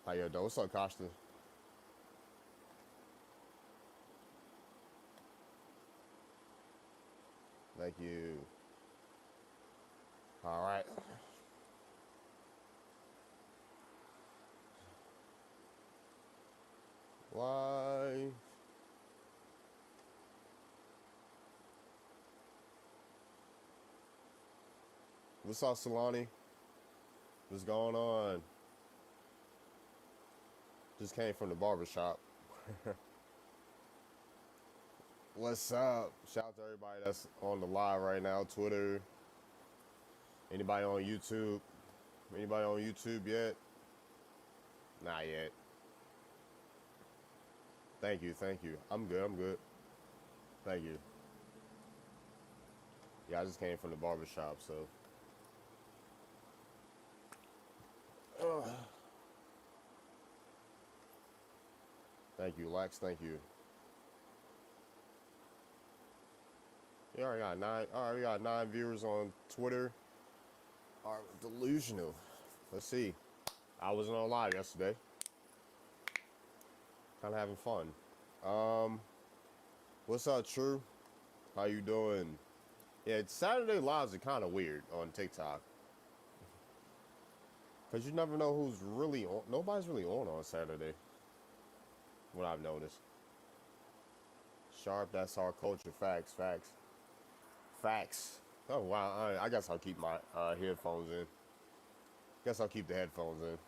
How you doing? What's up, Costa? Thank you. All right. Why? What's up, Solani? What's going on? Just came from the barber shop. What's up? Shout out to everybody that's on the live right now. Twitter. Anybody on YouTube? Anybody on YouTube yet? Not yet. Thank you. Thank you. I'm good. I'm good. Thank you. Yeah, I just came from the barber shop, so. Thank you, Lex. Thank you. You already got nine. Already got 9 viewers on Twitter. Are delusional. Let's see. I wasn't on live yesterday. Kind of having fun. What's up, True? How you doing? Yeah, Saturday lives are kind of weird on TikTok. Because you never know who's really on. Nobody's really on Saturday. What I've noticed. Sharp, that's our culture. Facts, facts. Facts. Oh, wow. I guess I'll keep my headphones in. Guess I'll keep the headphones in.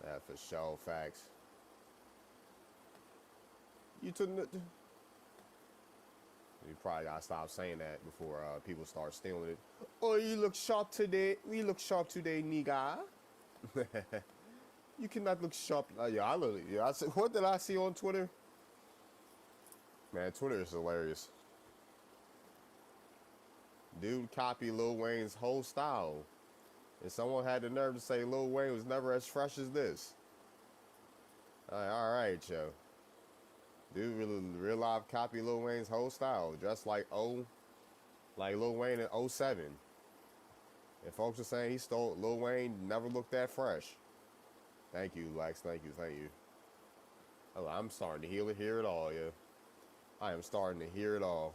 That for sure. Facts. You took the... You probably gotta stop saying that before people start stealing it. Oh, you look sharp today. We look sharp today, nigga. You cannot look sharp. Yeah, I literally. Yeah, I said. What did I see on Twitter? Man, Twitter is hilarious. Dude copied Lil Wayne's whole style, and someone had the nerve to say Lil Wayne was never as fresh as this. All right, yo. Dude really real life copy Lil Wayne's whole style, just like Lil Wayne in '07. And folks are saying he stole Lil Wayne, never looked that fresh. Thank you, Lex. Thank you, thank you. Oh, I'm starting to hear it all, yeah. I am starting to hear it all.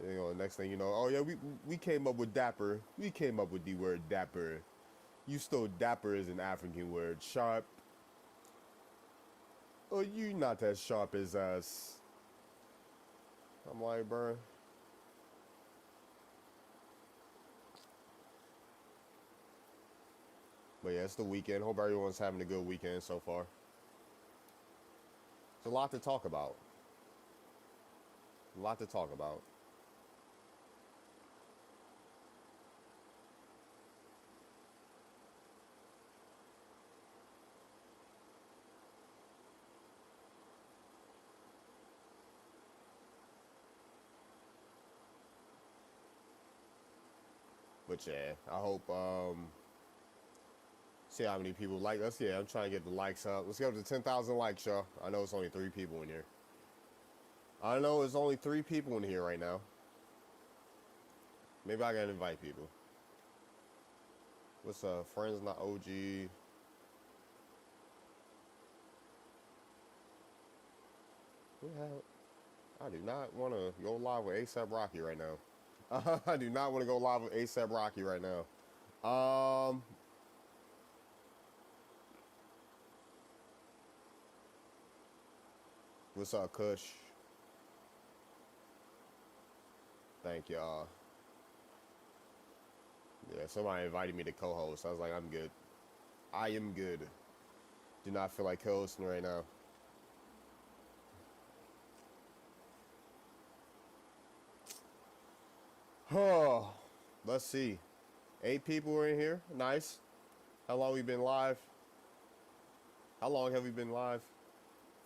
You know, next thing you know, oh yeah, we came up with dapper. We came up with the word dapper. You stole dapper as an African word. Sharp. Oh, you not as sharp as us. I'm like, bro. But yeah, it's the weekend. Hope everyone's having a good weekend so far. It's a lot to talk about. A lot to talk about. But yeah, I hope see how many people like us. Yeah, I'm trying to get the likes up. Let's get up to 10,000 likes, y'all. I know it's only 3 people in here. I know it's only 3 people in here right now. Maybe I gotta invite people. What's friends not OG? Yeah, I do not want to go live with ASAP Rocky right now. I do not want to go live with ASAP Rocky right now. Um, what's up, Kush? Thank y'all. Yeah, somebody invited me to co-host. I was like, I'm good. I am good. Do not feel like co-hosting right now. Oh, let's see. 8 people are in here. Nice. How long we been live? How long have we been live?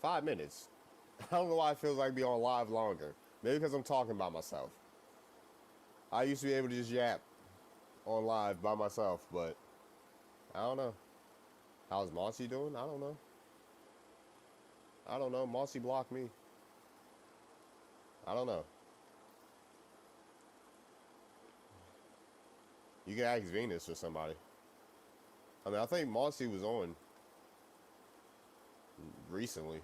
5 minutes. I don't know why it feels like be on live longer. Maybe because I'm talking by myself. I used to be able to just yap on live by myself, but I don't know. How's Mossy doing? I don't know. I don't know. Mossy blocked me. I don't know. You can ask Venus or somebody. I mean, I think Marcy was on recently,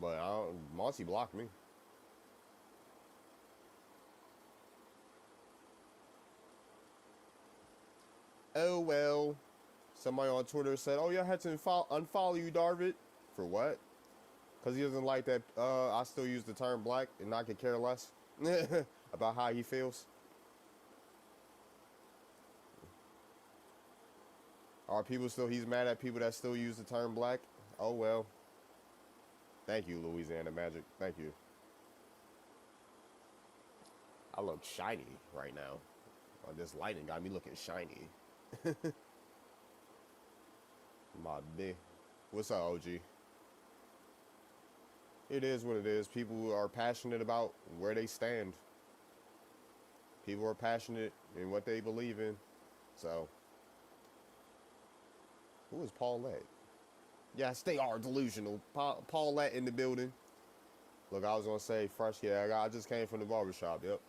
but Marcy blocked me. Oh well. Somebody on Twitter said, "Oh yeah, I had to unfollow you, Darvid." For what? Because he doesn't like that. I still use the term black, and I could care less about how he feels. Are people still? He's mad at people that still use the term black. Oh well. Thank you, Louisiana Magic. Thank you. I look shiny right now. This lighting got me looking shiny. My big. What's up, OG? It is what it is. People are passionate about where they stand. People are passionate in what they believe in. So, who is Paulette? Yes, they are delusional. Paulette in the building. Look, I was gonna say fresh. Yeah, I just came from the barbershop. Yep.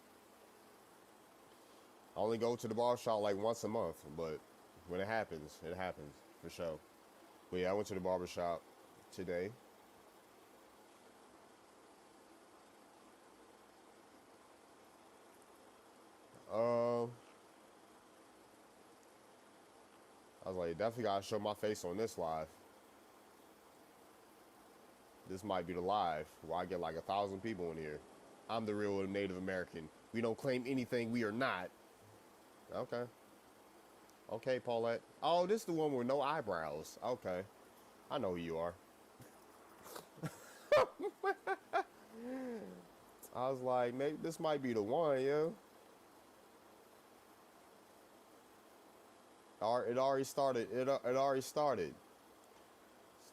I only go to the barbershop like once a month, but when it happens for sure. But yeah, I went to the barbershop today. Uh, I was like, definitely gotta show my face on this live. This might be the live where I get like 1,000 people in here. I'm the real Native American. We don't claim anything we are not. Okay. Okay, Paulette. Oh, this is the one with no eyebrows. Okay. I know who you are. I was like, maybe this might be the one, yo. It already started. It already started.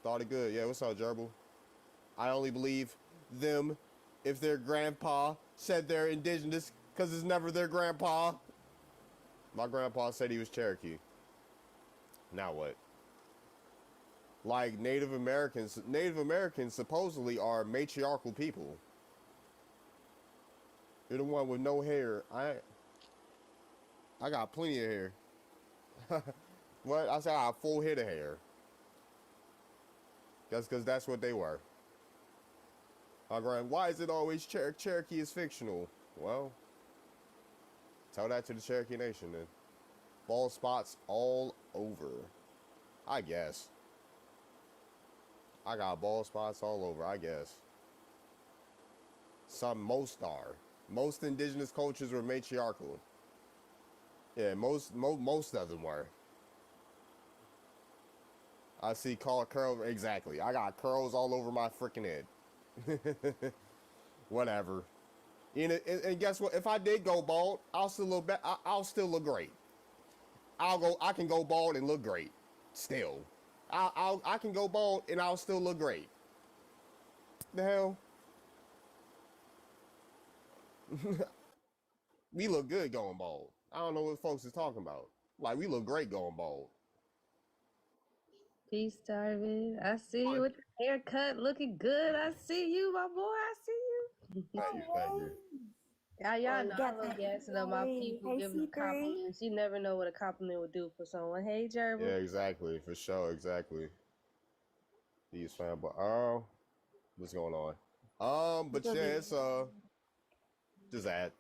Started good. Yeah, what's up, Gerbil? I only believe them if their grandpa said they're indigenous because it's never their grandpa. My grandpa said he was Cherokee. Now what? Like Native Americans supposedly are matriarchal people. You're the one with no hair. I got plenty of hair. What? I said I have a full head of hair. Just because that's what they were. Why is it always Cherokee is fictional? Well, tell that to the Cherokee Nation then. Bald spots all over. I guess. I got bald spots all over, I guess. Most are. Most indigenous cultures were matriarchal. Yeah, most of them were. I see curl exactly. I got curls all over my freaking head. Whatever. And guess what? If I did go bald, I'll still look I'll still look great. I can go bald and look great. Still. I can go bald and I'll still look great. The hell? We look good going bald. I don't know what folks is talking about. Like we look great going bald. Peace, Darvin. I see you with the haircut looking good. I see you, my boy. I see you. Thank you, thank you. Y'all know I Got love that gassing up my glory. people, Hey, giving them C3. compliments. You never know what a compliment would do for someone. Hey, Yeah, Gerbil. exactly. For sure, exactly. These fan, but what's going on? But yeah, it's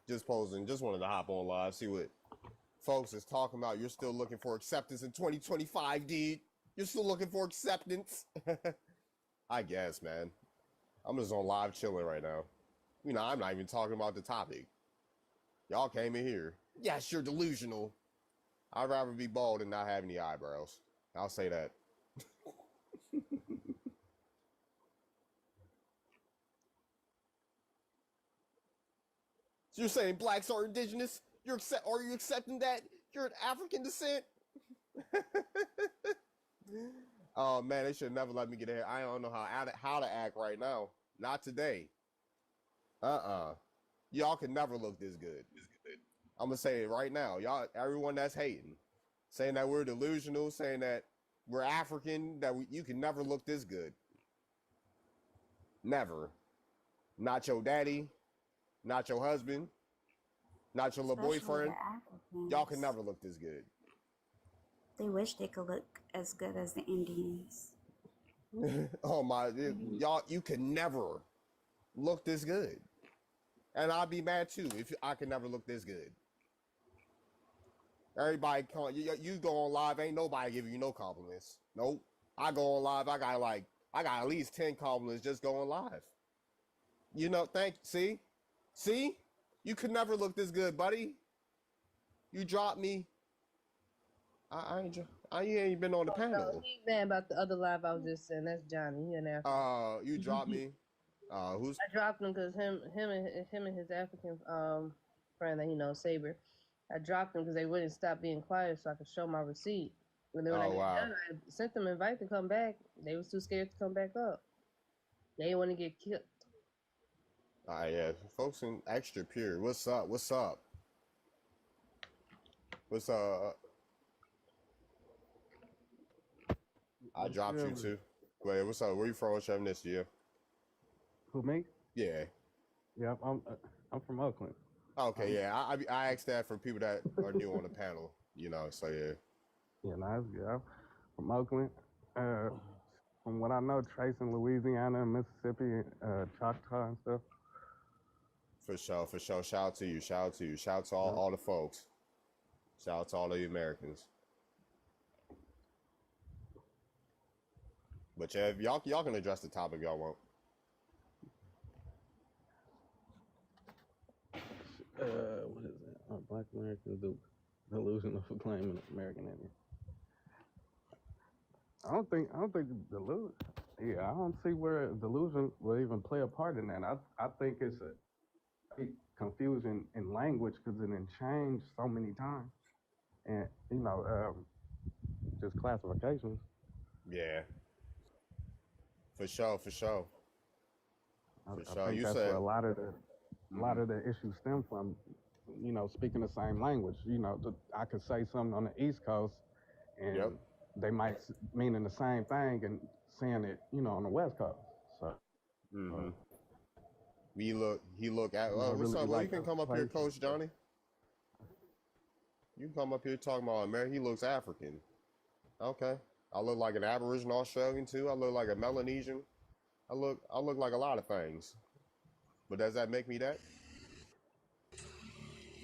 just posing. Just wanted to hop on live, see what folks is talking about. You're still looking for acceptance in 2025, dude. You're still looking for acceptance. I guess, man. I'm just on live chilling right now. You know, I'm not even talking about the topic. Y'all came in here. Yes, you're delusional. I'd rather be bald and not have any eyebrows. I'll say that. So you're saying blacks are indigenous? Are you accepting that? You're an African descent? Oh man, they should never let me get ahead. I don't know how to act right now. Not today. Y'all can never look this good. I'm gonna say it right now. Y'all, everyone that's hating, saying that we're delusional, saying that we're African, you can never look this good. Never. Not your daddy, not your husband, Not your little especially boyfriend. the Y'all can Africans. never look this good. They wish they could look as good as the Indians. Oh my, y'all, you can never look this good. And I'd be mad too if I could never look this good. Everybody, you go on live, ain't nobody giving you no compliments. Nope. I go on live, I got at least 10 compliments just going live. You know, see, you could never look this good, buddy. You dropped me. I ain't been on the panel. He's mad about the other live I was just saying. That's Johnny. He an African. You dropped me. Who's? I dropped him because him and his African friend that he knows, Saber. I dropped them because they wouldn't stop being quiet, so I could show my receipt. And then when I got done, I sent them an invite to come back. They was too scared to come back up. They didn't want to get killed. Yeah, folks in extra pure. What's up? What's up? What's up? I dropped you too. Wait, what's up? Where you from? What's your ethnicity? Who, me? Yeah. Yeah, I'm from Oakland. Okay, yeah. I asked that for people that are new on the panel. You know, so yeah. Yeah, nice. Yeah, I'm from Oakland. From what I know, Trace in Louisiana and Mississippi, Choctaw and stuff. For sure. Shout out to you. Shout out to all the folks. Shout out to all the Americans. But yeah, y'all can address the topic y'all want. What is it? Black American delusion of claiming American Indian. I don't think delusion. Yeah, I don't see where delusion will even play a part in that. I think it's a confusion in language because it has changed so many times, and just classifications. Yeah. For sure. I think that's where a lot of the issues stem from. Speaking the same language. I could say something on the East Coast, and they might meaning the same thing and saying it, on the West Coast. So. He look at. What's up? Well, you can come up here, Coach Johnny. You can come up here talking about America. He looks African. Okay. I look like an Aboriginal Australian too. I look like a Melanesian. I look like a lot of things. But does that make me that?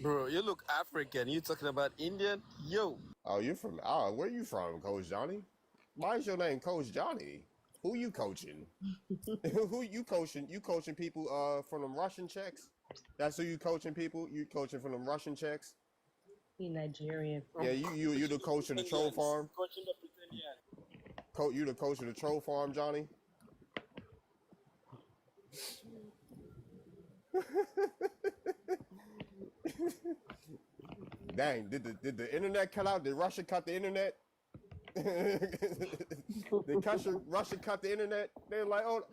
Bro, you look African. You talking about Indian? Yo. Oh, you're from? Where you from, Coach Johnny? Why is your name Coach Johnny? Who you coaching? Who you coaching? You coaching people from them Russian checks? That's who you coaching people? You coaching from them Russian checks? He Nigerian. Yeah, you the coach of the troll farm? Coaching the Brazilian. You the coach of the troll farm, Johnny? Dang, did the internet cut out? Did Russia cut the internet? Did Russia cut the internet? They're like, oh,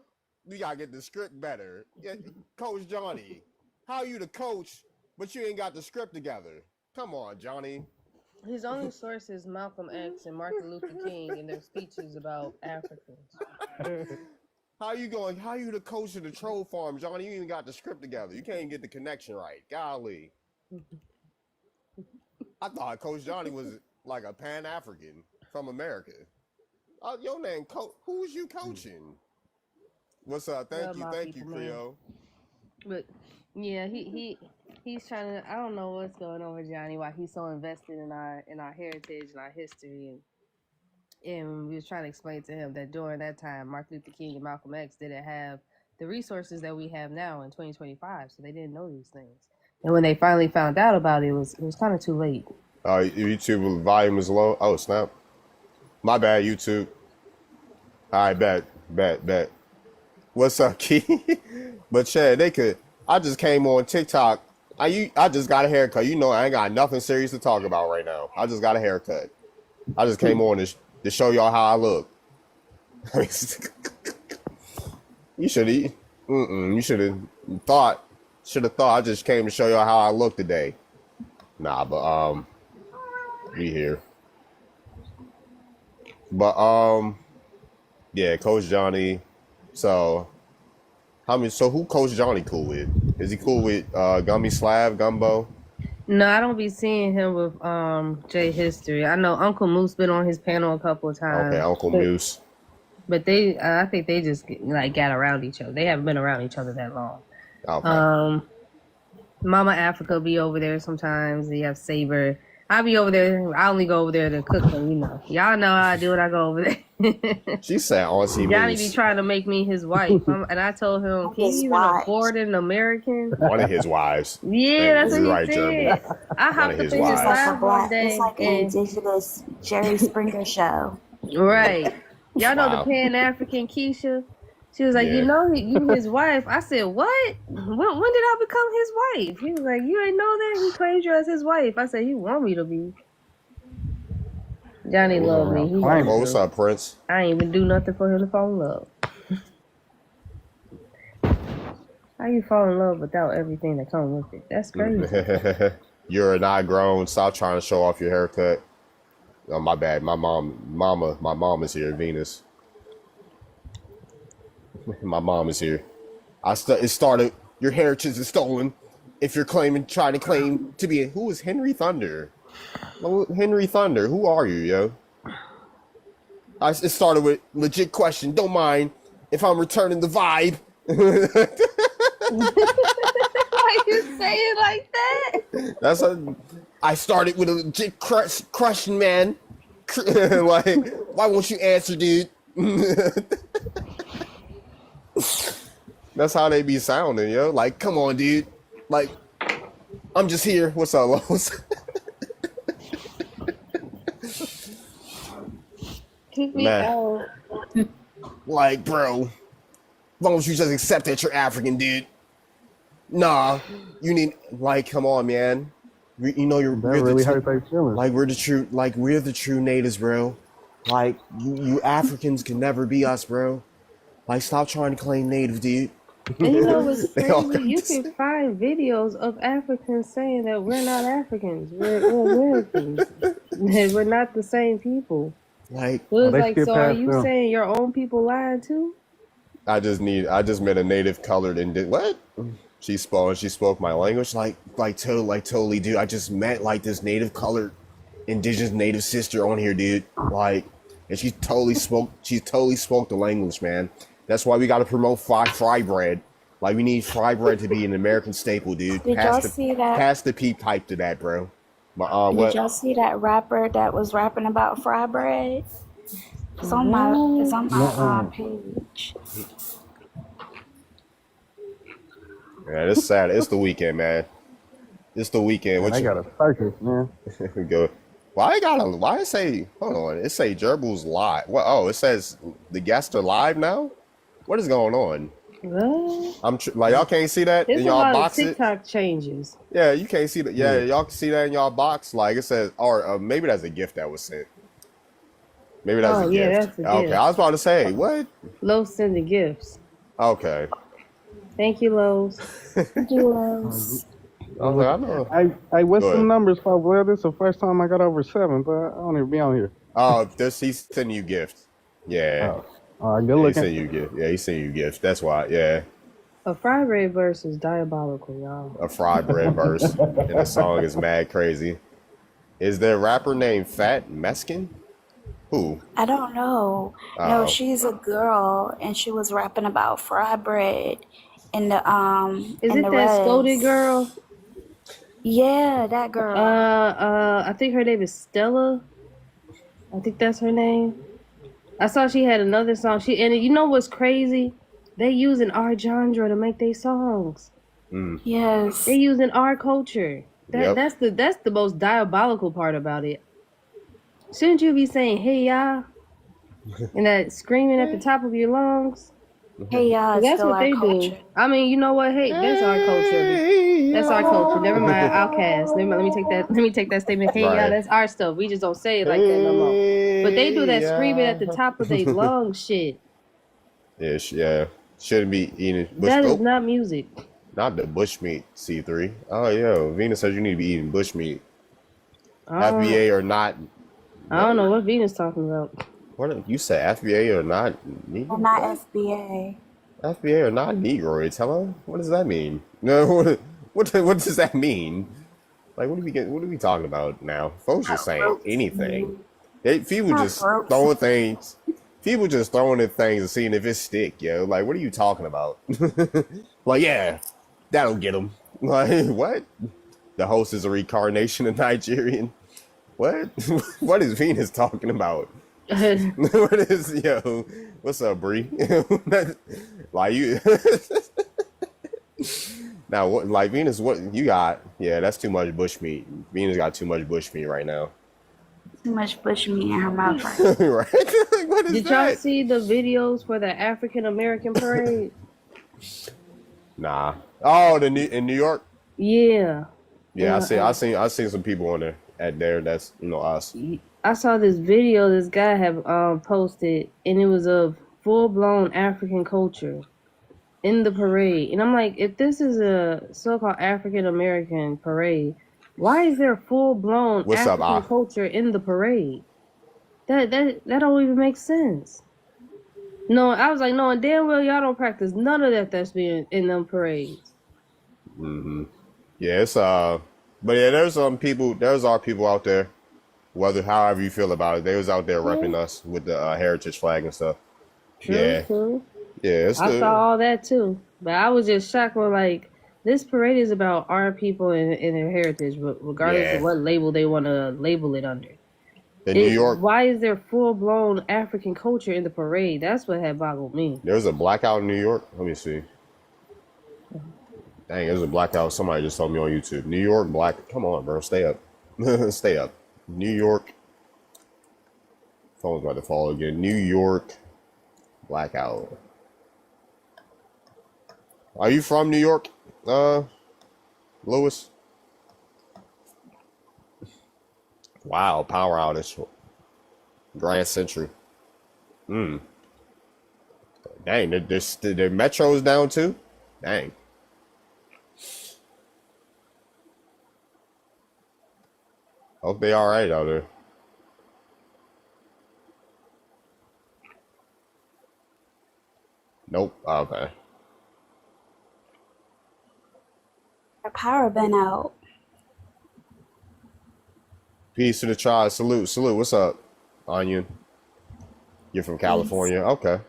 we gotta get the script better. Yeah, Coach Johnny, how you the coach, but you ain't got the script together? Come on, Johnny. His only source is Malcolm X and Martin Luther King and their speeches about Africans. How you the coach of the troll farm, Johnny? You even got the script together. You can't even get the connection right. Golly. I thought Coach Johnny was like a Pan-African from America. Your name, who's you coaching? What's up? Thank you, Creole. But yeah, he's trying to. I don't know what's going on with Johnny. Why he's so invested in our heritage and our history, and we was trying to explain to him that during that time, Martin Luther King and Malcolm X didn't have the resources that we have now in 2025, so they didn't know these things. And when they finally found out about it, it was kind of too late. YouTube volume is low. Oh, snap. My bad, YouTube. All right, bet. What's up, Key? But Chad, I just came on TikTok. I just got a haircut. I ain't got nothing serious to talk about right now. I just got a haircut. I just came on to show y'all how I look. You should have thought. I just came to show y'all how I look today. Nah, but we here. But yeah, Coach Johnny. So who Coach Johnny cool with? Is he cool with Gummy Slab, Gumbo? No, I don't be seeing him with Jay History. I know Uncle Moose been on his panel a couple of times. Okay, Uncle Moose. But they, I think they just like got around each other. They haven't been around each other that long. Okay. Mama Africa be over there sometimes. You have Saber. I be over there. I only go over there to cook them, you know. Y'all know how I do it. I go over there. She said Auntie Johnny Moose. be trying to make me his wife. And I told him, can you even afford an American? One of his wives. Yeah, that's what he right, said. Jeremy. I hopped up in his live one day. It's like an indigenous Jerry Springer show. Right. Y'all know Wow. the Pan-African Keisha? She was like, Yeah. you know, you his wife. I said, what? When did I become his wife? He was like, you ain't know that? He claimed you as his wife. I said, he want me to be. Johnny love me. Well, what's up, Prince? I ain't even do nothing for him to fall in love. How you fall in love without everything that comes with it? That's crazy. You're not grown. Stop trying to show off your haircut. Oh, my bad. My mom is here, Venus. My mom is here. It started. Your heritage is stolen. If you're trying to claim to be who is Henry Thunder? Henry Thunder, who are you, yo? It started with legit question. Don't mind if I'm returning the vibe. Why you say it like that? I started with a legit question, man. Like, why won't you answer, dude? That's how they be sounding, yo. Like, come on, dude. Like, I'm just here. What's up, Lowe's? Keep me out. Like, bro, why don't you just accept that you're African, dude? Nah, you need, like, come on, man. You know we're really hurt their feelings. Like, we're the true natives, bro. Like, you Africans can never be us, bro. Like, stop trying to claim native, dude. And you know what's crazy? You can find videos of Africans saying that we're not Africans. We're Americans. We're not the same people. Like, so it's like, so are you saying your own people lied too? I just met a native colored what? She spoke my language totally, dude. I just met like this native colored indigenous native sister on here, dude. Like, and she totally spoke the language, man. That's why we got to promote fry bread. Like, we need fry bread to be an American staple, dude. Did y'all see that? Pass the peep type to that, bro. Did y'all see that rapper that was rapping about fry bread? It's on my page. Yeah, it's sad. It's the weekend, man. It's the weekend. I got a circus, man. Go. Why it say? Hold on. It say Gerbil's live. What? Oh, it says the guests are live now. What is going on? What? Like, y'all can't see that in y'all box. TikTok changes. Yeah, you can't see that. Yeah, y'all can see that in y'all box. Like, it says, or maybe that's a gift that was sent. Maybe that's a gift. That's a okay, gift. I was about to say what? Lowe's sending gifts. Okay. Thank you, Lowe's. Thank you, Lowe's. I was like, I know. Hey, what's some numbers, folks? Well, this is the first time I got over 7, but I don't even be on here. Oh, he's sending you gifts. Yeah. Good looking. He sent you gift. Yeah, he sent you gifts. That's why. Yeah. A fry bread verse is diabolical, y'all. A fry bread verse, and the song is mad crazy. Is there a rapper named Fat Meskin? Who? I don't know. No, she's a girl, and she was rapping about fry bread. In the Is it that scolded girl? Yeah, that girl. I think her name is Stella. I think that's her name. I saw she had another song. And you know what's crazy? They using our genre to make their songs. Yes. They using our culture. That's the most diabolical part about it. Shouldn't you be saying "Hey y'all" and that screaming at the top of your lungs? Hey y'all. That's what they culture. do. I mean, you know what? Hey, that's our culture. That's our culture. Never mind, Outcast. Let me take that. Let me take that statement. Hey y'all, that's our stuff. We just don't say it like that no more. But they do that screaming at the top of their lungs shit. Yeah. Shouldn't be eating. That is not music. Not the bushmeat, C3. Oh, yo, Venus says you need to be eating bushmeat. FBA or not. I don't know what Venus talking about. What you said? FBA or not? Well, not FBA. FBA or not Negroids? Hello? What does that mean? No, what does that mean? Like, what are we talking about now? Folks just Not saying ropes, anything. man. People Not just ropes. throwing things. People just throwing at things and seeing if it stick, yo. Like, what are you talking about? Like, yeah, that'll get them. Like, what? The host is a reincarnation of Nigerian. What? What is Venus talking about? What is, yo? What's up, Bree? Like, you. Now, what, like Venus, what you got? Yeah, that's too much bushmeat. Venus got too much bushmeat right now. Too much bushmeat in her mouth right Right? Like, what is Did y'all that? see the videos for the African American parade? Nah. Oh, in New York. Yeah. Yeah, I seen some people on there at there. That's us. I saw this video this guy had posted, and it was of full blown African culture in the parade. And I'm like, if this is a so-called African American parade, why is there full blown What's up, African culture in the parade? That don't even make sense. No, I was like, no, damn well y'all don't practice none of that that's being in them parades. Mm-hmm. Yeah, it's but yeah, there's our people out there. Whether however you feel about it, they was out there repping us with the heritage flag and stuff. True. Yeah, I saw all that too, but I was just shocked when like this parade is about our people and their heritage, regardless of what label they want to label it under. In New York, why is there full blown African culture in the parade? That's what had boggled me. There was a blackout in New York. Let me see. Dang, there's a blackout. Somebody just told me on YouTube. New York black. Come on, bro. Stay up. Stay up. New York. Phone's about to fall again. New York blackout. Are you from New York, Lewis? Wow, power outage. Grand Century. Dang, the metro's down too? Dang. Hope they all right out there. Nope. Okay. Her power been out. Peace to the tribe. Salute. What's up, Onion? You're from California? Peace. Okay.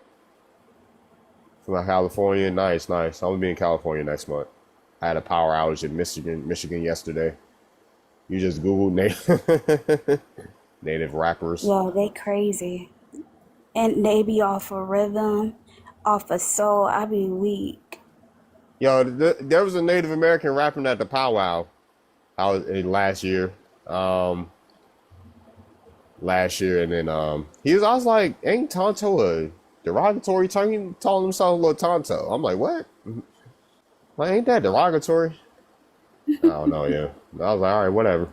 From California. Nice. I'm gonna be in California next month. I had a power outage in Michigan yesterday. You just Googled native rappers. Yeah, they crazy. And they be off of rhythm, off of soul. I be weak. Yo, there was a Native American rapping at the powwow last year. And then I was like, ain't Tonto a derogatory term? He calling himself a little Tonto. I'm like, what? Like, ain't that derogatory? I don't know, yeah. I was like, all right, whatever.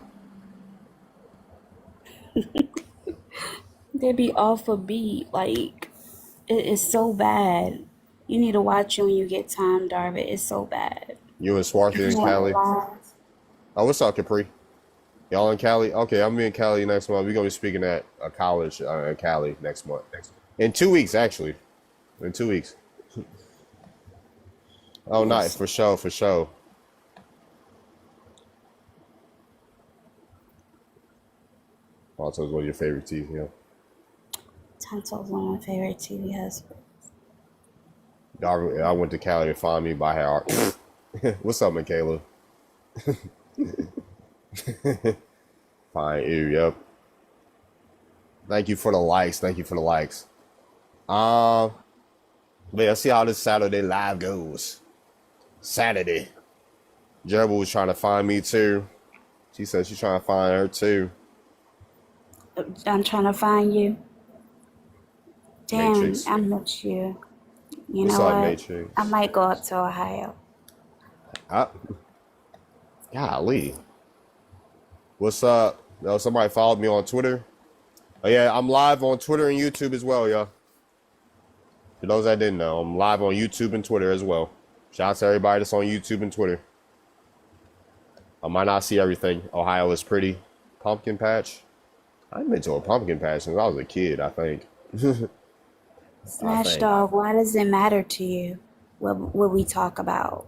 They be off a beat. Like, it's so bad. You need to watch it when you get time, Darvin. It's so bad. You and Swarthy in Cali? Oh, what's up, Capri? Y'all in Cali? Okay, I'm in Cali next month. We're going to be speaking at a college in Cali next month. In 2 weeks, actually. In 2 weeks. Oh, nice. For sure. Tonto's one of your favorite TV, yeah. Tonto's one of my favorite TV husbands. I went to Cali to find me by heart. What's up, Michaela? Fine, ew, yep. Thank you for the likes. But let's see how this Saturday live goes. Saturday. Gerbil was trying to find me too. She said she's trying to find her too. I'm trying to find you. Damn, Matrix. I miss you. You What's know up, what? Matrix? I might go up to Ohio. Golly. What's up? Yo, somebody followed me on Twitter. Oh yeah, I'm live on Twitter and YouTube as well, y'all. For those that didn't know, I'm live on YouTube and Twitter as well. Shout out to everybody that's on YouTube and Twitter. I might not see everything. Ohio is pretty. Pumpkin patch. I've been to a pumpkin patch since I was a kid, I think. Smash Dog, why does it matter to you what we talk about?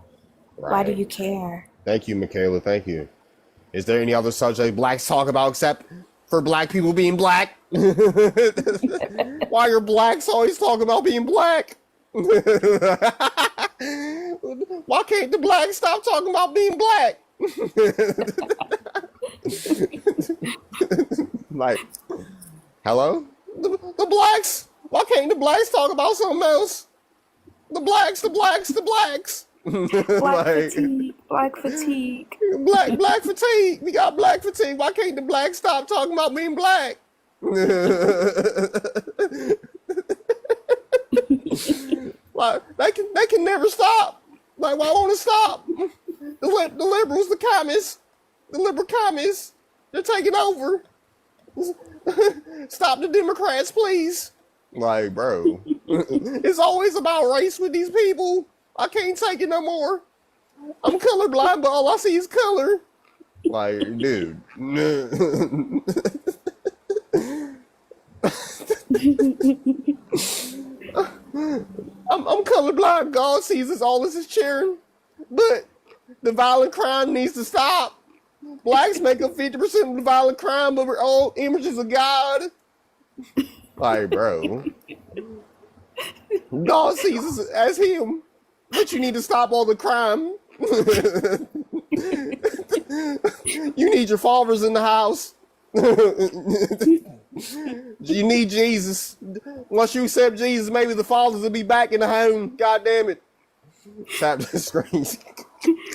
Right. Why do you care? Thank you, Michaela. Thank you. Is there any other subject blacks talk about except for black people being black? Why are blacks always talking about being black? Why can't the blacks stop talking about being black? Like, hello? The blacks? Why can't the blacks talk about something else? The blacks. Black fatigue. Black fatigue. Black fatigue. We got black fatigue. Why can't the blacks stop talking about being black? Like they can never stop. Like, why won't it stop? The liberals, the communists, the liberal communists, they're taking over. Stop the Democrats, please. Like, bro, it's always about race with these people. I can't take it no more. I'm colorblind, but all I see is color. Like, dude. I'm colorblind. God sees us all as his children. But the violent crime needs to stop. Blacks make up 50% of the violent crime, but we're all images of God. Like, bro. God sees us as him. But you need to stop all the crime. You need your fathers in the house. You need Jesus. Once you accept Jesus, maybe the fathers will be back in the home. God damn it. Tap the screen.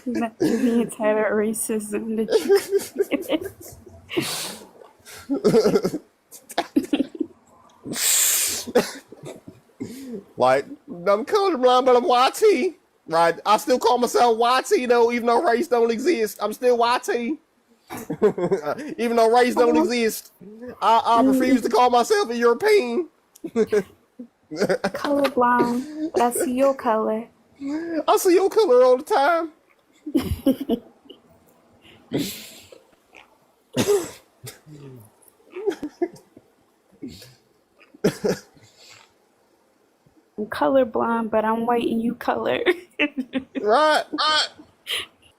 Not the entire racism that Like, I'm colorblind, but I'm YT. Right? I still call myself YT though, even though race don't exist. I'm still YT. Even though race don't exist. I refuse to call myself a European. colorblind, but I see your color. I see your color all the time. I'm colorblind, but I'm white and you color. Right.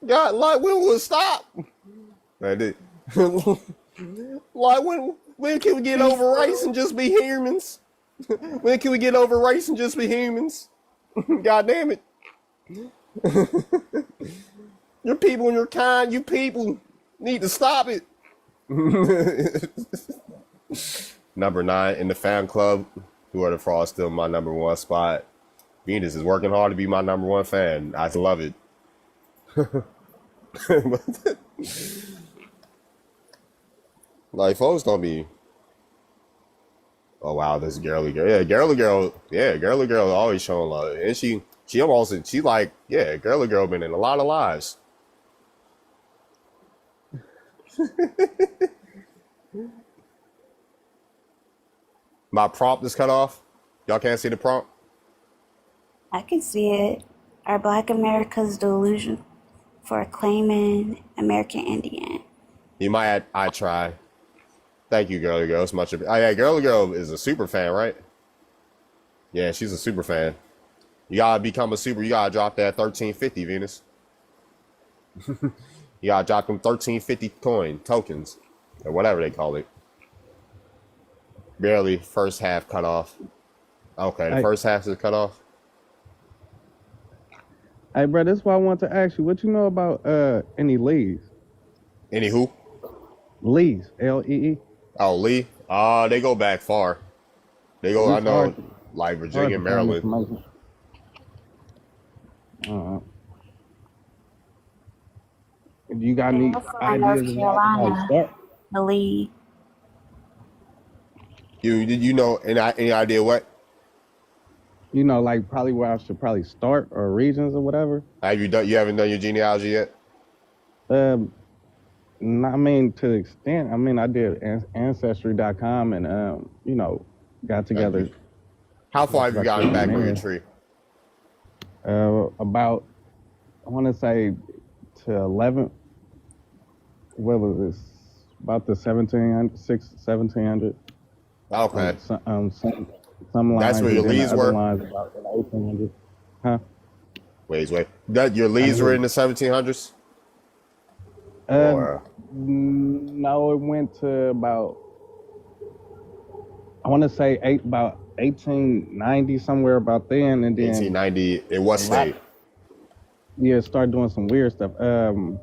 God, like, when will it stop? I did. Like, when can we get over race and just be humans? When can we get over race and just be humans? God damn it. Your people and your kind, you people need to stop it. Number 9 in the fan club. Who are the Frost still my number 1 spot. Venus is working hard to be my number 1 fan. I love it. Like, folks don't be. Oh wow, this girly girl. Yeah, girly girl. Yeah, girly girl always showing love, and she like, yeah, girly girl been in a lot of lives. My prompt is cut off. Y'all can't see the prompt. I can see it. Are Black America's delusion for claiming American Indian? You might. I try. Thank you, girly girl. It's much of. Oh yeah, girly girl is a super fan, right? Yeah, she's a super fan. You gotta become a super. You gotta drop that 1350, Venus. You gotta drop them 1350 coin tokens, or whatever they call it. Barely first half cut off. Okay, the first half is cut off. Hey, bro, this is why I want to ask you. What you know about any Lees? Any who? Lees, L-E-E. Oh, Lee. They go back far. They go. I know, like Virginia, Maryland. You got any ideas? North Carolina, the lead. You know any idea what? You know, like probably where I should probably start or regions or whatever. Have you done? You haven't done your genealogy yet? I mean, to the extent. I mean, I did Ancestry.com and you know, got together. How far have you gotten back on your tree? About, I want to say, to 11. What was this? About the 1700. Okay. Some lines. That's where your leads were? Lines about the 1800s. Huh? Wait. Your leads were in the 1700s? Or No, it went to about, I want to say about 1890, somewhere about then, and then 1890 in what state? Yeah, start doing some weird stuff. What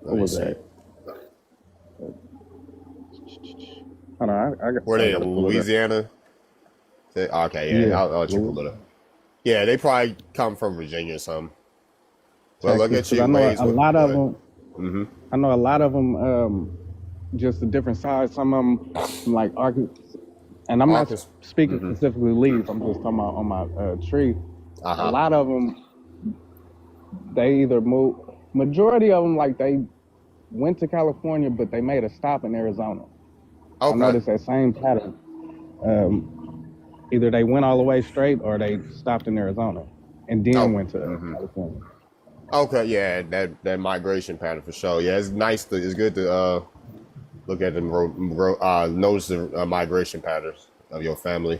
was that? Hold on, I got. Were they in Louisiana? Okay, yeah, I'll let you pull it up. Yeah, they probably come from Virginia or something. Well, look at you. I know a lot of them. Mm-hmm. I know a lot of them. Just a different size. Some of them like Arkansas, and I'm not speaking specifically leaves. I'm just talking about on my tree. A lot of them, they either moved. Majority of them, like they went to California, but they made a stop in Arizona. I noticed that same pattern. Either they went all the way straight or they stopped in Arizona and then went to California. Okay, yeah, that migration pattern for sure. Yeah, it's nice. It's good to look at them, notice the migration patterns of your family.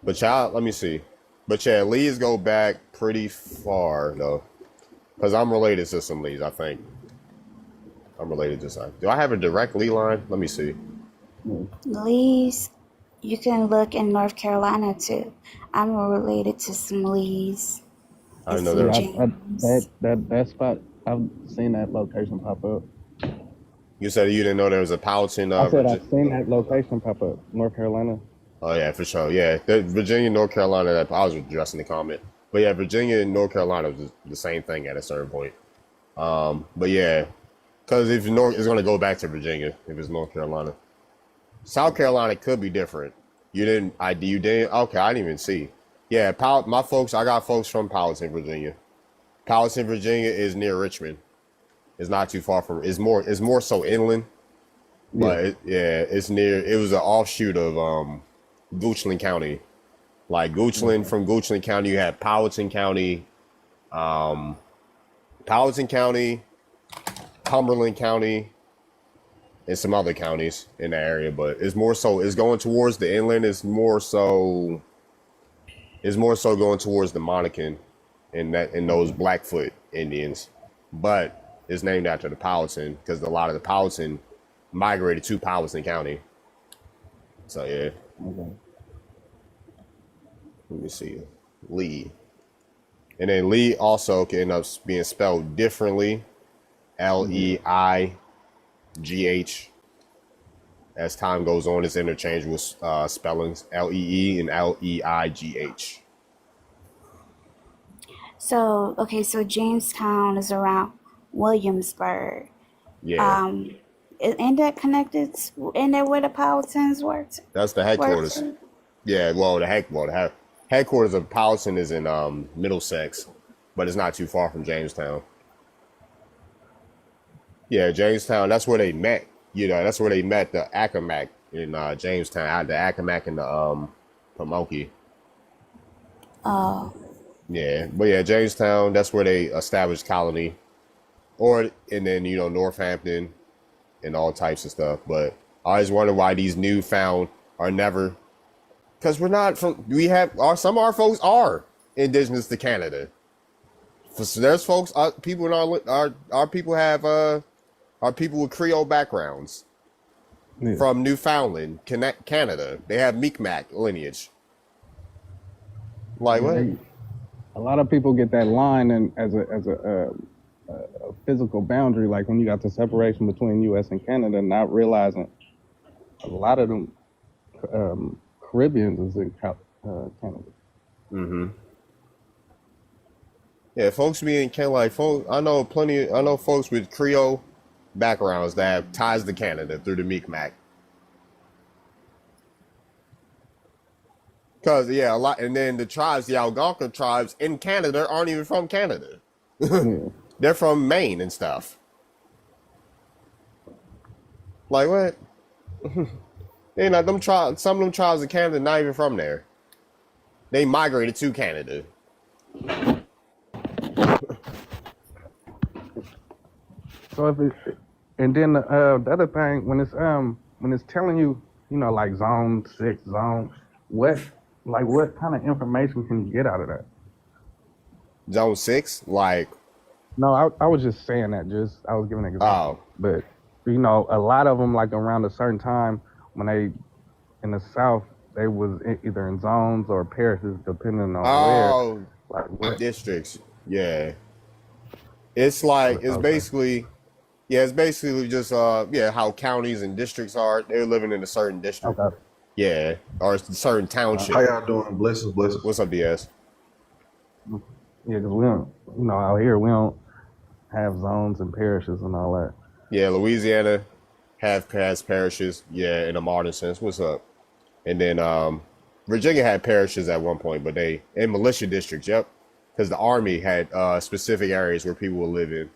But child, let me see. But yeah, Lees go back pretty far though, because I'm related to some Lees. I think I'm related to some. Do I have a direct Lee line? Let me see. Lees, you can look in North Carolina too. I'm related to some Lees. I know there. That spot. I've seen that location pop up. You said you didn't know there was a Powhatan. I said I've seen that location pop up, North Carolina. Oh yeah, for sure. Yeah, Virginia, North Carolina. That I was addressing the comment, but yeah, Virginia and North Carolina was the same thing at a certain point. But yeah, because if North, it's gonna go back to Virginia if it's North Carolina. South Carolina could be different. You didn't. Okay, I didn't even see. Yeah, my folks. I got folks from Powhatan, Virginia. Powhatan, Virginia is near Richmond. It's not too far from. It's more so inland. But it's near. It was an offshoot of Goochland County. Like Goochland, from Goochland County, you have Powhatan County, Cumberland County, and some other counties in the area. But it's more so. It's going towards the inland. It's more so going towards the Monacan, and those Blackfoot Indians. But it's named after the Powhatan because a lot of the Powhatan migrated to Powhatan County. So yeah. Let me see. Lee. And then Lee also can end up being spelled differently. Leigh. As time goes on, it's interchangeable spellings. Lee and Leigh. So Jamestown is around Williamsburg. Yeah. Isn't that connected? Isn't that where the Powhatans worked? That's the headquarters. Yeah, well, the headquarters of Powhatan is in Middlesex, but it's not too far from Jamestown. Yeah, Jamestown. That's where they met. That's where they met the Accomack in Jamestown. The Accomack and the Pamunkey. Oh. Yeah, but yeah, Jamestown. That's where they established colony, and then Northampton, and all types of stuff. But I always wonder why these newfound are never. Because we're not from. Some of our folks are indigenous to Canada. So there's folks. People in our people have our people with Creole backgrounds from Newfoundland, Canada. They have Mi'kmaq lineage. Like what? A lot of people get that line and as a physical boundary, like when you got the separation between U.S. and Canada, not realizing a lot of them Caribbeans is in Canada. Mm-hmm. Yeah, folks be in Canada. Like folks, I know folks with Creole backgrounds that have ties to Canada through the Mi'kmaq. Because, a lot, and then the tribes, the Algonquin tribes in Canada aren't even from Canada. They're from Maine and stuff. Like what? Some of them tribes in Canada not even from there. They migrated to Canada. So and then the other thing, when it's telling you, like zone 6, what kind of information can you get out of that? Zone 6, like No, I was just saying that. I was giving an example. Oh, But a lot of them, like around a certain time when they in the South, they was either in zones or parishes, depending on where. oh, Like where? districts. Yeah, it's like Okay. it's basically just how counties and districts are. They're living in a certain district. Okay. Yeah, or a certain How township. y'all doing? Blessings, blessings. What's up, DS? Yeah, because we don't, out here we don't have zones and parishes and all that. Yeah, Louisiana has parishes. Yeah, in a modern sense. What's up? And then Virginia had parishes at one point, but they in militia districts. Yep, because the army had specific areas where people would live in.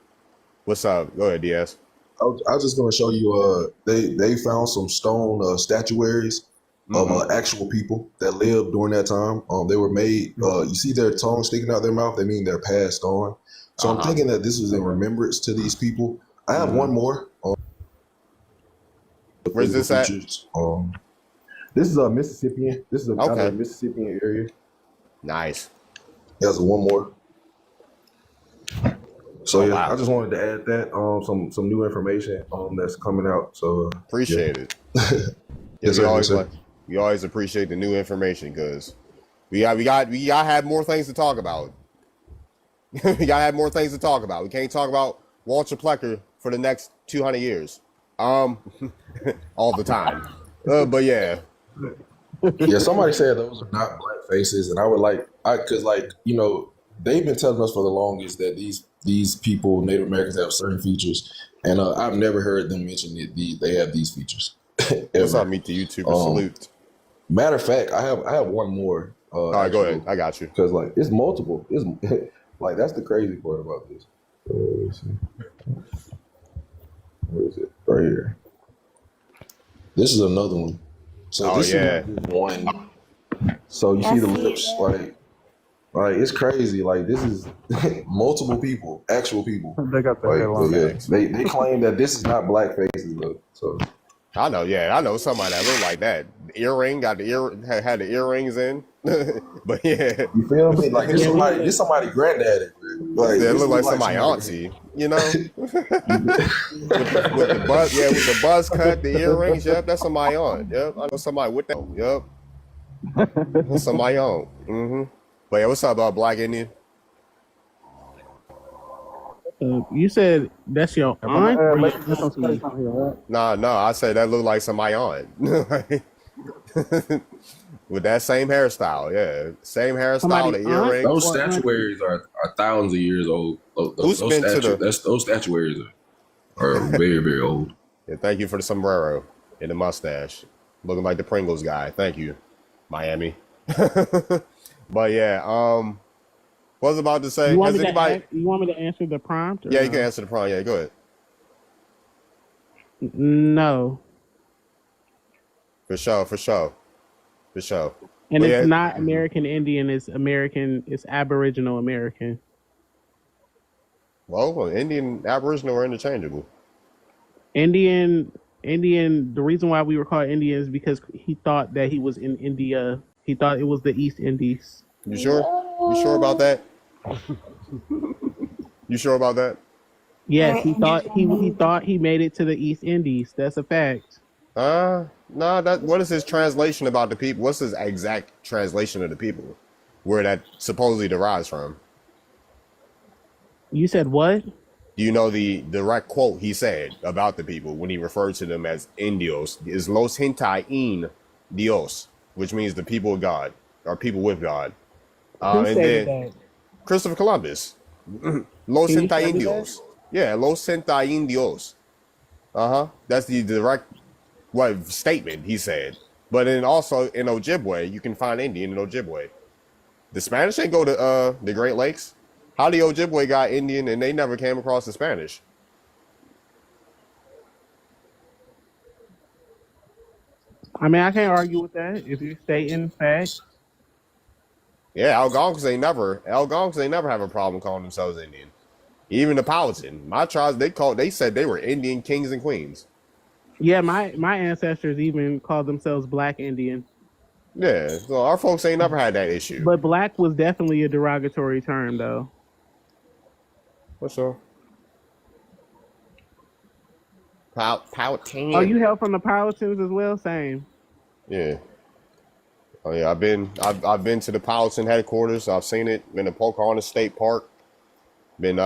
What's up? Go ahead, DS. I was just gonna show you. They found some stone statuaries of actual people that lived during that time. They were made. You see their tongue sticking out their mouth. They mean they're passed on. So I'm thinking that this was in remembrance to these people. I have one more. Where's this at? Features. This is a Mississippian. This is out of the Mississippian area. Nice. There's one more. So wow. I just wanted to add that some new information that's coming out. So appreciate it. Yes, sir. We always appreciate the new information because we gotta have more things to talk about. We gotta have more things to talk about. We can't talk about Walter Plecker for the next 200 years. All the time. But yeah. Yeah, somebody said those are not black faces, and I would because they've been telling us for the longest that these people, Native Americans, have certain features, and I've never heard them mention that they have these features. What's up, meet the YouTuber salute. Matter of fact, I have one more. All right, go ahead. I got you. Because it's multiple. It's that's the crazy part about this. Let's see. Where is it? Right here. This is another one. So this is one. So you see the lips, like it's crazy. Like this is multiple people, actual people. They got the they claim that this is not black faces though. So I know somebody that looked like that. Earring had the earrings in. But yeah. You feel me? Like this somebody granddaddy. Like it look like somebody auntie, with the buzz, with the buzz cut, the earrings, yep, that's somebody aunt. Yep. I know somebody with that. Yep. That's somebody aunt. But yeah, what's up about Black Indian? You said that's your aunt? No, I said that looked like somebody aunt. With that same hairstyle, yeah. Same hairstyle, the earrings. Those statuaries are thousands of years old. Those statuaries are very, very old. Yeah, thank you for the sombrero and the mustache. Looking like the Pringles guy. Thank you, Miami. But yeah, what was I about to say? You want me to answer the prompt? Yeah, you can answer the prompt. Yeah, go ahead. No. For sure. And it's not American Indian, it's Aboriginal American. Well, Indian, Aboriginal are interchangeable. Indian, the reason why we were called Indian is because he thought that he was in India. He thought it was the East Indies. You sure? You sure about that? You sure about that? Yes, he thought he made it to the East Indies. That's a fact. No, what is his translation about the people? What's his exact translation of the people? Where that supposedly derives from? You said what? Do you know the direct quote he said about the people when he referred to them as indios? Is Los gente en Dios, which means the people of God, or people with God. Who said that? Christopher Columbus. Los gente en Dios. Yeah, Los gente en Dios. That's the direct statement he said. But then also in Ojibwe, you can find Indian in Ojibwe. The Spanish ain't go to the Great Lakes. How the Ojibwe got Indian and they never came across the Spanish? I mean, I can't argue with that if you're stating facts. Yeah, Algonquins ain't never have a problem calling themselves Indian. Even the Powhatan, my tribes, they said they were Indian kings and queens. Yeah, my ancestors even called themselves Black Indian. Yeah, so our folks ain't never had that issue. But black was definitely a derogatory term, though. What's up? Oh, Powhatan. you hail from the Powhatans as well? Same. Yeah. Oh yeah, I've been to the Powhatan headquarters. I've seen it. Been to Pocahontas State Park. Been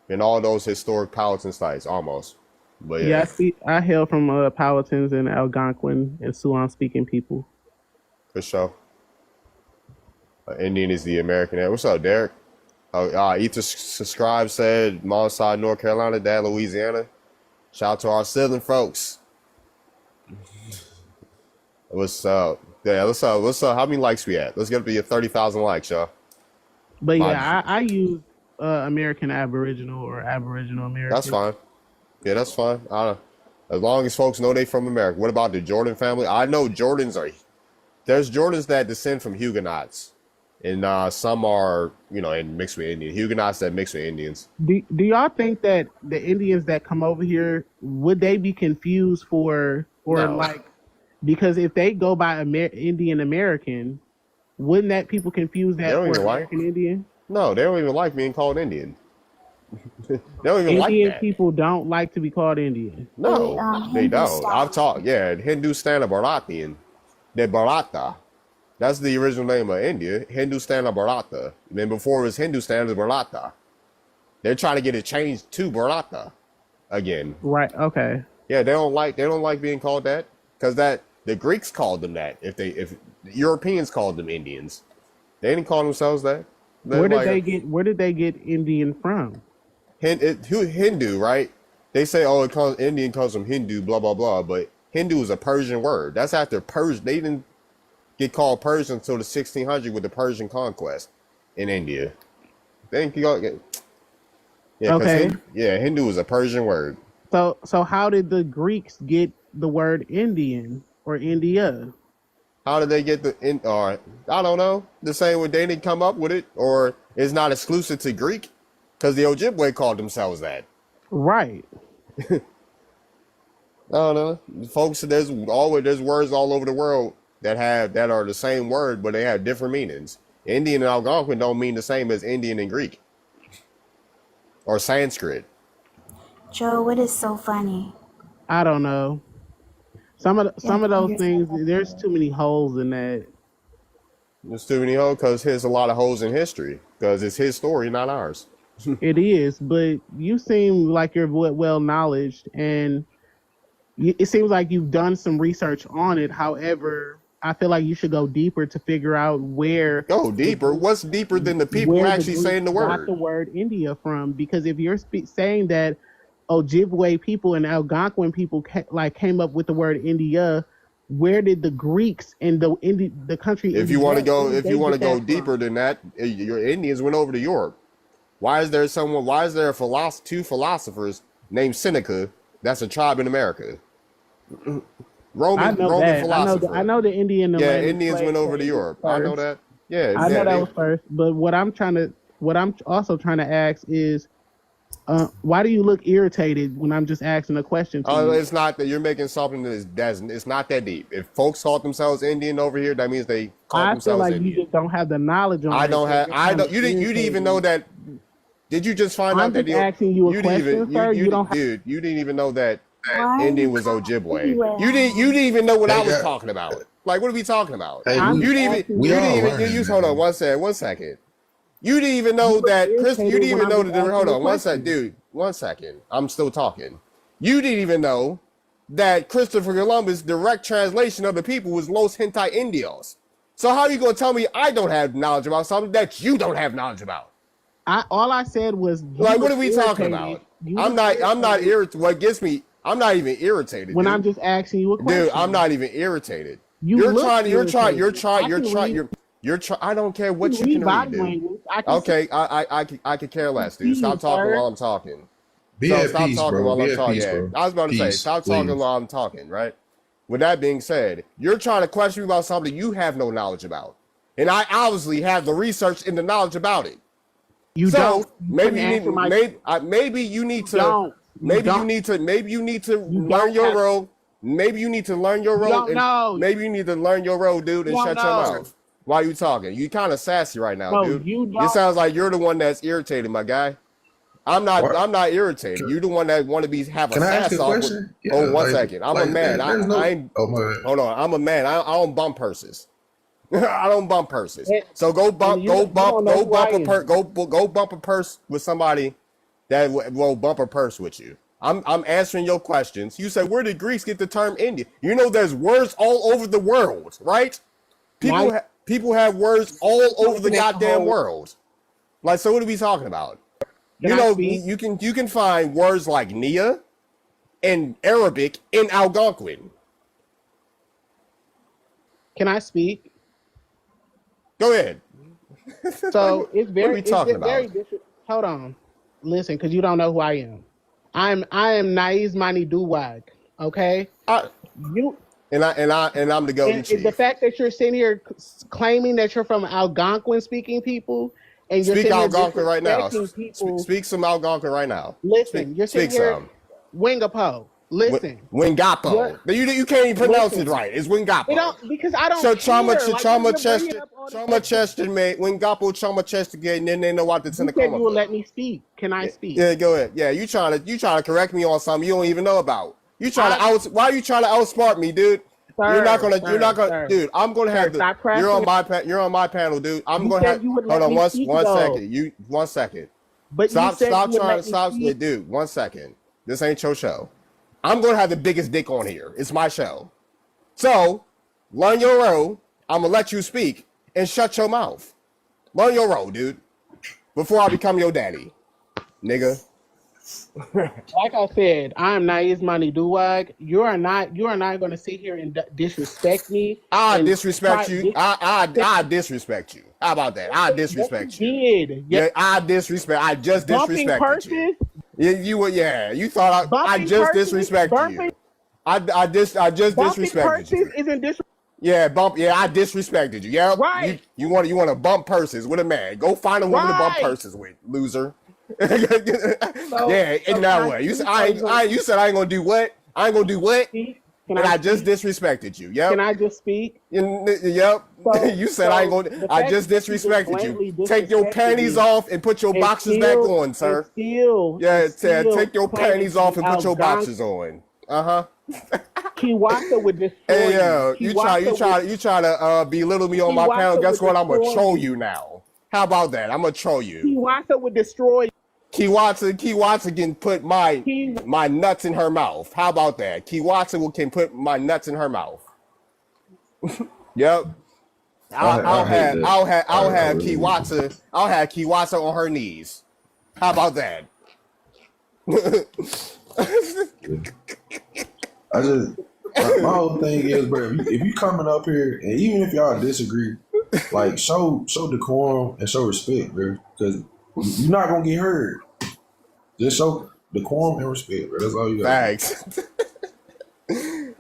been all those historic Powhatan sites almost. But Yeah, yeah, I hail from Powhatans and Algonquin and Siouan speaking people. for sure. Indian is the American. What's up, Derek? Ether subscribe said Mount Side, North Carolina, Dad, Louisiana. Shout out to our Southern folks. What's up? Yeah, what's up? What's up? How many likes we at? Let's get up to 30,000 likes, y'all. But yeah, I use American Aboriginal or Aboriginal American. That's fine. Yeah, that's fine. As long as folks know they from America. What about the Jordan family? I know there's Jordans that descend from Huguenots. And some are, and mixed with Indian. Huguenots that mix with Indians. Do y'all think that the Indians that come over here, would they be confused because if they go by Indian American, wouldn't that people confuse that for American Indian? No, they don't even like being called Indian. They don't even Indian like that. Indian people don't like to be called Indian. No, they don't. I've talked, Hindustan or Bharatian. They're Bharata. That's the original name of India, Hindustan or Bharata. And then before it was Hindustan, it was Bharata. They're trying to get it changed to Bharata again. Right. Okay. Yeah, they don't like being called that because the Greeks called them that. If the Europeans called them Indians, they didn't call themselves that. Where did they get Indian from? Hindu, right? They say, Indian comes from Hindu, blah blah blah. But Hindu is a Persian word. That's after Persian. They didn't get called Persian until the 1600s with the Persian conquest in India. Okay. Hindu is a Persian word. So how did the Greeks get the word Indian or India? How did they get I don't know. The same way they didn't come up with it, or it's not exclusive to Greek, because the Ojibwe called themselves that. Right. I don't know, folks. There's words all over the world that are the same word, but they have different meanings. Indian and Algonquin don't mean the same as Indian and Greek or Sanskrit. Joe, what is so funny? I don't know. Some of those things, there's too many holes in that. There's too many holes because there's a lot of holes in history because it's his story, not ours. It is, but you seem like you're well knowledged, and it seems like you've done some research on it. However, I feel like you should go deeper to figure out where. Go deeper? What's deeper than the people actually saying the word? Got the word India from? Because if you're saying that Ojibwe people and Algonquin people came up with the word India, where did the Greeks and the country? If you want to go deeper than that, your Indians went over to Europe. Why is there two philosophers named Seneca? That's a tribe in America. Roman philosopher. I know the Indian. Indians went over to Europe. First. I know that. Yeah, I know that was first. But what I'm also trying to ask is, why do you look irritated when I'm just asking a question to you? It's not that you're making something it's not that deep. If folks call themselves Indian over here, that means they call themselves Indian. I feel like you just don't have the knowledge on it. You didn't even know that. Did you just find out that asking you a question, sir? You didn't even know that Indian was Ojibwe. You didn't even know what I was talking about. Like, what are we talking about? You didn't even hold on one second. You didn't even know that Chris. You didn't even know that. Hold on, one second, dude. 1 second. I'm still talking. You didn't even know that Christopher Columbus' direct translation of the people was Los Hentai Indios. So how are you gonna tell me I don't have knowledge about something that you don't have knowledge about? All I said was like, what are we talking about? I'm not irritated. What gets me? I'm not even irritated. When I'm just asking you a question, dude, I'm not even irritated. You're trying. I don't care what you can read, dude. Okay, I could care less, dude. Stop talking while I'm talking. Stop talking while I'm talking. Yeah, I was about to say, stop talking while I'm talking, right? With that being said, you're trying to question me about something you have no knowledge about. And I obviously have the research and the knowledge about it. Maybe you need to learn your role. Maybe you need to learn your role. Maybe you need to learn your role, dude, and shut your mouth. Why you talking? You kind of sassy right now, No, dude. you It don't. sounds like you're the one that's irritated, my guy. I'm What? not irritated. You're the one that want to have a Can I ask sass a off with. question? Yeah, Hold on one second. I'm a man. there's no. I ain't. Oh my bad. Hold on. I'm a man. I don't bump purses. I don't bump purses. And- So go bump you don't know who I am. go bump a purse with somebody that will bump a purse with you. I'm answering your questions. You said, where did Greeks get the term Indian? You know, there's words all over the world, right? People have words all over the goddamn world. Like, so what are we talking about? You can find words like Nia in Arabic in Algonquin. Can I speak? Go ahead. So it's very. What are we talking about? Hold on, listen, because you don't know who I am. I am Naiz Mani Duwag. Okay, I'm the golden chief. The fact that you're sitting here claiming that you're from Algonquin speaking people, and you're speak sitting Algonquin right now. People, speak some Algonquin right now. Listen, you're sitting here. Some. Wingapo. Listen. Wingapo. You can't even pronounce it right. It's Wingapo. Because I don't so care. Chama Chester made Wingapo Chama Chester and then they know what it's in the comment. You will let me speak. Can I speak? Yeah, go ahead. Yeah, you trying to correct me on something you don't even know about. Why are you trying to outsmart me, dude? Sir, you're not gonna, dude. I'm gonna have to. You're on my panel, dude. I'm gonna have. Hold on, one second. But stop trying. Dude, 1 second. This ain't your show. I'm gonna have the biggest dick on here. It's my show. So learn your role. I'm gonna let you speak and shut your mouth. Learn your role, dude. Before I become your daddy, nigga. Like I said, I am Naiz Mani Duwag. You are not going to sit here and disrespect me. I disrespect you. I disrespect you. How about that? I disrespect you. Yeah, I disrespect. I just disrespected you. Yeah, you thought I just disrespected you. I just disrespected you. Isn't disrespect. Yeah, I disrespected you. Yeah, right. You want to bump purses with a man? Go find a woman to bump purses with, loser. Yeah, in that way. You said I ain't gonna do what? I ain't gonna do what? I just disrespected you. Yep. Can I just speak? Yep. You said I ain't gonna. I just disrespected you. Take your panties off and put your boxers back on, sir. Take your panties off and put your boxers on. Kiwasa would destroy you. You try to belittle me on my panel. Guess what? I'm gonna troll you now. How about that? I'm gonna troll you. Kiwasa would destroy. Kiwasa can put my nuts in her mouth. How about that? Kiwasa can put my nuts in her mouth. Yep. I'll have Kiwasa on her knees. How about that? My whole thing is, bro, if you coming up here and even if y'all disagree, like show decorum and show respect, bro, because you're not gonna get heard. Just show decorum and respect, bro. That's all you got. Thanks.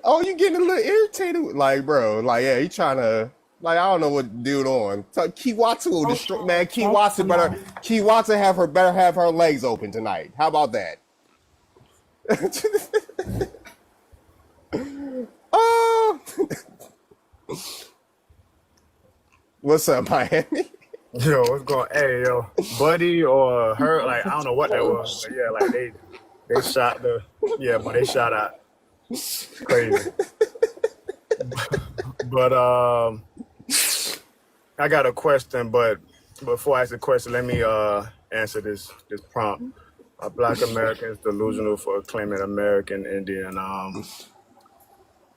Oh, you getting a little irritated, like, bro, like, yeah, he trying to, like, I don't know what dude on. So Kiwasa will destroy, man. Kiwasa better have her legs open tonight. How about that? Oh. What's up, Miami? Yo, what's going? Hey, yo, Buddy or her? Like, I don't know what that was, but yeah, like they shot they shot out. Crazy. But I got a question. But before I ask the question, let me answer this prompt. Black Americans delusional for claiming American Indian.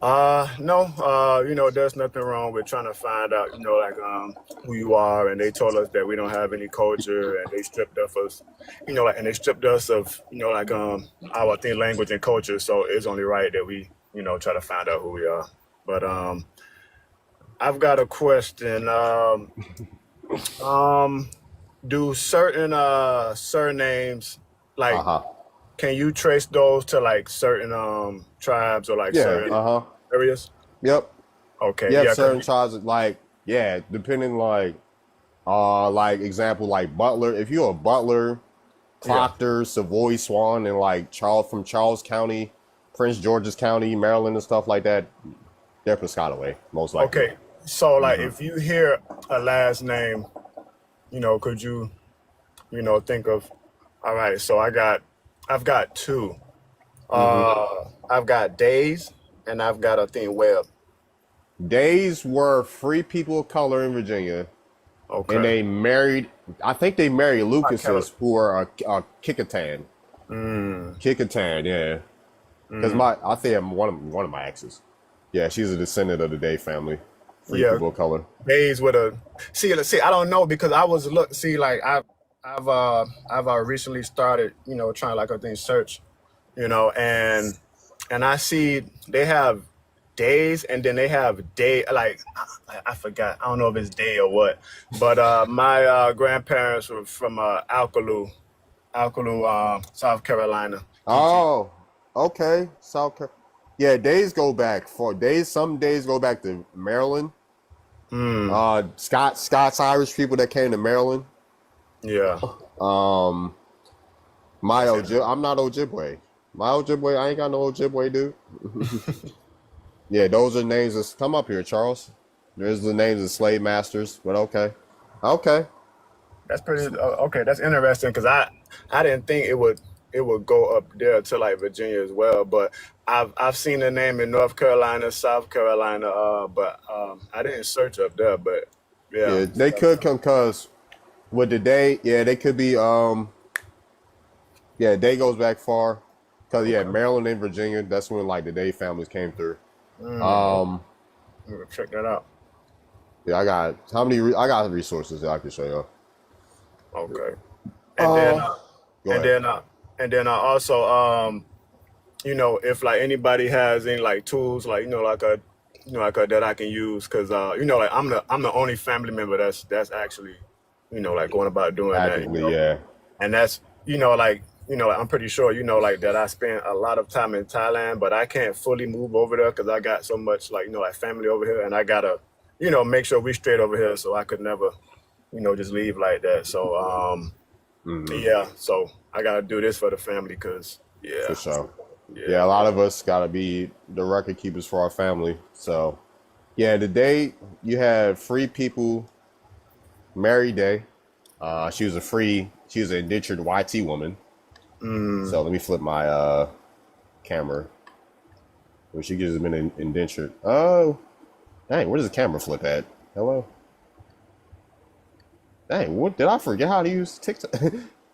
No, there's nothing wrong with trying to find out, who you are. And they told us that we don't have any culture, and they stripped us, of, our language and culture. So it's only right that we, try to find out who we are. But I've got a question. Do certain surnames can you trace those to like certain tribes or like certain areas? Yep. Okay. Yeah, certain tribes depending like example like Butler. If you're a Butler, Proctor, Savoy, Swan, and like from Charles County, Prince George's County, Maryland, and stuff like that, they're Piscataway, most likely. Okay. So like, Mm-hmm. if you hear a last name, could you, think of, all right, so I've got two. Mm-hmm. I've got Days and I've got, I think, Webb. Days were free people of color in Virginia, and Okay. they married. I think they married Like Keller. Lucases, who are a Kickatan. Mm, Kickatan, yeah. Because mm. I think I'm one of my exes. Yeah, she's a descendant of the Day family, free Yeah, people of color. Days with a see. I don't know because I was like I've recently started trying like I think search and I see they have Days and then they have day like I forgot, I don't know if it's day or what, but my grandparents were from Alcaloo, South Carolina, KT. Oh, okay. Yeah, days go back for days. Some days go back to Maryland. Mm, Scots Irish people that came to Maryland. yeah, Um, that's it. I'm not Ojibwe. My Ojibwe, I ain't got no Ojibwe, dude. Yeah, those are names that come up here, Charles. There's the names of slave masters, but okay. That's pretty okay. That's interesting because I didn't think it would go up there to like Virginia as well. But I've seen the name in North Carolina, South Carolina, but I didn't search up there. But yeah, Yeah, they could come cause with the day. Yeah, they could be. Yeah, day goes back far. Cause yeah, okay. Maryland and Virginia. That's when like the Day families came through. Okay. Um, I'm gonna check that out. yeah, I got how many? I got resources that I can show you. Okay, and then Go and ahead. then also if like anybody has any like tools like that I can use because like I'm the only family member that's actually like going about doing that Actively, yeah. and that's like I'm pretty sure like that I spent a lot of time in Thailand, but I can't fully move over there because I got so much like like family over here, and I gotta make sure we straight over here, so I could never just leave like that. So Hmm. yeah, so I gotta do this for the family because For yeah, sure. Yeah, yeah, a lot yeah. of us gotta be the record keepers for our family. So yeah, the day you have free people, Mary Day. She was an indentured YT woman. Mm, So let me flip my camera. When she gives them an indentured. Oh, dang, where does the camera flip at? Hello? Dang, what did I forget how to use TikTok?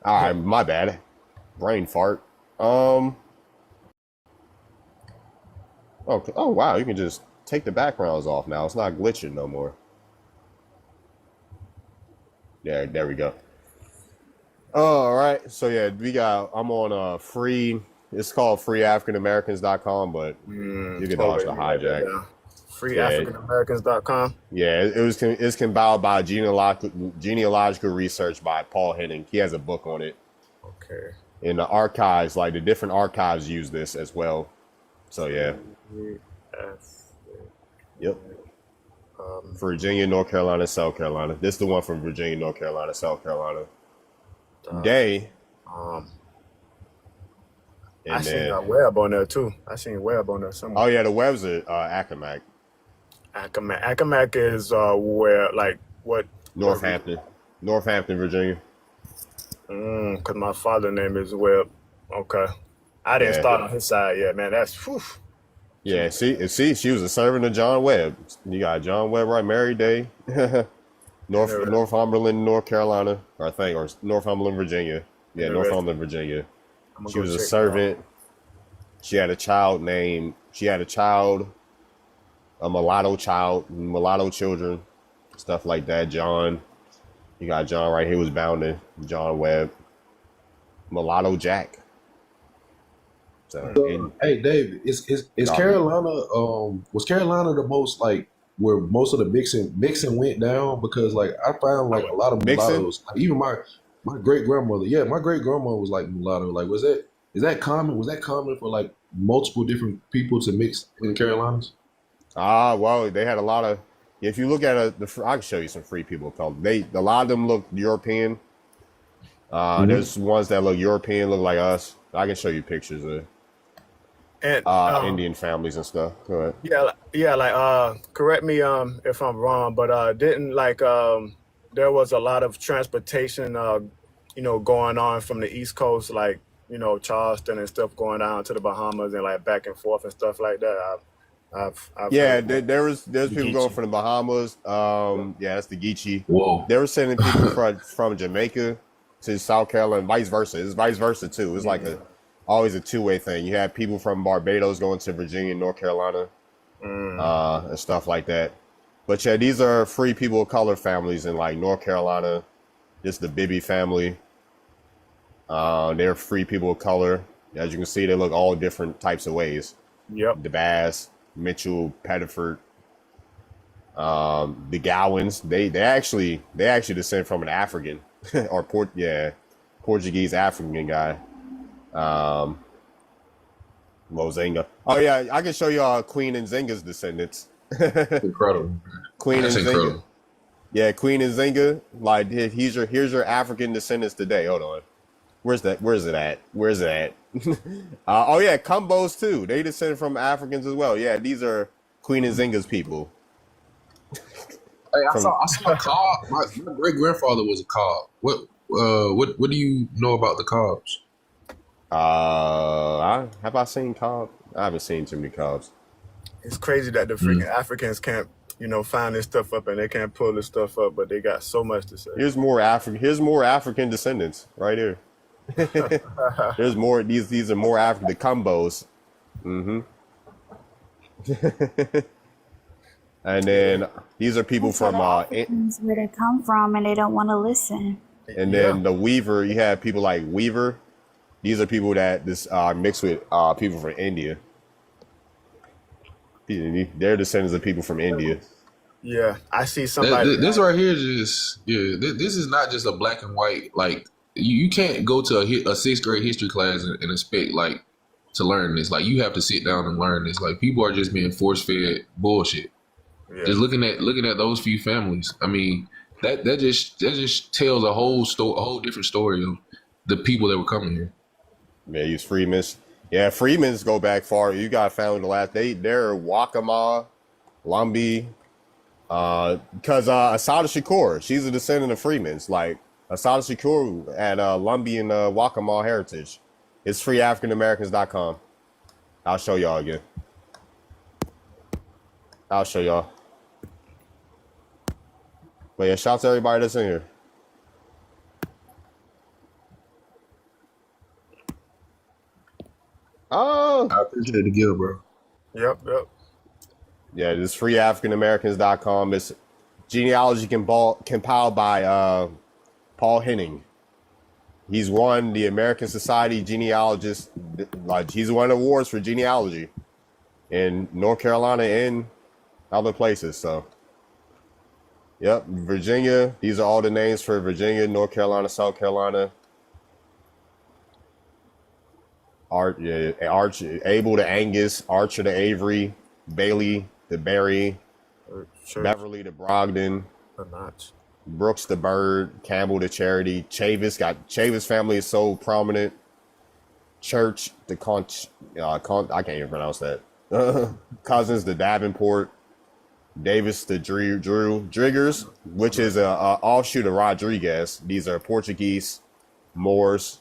All right, my bad. Brain fart. Okay. Oh wow, you can just take the backgrounds off now. It's not glitching no more. Yeah, there we go. All right. So yeah, I'm on free. It's called freeafricanamericans.com, but you can oh launch wait, the let me write that hijack. down. Yeah, FreeAfricanAmericans.com. yeah. It's compiled by genealogical research by Paul Henning. He has a book on it. Okay. In the archives, like the different archives use this as well. So yeah. Free Yep. um, Virginia, North Carolina, South Carolina. This is the one from Virginia, North Carolina, South Carolina. uh, Day, um, I and seen then a web on there too. I seen web on there oh somewhere. yeah, the webs are Accomack, Accomack is where like what region? Northampton, Northampton, Virginia. Cause my father name is Webb. Okay. I didn't Yeah, start on his side yet, man. That's whew. yeah. See, she was a servant of John Webb. You got John Webb, right? Mary Day, Northumberland, North Carolina, or I think, or Northumberland, Virginia. Yeah, Interesting. Northumberland, Virginia. I'm gonna She go was a check that out. servant. She had a child named. She had a child, a mulatto child, mulatto children, stuff like that. John, you got John right here was bounded. John Webb, mulatto Jack. So in Hey, David, is Darby. Carolina was Carolina the most like where most of the mixing went down? Because like I found I like would. a lot of Mixon. mulattoes. Like, even my great grandmother, yeah, my great grandmother was like mulatto. Like, is that common? Was that common for like multiple different people to mix in the Carolinas? Well, they had a lot of. If you look at I can show you some free people called. A lot of them look European. Hmm. There's ones that look European, look like us. I can show you pictures of. And Indian families and stuff. Go ahead. yeah, like correct me if I'm wrong, but didn't like there was a lot of transportation going on from the East Coast, like Charleston and stuff, going down to the Bahamas and like back and forth and stuff like that. I've Yeah, heard that. there's people going Geechee. from the Bahamas. Yeah, that's the Geechee. Whoa. They were sending people from Jamaica to South Carolina, and vice versa. It's vice versa too. It's like always a two-way thing. You have people from Barbados going to Virginia and North Carolina, and stuff like that. But yeah, these are free people of color families in like North Carolina. This is the Bibby family. They're free people of color. As you can see, they look all different types of ways. Yep. DeBass, Mitchell, Pettiford, the Gowans. They actually descend from an African or Portuguese African guy. Mozinga. Oh yeah, I can show y'all Queen Nzinga's descendants. Incredible. Queen That's Nzinga. incredible. Yeah, Queen Nzinga. Like here's your African descendants today. Hold on. Where's that? Where's it at? Where's it at? Oh yeah, Kumbos too. They descended from Africans as well. Yeah, these are Queen Nzinga's people. Hey, I saw a Cobb. My great grandfather was a Cobb. What do you know about the Cobbs? Have I seen Cobb? I haven't seen too many Cobbs. It's crazy that the freaking Africans can't find this stuff up, and they can't pull this stuff up, but they got so much to say. Here's more African descendants right here. There's more. These are more African. The Kumbos. And then these are people from where they come from, and they don't want to listen. And then the Weaver. You have people like Weaver. These are people that mixed with people from India. They're descendants of people from India. Yeah, I see somebody. This right here is This is not just a black and white. Like you can't go to a sixth grade history class and expect like to learn this. Like you have to sit down and learn this. Like people are just being force fed bullshit. Yeah. Just looking at those few families. I mean, that just tells a whole different story of the people that were coming here. Yeah, use Freedmen's. Yeah, Freedmen's go back far. You got found the last. They're Wakama, Lumbee, because Asada Shakur, she's a descendant of Freedmen's. Like Asada Shakur at Lumbee and Wakama heritage. It's freeafricanamericans.com. I'll show y'all again. I'll show y'all. But yeah, shout out to everybody that's in here. Oh, I appreciate the gift, bro. Yep. Yeah, this is freeafricanamericans.com. It's genealogy compiled by Paul Henning. He's won the American Society Genealogist. Like he's won awards for genealogy in North Carolina and other places. So, yep, Virginia. These are all the names for Virginia, North Carolina, South Carolina. Abel to Angus, Archer to Avery, Bailey to Barry, Beverly to Brogdon, Brooks to Bird, Campbell to Charity, Chavis family is so prominent. Church to I can't even pronounce that. Cousins to Davenport, Davis to Drew, Driggers, which is a offshoot of Rodriguez. These are Portuguese Moors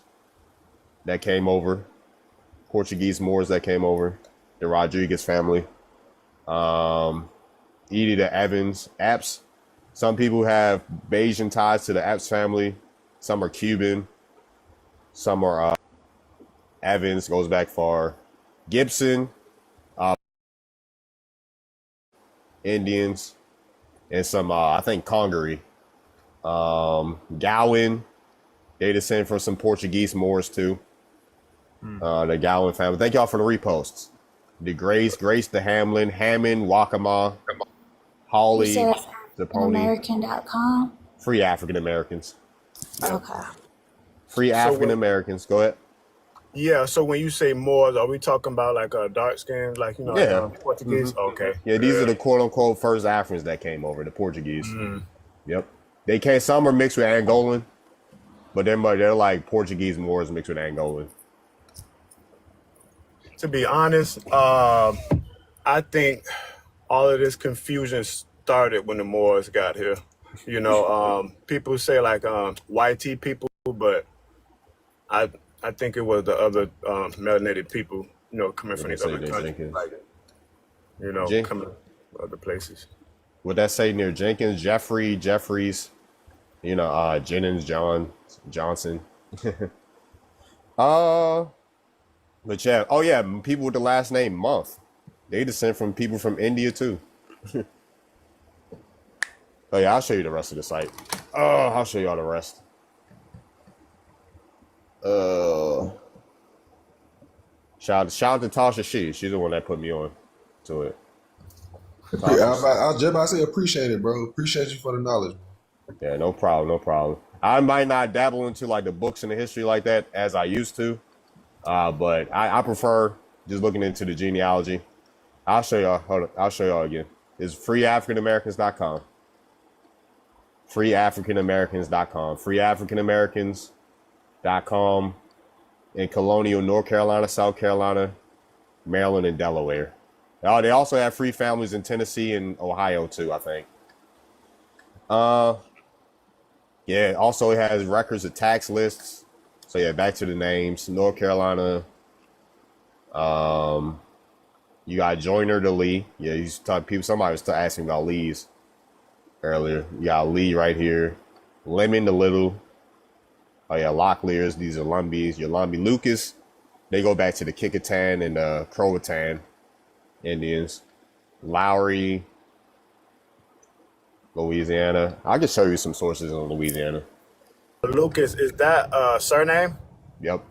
that came over. The Rodriguez family. Edie to Evans, Epps. Some people have Bayesian ties to the Epps family. Some are Cuban. Some are Evans, goes back far. Gibson, Indians, and some, I think, Congaree. Gowan, they descend from some Portuguese Moors too. The Gowan family. Thank y'all for the reposts. The Grace the Hamlin, Hammond, Wakama, Hawley, the Pony. American.com. Free African Americans. Okay. Free African Americans. Go ahead. Yeah, so when you say Moors, are we talking about like dark skins, like like, Portuguese? Okay. Yeah, these are the quote unquote first Africans that came over, the Portuguese. Yep. They came. Some are mixed with Angolan, but they're like Portuguese Moors mixed with Angolan. to be honest, I think all of this confusion started when the Moors got here. You know, people say like YT people, but I think it was the other melanated people, you know, coming from these other countries, like, you know, coming from other places. Would that say near Jenkins, Jeffries, you know, Jennings, Johnson? But yeah, oh yeah, people with the last name Month. They descend from people from India too. Oh yeah, I'll show you the rest of the site. Oh, I'll show you all the rest. Shout out to Tasha She's the one that put me on to it. I was just about to say appreciate it, bro. Appreciate you for the knowledge. Yeah, no problem. I might not dabble into like the books and the history like that as I used to, but I prefer just looking into the genealogy. I'll show y'all. Hold on, I'll show y'all again. It's freeafricanamericans.com. Freeafricanamericans.com. Freeafricanamericans.com in colonial North Carolina, South Carolina, Maryland, and Delaware. Oh, they also have free families in Tennessee and Ohio too, I think. Yeah, also it has records of tax lists. So yeah, back to the names. North Carolina. You got Joyner to Lee. Yeah, you talk people. Somebody was asking about Lee's earlier. You got Lee right here. Lemon to Little. Oh yeah, Locklears. These are Lumbies. Your Lumbee Lucas. They go back to the Kickitan and Croatan Indians. Lowry, Louisiana. I can show you some sources in Louisiana. Lucas, is that surname? Yep.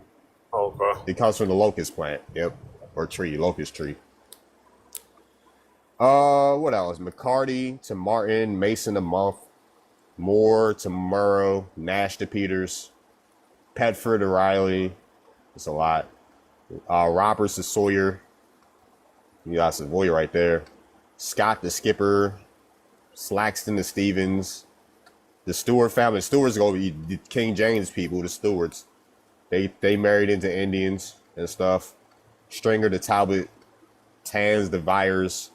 Oh, bro. It comes from the locust plant. Yep. Or tree, locust tree. What else? McCarty to Martin, Mason to Month, Moore to Murrow, Nash to Peters, Petford to Riley. It's a lot. Roberts to Sawyer. You got Savoy right there. Scott to Skipper, Slaxton to Stevens. The Stewart family. The Stewarts go the King James people, the Stewarts. They married into Indians and stuff. Stringer to Talbot, Tans to Vyers,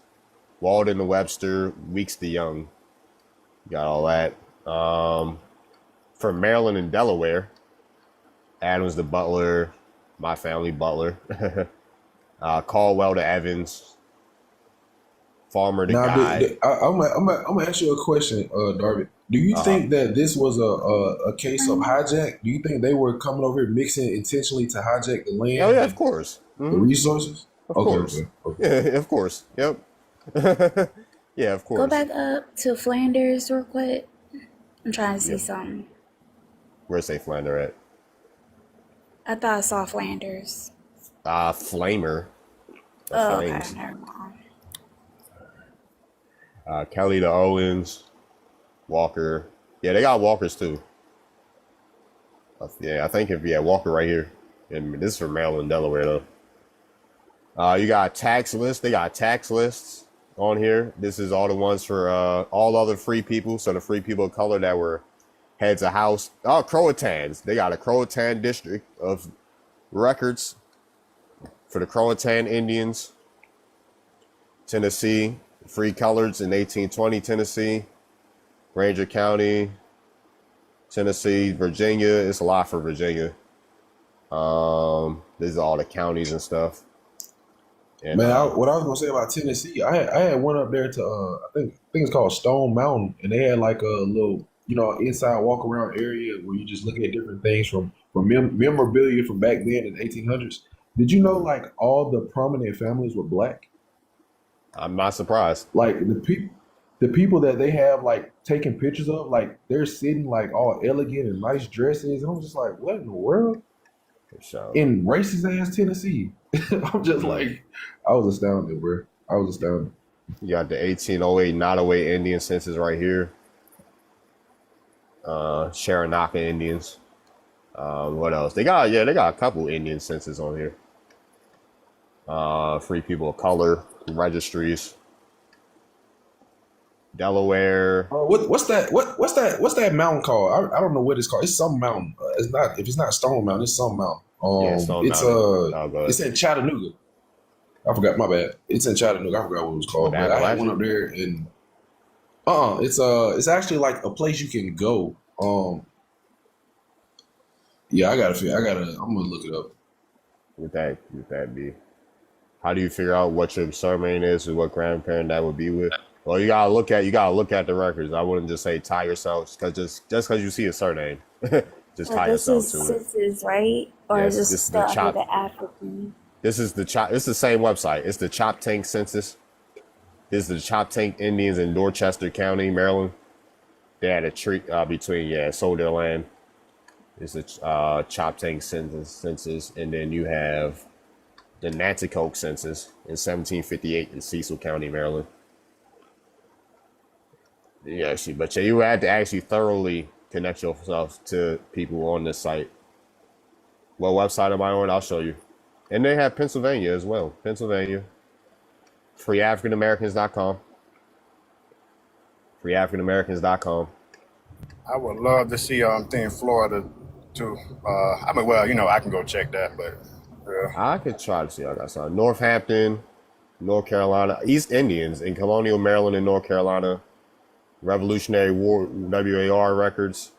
Walden to Webster, Weeks to Young. Got all that. From Maryland and Delaware, Adams to Butler, my family Butler. Caldwell to Evans, Farmer to Guy. I'm gonna ask you a question, Darby. Do you think that this was a case of hijack? Do you think they were coming over here mixing intentionally to hijack the land? Oh yeah, of course. The resources? Of course. Okay. Yeah, of course. Yep. Yeah, of course. Go back up to Flanders real quick. I'm trying to see something. Where's say Flander at? I thought I saw Flanders. Flamer. Oh, okay, never mind. Kelly to Owens, Walker. Yeah, they got Walkers too. Yeah, I think Walker right here. And this is from Maryland, Delaware though. You got tax lists. They got tax lists on here. This is all the ones for all other free people. So the free people of color that were heads of house. Oh, Croatans. They got a Croatan district of records for the Croatan Indians. Tennessee, free coloreds in 1820, Tennessee. Ranger County, Tennessee, Virginia. It's a lot for Virginia. These are all the counties and stuff. And, man, what I was gonna say about Tennessee, I had one up there to I think it's called Stone Mountain, and they had like a little inside walk around area where you just look at different things from memorabilia from back then in the 1800s. Did you know like all the prominent families were black? I'm not surprised. Like the people that they have like taking pictures of, like they're sitting like all elegant and nice dresses, and I'm just like, what in the world? In racist ass Tennessee. I'm just like, I was astounded, bro. I was astounded. You got the 1808 Nottoway Indian census right here. Sharonaka Indians. What else? They got a couple Indian census on here. Free people of color registries. Delaware. What's that mountain called? I don't know what it's called. It's some mountain. It's not. If it's not Stone Mountain, it's some mountain. Stone it's Mountain. it's in Chattanooga. I forgot. My bad. It's in Chattanooga. I forgot what it was called. But I went up there and it's actually like a place you can go. Yeah, I'm gonna look it up. Would that be? How do you figure out what your surname is and what grandparent that would be with? Well, you gotta look at the records. I wouldn't just say tie yourself because just because you see a surname, just tie yourself to it. This is right, or Yes, is this this is still the under chop. the African? This is the same website. It's the Chop Tank Census. This is the Chop Tank Indians in Dorchester County, Maryland. They had a treat between sold their land. It's a Chop Tank census, and then you have the Nanticoke census in 1758 in Cecil County, Maryland. Yeah, but you had to actually thoroughly connect yourself to people on this site. What website am I on? I'll show you. And they have Pennsylvania as well. Pennsylvania. FreeAfricanAmericans.com. FreeAfricanAmericans.com. I would love to see thing Florida too. I mean, well, I can go check that, but I could try to see. I got some. Northampton, North Carolina, East Indians in colonial Maryland and North Carolina, Revolutionary War WAR records.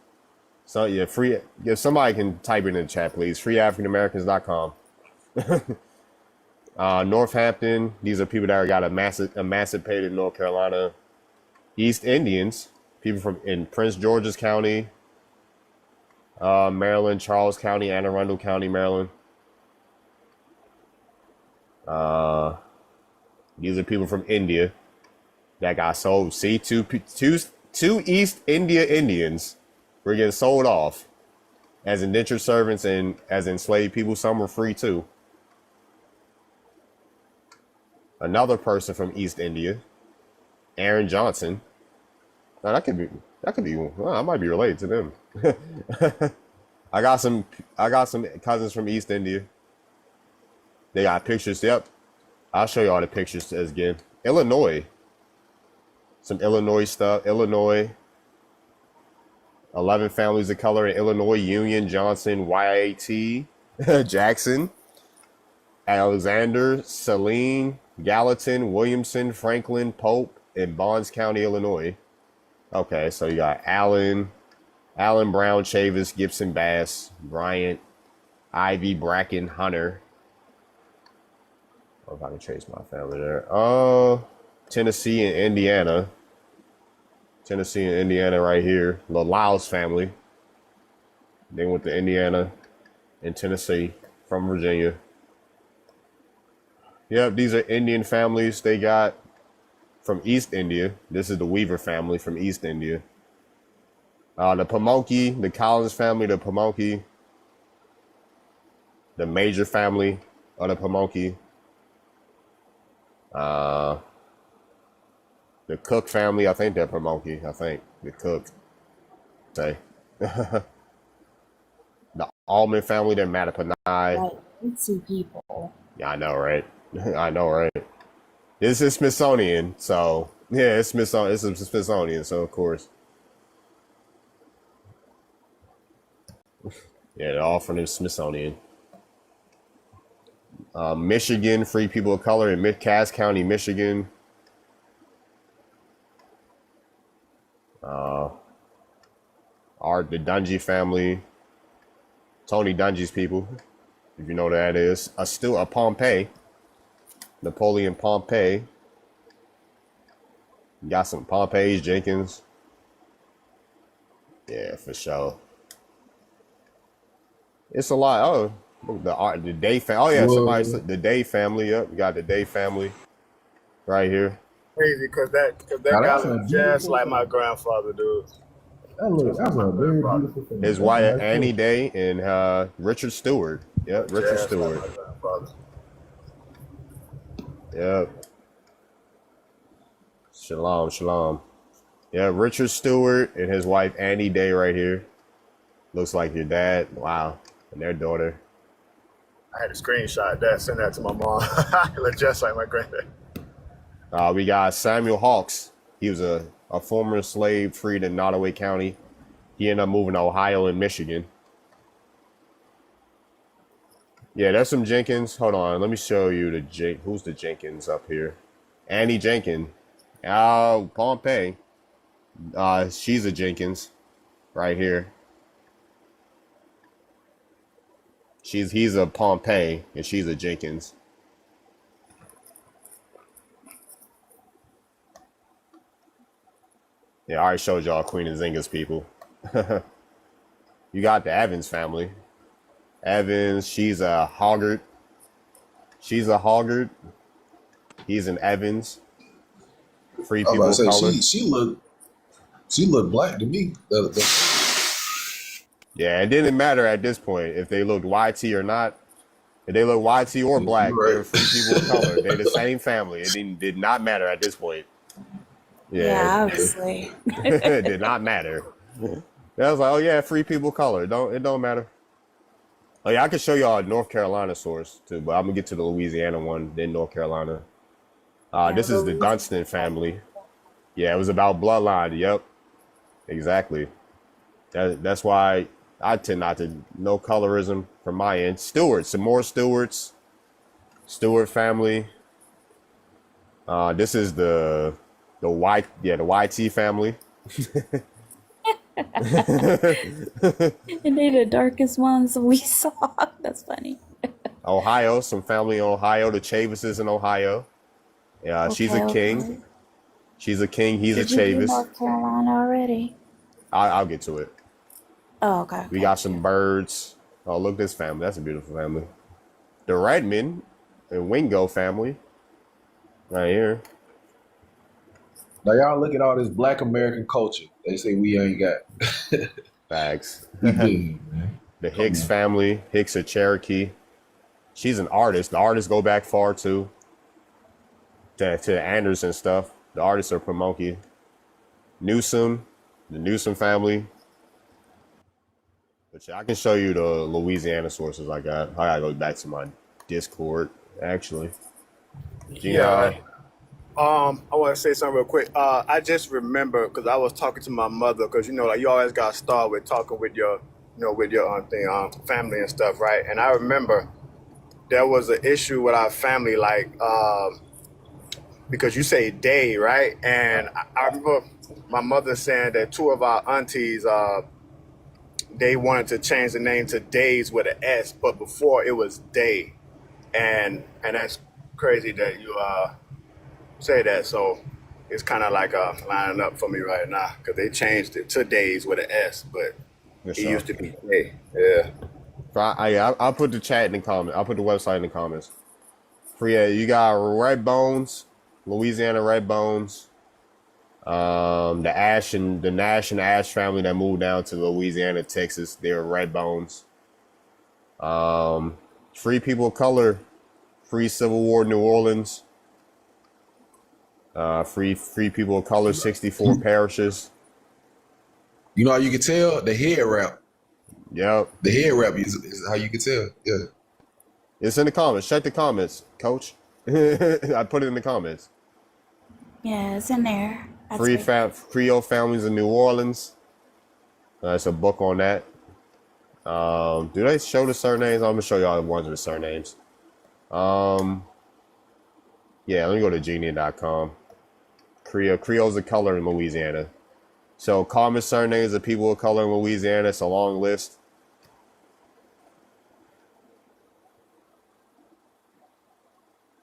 So yeah, free. If somebody can type it in the chat, please. FreeAfricanAmericans.com. Northampton. These are people that got emancipated in North Carolina. East Indians, people from in Prince George's County, Maryland, Charles County, Anne Arundel County, Maryland. These are people from India that got sold. See, two East India Indians were getting sold off as indentured servants and as enslaved people. Some were free too. Another person from East India, Aaron Johnson. Now that could be. Well, I might be related to them. I got some cousins from East India. They got pictures. Yep, I'll show you all the pictures again. Illinois, some Illinois stuff. Illinois, 11 families of color in Illinois: Union, Johnson, YAT, Jackson, Alexander, Saline, Gallatin, Williamson, Franklin, Pope, in Bonds County, Illinois. Okay, so you got Allen, Brown, Chavis, Gibson, Bass, Bryant, Ivy, Bracken, Hunter. I don't know if I can trace my family there. Tennessee and Indiana. Tennessee and Indiana right here. The Lyles family. They went to Indiana and Tennessee from Virginia. Yep, these are Indian families they got from East India. This is the Weaver family from East India. The Pamunkey, the Collins family, the Pamunkey, the Major family of the Pamunkey. The Cook family, I think they're Pamunkey. I think the Cook. Say. The Allman family, they're Mattapanai. Like, let's see people. Yeah, I know, right? I know, right? This is Smithsonian, so yeah, it's Smithsonian. It's Smithsonian, so of course, yeah, they're all from the Smithsonian. Michigan, free people of color in Cass County, Michigan. The Dungy family, Tony Dungy's people, if you know what that is. Still a Pompey, Napoleon Pompey. You got some Pompeys, Jenkins. Yeah, for sure. It's a lot. Oh, the Day family. Oh yeah, somebody said the Day family. Yep, you got the Day family right here. Crazy, because that guy looks just like my grandfather, dude. That's a very beautiful thing. His wife Annie Day and Richard Stewart. Yep, Richard Stewart. Like Yep. Shalom. Yeah, Richard Stewart and his wife Annie Day right here. Looks like your dad. Wow. And their daughter. I had a screenshot that, send that to my mom. It looked just like my granddad. We got Samuel Hawks. He was a former slave freed in Nottoway County. He ended up moving to Ohio and Michigan. Yeah, there's some Jenkins. Hold on, let me show you who's the Jenkins up here. Annie Jenkins. Pompey. She's a Jenkins right here. He's a Pompey and she's a Jenkins. Yeah, I already showed y'all Queen of Zynga's people. You got the Evans family. Evans, she's a Hoggart. She's a Hoggart. He's an Evans. Free I people was of about to color. say she looked black to me. Yeah, it didn't matter at this point if they looked YT or not. If they look YT or black, You're they right. were free people of color. They're the same family. It did not matter at this point. Yeah, obviously. It did not matter. I was like, oh yeah, free people of color. It don't matter. Oh yeah, I could show y'all a North Carolina source too, but I'm gonna get to the Louisiana one, then North Carolina. This is the Dunstan family. Yeah, it was about bloodline. Yep, exactly. That's why I tend not to no colorism from my end. Stewarts, some more Stewarts. Stewart family. This is the YT family. And they're the darkest ones we saw. That's funny. Ohio, some family in Ohio. The Chavises in Ohio. Yeah, she's a king. Okay. She's a king. He's Did a you do Chavis. North Carolina already? I'll get to it. Oh, okay. We got some birds. Oh, look, this family. That's a beautiful family. The Redmond and Wingo family. Right here. Now y'all look at all this Black American culture. They say we ain't got. Bags. We big, man. The Hicks family. Hicks are Cherokee. She's an artist. The artists go back far too. To Anders and stuff. The artists are Pamunkey. Newsom. The Newsom family. But yeah, I can show you the Louisiana sources I got. I gotta go back to my Discord, actually. Yeah. I want to say something real quick. I just remember because I was talking to my mother because like you always got to start with talking with your family and stuff, right? And I remember there was an issue with our family, like because you say day, right? And I remember my mother saying that two of our aunties they wanted to change the name to Days with an S, but before it was Day, and that's crazy that you say that. So it's kind of like lining up for me right now because they changed it to Days with an S, but it used to be Day. Yeah. I'll put the chat in the comment. I'll put the website in the comments. You got Red Bones, Louisiana Red Bones. The Nash and Ash family that moved down to Louisiana, Texas, they're Red Bones. Free people of color, free Civil War New Orleans. Free people of color, 64 parishes. You know how you can tell? The head wrap. Yep. The head wrap is how you can tell. Yeah. It's in the comments. Check the comments, coach. I put it in the comments. Yeah, it's in there. Creole families in New Orleans. It's a book on that. Do they show the surnames? I'm gonna show y'all the ones with the surnames. Yeah, let me go to genius.com. Creoles of color in Louisiana. So common surnames of people of color in Louisiana. It's a long list.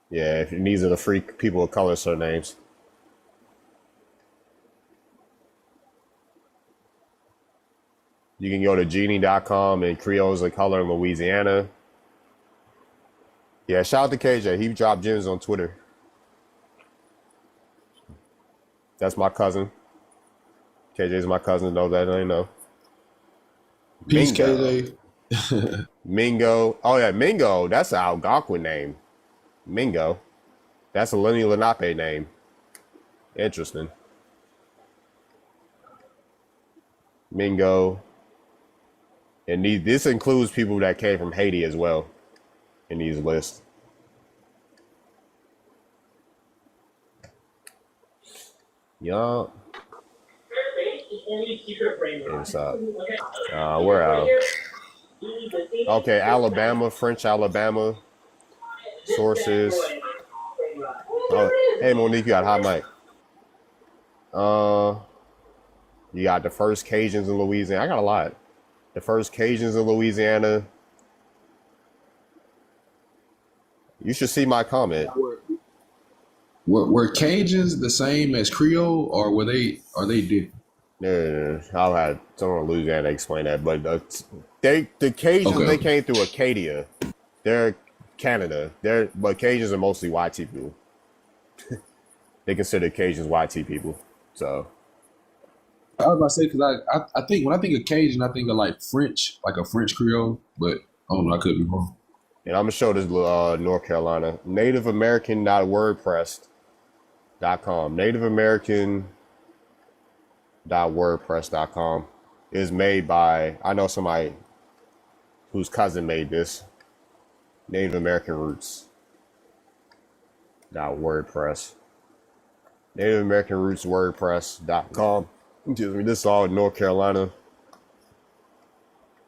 Yeah, these are the free people of color surnames. You can go to genie.com and Creoles of color in Louisiana. Yeah, shout out to KJ. He dropped gems on Twitter. That's my cousin. KJ's my cousin, though that I know. Peace, Mingo. KJ. Mingo. Oh, yeah, Mingo. That's an Algonquin name. Mingo. That's a Lenni Lenape name. Interesting. Mingo. And this includes people that came from Haiti as well in these lists. Yup. What's up? We're out. Okay, Alabama, French Alabama sources. Oh, hey Monique, you got a hot mic. You got the first Cajuns in Louisiana. I got a lot. The first Cajuns in Louisiana. You should see my comment. Were Cajuns the same as Creole, or are they different? No. I'll have someone in Louisiana explain that. But the Cajuns, they Okay. came through Acadia. They're Canada. But Cajuns are mostly YT people. They consider Cajuns YT people. So I was about to say, because I think when I think of Cajun, I think of like French, like a French Creole, but I don't know, I could be wrong. and I'm gonna show this North Carolina Native American.wordpress.com. Native American.wordpress.com is made by, I know somebody whose cousin made this. Native American Roots. .wordpress. Native American Roots WordPress.com. Excuse me, this is all North Carolina.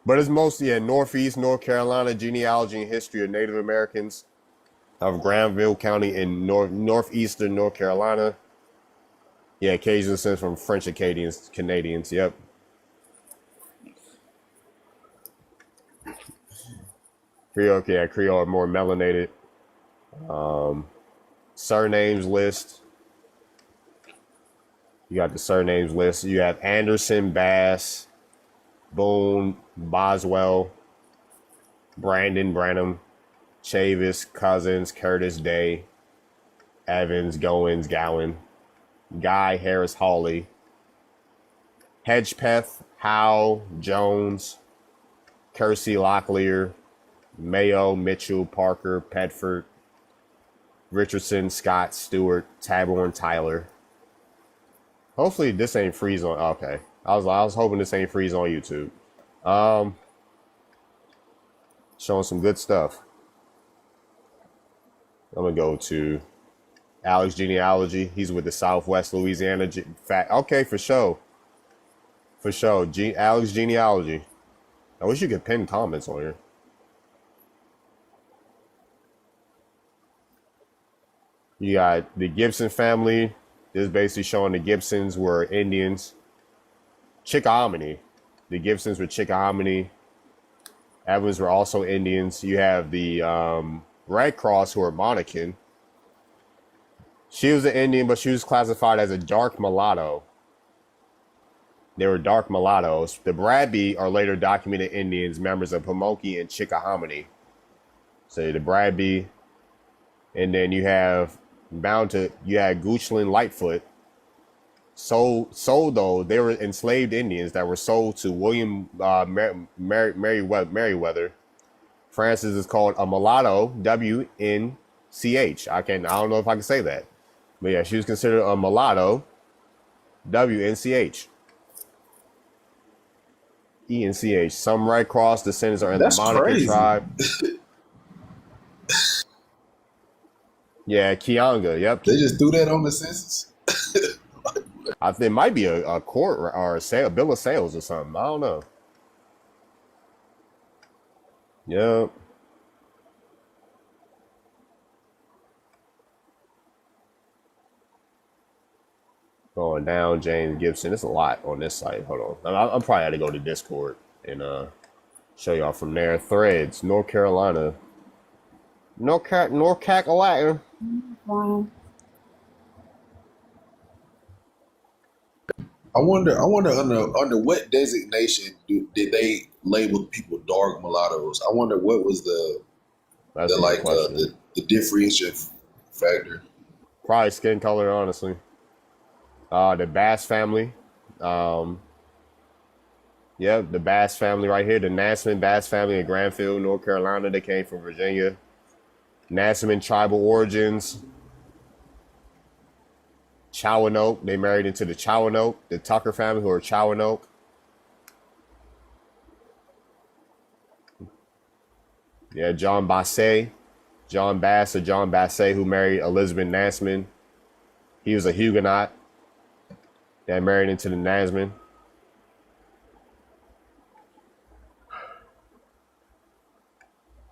But it's mostly in Northeast North Carolina, genealogy and history of Native Americans of Granville County in northeastern North Carolina. Yeah, Cajun descent from French Canadians, yep. Creole are more melanated. Surnames list. You got the surnames list. You have Anderson, Bass, Boone, Boswell, Brandon, Branham, Chavis, Cousins, Curtis, Day, Evans, Goins, Gowan, Guy, Harris, Hawley, Hedgepeth, Howe, Jones, Kersey, Locklear, Mayo, Mitchell, Parker, Pedford, Richardson, Scott, Stewart, Taborn, Tyler. Hopefully this ain't freeze on. Okay, I was hoping this ain't freeze on YouTube. Showing some good stuff. I'm gonna go to Alex Genealogy. He's with the Southwest Louisiana. Okay, for sure. Alex Genealogy. I wish you could pin comments on here. You got the Gibson family. This is basically showing the Gibsons were Indians. Chickahominy. The Gibsons were Chickahominy. Evans were also Indians. You have the Red Cross, who are Monacan. She was an Indian, but she was classified as a dark mulatto. They were dark mulattoes. The Bradby are later documented Indians, members of Pamunkey and Chickahominy. So the Bradby, and then you have Goochland Lightfoot. Sold though, they were enslaved Indians that were sold to William Merriweather. Francis is called a mulatto, WNCH. I don't know if I can say that. But yeah, she was considered a mulatto, WNCH. ENCH. Some Red Cross descendants are in the Monacan tribe. Yeah, Kianga. Yep. They just threw that on the census. I think it might be a court or a bill of sales or something. I don't know. Yep. Going down, James Gibson. It's a lot on this site. Hold on. I'm probably had to go to Discord and show y'all from there. Threads, North Carolina. North Carolina. Wow. I wonder under what designation did they label people dark mulattoes? I wonder what was the differentiation factor. Probably skin color, honestly. The Bass family. The Bass family right here. The Nassman Bass family in Granville, North Carolina. They came from Virginia. Nassman tribal origins. Chowanoke. They married into the Chowanoke. The Tucker family, who are Chowanoke. Yeah, John Bass, who married Elizabeth Nassman. He was a Huguenot that married into the Nassman.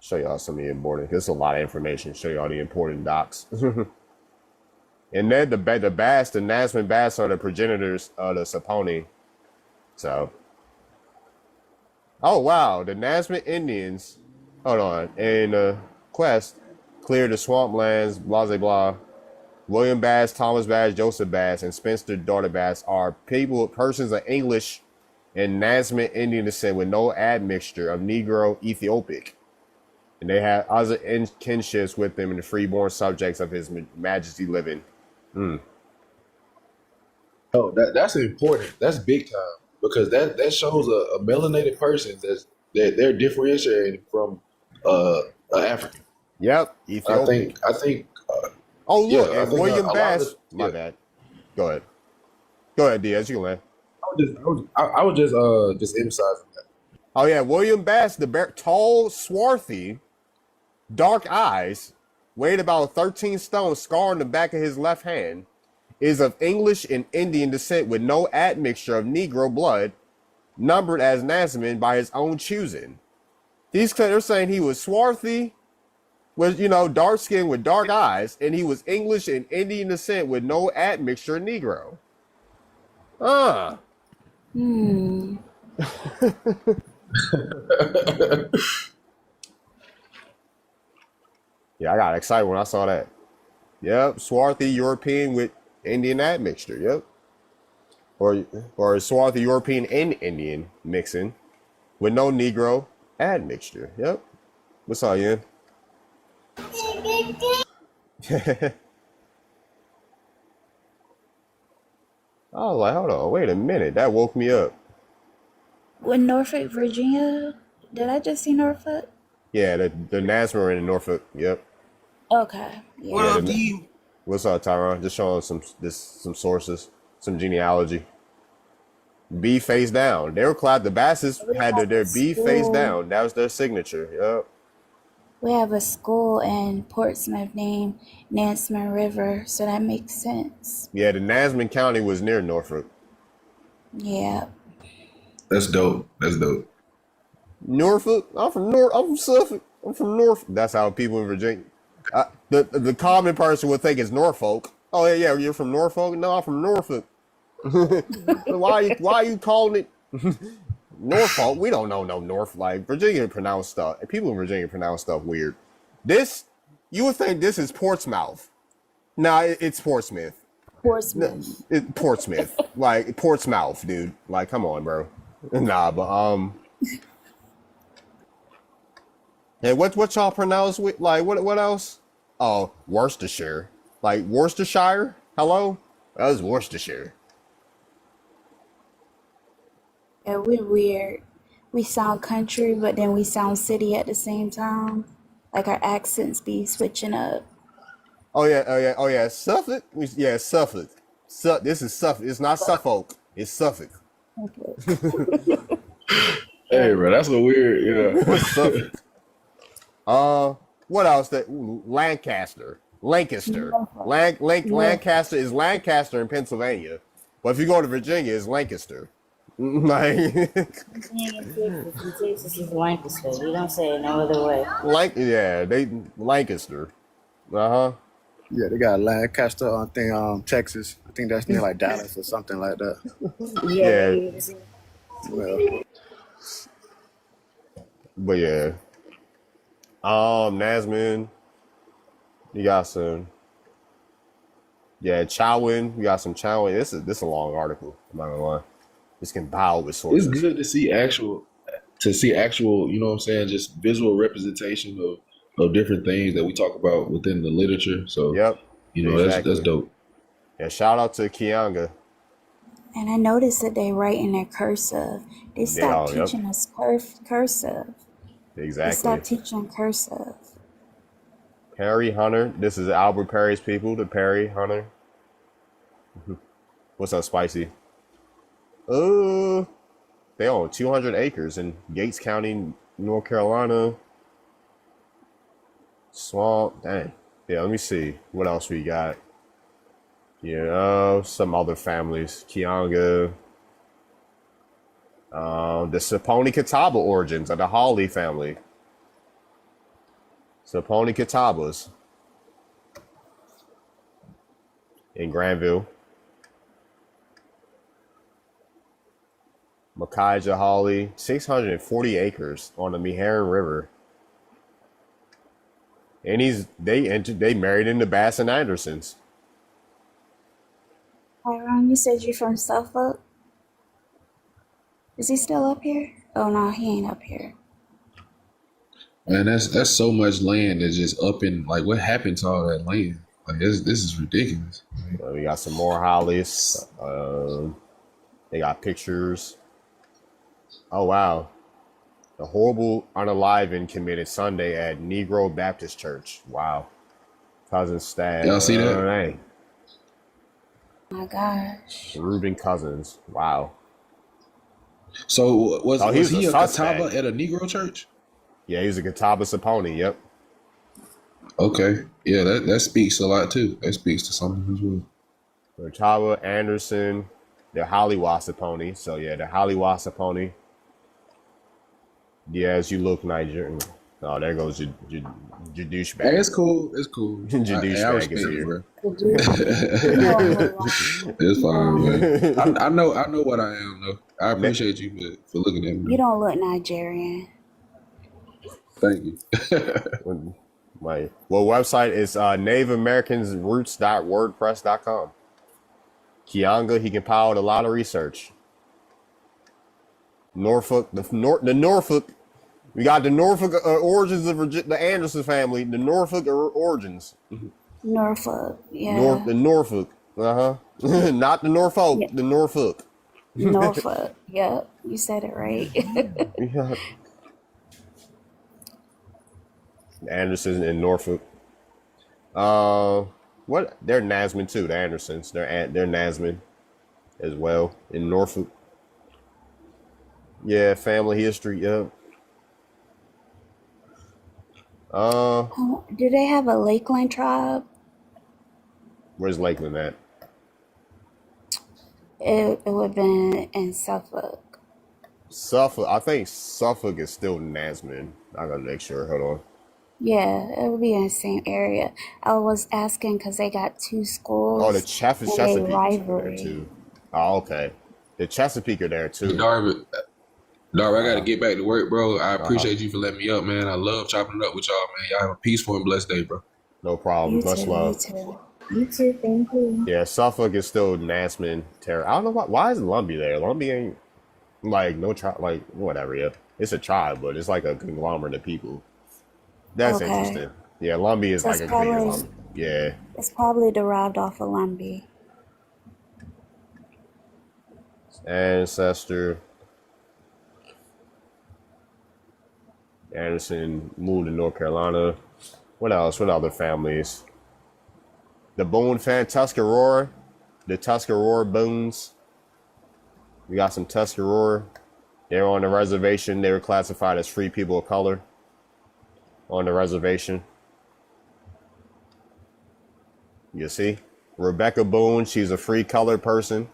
Show y'all some of the important. There's a lot of information. Show y'all the important docs. And then the bass, the Nazman bass are the progenitors of the Saponi. So, oh wow, the Nazman Indians. Hold on, in Quest cleared the swamplands. Blah blah blah. William Bass, Thomas Bass, Joseph Bass, and Spencer Daughter Bass are persons of English and Nazman Indian descent with no admixture of Negro Ethiopic. And they had other kinships with them and the freeborn subjects of His Majesty living. Oh, that's important. That's big time because that shows a melanated person that they're differentiating from an African. Yep, Ethiopic. I think. Oh look, yeah, and William Bass. My bad. Go ahead, Diaz. You can laugh. I was just emphasizing that. Oh yeah, William Bass, the tall, swarthy, dark eyes, weighed about 13 stone, scar on the back of his left hand, is of English and Indian descent with no admixture of Negro blood, numbered as Nazman by his own choosing. They're saying he was swarthy, was dark skinned with dark eyes, and he was English and Indian descent with no admixture of Negro. Yeah, I got excited when I saw that. Yep, swarthy European with Indian admixture. Yep, or swarthy European and Indian mixing with no Negro admixture. Yep. What's up, Ian? I was like, hold on, wait a minute. That woke me up. With Norfolk, Virginia, did I just see Norfolk? Yeah, the Nazman are in Norfolk. Yep. Okay. Yeah. What up, D? What's up, Tyron? Just showing some sources, some genealogy. B face down. They were clapped. The Basses had their B face down. That was their signature. Yep. We have a school in Portsmouth named Nansemond River, so that makes sense. Yeah, the Nazman County was near Norfolk. Yeah. That's dope. Norfolk? I'm from Suffolk. I'm from Norfolk. That's how people in Virginia. The common person would think it's Norfolk. Oh yeah, you're from Norfolk? No, I'm from Norfolk. Why are you calling it Norfolk? We don't know no North. Like Virginia pronounce stuff. People in Virginia pronounce stuff weird. You would think this is Portsmouth. Nah, it's Portsmouth. Portsmouth. Portsmouth. Like Portsmouth, dude. Like, come on, bro. Nah, but hey, what y'all pronounce with? Like, what else? Oh, Worcestershire. Like Worcestershire? Hello? That was Worcestershire. Yeah, we're weird. We sound country, but then we sound city at the same time. Like our accents be switching up. Oh yeah. Suffolk. Yeah, Suffolk. This is Suffolk. It's not Suffolk. It's Suffolk. Okay. Hey, bro, that's a weird. Yeah. Suffolk. What else? Lancaster. Lancaster is Lancaster in Pennsylvania, but if you go to Virginia, it's Lancaster. Like, Texas is Lancaster. You don't say it no other way. Lancaster. Yeah, they got Lancaster on Texas. I think that's near like Dallas or something like that. Yeah. Well, But yeah. Nazman. You got some. Yeah, Chowin. You got some Chowin. This is a long article. I'm not gonna lie. It's compiled with sources. It's good to see actual, you know what I'm saying, just visual representation of different things that we talk about within the literature. So, yep, exactly. That's dope. Yeah, shout out to Kianga. And I noticed that they write in their cursive. They stopped teaching us cursive. Exactly. They stopped teaching cursive. Perry Hunter. This is Albert Perry's people, the Perry Hunter. What's up, Spicy? They own 200 acres in Gates County, North Carolina. Swamp. Dang. Yeah, let me see. What else we got? Some other families. Kianga. The Saponi Catawba origins of the Hawley family. Saponi Catawbas in Granville. Micajah Hawley, 640 acres on the Meherrin River. And they married into Bass and Andersons. Tyrone, you said you're from Suffolk? Is he still up here? Oh no, he ain't up here. Man, that's so much land that's just up in, like, what happened to all that land? Like, this is ridiculous. We got some more Hollies. They got pictures. Oh wow. The horrible unaliving committed Sunday at Negro Baptist Church. Wow. Cousin Stab. Y'all see that? Dang. My gosh. Reuben Cousins. Wow. So was he a suspect. Catawba at a Negro church? Yeah, he's a Catawba Saponi. Yep. Okay. Yeah, that speaks a lot too. That speaks to something as well. Catawba, Anderson, they're Hollywood Saponi. So yeah, the Hollywood Saponi. Yeah, as you look Nigerian. Oh, there goes your douchebag. Hey, it's cool. It's cool. Your douchebag is here. It's fine, man. I know what I am though. I appreciate you for looking at me. You don't look Nigerian. Thank you. My website is NativeAmericansRoots.wordpress.com. Kianga, he compiled a lot of research. Norfolk, the Norfolk, we got the Norfolk origins of the Anderson family, the Norfolk origins. Norfolk, yeah. The Norfolk, not the Norfolk, Yeah. the Norfolk. Norfolk, yep, you said it right. Yeah. Andersons in Norfolk. What? They're Nasman too. The Andersons. They're Nasman as well in Norfolk. Yeah, family history. Yep. Do they have a Lakeland tribe? Where's Lakeland at? It would have been in Suffolk. Suffolk. I think Suffolk is still Nasman. I gotta make sure. Hold on. Yeah, it would be in the same area. I was asking because they got two schools. Oh, the Chesapeake and is a there rivalry. too. Oh, okay. The Chesapeake are there too. Darby, I gotta get back to work, bro. I appreciate you for letting me up, man. I love chopping it up with y'all, man. Y'all have a peaceful and blessed day, bro. No problem. You Much too, love. you too. You too, thank you. Yeah, Suffolk is still Nasman territory. I don't know why is Lumbee there? Lumbee ain't like no tribe, like whatever. Yeah, it's a tribe, but it's like a conglomerate of people. That's Okay. interesting. Yeah, Lumbee is So like it's a complete probably conglomerate. Yeah, it's probably derived off of Lumbee. ancestor. Anderson moved to North Carolina. What else? What other families? The Boone fan Tuscarora, the Tuscarora Boones. We got some Tuscarora. They're on the reservation. They were classified as free people of color on the reservation. You see? Rebecca Boone, she's a free colored person.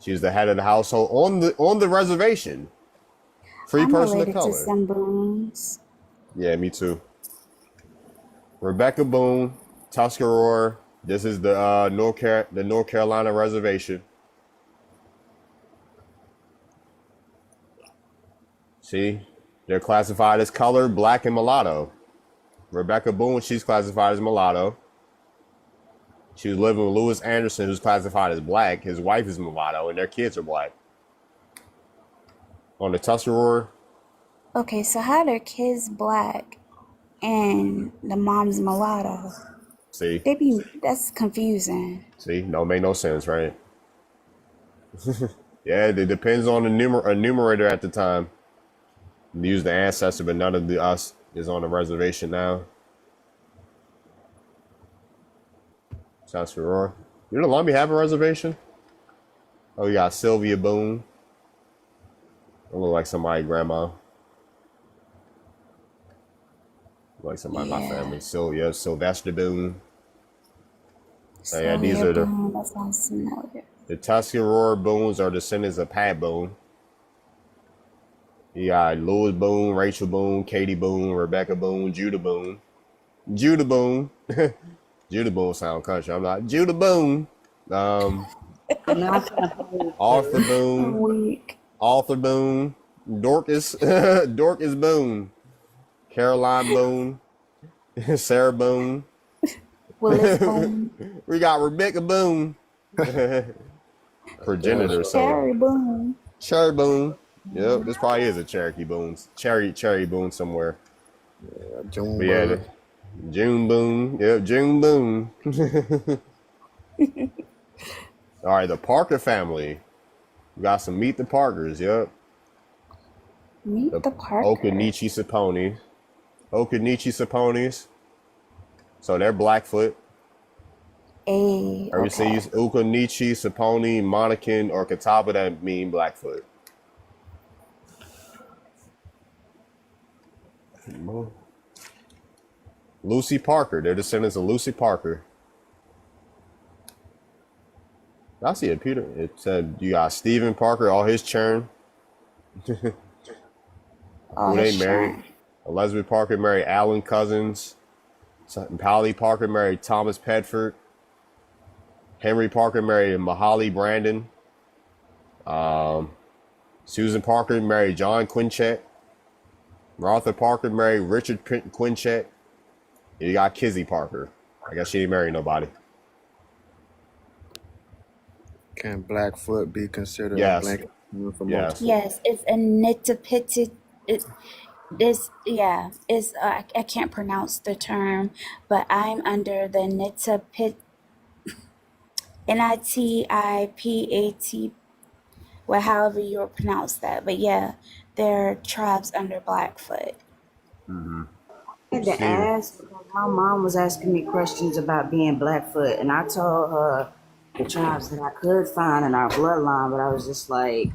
She's the head of the household on the reservation. Free I'm person of related to color. some Boones. Yeah, me too. Rebecca Boone, Tuscarora. This is the North Carolina reservation. See, they're classified as color, black, and mulatto. Rebecca Boone, she's classified as mulatto. She was living with Louis Anderson, who's classified as black. His wife is mulatto, and their kids are black. On the Tuscarora. Okay, so how are their kids black and the mom's mulatto? See, That's confusing. see, no, make no sense, right? Yeah, it depends on the numerator at the time. We use the ancestor, but none of the us is on the reservation now. Tuscarora. You know, Lumbee have a reservation? Oh, you got Sylvia Boone. I look like somebody's grandma. Like somebody in my family. Sylvester Boone. So yeah, these are Boone, that sounds familiar. the Tuscarora Boones are descendants of Pat Boone. You got Louis Boone, Rachel Boone, Katie Boone, Rebecca Boone, Judah Boone. Judah Boone. Judah Boone sound country. I'm not. Judah Boone. I'm not gonna play Arthur too. I'm Boone. weak. Arthur Boone. Dorcas. Dorcas Boone. Caroline Boone. Sarah Boone. Willis Boone. We got Rebecca Boone. Progenitor. So Cherry Boone. Cherry Boone. Yep, this probably is a Cherokee Boone. Cherry Boone somewhere. June But yeah, June Boone. Yep, June Boone. All right, the Parker family. We got some Meet the Parkers. Yep. Meet the Parker. Okanichi Saponis. Okanichi Saponis. So they're Blackfoot. A. Or we Okay. see Okanichi, Saponi, Monacan, or Catawba that mean Blackfoot. Lucy Parker. They're descendants of Lucy Parker. I see it, Peter. It said you got Stephen Parker, all his churn. Oh, Who they his married. churn. Elizabeth Parker married Alan Cousins. Polly Parker married Thomas Pedford. Henry Parker married Mahaly Brandon. Susan Parker married John Quinchett. Martha Parker married Richard Quinchett. And you got Kizzy Parker. I guess she didn't marry nobody. Can Blackfoot be considered Yes. a blanket for Yes. Yes, it's a nitipiti. It's I can't pronounce the term, but I'm under the nitipit. NITIPAT. Well, however you pronounce that, but yeah, they're tribes under Blackfoot. Mm-hmm. I had to ask because my mom was asking me questions about being Blackfoot, and I told her the tribes that I could find in our bloodline, but I was just like,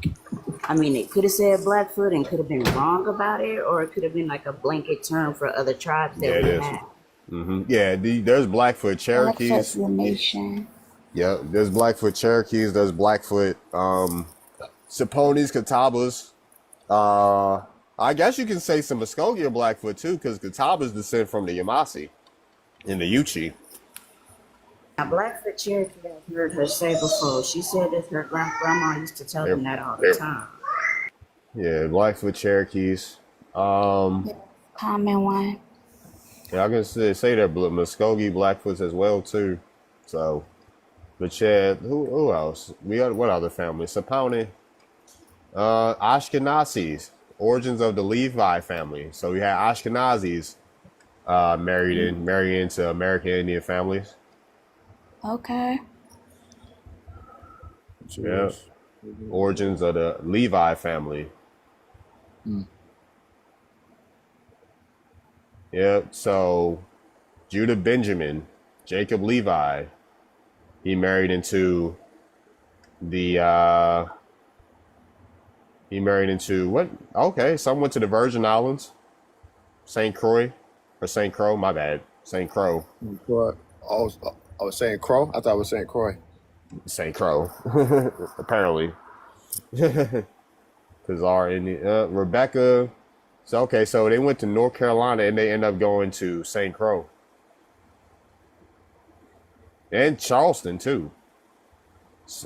I mean, it could have said Blackfoot and could have been wrong about it, or it could have been like a blanket term for other tribes that Yeah, it we is. have. Mm-hmm. Yeah, there's Blackfoot Cherokees. Blackfoot's the nation. Yeah, there's Blackfoot Cherokees. There's Blackfoot Saponis, Catawbas. I guess you can say some Muskogee or Blackfoot too, because Catawbas descend from the Yamasee and the Yuchi. Now, Blackfoot Cherokee, I've heard her say before. She said that her grandma used to tell them that all the time. Yeah, Blackfoot Cherokees. Common one. Yeah, I can say that Muskogee Blackfoots as well too. So, but yeah, who else? We got what other family? Saponi, Ashkenazis, origins of the Levi family. So we had Ashkenazis married into American Indian families. Okay. Yeah, origins of the Levi family. Yep. So Judah Benjamin, Jacob Levi, he married into the what? Okay, some went to the Virgin Islands, St. Croix or St. Croix. My bad, St. Croix. What? I was saying Crow. I thought I was saying Croy. St. Croix, apparently, because Rebecca. So okay, so they went to North Carolina and they end up going to St. Croix and Charleston too.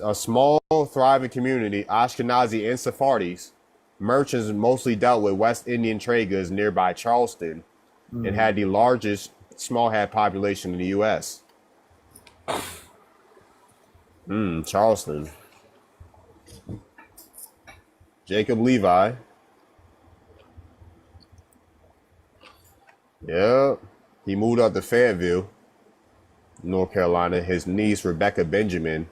A small, thriving community, Ashkenazi and Sephardi's merchants mostly dealt with West Indian trade goods nearby Charleston, and had the largest small hat population in the U.S. Charleston. Jacob Levi. Yeah, he moved out to Fayetteville, North Carolina. His niece, Rebecca Benjamin,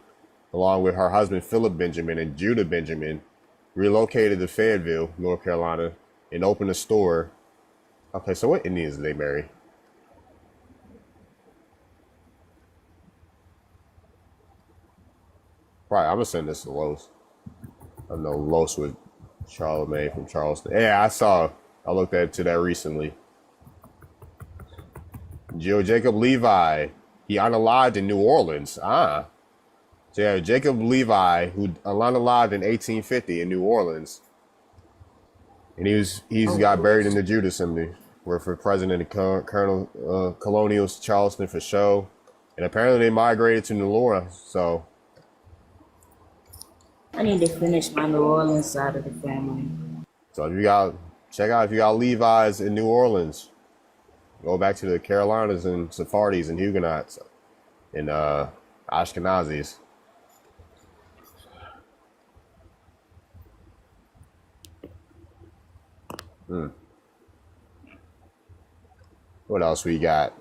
along with her husband, Philip Benjamin, and Judah Benjamin, relocated to Fayetteville, North Carolina, and opened a store. Okay, so what Indians did they marry? Right, I'm gonna send this to Los. I know Los with Charlemagne from Charleston. Yeah, I looked to that recently. Jacob Levi, he unalived in New Orleans. So yeah, Jacob Levi, who unalived in 1850 in New Orleans. and he's Oh, got buried in Bruce. the Judah Assembly, where for President of Colonial Charleston for show, and apparently they migrated to New Orleans. So I need to finish my New Orleans side of the family. so if you got check out if you got Levi's in New Orleans, go back to the Carolinas and Sephardis and Huguenots and Ashkenazis. What else we got?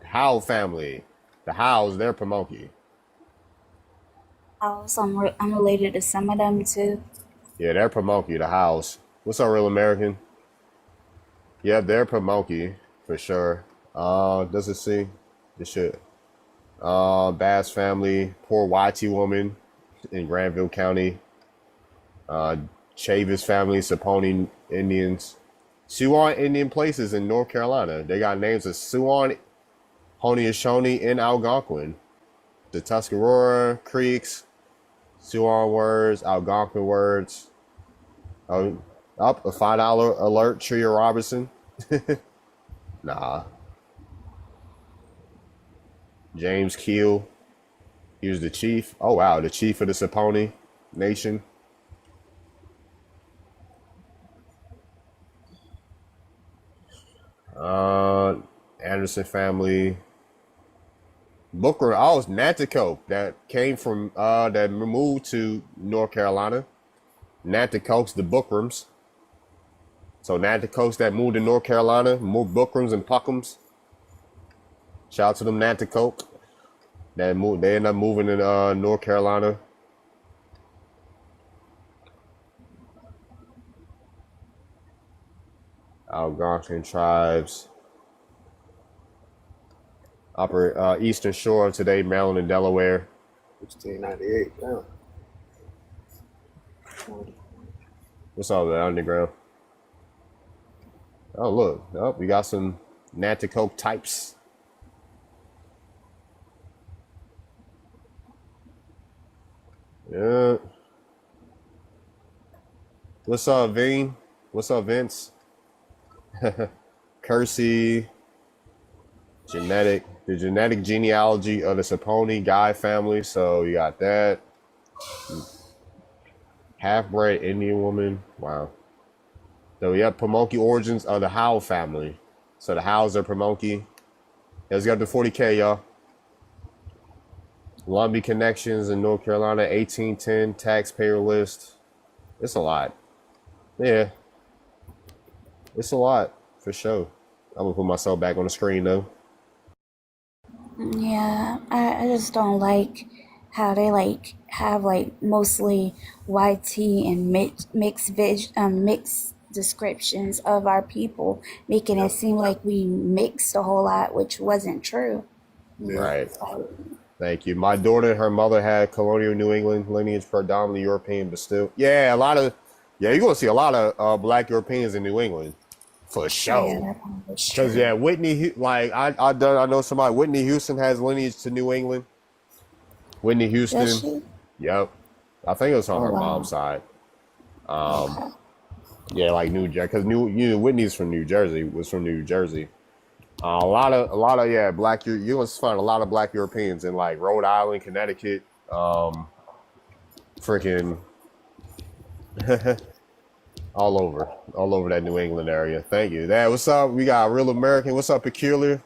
Howe family. The Howes, they're Pamunkey. I'm related to some of them too. Yeah, they're Pamunkey, the Howes. What's up, Real American? Yeah, they're Pamunkey for sure. Does it see? It should. Bass family, poor Whitey woman in Granville County. Chavis family, Saponi Indians. Siouan Indian places in North Carolina. They got names of Siouan, Haudenosaunee, and Algonquin. The Tuscarora Creeks, Siouan words, Algonquin words. Oh, up a $5 alert, Tria Robertson. Nah. James Keel. He was the chief. Oh wow, the chief of the Saponi Nation. Anderson family. Booker, oh, it's Nanticoke that came from that moved to North Carolina. Nanticoke's the Bookrams. So Nanticoke's that moved to North Carolina, moved Bookrams and Puckums. Shout out to them Nanticoke. That moved, they ended up moving to North Carolina. Algonquin tribes. Upper Eastern Shore of today, Maryland and Delaware. 1698. Yeah. What's all that underground? Oh look, oh, we got some Nanticoke types. Yeah. What's up, Veen? What's up, Vince? Kersey. The genetic genealogy of the Saponi Guy family. So you got that. Half-bred Indian woman. Wow. So we have Pamunkey origins of the Howe family. So the Howes are Pamunkey. Let's go up to 40K, y'all. Lumbee connections in North Carolina, 1810 taxpayer list. It's a lot. Yeah. It's a lot, for sure. I'm gonna put myself back on the screen though. Yeah, I just don't like how they like have like mostly YT and mixed descriptions of our people, making it seem like we mixed a whole lot, which wasn't true. Yeah. Right. Thank you. My daughter, her mother had colonial New England lineage, predominantly European, but still, yeah, you're gonna see a lot of Black Europeans in New England, for sure. Yeah, that's Because true. yeah, Whitney, like I know somebody. Whitney Houston has lineage to New England. Whitney Does Houston, she? yep. I think it was on Oh her wow. mom's side. Okay. Yeah, like New Jersey, because Whitney's from New Jersey. Was from New Jersey. A lot of yeah, Black. You will find a lot of Black Europeans in like Rhode Island, Connecticut, freaking all over that New England area. Thank you. That what's up? We got Real American. What's up, Peculiar?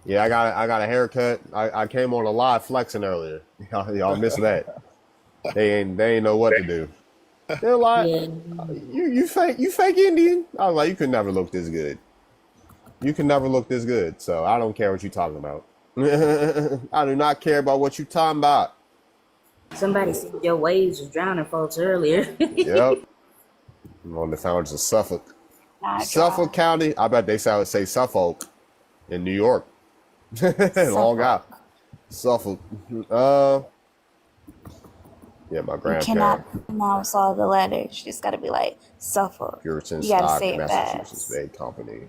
Yeah, I got a haircut. I came on a live flexing earlier. Y'all missed that. They ain't know what to do. They're like, Yeah. you fake Indian. I was like, you could never look this good. You can never look this good. So I don't care what you're talking about. I do not care about what you're talking about. Somebody said your waves was drowning folks earlier. Yep. I'm on the founders of Suffolk. Not Suffolk dry. County. I bet they say Suffolk in New York. Long out. Suffolk. Suffolk. Yeah, my You grandparents. cannot pronounce all the letters. You just gotta be like Suffolk. Puritan You gotta stock, say it Massachusetts fast. Bay Company.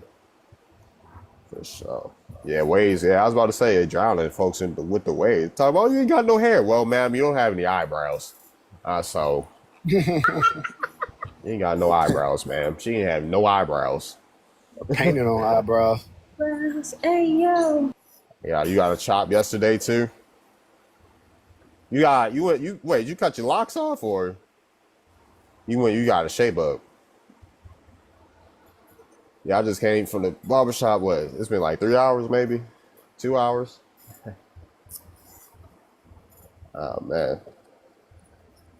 For sure. Yeah, waves. Yeah, I was about to say drowning folks with the waves. Talk about you ain't got no hair. Well, ma'am, you don't have any eyebrows. So You ain't got no eyebrows, man. She ain't have no eyebrows. Painted on eyebrows. Hey yo. Yeah, you got a chop yesterday too. You cut your locks off or you got a shape up? Yeah, I just came from the barbershop. It's been like 3 hours, maybe 2 hours. Oh man.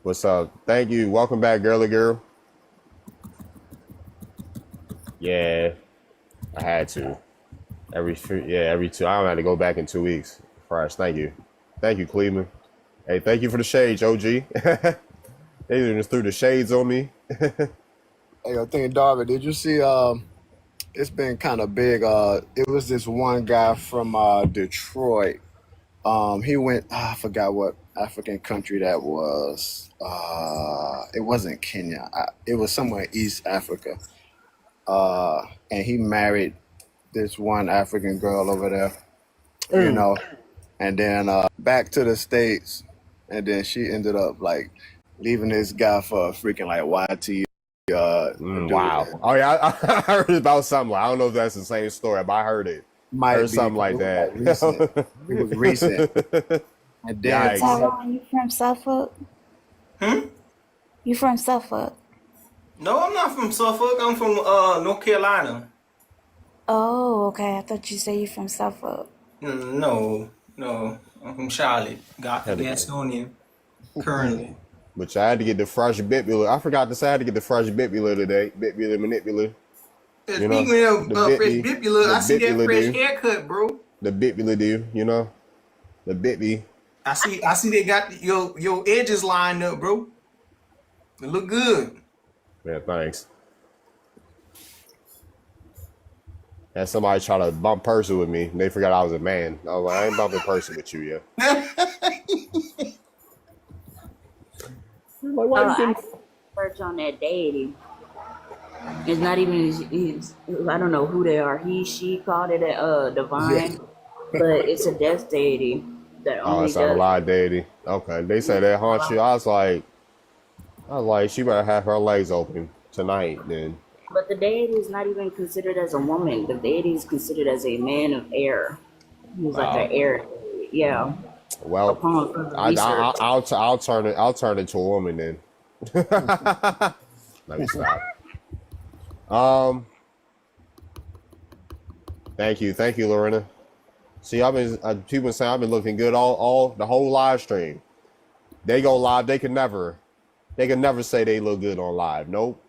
What's up? Thank you. Welcome back, girly girl. Yeah, I had to. Every 2. I don't have to go back in 2 weeks. Fresh. Thank you, Cleveland. Hey, thank you for the shades, OG. They just threw the shades on me. Hey, I think Darby, did you see? It's been kind of big. It was this one guy from Detroit. He went. I forgot what African country that was. It wasn't Kenya. It was somewhere in East Africa. And he married this one African girl over there. You know, and then back to the States, and then she ended up like leaving this guy for a freaking like YT. Wow. Oh yeah, I heard about something. I don't know if that's the same story, but I heard it. Heard something like that. It was recent. And then Tyrone, you from Suffolk? You from Suffolk? No, I'm not from Suffolk. I'm from North Carolina. Oh, okay. I thought you said you from Suffolk. No. I'm from Charlotte, Gastonia, currently. But I had to get the fresh bitbula. I forgot to say I had to get the fresh bitbula today. Bitbula manipula. Speaking of fresh bitbula, I see that fresh haircut, bro. The bitbula do, the bitby. I see they got your edges lined up, bro. It look good. Yeah, thanks. And somebody try to bump person with me. They forgot I was a man. I was like, I ain't bumping person with you yet. Like, why you didn't search on that deity? It's not even. I don't know who they are. He, she called it a divine, but it's a death deity that only it's a lie deity. Okay, they say that haunt you. I was like, she better have her legs open tonight then. But the deity is not even considered as a woman. The deity is considered as a man of air. He's like an air. Yeah. Well, I'll turn it to a woman then. Let me stop. Thank you, Lorena. See, I've been people saying I've been looking good all the whole live stream. They go live, they can never say they look good on live. Nope.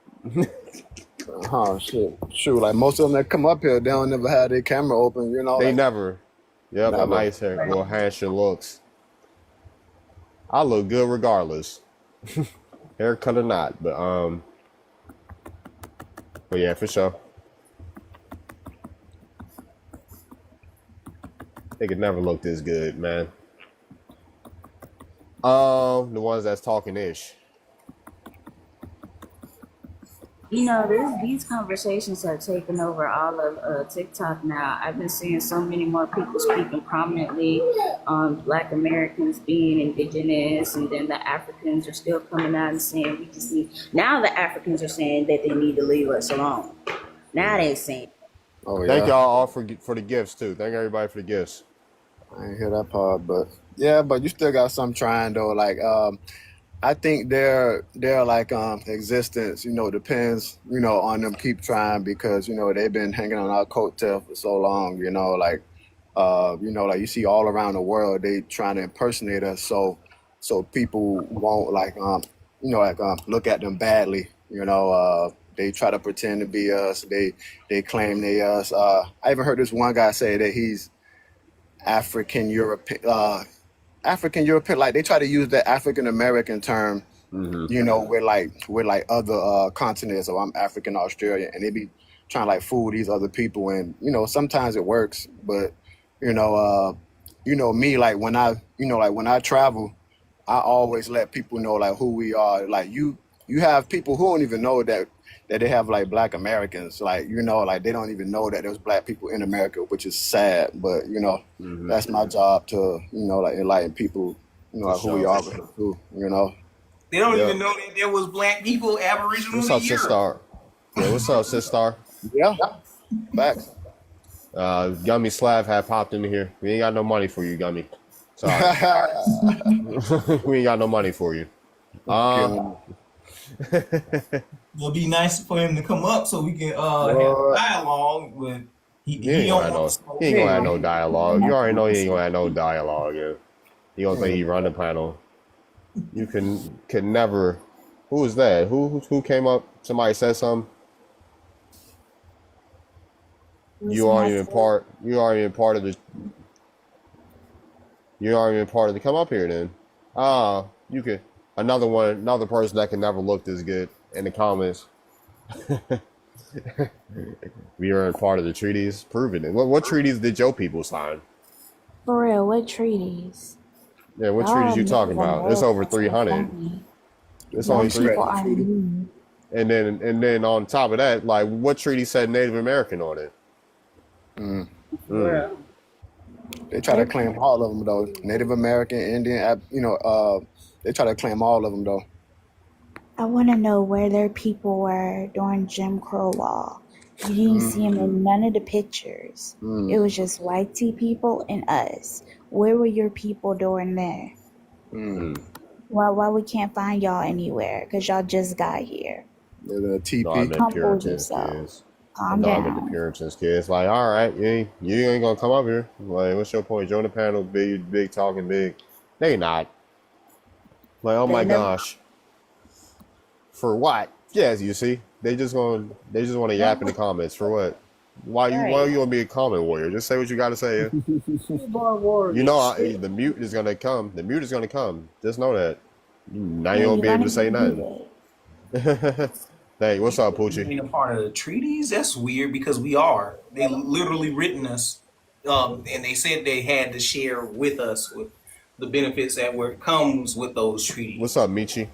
Oh shit! Shoot, like most of them that come up here, they don't never have their camera open. They never. Yep, a nice hair, well, handsome looks. I look good regardless, haircut or not. But yeah, for sure. They could never look this good, man. The ones that's talking ish. These conversations have taken over all of TikTok now. I've been seeing so many more people speaking prominently on Black Americans being indigenous, and then the Africans are still coming out and saying we just need. Now the Africans are saying that they need to leave us alone. Now they saying. Oh yeah. Thank y'all all for the gifts too. Thank everybody for the gifts. I ain't hear that part, but you still got some trying though. Like I think their like existence, depends, on them keep trying because, they've been hanging on our coattail for so long, like you see all around the world, they trying to impersonate us. So people won't look at them badly, they try to pretend to be us. They claim they us. I even heard this one guy say that he's African European, like they try to use the African American term, with like other continents. So I'm African Australian, and they be trying to like fool these other people, and sometimes it works, but me, like when I travel, I always let people know like who we are. Like you have people who don't even know that they have like Black Americans, like like they don't even know that there's Black people in America, which is sad. But that's my job to like enlighten people, like who we are too. They don't even know that there was black people Aboriginal What's in up, Sis Europe. Star? Yeah, what's up, Sis Star? Yeah. Facts. Gummy Slav had popped into here. We ain't got no money for you, Gummy. Sorry. We ain't got no money for you. It'll be nice for him to come up so we can have a dialogue with. He don't want to smoke. He ain't gonna have no dialogue. You already know he ain't gonna have no dialogue. Yeah. He gonna think he run the panel. You can never. Who was that? Who came up? Somebody said something. You aren't even part of the. You aren't even part of the. Come up here then. You could. Another person that can never look this good in the comments. We are part of the treaties. Proving it. What treaties did your people sign? For real, what treaties? Yeah, what treaties you talking about? It's over 300. It's only 300. And then on top of that, like, what treaty said Native American on it? Yeah. They try to claim all of them though. Native American, Indian, they try to claim all of them though. I want to know where their people were during Jim Crow law. You didn't see them in none of the pictures. It was just white people and us. Where were your people during there? Why we can't find y'all anywhere? Because y'all just got here. They're TP. No, I meant Puritans, kids. I meant the Puritans, kids. Like, all right, you ain't gonna come up here. Like, what's your point? Join the panel, big talking, big. They not. Like, oh my gosh. For what? Yes, you see, they just want to yap in the comments. For what? Why you want to be a comment warrior? Just say what you got to say. You know, the mute is gonna come. The mute is gonna come. Just know that. Now you won't be able to say nothing. Hey, what's up, Poochie? Being a part of the treaties, that's weird because we are. They literally written us, and they said they had to share with us with the benefits that comes with those treaties. What's up, Michi?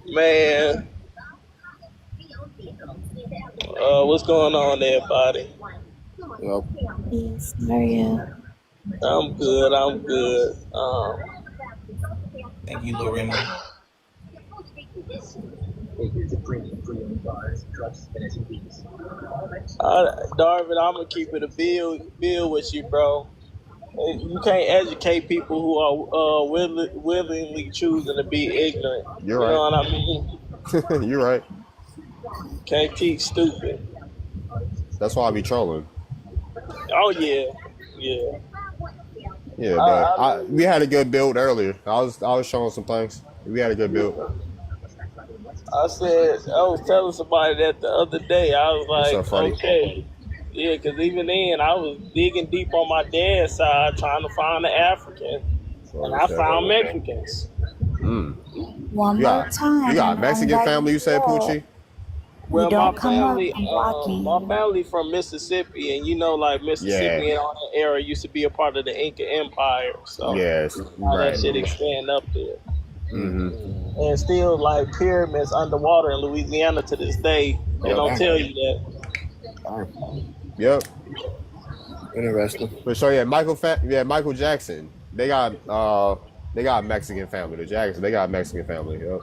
Man, what's going on, everybody? Yes, how are you? I'm good. Thank you, Lorena. Darvin, I'm gonna keep it a bill with you, bro. You can't educate people who are willingly choosing to be ignorant. You're right. You know what I mean? You're right. Can't teach stupid. That's why I be trolling. Oh yeah. Yeah, but we had a good build earlier. I was showing some things. We had a good build. I was telling somebody that the other day. I was like, okay. Yeah, because even then, I was digging deep on my dad's side trying to find an African. And I found Mexicans. One more time. You got Mexican family, you said, Poochie? Well, my family from Mississippi, and like Mississippi and all that era used to be a part of the Inca Empire. So all that shit expand up there. And still, like, pyramids underwater in Louisiana to this day. They don't tell you that. Yep. Interesting. But so Michael Jackson. They got Mexican family. The Jackson, they got Mexican family. Yep.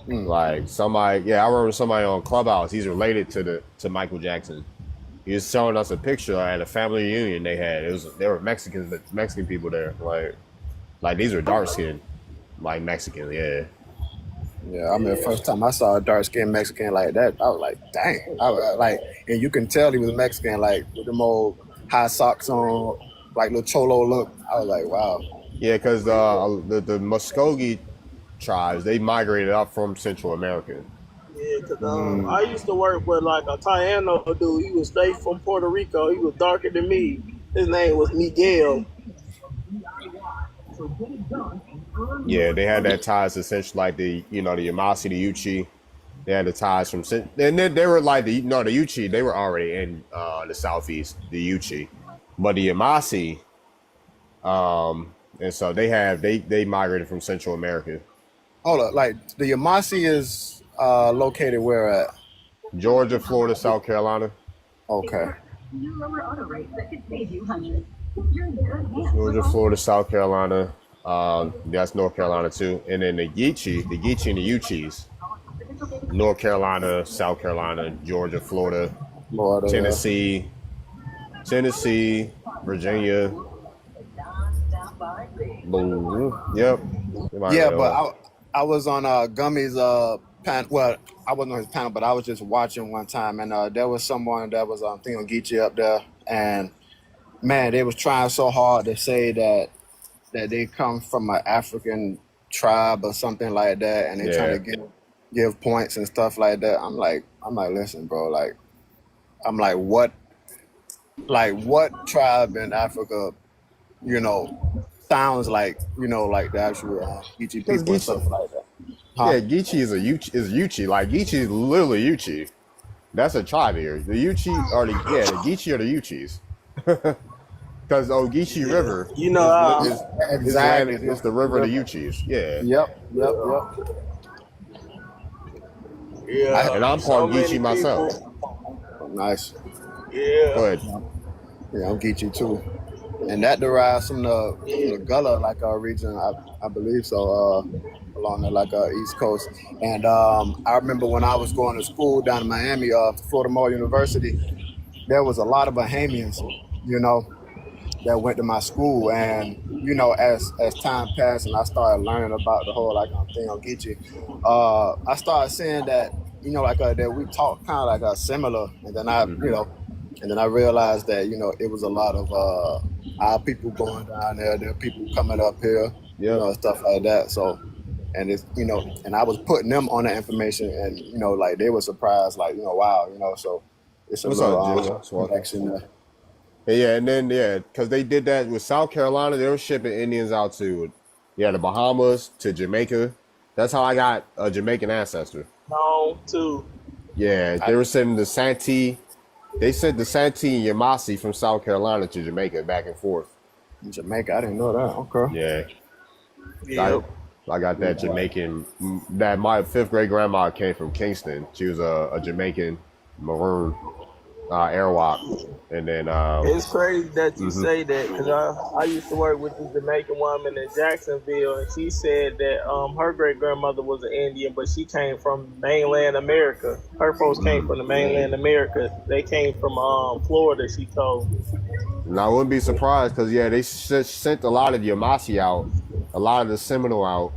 Like somebody, I remember somebody on Clubhouse. He's related to Michael Jackson. He was showing us a picture at a family reunion they had. There were Mexican people there. Like these are dark skinned, like Mexican. Yeah. Yeah, I mean, the first time I saw a dark-skinned Mexican like that, I was like, dang. And you can tell he was Mexican, like, with them old high socks on, like, little cholo look. I was like, wow. Yeah, because the Muskogee tribes, they migrated up from Central America. Yeah, because I used to work with, like, a Taino dude. He was straight from Puerto Rico. He was darker than me. His name was Miguel. Yeah, they had that ties essentially like the Yamasee, the Yuchi. They had the ties from, and then they were like the Yuchi. They were already in the southeast, the Yuchi, but the Yamasee, and so they migrated from Central America. Hold up, like the Yamasee is located where at? Georgia, Florida, South Carolina. Okay. Georgia, Florida, South Carolina. That's North Carolina too. And then the Geechee and the Uchis, North Carolina, South Carolina, Georgia, Florida, Tennessee, Virginia. Yep. Yeah, but I was on Gummy's panel. Well, I wasn't on his panel, but I was just watching one time, and there was someone that was thinking on Geechee up there, and man, they was trying so hard to say that they come from an African tribe or something like that, and they trying to give points and stuff like that. I'm like, listen, bro, what tribe in Africa, sounds like, like the actual Geechee people and stuff like that. Huh? Yeah, Geechee is Uchi. Like Geechee is literally Uchi. That's a tribe here. The Uchi are the Geechee are the Uchis. Because Geechee River, is the river of the Uchis. Yeah. Yep. Yeah. And I'm part Geechee myself. Nice. Yeah. Go ahead. Yeah, I'm Geechee too. And that derives from the Gullah region, I believe so, along the East Coast. And I remember when I was going to school down in Miami, Florida Mall University, there was a lot of Bahamians, that went to my school. And as time passed and I started learning about the whole thing on Geechee, I started seeing that that we talk kind of similar. And then I realized that it was a lot of our people going down there. There are people coming up here, stuff like that. So, and it's and I was putting them on the information, and they were surprised, wow, so it's a little connection there. Yeah, and then because they did that with South Carolina, they were shipping Indians out to the Bahamas, to Jamaica. That's how I got a Jamaican ancestor. No, too. Yeah, they were sending the Santee. They sent the Santee and Yamasi from South Carolina to Jamaica, back and forth. Jamaica, I didn't know that. Okay. Yeah. I got that Jamaican. That my 5th grade grandma came from Kingston. She was a Jamaican maroon Airwalk. And then it's crazy that you say that, because I used to work with this Jamaican woman in Jacksonville, and she said that her great grandmother was an Indian, but she came from mainland America. Her folks came from the mainland America. They came from Florida, she told me. And I wouldn't be surprised, because they sent a lot of Yamasi out, a lot of the Seminole out.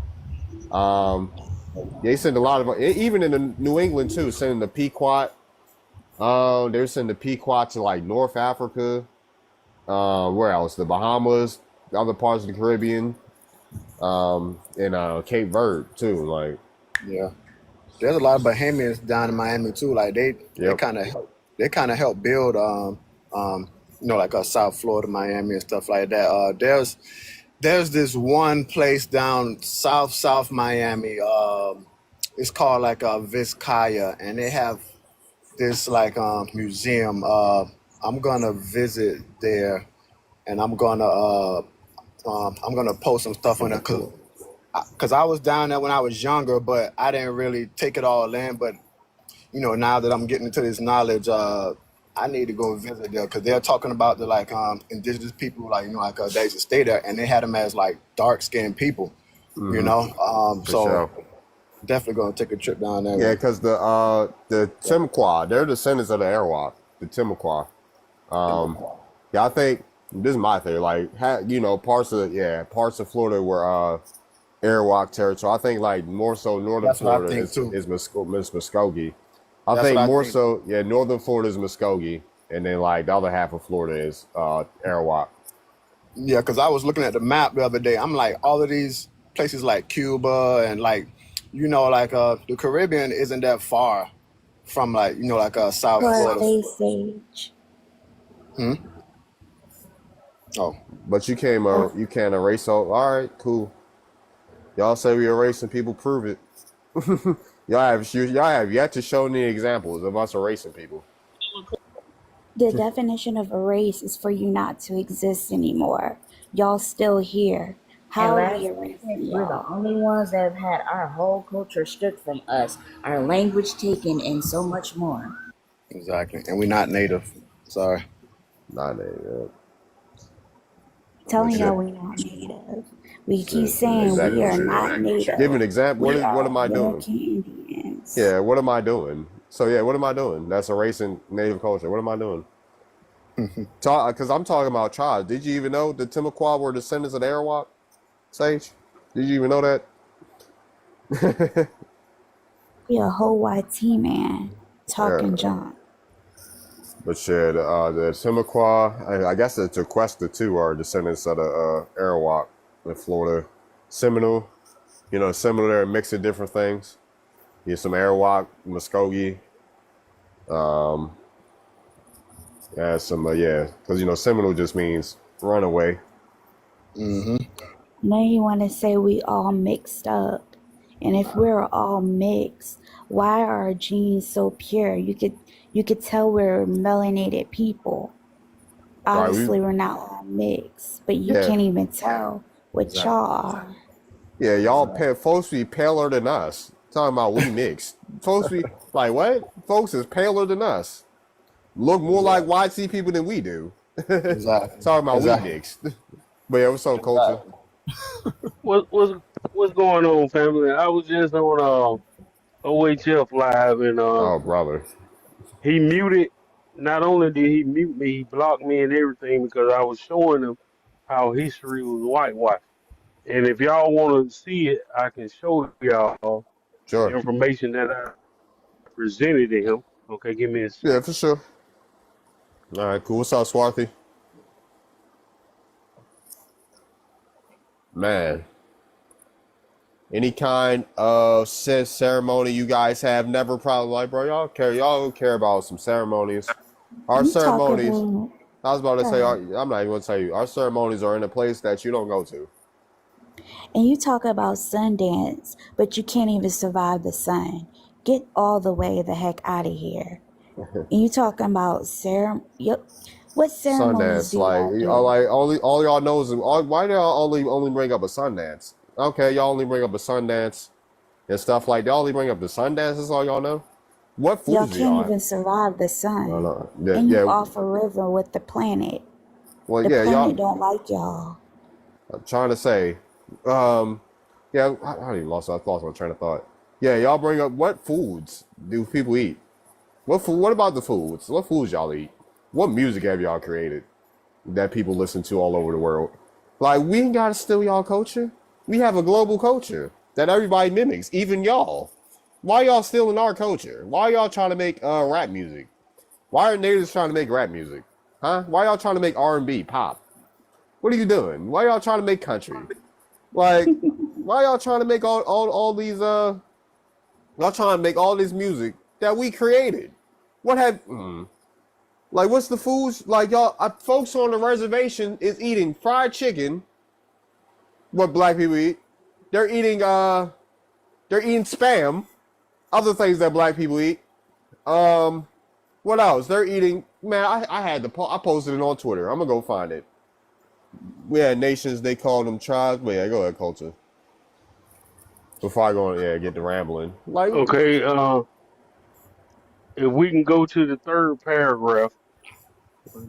They sent a lot of, even in the New England too, sending the Pequot. They're sending the Pequot to North Africa. Where else? The Bahamas, other parts of the Caribbean, and Cape Verde too. Yeah, there's a lot of Bahamians down in Miami too. They kind of help build South Florida, Miami, and stuff like that. There's this one place down South Miami. It's called Vizcaya, and they have this museum. I'm gonna visit there, and I'm gonna post some stuff on there because I was down there when I was younger, but I didn't really take it all in. But now that I'm getting into this knowledge, I need to go visit there, because they're talking about the indigenous people, they used to stay there, and they had them as dark skinned people, so. Sure. Definitely gonna take a trip down there. Yeah, because the Timucua, they're descendants of the Arawak, the Timucua. I think this is my theory. Parts of Florida were Arawak territory. I think more so northern Florida is Muskogee. I think more so, northern Florida is Muskogee, and then the other half of Florida is Arawak. Yeah, because I was looking at the map the other day. I'm like, all of these places like Cuba and the Caribbean isn't that far from South Florida. Sage. Oh, but you can't erase all right, cool. Y'all say we erasing people, prove it. y'all have yet to show any examples of us erasing people. The definition of erase is for you not to exist anymore. Y'all still here. How are we erasing y'all? We're the only ones that have had our whole culture stripped from us, our language taken, and so much more. Exactly. And we're not native. Sorry. Not native. Telling shit. y'all we not native. We keep Shit. saying we are not native. Give me an example. We What are am I doing? American Indians. Yeah, what am I doing? So yeah, what am I doing? That's erasing native culture. What am I doing? Because I'm talking about tribes. Did you even know the Timucua were descendants of the Arawak? Sage? Did you even know that? We a whole YT man talking junk. But shit, the Timucua, I guess the Tequesta too are descendants of the Arawak in Florida. Seminole, Seminole, they're a mix of different things. You have some Arawak, Muskogee. Yeah, because Seminole just means runaway. Now you want to say we all mixed up. And if we're all mixed, why are our genes so pure? You could tell we're melanated people. Obviously, we're not all mixed, but you can't even tell what y'all are. Yeah, y'all folks be paler than us. Talking about we mixed. Folks be like, what? Folks is paler than us. Look more like YT people than we do. Exactly. Talking about we mixed. But yeah, what's up, culture? What's going on, family? I was just on OHF live and oh brother, he muted. Not only did he mute me, he blocked me and everything because I was showing him how history was whitewashed. And if y'all want to see it, I can show y'all the information that I presented to him. Okay, give me a second. Yeah, for sure. All right, cool. What's up, Swarthy? Man, any kind of ceremony you guys have never probably like, bro, y'all care about some ceremonies. Our ceremonies, I was about to say, I'm not even going to tell you, our ceremonies are in a place that you don't go to. And you talk about Sundance, but you can't even survive the sun. Get all the way the heck out of here. And you talking about what ceremonies Sundance, do y'all do? all y'all know is why do y'all only bring up a Sundance? Okay, y'all only bring up a Sundance and stuff like that. Y'all only bring up the Sundance. That's all y'all know. What foods y'all do can't y'all even survive the sun. No. And you off a river with the planet. Well, the planet y'all don't like y'all. I'm trying to say, I lost my train of thought. Yeah, y'all bring up what foods do people eat? What about the foods? What foods y'all eat? What music have y'all created that people listen to all over the world? Like, we ain't gotta steal y'all culture. We have a global culture that everybody mimics, even y'all. Why y'all stealing our culture? Why y'all trying to make rap music? Why are natives trying to make rap music? Huh? Why y'all trying to make R&B, pop? What are you doing? Why y'all trying to make country? Like, why y'all trying to make all these y'all trying to make all this music that we created? What have like what's the foods? Like y'all folks on the reservation is eating fried chicken. What black people eat? They're eating spam, other things that black people eat. What else? They're eating, man, I posted it on Twitter. I'm gonna go find it. We had nations, they called them tribes. But yeah, go ahead, culture. Before I go, get to rambling. Like, okay, if we can go to the third paragraph,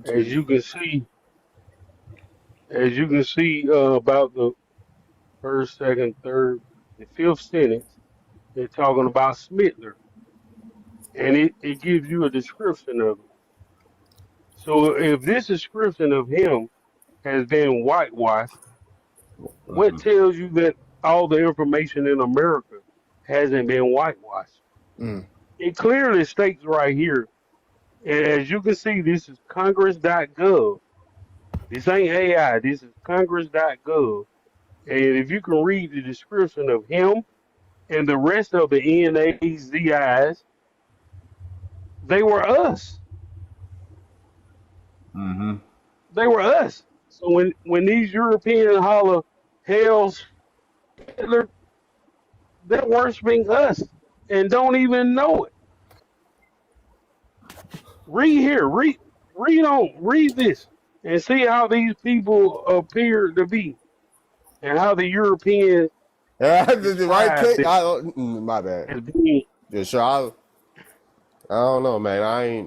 as you can see about the first, second, third, and fifth sentence, they're talking about Smittler, and it gives you a description of him. So if this description of him has been whitewashed, what tells you that all the information in America hasn't been whitewashed? It clearly states right here, and as you can see, this is Congress.gov. This ain't AI, this is Congress.gov. And if you can read the description of him and the rest of the NAZIs, they were us. They were us. So when these Europeans holler, Hell's Hitler, they're worshiping us and don't even know it. Read here, read this and see how these people appear to be and how the Europeans the right describe kick. them My bad. as being. Yeah, sure. I don't know, man. I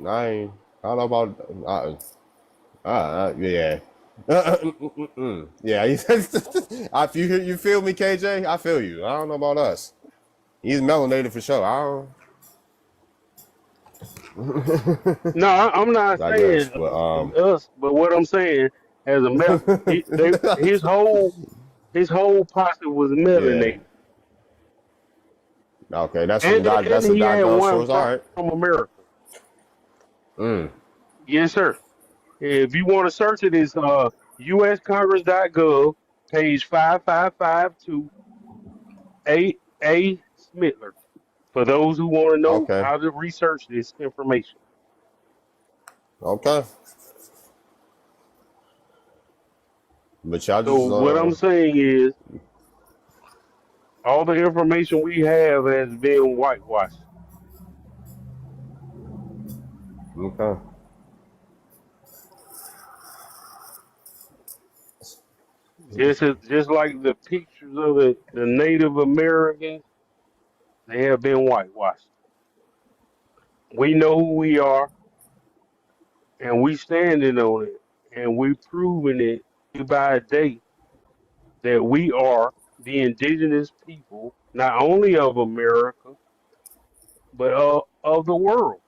don't know about. Yeah. Yeah, you feel me, KJ? I feel you. I don't know about us. He's melanated for sure. I don't. No, I'm not I guess, saying but us, but what I'm saying as a his whole posse was yeah. melanated, Okay, that's some and God. That's some he had goddamn one source. All from right. America. Mm. Yes, sir. If you want to search it, it's uscongress.gov, page 5552, A. Smitler. For those who want to know Okay. how to research this information. Okay. But y'all So just what I'm saying is, all the information we have has been whitewashed. okay. Just like the pictures of the Native Americans, they have been whitewashed. We know who we are, and we standing on it, and we proving it day by day that we are the indigenous people, not only of America, but of the world.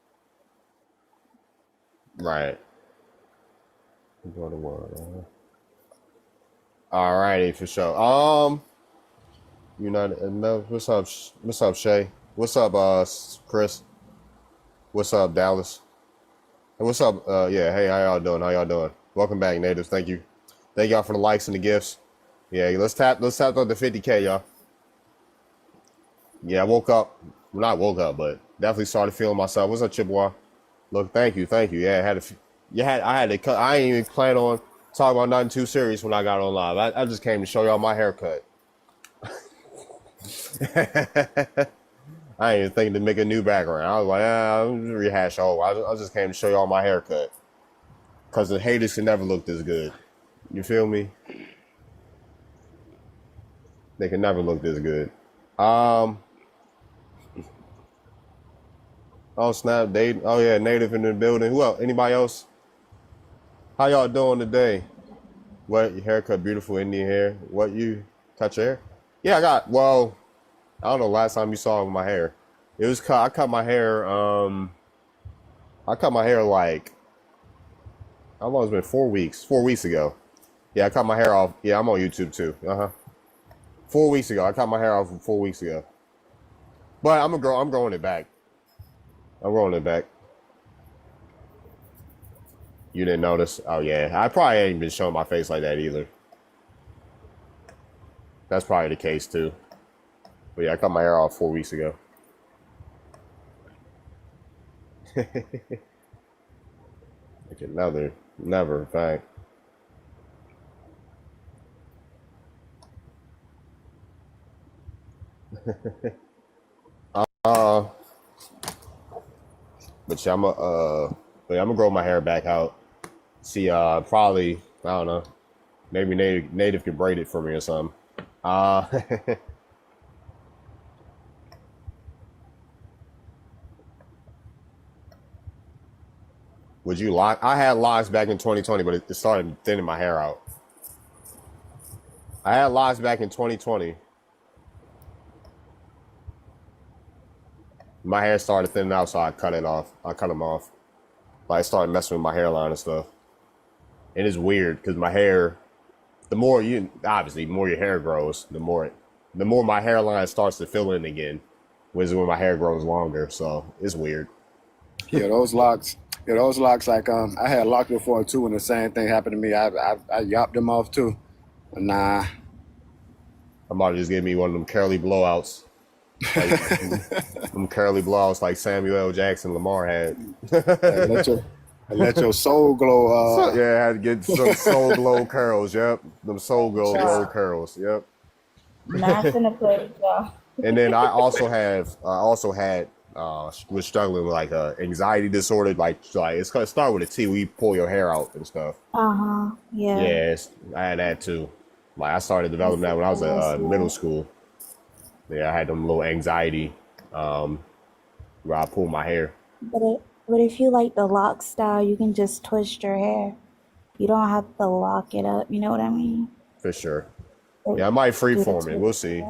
Right. Go to work. All righty, for sure. You know, what's up? What's up, Shay? What's up, Chris? What's up, Dallas? Hey, what's up? Yeah. Hey, how y'all doing? How y'all doing? Welcome back, natives. Thank you. Thank y'all for the likes and the gifts. Yeah, let's tap up the 50K, y'all. Yeah, I woke up. Well, not woke up, but definitely started feeling myself. What's up, Chippewa? Look, thank you. Yeah, I had to cut. I ain't even plan on talking about nothing too serious when I got on live. I just came to show y'all my haircut. I ain't even thinking to make a new background. I was like, I'll rehash all. I just came to show y'all my haircut. Because the haters can never look this good. You feel me? They can never look this good. Oh, snap. Oh, yeah, native in the building. Who else? Anybody else? How y'all doing today? What, your haircut, beautiful Indian hair. What, you cut your hair? Yeah, I don't know last time you saw my hair. It was cut. I cut my hair, like, how long has it been? 4 weeks. 4 weeks ago. Yeah, I cut my hair off. Yeah, I'm on YouTube too. 4 weeks ago. I cut my hair off 4 weeks ago. But I'm growing it back. I'm growing it back. You didn't notice? Oh yeah. I probably ain't been showing my face like that either. That's probably the case too. But yeah, I cut my hair off 4 weeks ago. Like never, in fact. But yeah, I'm gonna grow my hair back out. See, probably, I don't know, maybe native can braid it for me or something. Would you lock? I had locks back in 2020, but it started thinning my hair out. I had locks back in 2020. My hair started thinning out, so I cut it off. I cut them off. Like, I started messing with my hairline and stuff. And it's weird because my hair, the more your hair grows, the more my hairline starts to fill in again, which is when my hair grows longer. So it's weird. Yeah, those locks. Like I had locks before too, and the same thing happened to me. I yopped them off too. But nah. I'm about to just give me one of them curly blowouts. Like, them curly blowouts like Samuel L. Jackson Lamar had. Let your soul glow. Yeah, I had to get some soul glow curls. Yep, them soul glow curls. Yep. Not finna play with y'all. And then I also was struggling with like anxiety disorder. Like it's gonna start with a T. We pull your hair out and stuff. Yeah. Yes, I had that too. Like I started developing that when I was in middle school. Yeah, I had them little anxiety where I pull my hair. But if you like the lock style, you can just twist your hair. You don't have to lock it up. You know what I mean? For sure. Yeah, I might freeform it. We'll see.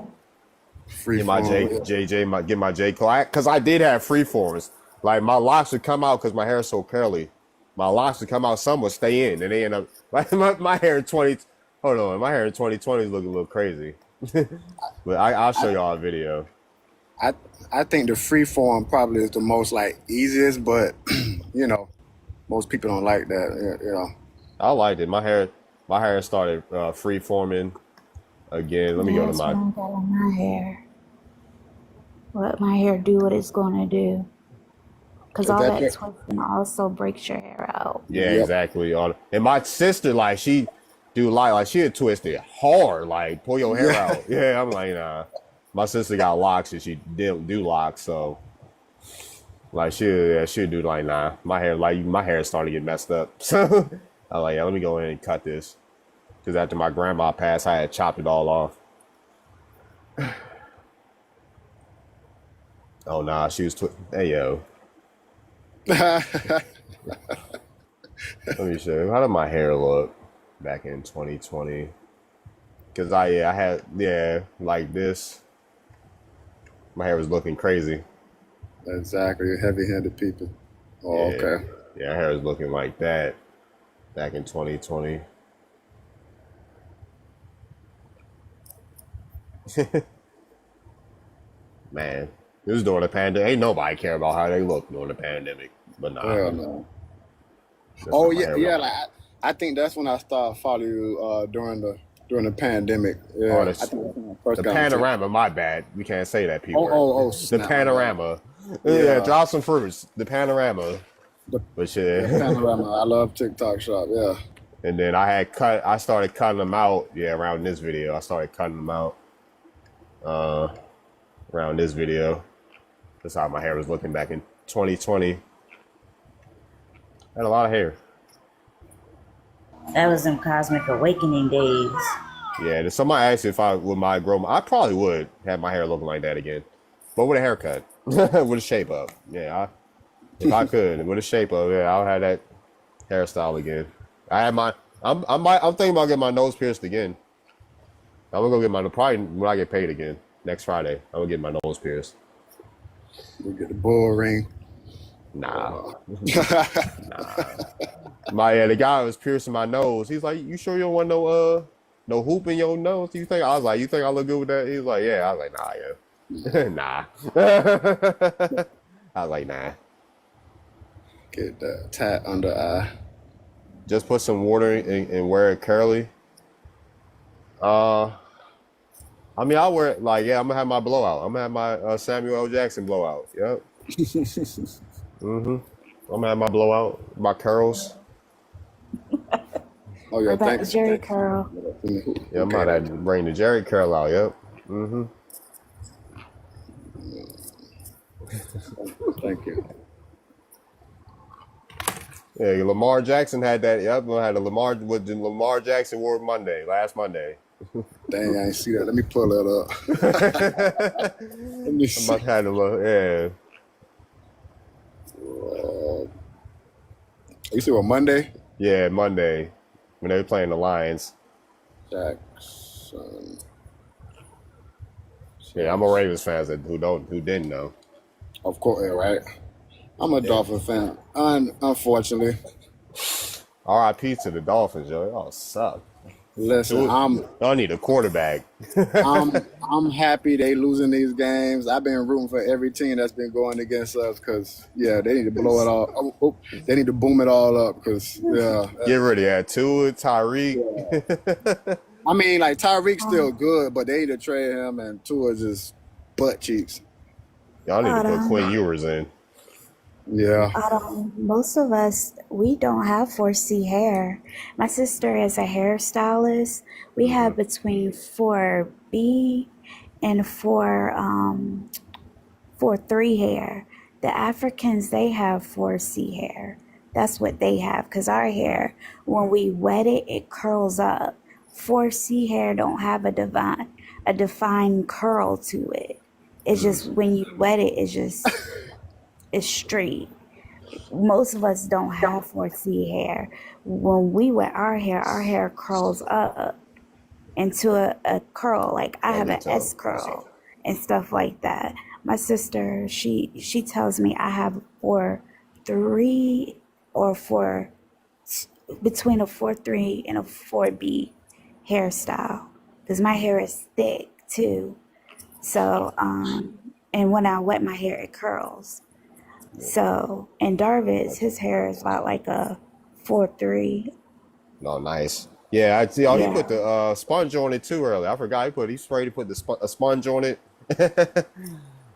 Get my get my J Cole. Because I did have freeforms. Like my locks would come out because my hair is so curly. My locks would come out, some would stay in, and they end up like my hair in 20. Hold on, my hair in 2020 is looking a little crazy. But I'll show y'all a video. I think the free form probably is the most like easiest, but you know, most people don't like that. You know, I liked it. My hair started free forming again. Let me go to That's what I got on my hair. Let my hair do what it's gonna do. Because all that twisting also breaks your hair out. Yeah, exactly. And my sister, like, she do like she'll twist it hard, like pull your hair out. Yeah, I'm like, nah. My sister got locks and she didn't do locks, so like she'll do like, nah. My hair is starting to get messed up. So I'm like, yeah, let me go in and cut this. Because after my grandma passed, I had chopped it all off. Oh nah, she was hey yo. Let me show you. How did my hair look back in 2020? Because I had like this. My hair was looking crazy. Exactly, heavy-handed people. Oh, yeah. Okay. Yeah, hair was looking like that back in 2020. Man, it was during the pandemic. Ain't nobody care about how they look during the pandemic. But nah. Hell no. Oh yeah. Like I think that's when I started following you during the pandemic. Yeah. I think that's when I first the got panorama. My bad. We can't say that. People. Oh. The panorama. Yeah. Drop some fruits. The panorama. But shit. The panorama. I love TikTok shop. Yeah. And then I started cutting them out. Yeah, around this video, I started cutting them out. Around this video, that's how my hair was looking back in 2020. I had a lot of hair. That was in Cosmic Awakening days. Yeah, and somebody asked if I would my grow. I probably would have my hair looking like that again, but with a haircut, with a shape up. Yeah, if I could, with a shape up, yeah, I'll have that hairstyle again. I had my. I'm thinking about getting my nose pierced again. I'm gonna go get my probably when I get paid again next Friday. I'm gonna get my nose pierced. You get the bull ring. Nah. The guy was piercing my nose. He's like, "You sure you don't want no hoop in your nose? You think?" I was like, "You think I look good with that?" He was like, "Yeah." I was like, "Nah, yeah, nah." I was like, "Nah." Get that tat under eye. Just put some water and wear it curly. I mean, I'll wear it like, yeah, I'm gonna have my blowout. I'm gonna have my Samuel L. Jackson blowout. Yep. I'm gonna have my blowout, my curls. Oh yeah, thanks. Jerry curl. Yeah, I'm about to bring the Jerry curl out. Yep. Thank you. Yeah, Lamar Jackson had that. Yep, I had a Lamar Jackson wore last Monday. Dang, I ain't see that. Let me pull that up. Let me see. I had yeah. You see what, Monday? Yeah, Monday when they were playing the Lions. Jackson. Yeah, I'm a Ravens fan who didn't know. Of course, yeah, right. I'm a Dolphin fan. Unfortunately. R.I.P. to the Dolphins, yo. Y'all suck. Listen, y'all need a quarterback. I'm happy they losing these games. I've been rooting for every team that's been going against us because they need to blow it all. They need to boom it all up because Get rid of that Tua, Tyreek. Yeah. I mean, like Tyreek's still good, but they need to trade him and Tua just butt cheeks. Y'all need to put Quinn Ewers in. Yeah. Most of us, we don't have 4C hair. My sister is a hairstylist. We have between 4B and 4-3 hair. The Africans, they have 4C hair. That's what they have because our hair, when we wet it, it curls up. 4C hair don't have a defined curl to it. It's just when you wet it, it's straight. Most of us don't have 4C hair. when we wet our hair curls up into a curl. Like I have an S curl and stuff like that. My sister, she tells me I have between a 4-3 and a 4B hairstyle because my hair is thick too. So and when I wet my hair, it curls. So and Darvis, his hair is about like a 4-3. Oh, nice. Yeah, I see. Oh, he Yeah. put the sponge on it too earlier. I forgot he sprayed to put a sponge on it.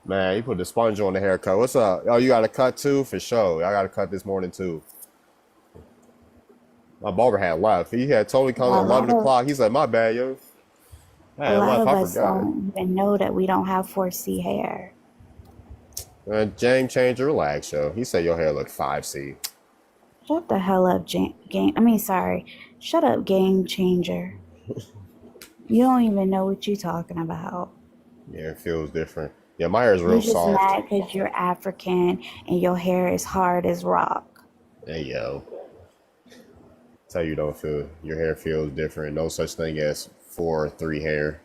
Man, he put the sponge on the haircut. What's up? Oh, you got a cut too? For sure. I got a cut this morning too. My barber had left. He had totally come at 11 o'clock. He's like, my bad, yo. A lot of us don't even know that we don't have 4C hair. Game changer, relax, yo. He said your hair looked 5C. Shut the hell up, Shut up, game changer. You don't even know what you're talking about. Yeah, it feels different. Yeah, my hair is real You're just soft. mad because you're African and your hair is hard as rock. Hey, yo. Tell you don't feel your hair feels different. No such thing as 4-3 hair.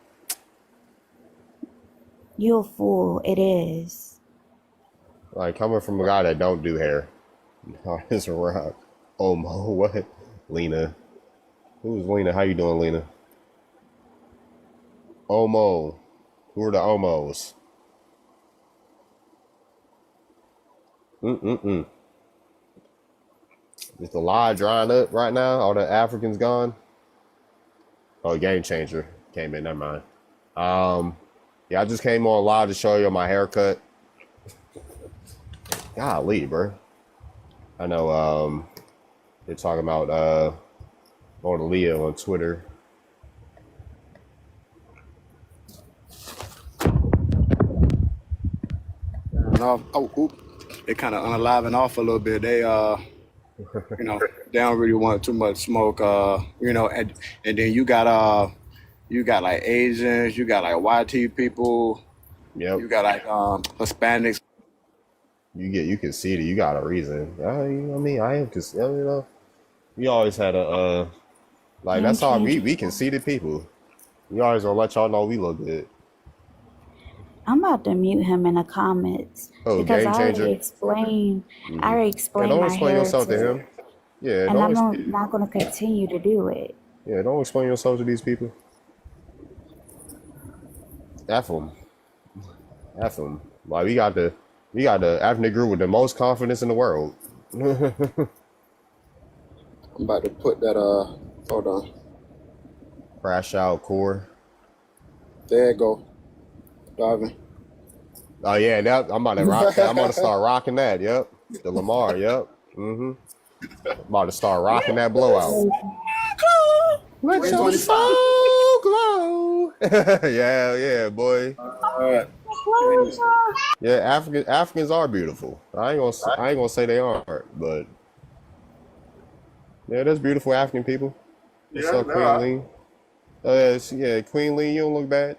You a fool. It is. Like coming from a guy that don't do hair. It's a rock. Omo, what? Lena. Who's Lena? How you doing, Lena? Omo. Who are the Omos? Is the lie drying up right now? All the Africans gone? Oh, game changer came in. Never mind. Yeah, I just came on live to show you my haircut. Golly, bro. I know. They're talking about Mona Leo on Twitter. They kind of unaliving off a little bit. They you know, they don't really want too much smoke. You know, and then you got like Asians, you got like YT people, you got like Hispanics. You can see that you got a reason. I mean, I am because you know, we always had a like that's how we conceited people. We always gonna let y'all know we look good. I'm about to mute him in the comments because I already explained. I already explained don't my explain yourself to heritage. him. Yeah, And I'm not going to continue to do it. Yeah, don't explain yourself to these people. F them. Like we got the African group with the most confidence in the world. I'm about to put that hold on. Crash out core. There you go. Darvin. Oh yeah, I'm about to rock that. I'm about to start rocking that. Yep. The Lamar, yep. I'm about to start rocking that blowout. Let your soul glow. yeah, boy. Yeah, Africans are beautiful. I ain't gonna say they aren't, but yeah, there's beautiful African people. What's up, Queen Lee? Queen Lee, you don't look bad.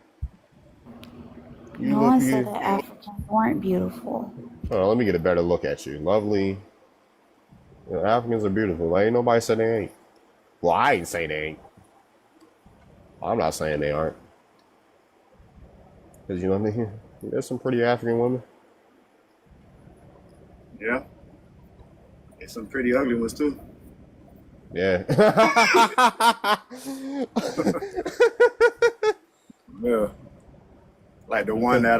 No one said that Africans weren't beautiful. Oh, let me get a better look at you. Lovely. You know, Africans are beautiful. Ain't nobody said they ain't. Well, I ain't saying they ain't. I'm not saying they aren't. Because you know what I mean? There's some pretty African women. Yeah. There's some pretty ugly ones too. Yeah. Yeah. Like the one that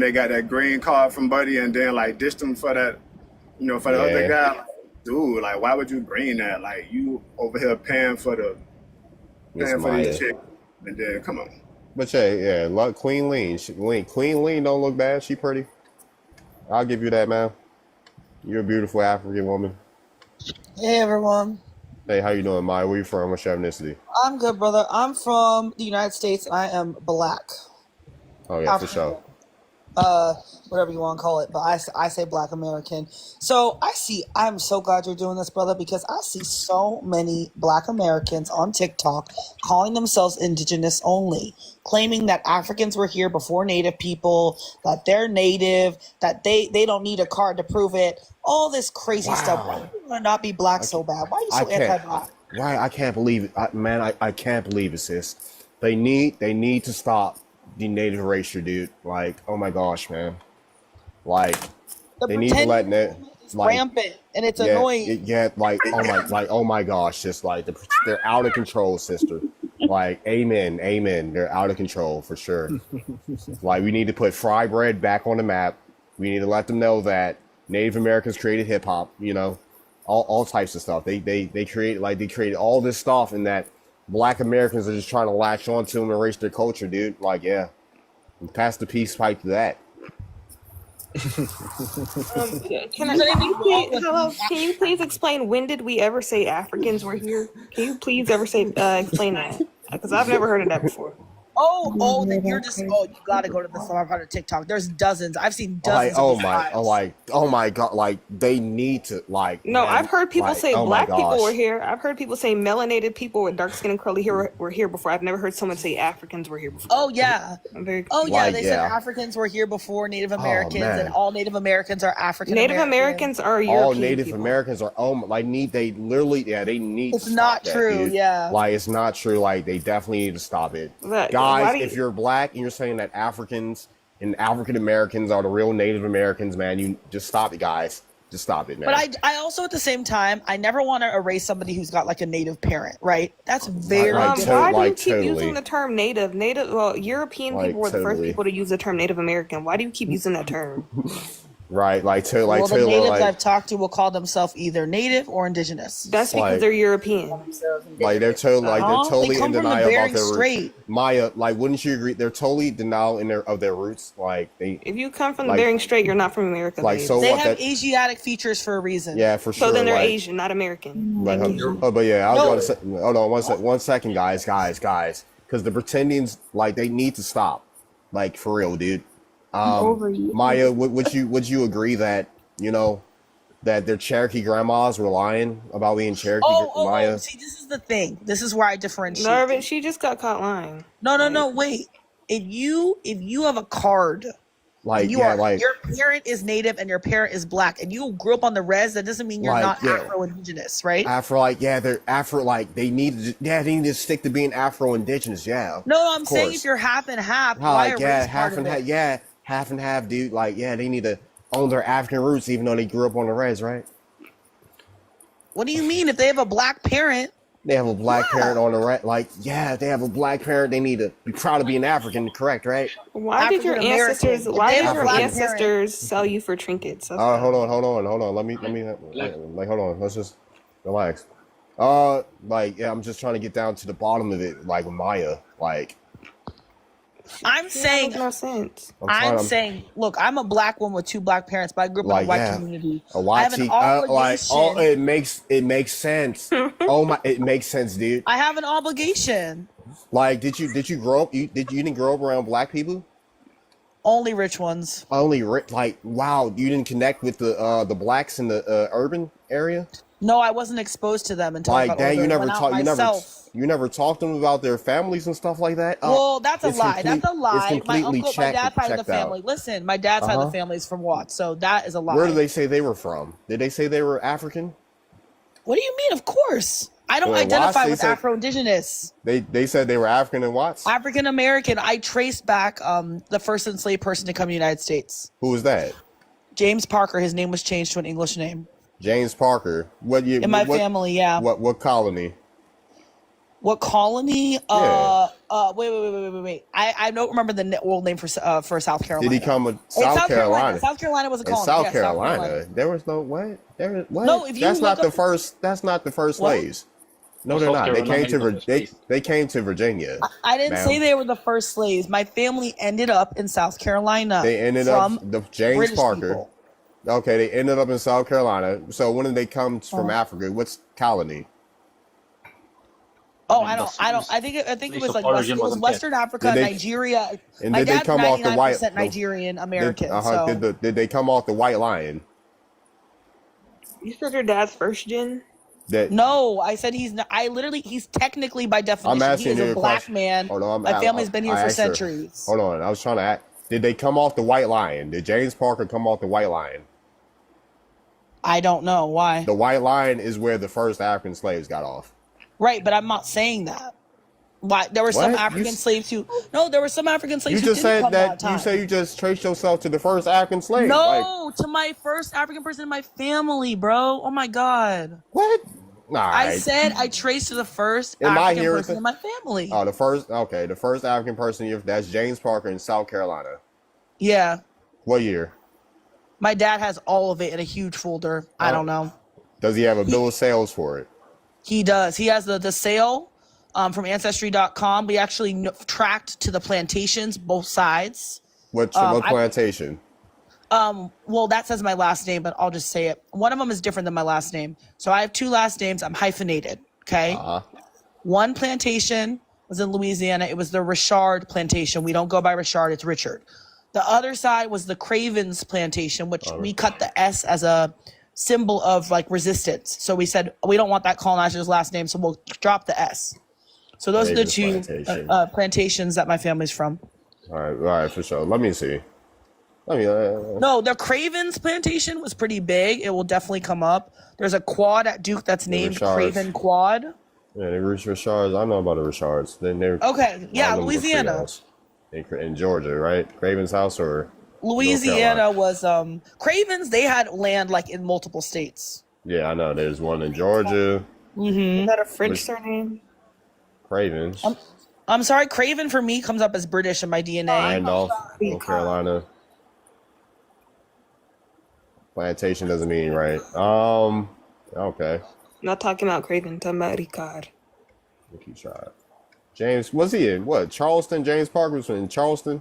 they got that green card from Buddy and then like dished him for that, you know, for the other guy. Like, dude, like why would you bring that? Like you over here paying for the these chicks, and then come on. But yeah, Queen Lean. Queen Lean don't look bad. She pretty. I'll give you that, man. You're a beautiful African woman. Hey everyone. Hey, how you doing, Maya? Where you from? What's your ethnicity? I'm good, brother. I'm from the United States and I am black. Oh yeah, African. For sure. Whatever you want to call it, but I say Black American. So I'm so glad you're doing this, brother, because I see so many Black Americans on TikTok calling themselves Indigenous only, claiming that Africans were here before Native people, that they're Native, that they don't need a card to prove it. all this crazy stuff. Why do you want to not be black so bad? Why are you so anti-black? Right, I can't believe it, I can't believe it, sis. They need to stop the native erasure, dude. Like, oh my gosh, man. Like, they need to let it. Like, rampant, and it's annoying. Like, oh my gosh, just like they're out of control, sister. Like, amen. They're out of control for sure. Like, we need to put fry bread back on the map. We need to let them know that Native Americans created hip hop. You know, all types of stuff. They created all this stuff, and that Black Americans are just trying to latch onto them and erase their culture, dude. Like, yeah, pass the peace pipe to that. Can you please explain, when did we ever say Africans were here? Can you please ever say explain that? Because I've never heard of that before. Then you're just you gotta go to the part of TikTok. There's dozens. I've seen dozens. Oh my god! Like, they need to No, man, I've heard people say black people gosh. were here. I've heard people say melanated people with dark skin and curly hair were here before. I've never heard someone say Africans were here before. Oh yeah. They said yeah. Africans were here before Native Americans, and all Native Americans are African Native Americans are European all Native people. Americans are they need It's to not stop that, true, dude. yeah. Like, it's not true. Like, they definitely need to stop it. Guys, if you're black and you're saying that Africans and African Americans are the real Native Americans, man, you just stop it, guys. Just stop it, man. But I also, at the same time, I never want to erase somebody who's got like a Native parent, right? That's very different. Why do you keep using the term Native? Well, European people were the first people to use the term Native American. Why do you keep using that term? Right, the natives I've talked to will call themselves either Native or Indigenous. That's because they're European. Like, they're totally in denial about their roots. Maya, like, wouldn't you agree? They're totally denial of their roots. Like, if you come from Bering Strait, you're not from America. Like, so they what? have Asiatic features for a reason. Yeah, for sure. So then they're like, Asian, not American. Like, but yeah, I was going to say, hold on one second, guys, because the pretendings, like, they need to stop, like, for real, dude. Maya, would you agree that, you know, that their Cherokee grandmas were lying about being Cherokee? Maya? See, this is the thing. This is where I differentiate. Narvin, she just got caught lying. No, wait. If you have a card, your parent is Native and your parent is black, and you grew up on the res, that doesn't mean you're not Afro-Indigenous, right? They're Afro, like, they need to stick to being Afro-Indigenous, yeah. No, I'm saying if you're half and half, why erase part of it? Half and half, dude. Like, yeah, they need to own their African roots, even though they grew up on the res, right? What do you mean? If they have a black parent, they have a black parent on the res. Like, yeah, if they have a black parent, they need to be proud of being African, correct, right? Why did your ancestors sell you for trinkets? Hold on. Let me. Like, hold on. Let's just relax. I'm just trying to get down to the bottom of it. Like, Maya, like. I'm saying, no sense. I'm saying, look, I'm a black woman with two black parents, but I grew up in a white community. I have an obligation. It makes sense. It makes sense, dude. I have an obligation. Like, did you grow up? You didn't grow up around black people? Only rich ones. Like, wow, you didn't connect with the blacks in the urban area? No, I wasn't exposed to them until I got older. You never talked to them about their families and stuff like that? Well, that's a lie. That's a lie. My dad's side of the family. Listen, my dad's side of the family is from Watts, so that is a lie. Where do they say they were from? Did they say they were African? What do you mean? Of course. I don't identify with Afro-Indigenous. They said they were African in Watts? African American. I traced back the first enslaved person to come to the United States. Who was that? James Parker. His name was changed to an English name. James Parker. What year? In my family, yeah. What colony? What colony? Wait. I don't remember the old name for South Carolina. Did he come with South Carolina? South Carolina was a colony. South Carolina. There was no what? What? No, if you that's not the first. That's not the first slaves. No, they're not. They came to Virginia. I didn't say they were the first slaves. My family ended up in South Carolina. They ended up James British Parker. People. Okay, they ended up in South Carolina. So when did they come from Africa? What's colony? Oh, I don't. I think it was like Western Africa, Nigeria. And my did dad's they come off the white? Nigerian American. Did they come off the white lion? You said your dad's first gen? No, I said he's not. He's technically by definition. I'm asking he is you a black man. Hold on, my family's been here for centuries. Hold on, I was trying to ask. Did they come off the white lion? Did James Parker come off the white lion? I don't know why. The white line is where the first African slaves got off. Right, but I'm not saying that. Why? There were some African slaves who. No, there were some African slaves who didn't come that time. You say you just traced yourself to the first African slave. No, to my first African person in my family, bro. Oh my God. What? I said I traced to the first African person in my family. Oh, the first African person. That's James Parker in South Carolina. Yeah. What year? My dad has all of it in a huge folder. I don't know. Does he have a bill of sales for it? He does. He has the sale from Ancestry.com. We actually tracked to the plantations, both sides. What plantation? Well, that says my last name, but I'll just say it. One of them is different than my last name. So I have two last names. I'm hyphenated. Okay. One plantation was in Louisiana. It was the Richard plantation. We don't go by Richard. It's Richard. The other side was the Cravens plantation, which we cut the S as a symbol of like resistance. So we said, we don't want that colonizer's last name. So we'll drop the S. So those are the two plantations that my family's from. All right, for sure. Let me see. No, the Cravens plantation was pretty big. It will definitely come up. There's a quad at Duke that's named Craven Quad. Yeah, the Richards. I know about the Richards. Okay, yeah, Louisiana. In Georgia, right? Craven's house or Louisiana was Cravens. They had land like in multiple states. Yeah, I know. There's one in Georgia. Mm-hmm. Is that a French surname? Cravens. I'm sorry, Craven for me comes up as British in my DNA. Randolph, North Carolina. Plantation doesn't mean right. Okay. Not talking about Craven, I'm talking about Ricard. Keep trying. James, was he in what? Charleston? James Parker was in Charleston?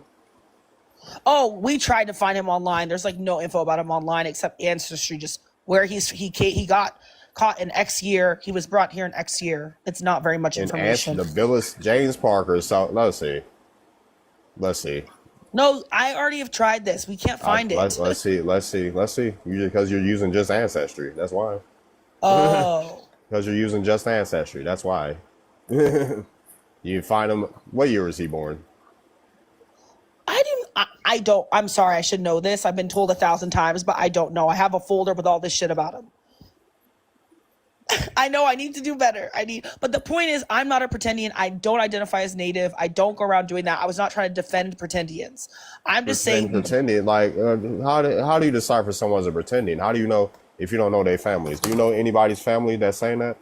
Oh, we tried to find him online. There's like no info about him online except Ancestry, just where he got caught in X year. He was brought here in X year. It's not very much information. The Billis James Parker. So let's see. No, I already have tried this. We can't find it. Let's see. Usually because you're using just Ancestry. That's why. Oh. Because you're using just Ancestry. That's why. You find him. What year was he born? I don't. I'm sorry. I should know this. I've been told 1,000 times, but I don't know. I have a folder with all this shit about him. I know I need to do better. But the point is, I'm not a pretendian. I don't identify as Native. I don't go around doing that. I was not trying to defend pretendians. I'm just saying. Pretendian, like, how do you decipher someone's a pretendian? How do you know if you don't know their families? Do you know anybody's family that's saying that?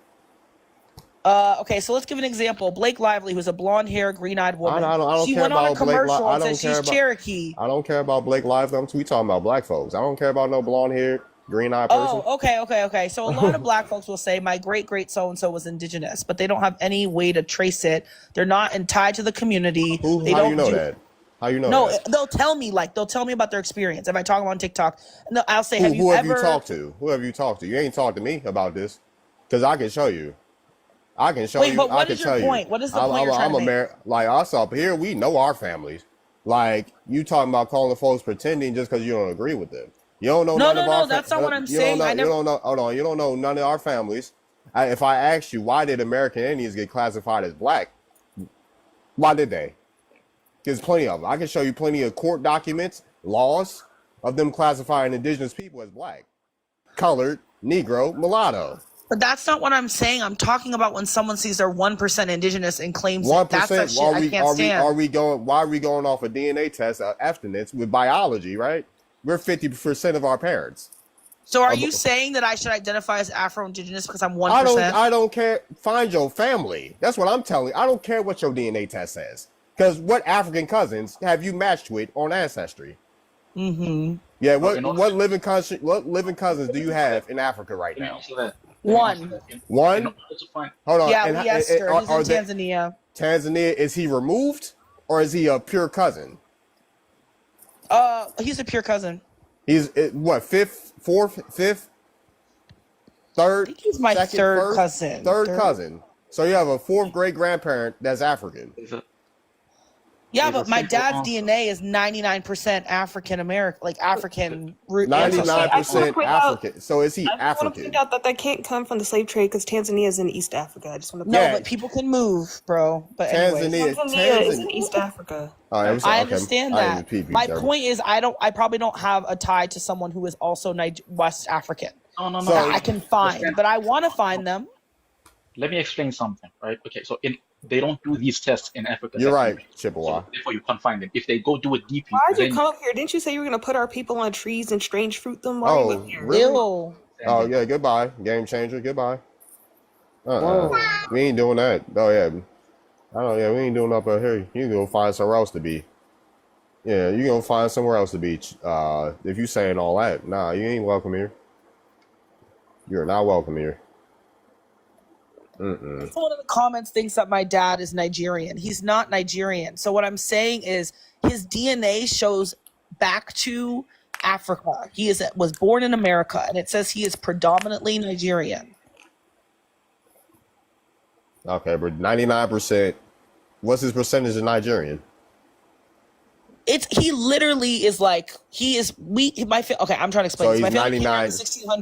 Okay, so let's give an example. Blake Lively, who's a blonde-haired, green-eyed woman. I don't she care went about on a commercial Blake and said she's Cherokee. I don't care about Blake Lively. We talking about black folks. I don't care about no blonde-haired, green-eyed person. Oh, okay. So a lot of black folks will say my great so-and-so was indigenous, but they don't have any way to trace it. They're not tied to the community. How do you know that? How you know no, that? they'll tell me about their experience. If I talk on TikTok, I'll say, who have you talked to? Who have you talked to? You ain't talked to me about this because I can show you. I can show you. But what is your point? What is the point you're trying to make? Like us up here, we know our families. Like you talking about calling folks pretending just because you don't agree with them. You don't know none of our. No, that's not what I'm saying. You don't know. Hold on. You don't know none of our families. If I asked you why did American Indians get classified as black, why did they? There's plenty of them. I can show you plenty of court documents, laws of them classifying indigenous people as black, colored, Negro, mulatto. But that's not what I'm saying. I'm talking about when someone sees they're 1% indigenous and claims that's that shit I can't stand. Why are we going off a DNA test abstinence with biology, right? We're 50% of our parents. So are you saying that I should identify as Afro-Indigenous because I'm 1%? I don't care. Find your family. That's what I'm telling you. I don't care what your DNA test says. Because what African cousins have you matched with on Ancestry? Mm-hmm. Yeah, what living cousins do you have in Africa right now? One? Hold on. Yeah, He's in Tanzania. Tanzania, is he removed or is he a pure cousin? He's a pure cousin. He's what, fourth, fifth, third? I think he's my third cousin. Third cousin. So you have a fourth great grandparent that's African. Yeah, but my dad's DNA is 99% African American, like African root. 99% African. So is he African? I want to point out that can't come from the slave trade because Tanzania is in East Africa. I just want to. No, but people can move, bro. But Tanzania is in East Africa. I understand that. My point is, I probably don't have a tie to someone who is also West African. No. that I can find, but I want to find them. Let me explain something, right? Okay, so they don't do these tests in Africa. You're right, usual. Chippewa. So therefore, you can't find them. If they go do it deeply, Why'd you then come up here? Didn't you say you were gonna put our people on trees and strange fruit them? Why are you up here? Really? Ew. Oh yeah, goodbye, game changer. Goodbye. Whoa. We ain't doing that. Oh yeah. Yeah, we ain't doing up here. You can go find somewhere else to be. Yeah, you gonna find somewhere else to be. If you saying all that, nah, you ain't welcome here. You're not welcome here. Someone in the comments thinks that my dad is Nigerian. He's not Nigerian. So what I'm saying is his DNA shows back to Africa. He was born in America, and it says he is predominantly Nigerian. Okay, but 99%. What's his percentage of Nigerian? He literally is like okay, I'm trying to explain. So this. My he's family came here in 99. the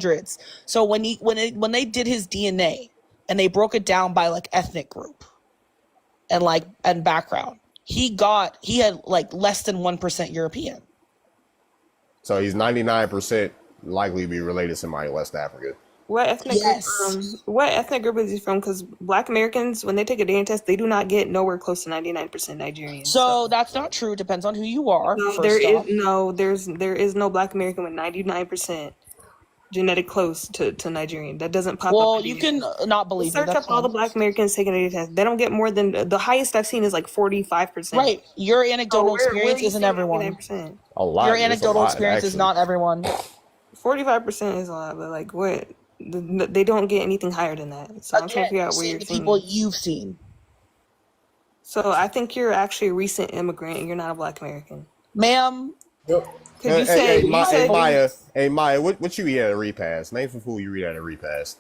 1600s. So when they did his DNA and they broke it down by like ethnic group and background, he had like less than 1% European. So he's 99% likely to be related to somebody in West Africa. What ethnic group is he from? Because Black Americans, when they take a DNA test, they do not get nowhere close to 99% Nigerian. So that's not true. Depends on who you are. No, there is no Black American with 99% genetic close to Nigerian. That doesn't pop up. Well, you can not believe me. Search up all the Black Americans taking a test. They don't get more than the highest I've seen is like 45%. Right. Your anecdotal experience isn't everyone. A lot. Your anecdotal experience is not everyone. 45% is a lot, but like what? They don't get anything higher than that. So I'm trying to figure out where you're the seeing. people you've seen. So I think you're actually a recent immigrant and you're not a Black American. Ma'am. Could you say Maya, what you eat at a repast? Name some food you eat at a repast.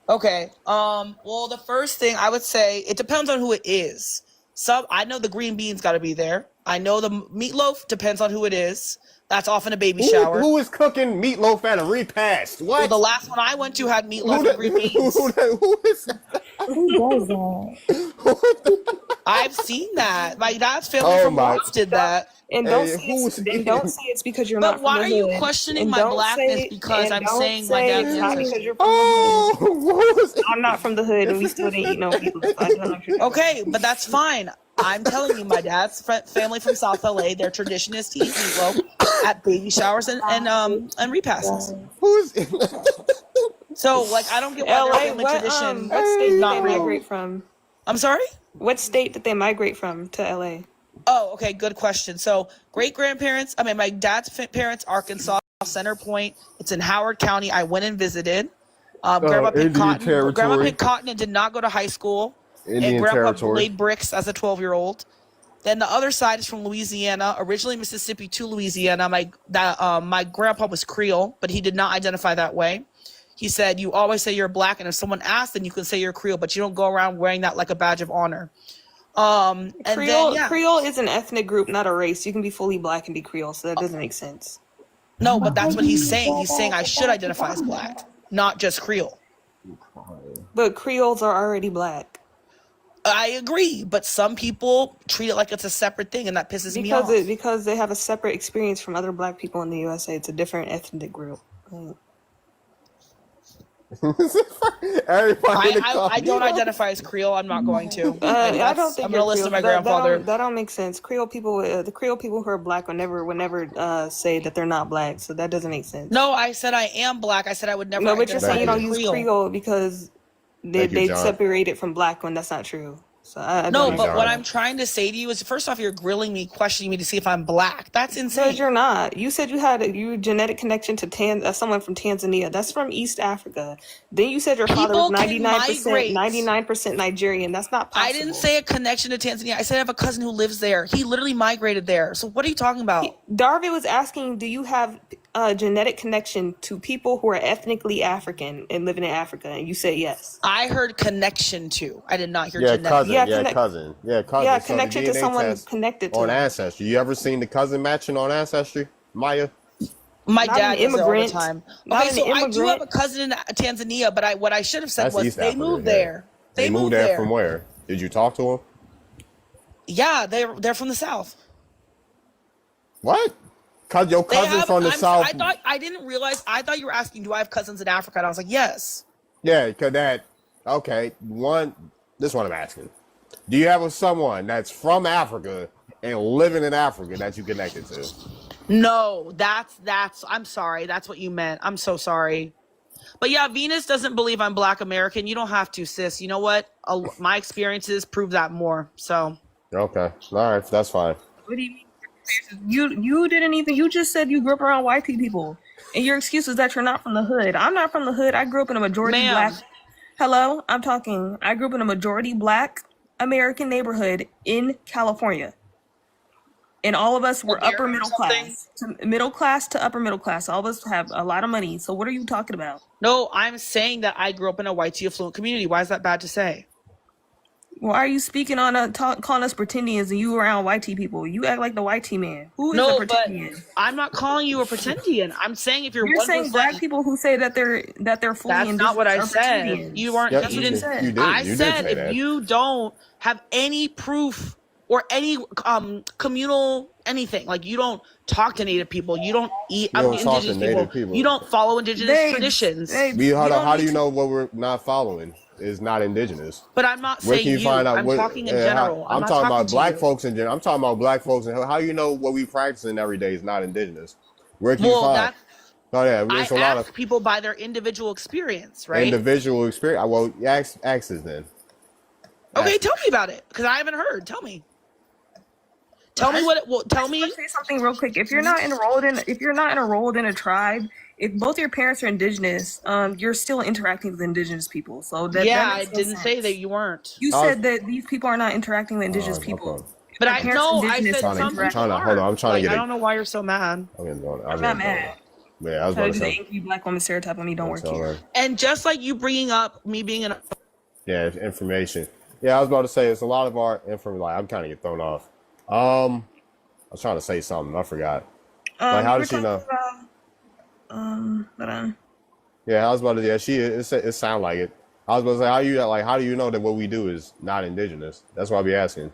Okay. Well, the first thing I would say, it depends on who it is. I know the green beans got to be there. I know the meatloaf depends on who it is. That's often a baby shower. Who is cooking meatloaf at a repast? What? Well, the last one I went to had meatloaf and green beans. Who is that? Who does that? I've seen that. My dad's family from Watts did that. And don't say it's because you're not. But why are you questioning my blackness because I'm saying my dad's ancestry? I'm not from the hood, and we still didn't eat no meatloaf. Okay, but that's fine. I'm telling you, my dad's family from South LA, their tradition is to eat meatloaf at baby showers and repasts. So, like, I don't get why their family tradition. What state did they migrate from? I'm sorry? What state did they migrate from to LA? Oh, okay, good question. So, my dad's parents, Arkansas, Center Point. It's in Howard County. I went and visited. Grandma picked cotton and did not go to high school. Indian and grandpa territory. laid bricks as a 12-year-old. Then the other side is from Louisiana, originally Mississippi to Louisiana. My grandpa was Creole, but he did not identify that way. He said, you always say you're black, and if someone asks, then you can say you're Creole, but you don't go around wearing that like a badge of honor. Creole is an ethnic group, not a race. You can be fully black and be Creole, so that doesn't make sense. No, but that's what he's saying. He's saying I should identify as black, not just Creole. But Creoles are already black. I agree, but some people treat it like it's a separate thing, and that pisses me off. Because they have a separate experience from other black people in the USA. It's a different ethnic group. I don't identify as Creole. I'm not going to. I don't think I'm going to listen to my grandfather. That don't make sense. Creole people, the Creole people who are black would never say that they're not black. So that doesn't make sense. No, I said I am black. I said I would never. No, but you're saying you don't use Creole because they separate it from black when that's not true. So what I'm trying to say to you is, first off, you're grilling me, questioning me to see if I'm black. That's insane. Because you're not. You said you had a genetic connection to someone from Tanzania. That's from East Africa. Then you said your father was 99% Nigerian. That's not possible. I didn't say a connection to Tanzania. I said I have a cousin who lives there. He literally migrated there. So what are you talking about? Darvin was asking, do you have a genetic connection to people who are ethnically African and living in Africa? And you said yes. I heard connection to. I did not hear genetic. Cousin. Cousin. Yeah, connection to someone connected to on Ancestry. You ever seen the cousin matching on Ancestry, Maya? My dad does it all the immigrant. time. Not Okay, an so I do immigrant. have a cousin in Tanzania, but what I should have said That's was East they Africa, moved yeah. there. They moved there from where? Did you talk to them? Yeah, they're from the South. What? your cousins from the South. I didn't realize. I thought you were asking, do I have cousins in Africa? And I was like, yes. Yeah, because okay, this is what I'm asking. Do you have someone that's from Africa and living in Africa that you connected to? No, that's, I'm sorry. That's what you meant. I'm so sorry. But yeah, Venus doesn't believe I'm Black American. You don't have to, sis. You know what? My experiences prove that more. So. Okay. All right. That's fine. What do you mean? You didn't even. You just said you grew up around white people, and your excuse is that you're not from the hood. I'm not from the hood. I grew up in a majority Black. Hello, I'm talking. I grew up in a majority Black American neighborhood in California. And all of us were upper middle class to upper middle class. All of us have a lot of money. So what are you talking about? No, I'm saying that I grew up in a white affluent community. Why is that bad to say? Why are you speaking on calling us pretendians and you around white people? You act like the white man. Who is a pretendian? But I'm not calling you a pretendian. I'm saying if you're saying Black people who say that they're fully. That's not what I said. You weren't. Yep, you didn't say. I said if you don't have any proof or any communal anything, like you don't talk to Native people, you don't eat indigenous people, you don't follow indigenous traditions. How do you know what we're not following is not indigenous? But I'm not saying you. I'm talking in general. I'm talking about Black folks in general. I'm talking about Black folks and how you know what we practicing every day is not indigenous. Where can you find? Oh yeah, I ask people by their individual experience, right? Individual experience. Well, ask us then. Okay, tell me about it because I haven't heard. Tell me. Tell me what it will. Tell me. Say something real quick. If you're not enrolled in a tribe, if both your parents are indigenous, you're still interacting with indigenous people. So that I didn't say that you weren't. You said that these people are not interacting with indigenous people. Okay. But I know I said some people aren't. Hold on, I'm trying to get. I don't know why you're so mad. I'm not mad. Yeah, I was about to say. The angry Black woman stereotype on me don't work here. And just like you bringing up me being in. Information. Yeah, I was about to say it's a lot of our information. Like I'm kind of get thrown off. I was trying to say something. I forgot. Like, how did she know? Yeah, I was about to. Yeah, it sound like it. I was about to say, how do you know that what we do is not indigenous? That's why I be asking.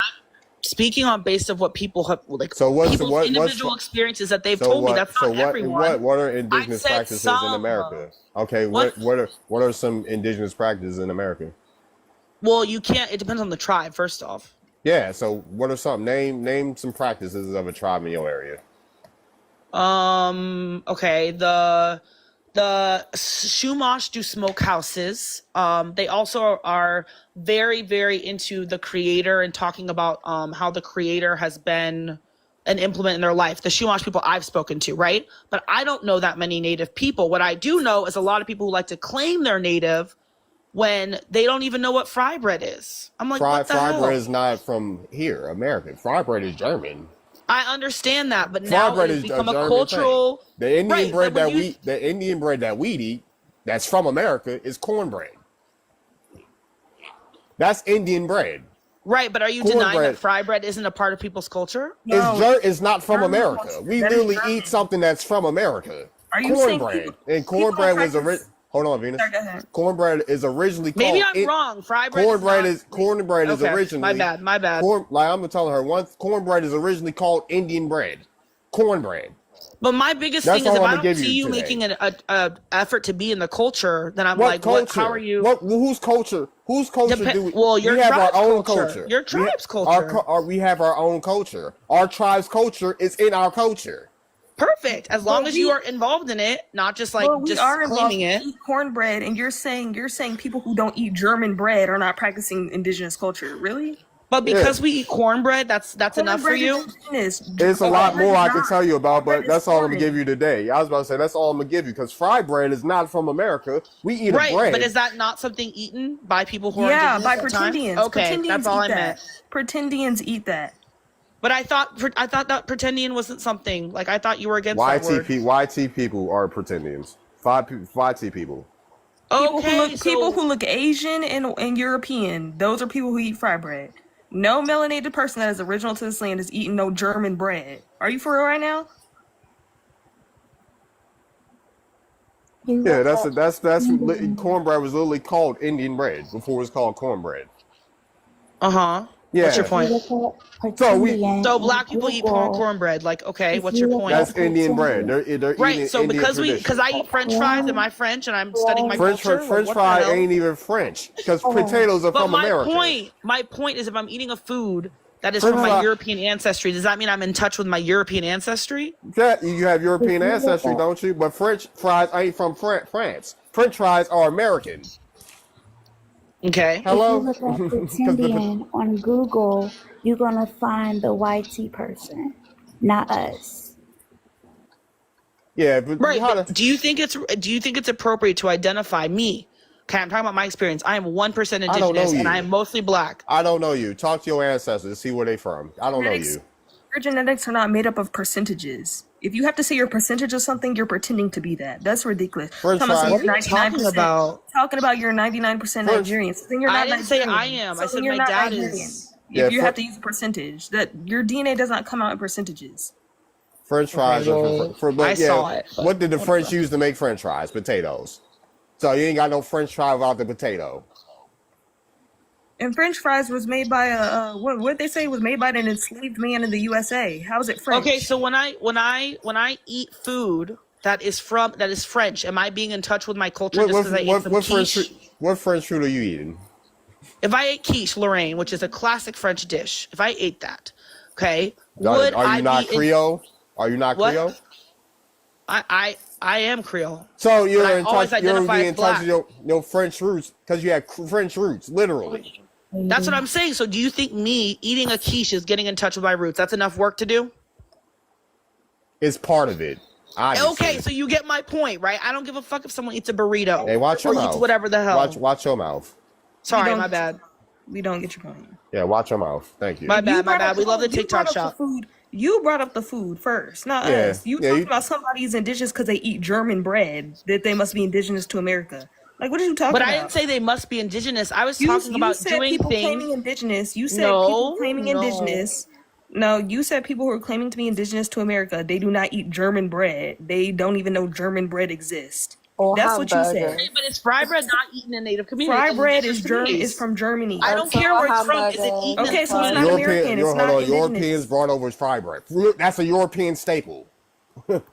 Speaking on based of what people have, like, so people's individual experiences that they've told me. That's not everyone. What are indigenous practices in America? Okay, what are some indigenous practices in America? Well, you can't. It depends on the tribe. First off. Yeah. So, what are some name some practices of a tribe in your area? Okay. The Chumash do smokehouses. They also are very, very into the creator and talking about how the creator has been an implement in their life. The Chumash people I've spoken to, right? But I don't know that many Native people. What I do know is a lot of people who like to claim they're Native when they don't even know what fry bread is. I'm like, what the hell? Fry bread is not from here, American. Fry bread is German. I understand that, but now it's become a cultural. The Indian bread that we eat, that's from America, is cornbread. That's Indian bread. Right, but are you denying that fry bread isn't a part of people's culture? No. It's not from America. We literally eat something that's from America. Are you cornbread? And cornbread was original. Hold on, Venus. Cornbread is originally called. Maybe I'm wrong. Fry bread. Cornbread is originally. My bad. I'm telling her cornbread is originally called Indian bread. Cornbread. But my biggest thing is if I don't see you making an effort to be in the culture, then I'm like, what? How are you? Whose culture? Whose culture do we? Well, we have our own culture. Your tribe's culture. We have our own culture. Our tribe's culture is in our culture. Perfect. As long as you are involved in it, not just like just claiming it. Eat cornbread, and you're saying people who don't eat German bread are not practicing indigenous culture. Really? But because we eat cornbread, that's enough for you. It's a lot more I can tell you about, but that's all I'm gonna give you today. I was about to say that's all I'm gonna give you because fried bread is not from America. We eat a bread. But is that not something eaten by people who are indigenous? By pretendians. Okay, that's all I meant. Pretendians eat that. But I thought that pretendian wasn't something. Like, I thought you were against that word. YT people are pretendians. YT people. People who look Asian and European, those are people who eat fried bread. No melanated person that is original to this land is eating no German bread. Are you for real right now? Yeah, that's cornbread was literally called Indian bread before it was called cornbread. Uh-huh. Yeah. What's your If you point? look up So we. pretendian So on black people eat Google, cornbread. Like, okay, if what's you your look point? up That's Indian bread. pretendian, They're Right. eating So Indian because tradition. I eat French fries, am I French and I'm studying my culture? French What the fry hell? ain't even French because corn. potatoes are But from America. my point is, if I'm eating a food that is French from my fry. European ancestry, does that mean I'm in touch with my European ancestry? Yeah, you have If European you look ancestry, up, don't you? But French fries ain't from France. French fries are American. Okay. if you Hello? look up Because pretendian on Google, you're gonna find the YT person, not us. yeah, but Right, how but to? do you think it's appropriate to identify me? Okay, I'm talking about my experience. I am 1% I don't know indigenous and I you. am mostly black. I don't know you. Talk to your ancestors. See where they from. I don't know you. Your genetics are not made up of percentages. If you have to say your percentage of something, you're pretending to be that. That's ridiculous. French Talking about fries. What are you 99%. talking about? Talking about you're 99% French. Nigerian. So then you're I not didn't say Nigerian. I am. So I then said you're my not dad Nigerian. is. Yeah, If you have to use a percentage, that your DNA does not come out in percentages. French Okay, fries are well, from. I But yeah, saw it. But what did the French whatever. use to make French fries? Potatoes. So you ain't got no French fry without the potato. And French fries was made by what they say was made by an enslaved man in the USA. How is it French? Okay, so when I eat food that is French, am I being in touch with my culture just because I ate some quiche? What French food are you eating? If I ate quiche, Lorraine, which is a classic French dish, if I ate that, okay, would Are I you not be Creole? Are you not what? Creole? I am Creole. So but you're I in always touch. You're identify being as in touch black. with your French roots because you have French roots, literally. That's what I'm saying. So do you think me eating a quiche is getting in touch with my roots? That's enough work to do? It's part of it. Obviously. Okay, so you get my point, right? I don't give a fuck if someone eats a burrito Hey, watch your or mouth. eats whatever the hell. Watch your mouth. Sorry, my bad. We don't get your point. Yeah, watch your mouth. Thank you. My bad. We love the TikTok shop. You brought up the food first, not us. You talked about somebody's indigenous because they eat German bread, that they must be indigenous to America. Like, what are you talking about? But I didn't say they must be indigenous. I was talking You about said doing people things. claiming indigenous. You said people claiming indigenous. No, you said people who are claiming to be indigenous to America, they do not eat German bread. They don't even know German bread exists. That's what you said. Okay, but is fry bread not eaten in native communities? Fry bread is from Germany. I don't care where it's from. Is it eaten? Okay, so it's not American. It's not indigenous. Europeans brought over fry bread. That's a European staple.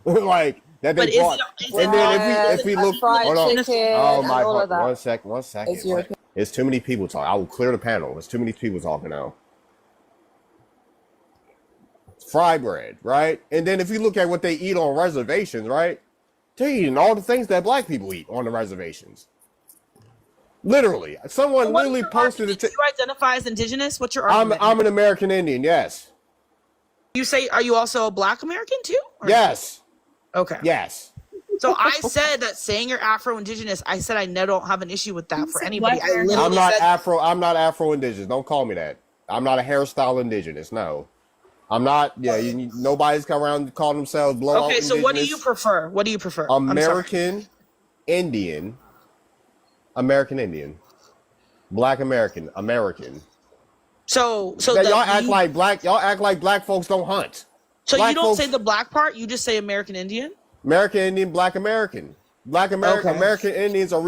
Like that they brought. And then if we look, hold on. Oh my God! 1 second. It's too many people talking. I will clear the panel. There's too many people talking now. Fry bread, right? And then if you look at what they eat on reservations, right? They're eating all the things that black people eat on the reservations. Literally, someone literally posted it. Do you identify as indigenous? What's your argument? I'm an American Indian. Yes. You say, are you also a black American too? Yes. Okay. Yes. So I said that saying you're Afro-Indigenous, I said I don't have an issue with that for anybody. I'm not Afro Indigenous. Don't call me that. I'm not a hairstyle indigenous. No. I'm not. Yeah, nobody's come around calling themselves blowout. Okay, so what do you prefer? What do you prefer? American Indian, American Indian, Black American, American. So y'all act like black folks don't hunt. So you don't say the black part. You just say American Indian. American Indian, Black American, Okay. American Indians are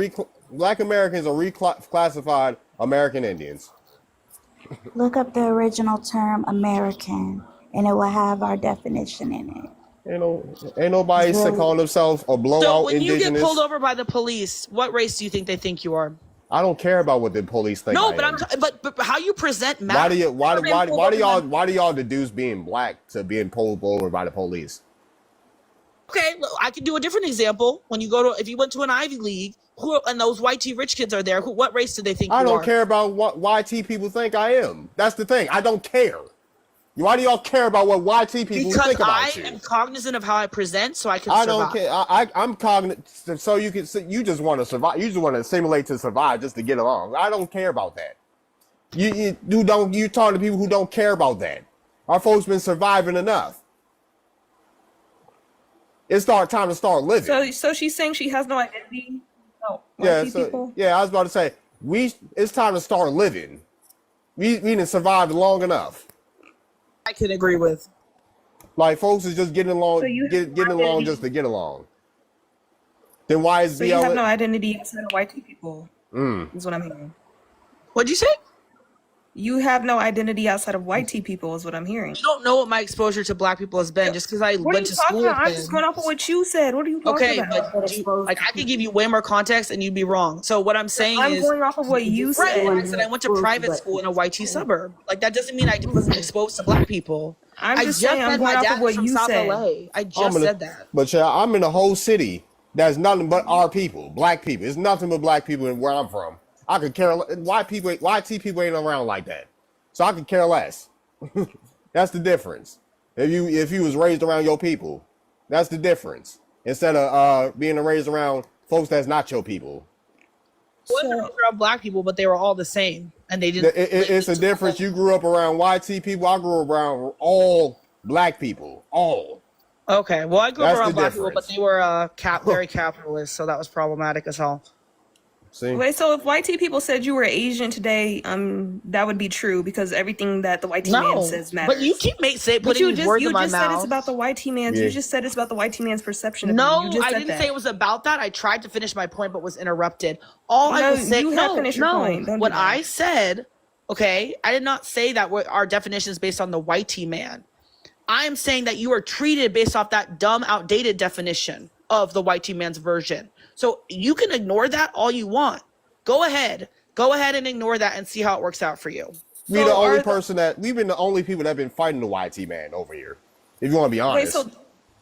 Black Americans are reclassified American Indians. Look up the original term American, and it will have our definition in it. Ain't nobody calling themselves a blowout So when indigenous. you get pulled over by the police, what race do you think they think you are? I don't care about what the police think. No, I but am. but how you present matters. Why do y'all deduce being black to being pulled over by the police? Okay, look, I can do a different example. When you if you went to an Ivy League, and those white rich kids are there, what race do they think you are? I don't care about what YT people think I am. That's the thing. I don't care. Why do y'all care about what YT people think about you? Because I am cognizant of how I present, so I can survive. I don't care. I'm cognizant, so you just want to survive. You just want to simulate to survive just to get along. I don't care about that. You talk to people who don't care about that. Our folks been surviving enough. It's time to start living. So she's saying she has no identity. No. I was about to say it's time to start living. We didn't survive long enough. I can agree with. Like folks is just getting along, getting along just to get along. Then why is you have no identity outside of white people? Is what I'm hearing. What'd you say? You have no identity outside of white tea people, is what I'm hearing. You don't know what my exposure to black people has been just because I What are went you to talking school about? with I'm just going them. off of what you said. What are you talking Okay, about? but I could give you way more context and you'd be wrong. So what I'm saying I'm is, going off of what you said. I said I went to private school in a white tea suburb. Like that doesn't mean I wasn't exposed to black people. I'm I just just saying I'm said going my off dad of is what from you South said. LA. I just said that. But yeah, I'm in a whole city that's nothing but our people, black people. It's nothing but black people in where I'm from. I could care less. White tea people ain't around like that, so I could care less. That's the difference. If you was raised around your people, that's the difference. Instead of being raised around folks that's not your people. I wasn't around black people, but they were all the same, and they didn't. It's a difference. You grew up around YT people. I grew up around all black people. All. Okay, well, I grew up That's around the black people, difference. but they were very capitalist, so that was problematic as hell. See? Wait, so if white tea people said you were Asian today, that would be true because everything that the white tea man says matters. But you keep putting these words in my mouth. You just said it's about the white tea man's. You just said it's about the white tea man's perception of No, you. You just I said didn't that. say it was about that. I tried to finish my point, but was interrupted. I was saying, you have finished your point. Don't what do that. I said, okay, I did not say that our definition is based on the white tea man. I am saying that you are treated based off that dumb, outdated definition of the white tea man's version. So you can ignore that all you want. Go ahead and ignore that and see how it works out for you. We've been the only people that have been fighting the YT man over here. If you want to be honest. Wait,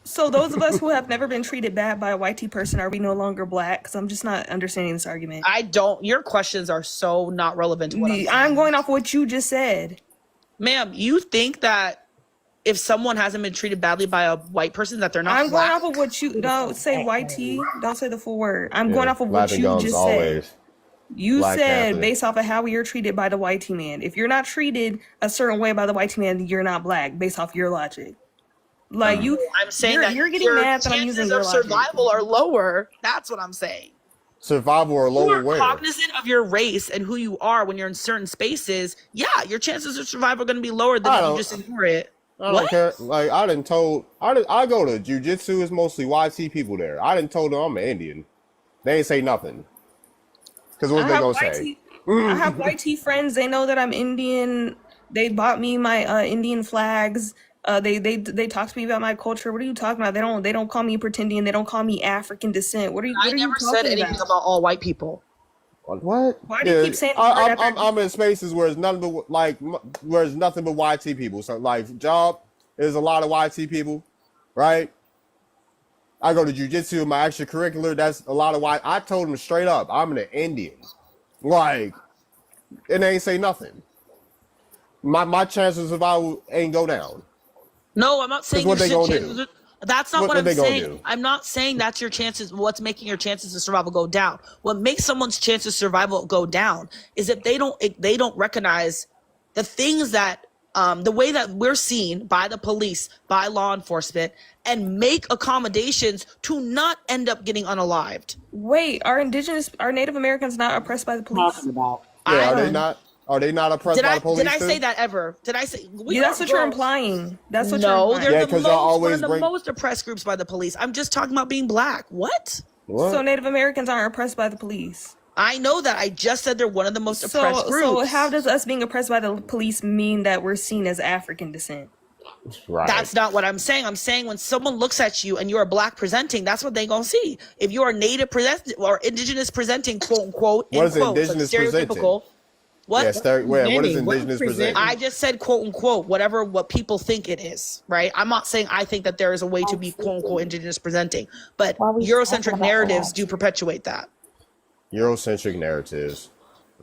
so those of us who have never been treated bad by a white tea person, are we no longer black? Because I'm just not understanding this argument. Your questions are so not relevant to what I'm going off what you just said. Ma'am, you think that if someone hasn't been treated badly by a white person that they're not black? Going off of what you don't say white tea. Don't say the full word. I'm going off of what you just said. You Black said Catholic. based off of how you're treated by the white tea man. If you're not treated a certain way by the white tea man, you're not black based off your logic. Like I'm saying that you're getting mad that I'm using your chances of survival are lower. That's what I'm saying. Survival or lower You're cognizant of your race and who you are when you're in certain spaces. Yeah, your chances of survival are going to be lower than if you just ignore it. I don't care. Like I go to jujitsu. It's mostly YT people there. I didn't told them I'm an Indian. They ain't say nothing. Because what they gonna say? I have white tea friends. They know that I'm Indian. They bought me my Indian flags. They talk to me about my culture. What are you talking about? They don't call me pretendian. They don't call me African descent. What are you? I never said anything about all white people. What? Why do you keep saying? I'm in spaces where it's nothing but where it's nothing but YT people. So like job is a lot of YT people, right? I go to jujitsu, my extracurricular. That's a lot of YT. I told them straight up, I'm an Indian. Like, and they ain't say nothing. My chances of survival ain't go down. No, I'm not saying what they gonna do. That's not what I'm saying. I'm not saying that's your chances. What's making your chances of survival go down? What makes someone's chances of survival go down is if they don't recognize the things that the way that we're seen by the police, by law enforcement, and make accommodations to not end up getting unalived. Wait, are Native Americans not oppressed by the police? Yeah, are they not oppressed by the police? Did I say that ever? Did I say? That's what you're implying. That's what no, you're implying. they're one of the most oppressed groups by the police. I'm just talking about being black. What? So Native Americans aren't oppressed by the police. I know that. I just said they're one of the most oppressed groups. So how does us being oppressed by the police mean that we're seen as African descent? Right. That's not what I'm saying. I'm saying when someone looks at you and you're a black presenting, that's what they gonna see. If you are native presenting or indigenous presenting, quote unquote, what is indigenous presenting? What? Yeah, what is indigenous presenting? I just said quote unquote what people think it is, right? I'm not saying I think that there is a way to be quote unquote indigenous presenting, but Eurocentric narratives do perpetuate that. Eurocentric narratives.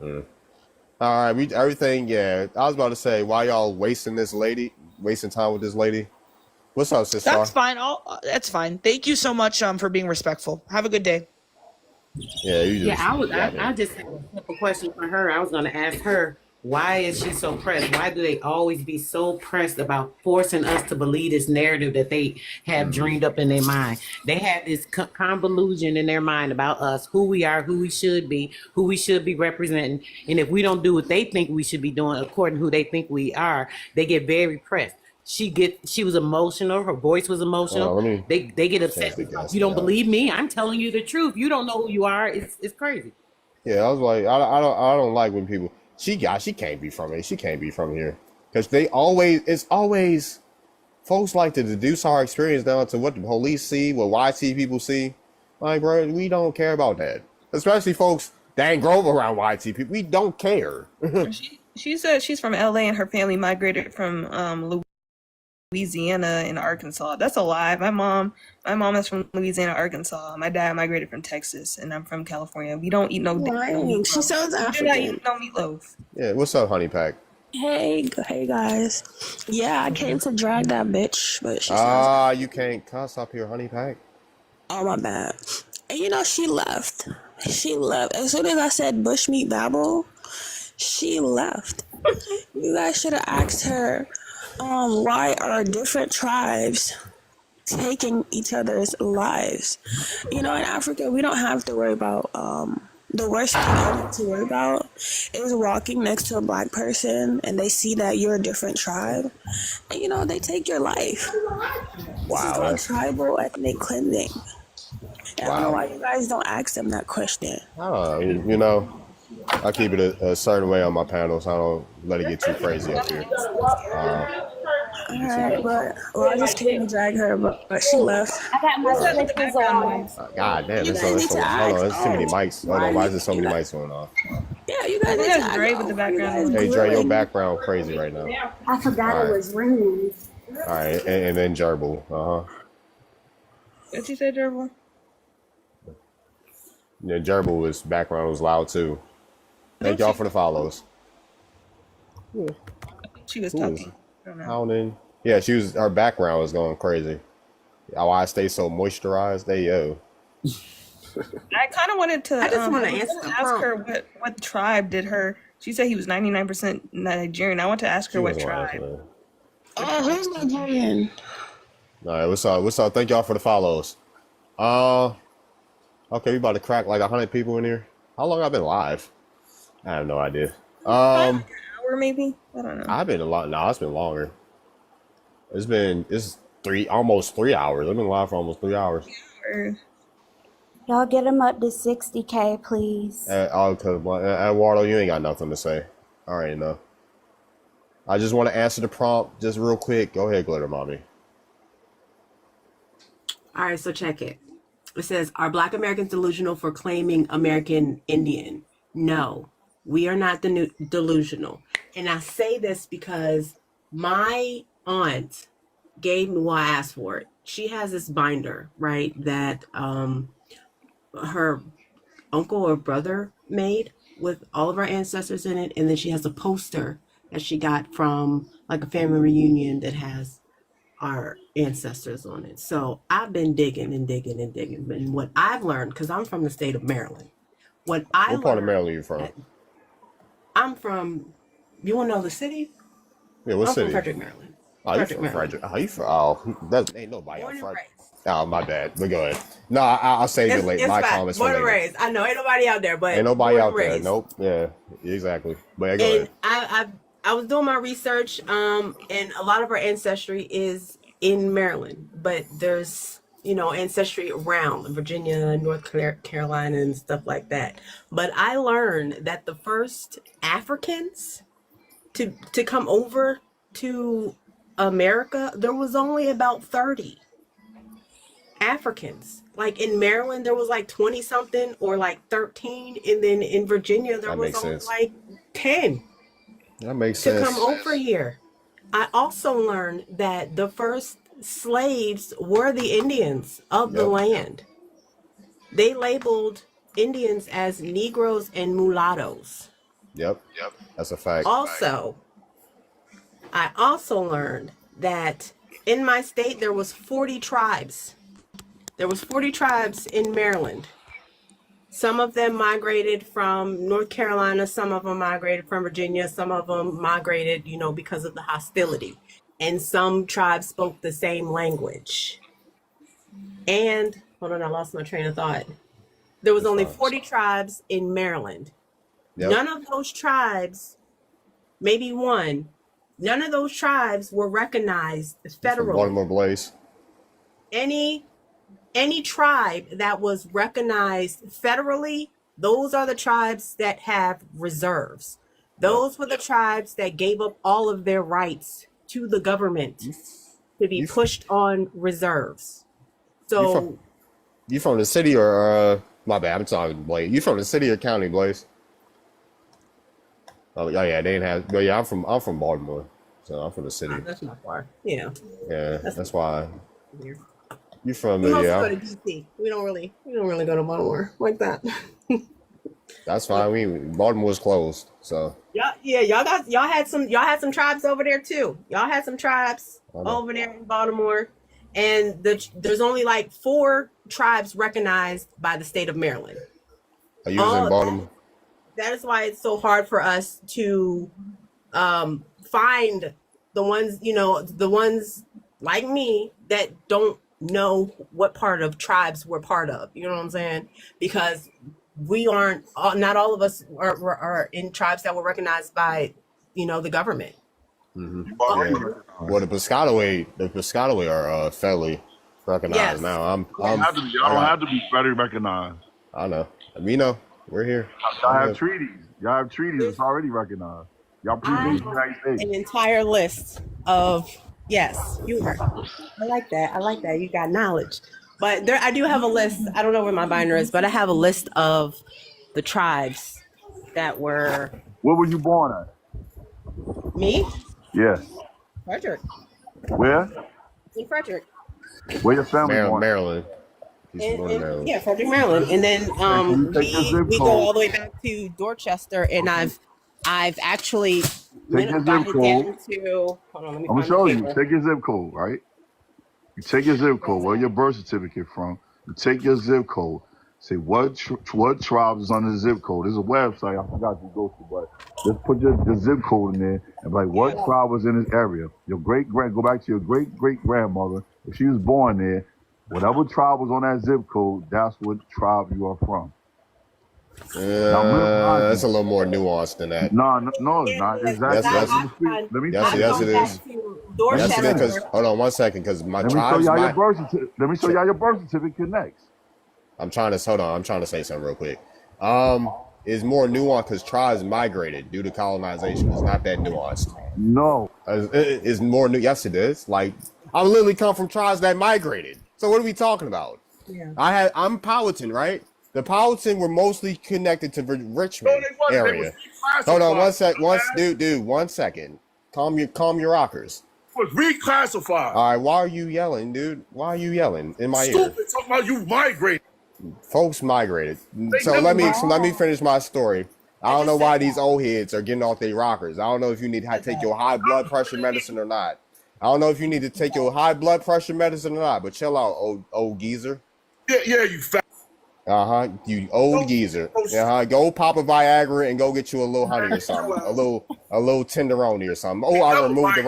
All right, everything. Yeah, I was about to say, why y'all wasting time with this lady? What's up, sister? That's fine. That's fine. Thank you so much for being respectful. Have a good day. Yeah, I just have a simple question for her. I was going to ask her, why is she so pressed? Why do they always be so pressed about forcing us to believe this narrative that they have dreamed up in their mind? They have this convolution in their mind about us, who we are, who we should be representing. And if we don't do what they think we should be doing according to who they think we are, they get very pressed. She was emotional. Her voice was emotional. They get upset. You don't believe me? I'm telling you the truth. You don't know who you are. It's crazy. Yeah, I was like, I don't like when people. She can't be from it. She can't be from here. Because it's always, folks like to deduce our experience down to what the police see, what YT people see. Like, bro, we don't care about that. Especially folks that ain't grow up around YT people. We don't care. She said she's from LA and her family migrated from Louisiana and Arkansas. That's a lie. My mom is from Louisiana, Arkansas. My dad migrated from Texas, and I'm from California. We don't eat no meatloaf. She sounds African. We do not eat no meatloaf. Yeah, what's up, Honey Pack? Hey guys. Yeah, I came to drag that bitch, but she sounds. You can't cuss up here, Honey Pack. Oh, my bad. And you know, she left. She left. As soon as I said bushmeat babble, she left. You guys should have asked her, why are different tribes taking each other's lives? You know, in Africa, we don't have to worry about, the worst thing ever to worry about is walking next to a black person and they see that you're a different tribe. And, you know, they take your life. Wow. This is called tribal ethnic cleansing. I don't know why you guys don't ask them that question. You know, I keep it a certain way on my panels. I don't let it get too crazy up here. Alright, but I just came to drag her, but she left. I got my slippers on. God damn, hold on, there's too many mics. Hold on, why is there so many mics going off? Yeah, you guys got Dre with the background. Hey, Dre, your background crazy right now. I forgot it was ringing. Alright, and then Gerbil. What you say, Gerbil? Yeah, Gerbil's background was loud too. Thank y'all for the follows. Yeah. She was talking. Yeah, her background was going crazy. How I stay so moisturized. There you go. I kind of wanted to. I just want to ask her what tribe did her. She said he was 99% Nigerian. I want to ask her what tribe. Oh, who's Nigerian? All right, what's up? What's up? Thank y'all for the follows. Okay, we about to crack like 100 people in here. How long I've been live? I have no idea. An hour maybe. I don't know. I've been a lot. No, it's been longer. It's almost 3 hours. I've been live for almost 3 hours. Y'all get him up to 60K, please. Eduardo, you ain't got nothing to say. All right, enough. I just want to answer the prompt just real quick. Go ahead, Glitter Mommy. All right, so check it. It says, are Black Americans delusional for claiming American Indian? No, we are not delusional. And I say this because my aunt gave me, well, I asked for it. She has this binder, right, that her uncle or brother made with all of our ancestors in it. And then she has a poster that she got from like a family reunion that has our ancestors on it. So I've been digging and digging and digging. And what I've learned, because I'm from the state of Maryland. What part of Maryland are you from? I'm from, you want to know the city? Yeah, what city? I'm from Frederick, Maryland. Oh, you from Frederick? Oh, you from? Oh, that ain't nobody out Frederick. Oh, my bad. But go ahead. No, I'll save it later. My comments for later. Born and raised. I know ain't nobody out there, but ain't nobody out there. Nope. Yeah, exactly. But go ahead. I was doing my research, and a lot of our ancestry is in Maryland, but there's, ancestry around Virginia, North Carolina, and stuff like that. But I learned that the first Africans to come over to America, there was only about 30 Africans. Like in Maryland, there was like 20 something or like 13, and then in Virginia, there was only like 10. That makes sense. To come over here. I also learned that the first slaves were the Indians of the land. They labeled Indians as Negroes and mulattoes. Yep. That's a fact. I also learned that in my state, there was 40 tribes. There was 40 tribes in Maryland. Some of them migrated from North Carolina. Some of them migrated from Virginia. Some of them migrated, because of the hostility. And some tribes spoke the same language. And, hold on, I lost my train of thought. There was only 40 tribes in Maryland. Yep. None of those tribes, maybe one, none of those tribes were recognized federally. Baltimore Blaze. Any tribe that was recognized federally, those are the tribes that have reserves. Those were the tribes that gave up all of their rights to the government to be pushed on reserves. So you from the city or my bad, I'm talking Blaze. You from the city or county, Blaze? Oh yeah, they didn't have. But yeah, I'm from Baltimore, so I'm from the city. that's not far. Yeah. Yeah, that's why. Here. You from We the mostly go to DC. We don't really go to Baltimore like that. That's fine. Baltimore's closed, so. Y'all had some tribes over there too. Y'all had some tribes over there in Baltimore, and there's only like 4 tribes recognized by the state of Maryland. Are you in Baltimore? That is why it's so hard for us to find the ones like me that don't know what part of tribes we're part of. You know what I'm saying? Because we aren't, not all of us are in tribes that were recognized by, the government. Mm-hmm. Yeah. Well, the Piscataway are federally recognized now. Y'all don't have to be federally recognized. I know. We know. We're here. Y'all have treaties. Y'all have treaties. It's already recognized. Y'all predate the United States. An entire list of humor. I like that. You got knowledge. But I do have a list. I don't know where my binder is, but I have a list of the tribes that were. Where were you born at? Me? Yeah. Frederick. Where? In Frederick. Where your family born? Maryland. Maryland. Yeah, Frederick, Maryland. And then we go all the way back to Dorchester, and I've actually take your zip code. Hold on, let me I'm gonna show you. Take your zip code, right? You take your zip code. Where your birth certificate from? You take your zip code. Say what tribe is on the zip code. There's a website I forgot to go to, but just put the zip code in there and be like, what tribe was in this area? Your go back to your great grandmother. If she was born there, whatever tribe was on that zip code, that's what tribe you are from. That's a little more nuanced than that. No, it's not. Exactly. Yes, it is. Yes, it is. Because hold on one second, because my tribe. Let me show y'all your birth certificate next. I'm trying to say something real quick. It's more nuanced because tribes migrated due to colonization. It's not that nuanced. No, it's more new. Yes, it is. Like I literally come from tribes that migrated. So what are we talking about? Yeah. I'm Powhatan, right? The Powhatan were mostly connected to the Richmond area. Hold on one second. Calm your rockers. Was reclassified. All right, why are you yelling, dude? Why are you yelling in my ear? Stupid, talking about you migrated. Folks migrated. So let me finish my story. I don't know why these old heads are getting off their rockers. I don't know if you need to take your high blood pressure medicine or not. I don't know if you need to take your high blood pressure medicine or not, but chill out, old geezer. Yeah, you fat. You old geezer. Go pop a Viagra and go get you a little honey or something. A little tenderoni or something. Oh, I removed the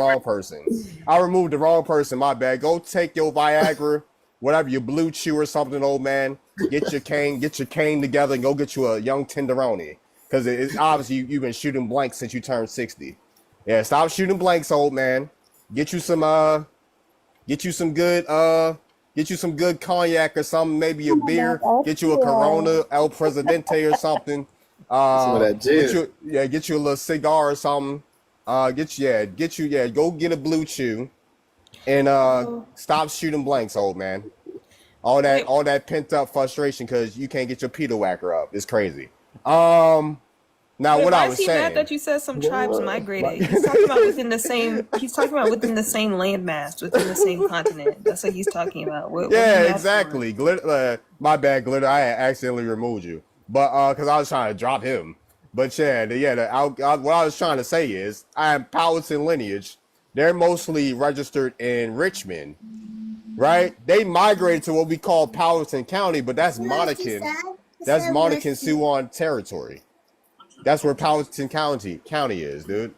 wrong person. My bad. Go take your Viagra, whatever, your Blue Chew or something, old man. Get your cane together and go get you a young tenderoni. Because it's obviously you've been shooting blanks since you turned 60. Yeah, stop shooting blanks, old man. Get you some good cognac or something, maybe a beer. Get you a Corona El Presidente or something. Get you a little cigar or something. Go get a Blue Chew, and stop shooting blanks, old man. All that pent up frustration because you can't get your Peter whacker up. It's crazy. Now, what I was saying. Mad that you said some tribes migrated. He's talking about within the same. He's talking about within the same landmass, within the same continent. That's what he's talking about. What exactly. Glitter, my bad, Glitter. I had accidentally removed you, but because I was trying to drop him. But what I was trying to say is, I am Powhatan lineage. They're mostly registered in Richmond, right? They migrated to what we call Powhatan County, but that's Monacan. That's Monacan Sioux territory. That's where Powhatan County is, dude.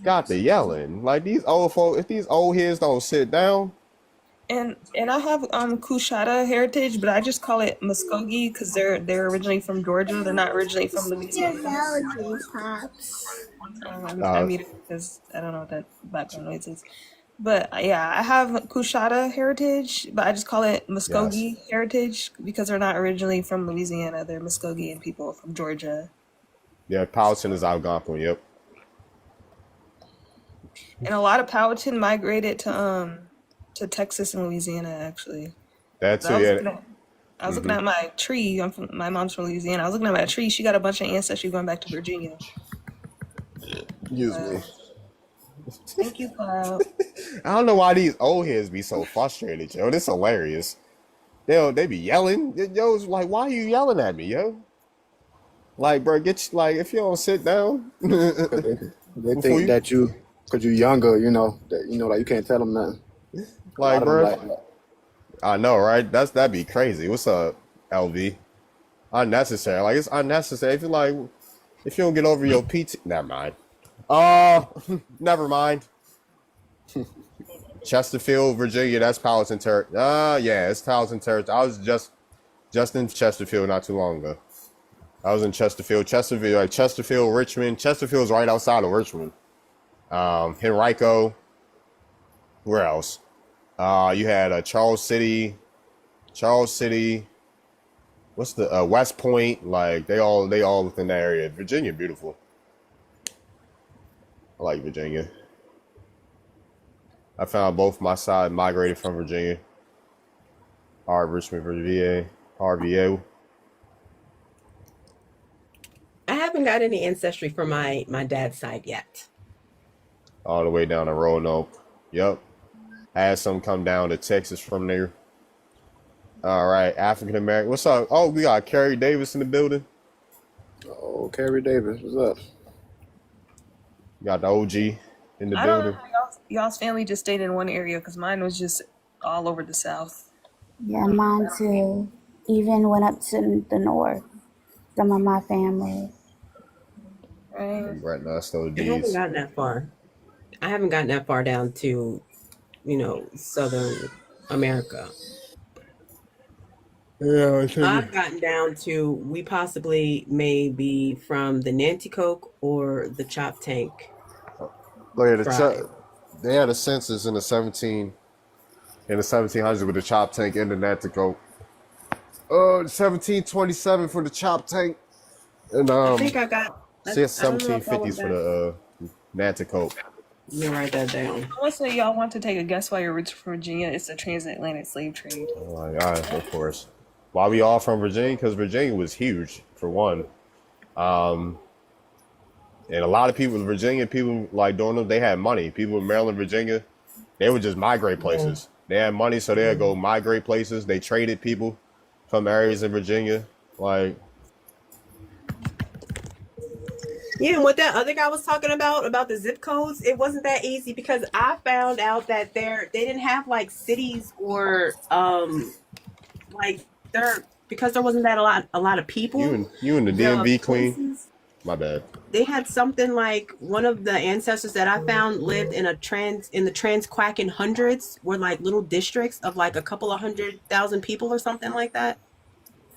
Got the yelling. Like these old folks, if these old heads don't sit down. And I have Coushatta heritage, but I just call it Muskogee because they're originally from Georgia. They're not originally from Louisiana. I mean, because I don't know what that background noise is. But yeah, I have Coushatta heritage, but I just call it Muskogee heritage because they're not originally from Louisiana. They're Muskogean people from Georgia. Yeah, Powhatan is Algonquin. Yep. And a lot of Powhatan migrated to Texas and Louisiana actually. That So too. Yeah. I was looking at my tree. My mom's from Louisiana. I was looking at my tree. She got a bunch of ancestry going back to Virginia. Excuse me. Thank you, Cloud. I don't know why these old heads be so frustrated, yo. This hilarious. They be yelling. Yo, it's like, why are you yelling at me, yo? Like, bro, like if you don't sit down. They think that because you're younger, like you can't tell them nothing. Like, bro. I know, right? That'd be crazy. What's up, LV? Unnecessary. Like, it's unnecessary. If you don't get over your PT, never mind. Never mind. Chesterfield, Virginia. That's Powhatan territory. Yeah, it's Powhatan territory. I was just in Chesterfield not too long ago. I was in Chesterfield, Richmond. Chesterfield's right outside of Richmond. Henrico. Where else? You had Charles City. What's the West Point? Like they all within that area. Virginia, beautiful. I like Virginia. I found both my side migrated from Virginia. Richmond, Virginia, RVA. I haven't got any ancestry from my dad's side yet. All the way down to Roanoke. Yep. I had some come down to Texas from there. All right, African American. What's up? Oh, we got Carrie Davis in the building. Oh, Carrie Davis, what's up? Got the OG in the I building. don't know how y'all's family just stayed in one area because mine was just all over the South. Yeah, mine too. Even went up to the north. Some of my family. Right now, still I haven't gotten that far. I haven't gotten that far down to, Southern America. Yeah, I've gotten down to we possibly may be from the Nanticoke or the Chop Tank. They had a census in the 1700s with the Chop Tank and the Nanticoke. 1727 for the Chop Tank, and I think I got. 1750s for the Nanticoke. Let me write that down. I want to say y'all want to take a guess why you're rich from Virginia. It's the transatlantic slave trade. Oh my God, of course. Why we all from Virginia? Because Virginia was huge, for one. And a lot of people in Virginia, people like doing them, they had money. People in Maryland, Virginia, they would just migrate places. They had money, so they'd go migrate places. They traded people from areas in Virginia. Like, yeah, and what that other guy was talking about the zip codes, it wasn't that easy because I found out that they didn't have like cities or because there wasn't that a lot of people. You and the DMV queen. My bad. They had something like one of the ancestors that I found lived in the Transquacken hundreds, were like little districts of like a couple of 100,000 people or something like that.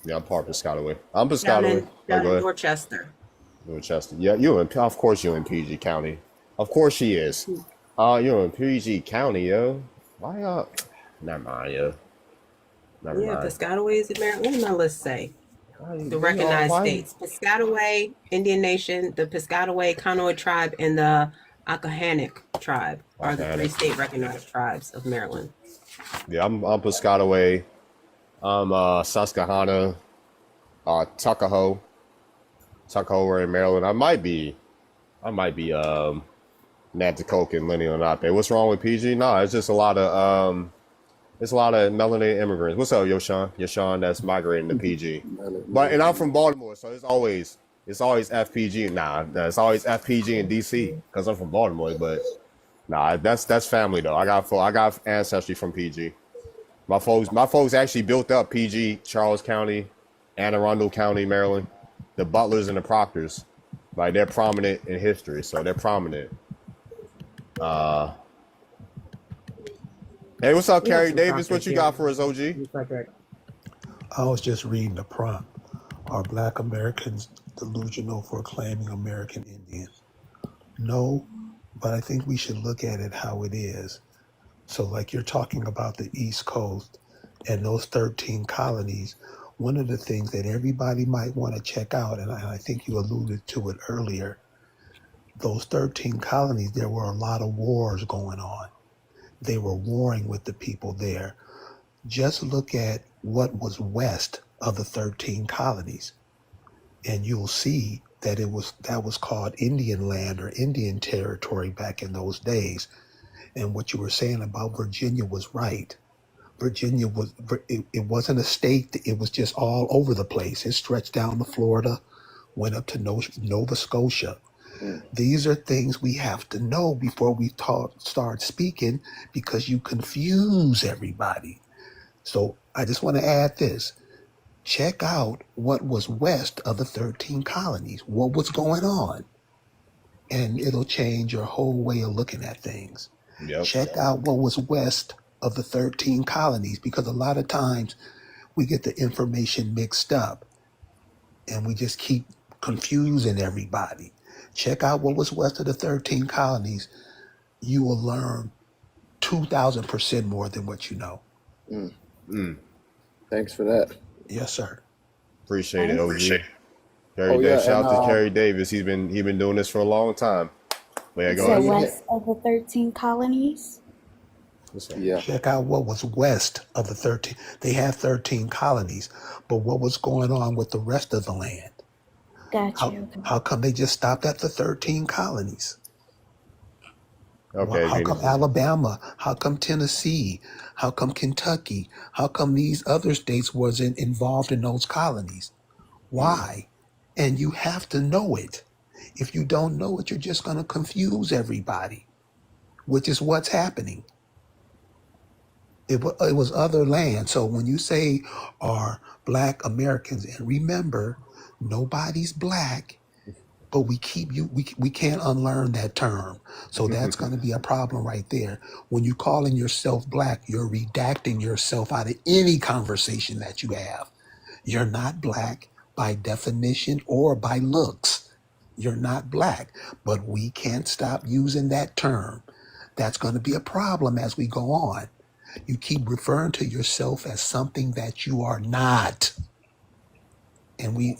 Yeah, I'm part of Piscataway. I'm Piscataway. Down in Dorchester. Dorchester. Yeah, of course you're in PG County. Of course she is. You're in PG County, yo. Why y'all? Never mind, yo. Never mind. Piscataway is in Maryland. What did my list say? The recognized states: Piscataway Indian Nation, the Piscataway Conoid tribe, and the Accohannock tribe are the 3 state recognized tribes of Maryland. Yeah, I'm Piscataway. I'm Susquehanna, Tuckahoe. We're in Maryland. I might be Nanticoke and Lenny Lenape. What's wrong with PG? No, it's just a lot of melanated immigrants. What's up, Yoshan, that's migrating to PG. And I'm from Baltimore, so it's always FPG. Nah, it's always FPG in DC because I'm from Baltimore. But nah, that's family though. I got ancestry from PG. My folks actually built up PG, Charles County, Anne Arundel County, Maryland. The Butlers and the Proctors, like they're prominent in history, so they're prominent. Hey, what's up, Carrie Davis? What you got for us, OG? I was just reading the prompt. Are Black Americans delusional for claiming American Indian? No, but I think we should look at it how it is. So like you're talking about the East Coast and those 13 colonies, one of the things that everybody might want to check out, and I think you alluded to it earlier, those 13 colonies, there were a lot of wars going on. They were warring with the people there. Just look at what was west of the 13 colonies, and you'll see that that was called Indian land or Indian territory back in those days. And what you were saying about Virginia was right. Virginia it wasn't a state, it was just all over the place. It stretched down to Florida, went up to Nova Scotia. These are things we have to know before we start speaking, because you confuse everybody. So I just want to add this. Check out what was west of the 13 colonies, what was going on, and it'll change your whole way of looking at things. Check out what was west of the 13 colonies, because a lot of times we get the information mixed up and we just keep confusing everybody. Check out what was west of the 13 colonies. You will learn 2,000% more than what you know. Thanks for that. Yes, sir. Appreciate it, OG. Shout out to Kerry Davis. He's been doing this for a long time. Go so west of the 13 colonies? Yeah. Check out what was west of the 13. They had 13 colonies, but what was going on with the rest of the land? Gotcha. How come they just stopped at the 13 colonies? Okay. How come Alabama? How come Tennessee? How come Kentucky? How come these other states wasn't involved in those colonies? Why? And you have to know it. If you don't know it, you're just going to confuse everybody, which is what's happening. It was other land. So when you say are Black Americans, and remember, nobody's Black, but we can't unlearn that term. So that's going to be a problem right there. When you calling yourself Black, you're redacting yourself out of any conversation that you have. You're not Black by definition or by looks. You're not Black, but we can't stop using that term. That's going to be a problem as we go on. You keep referring to yourself as something that you are not. And we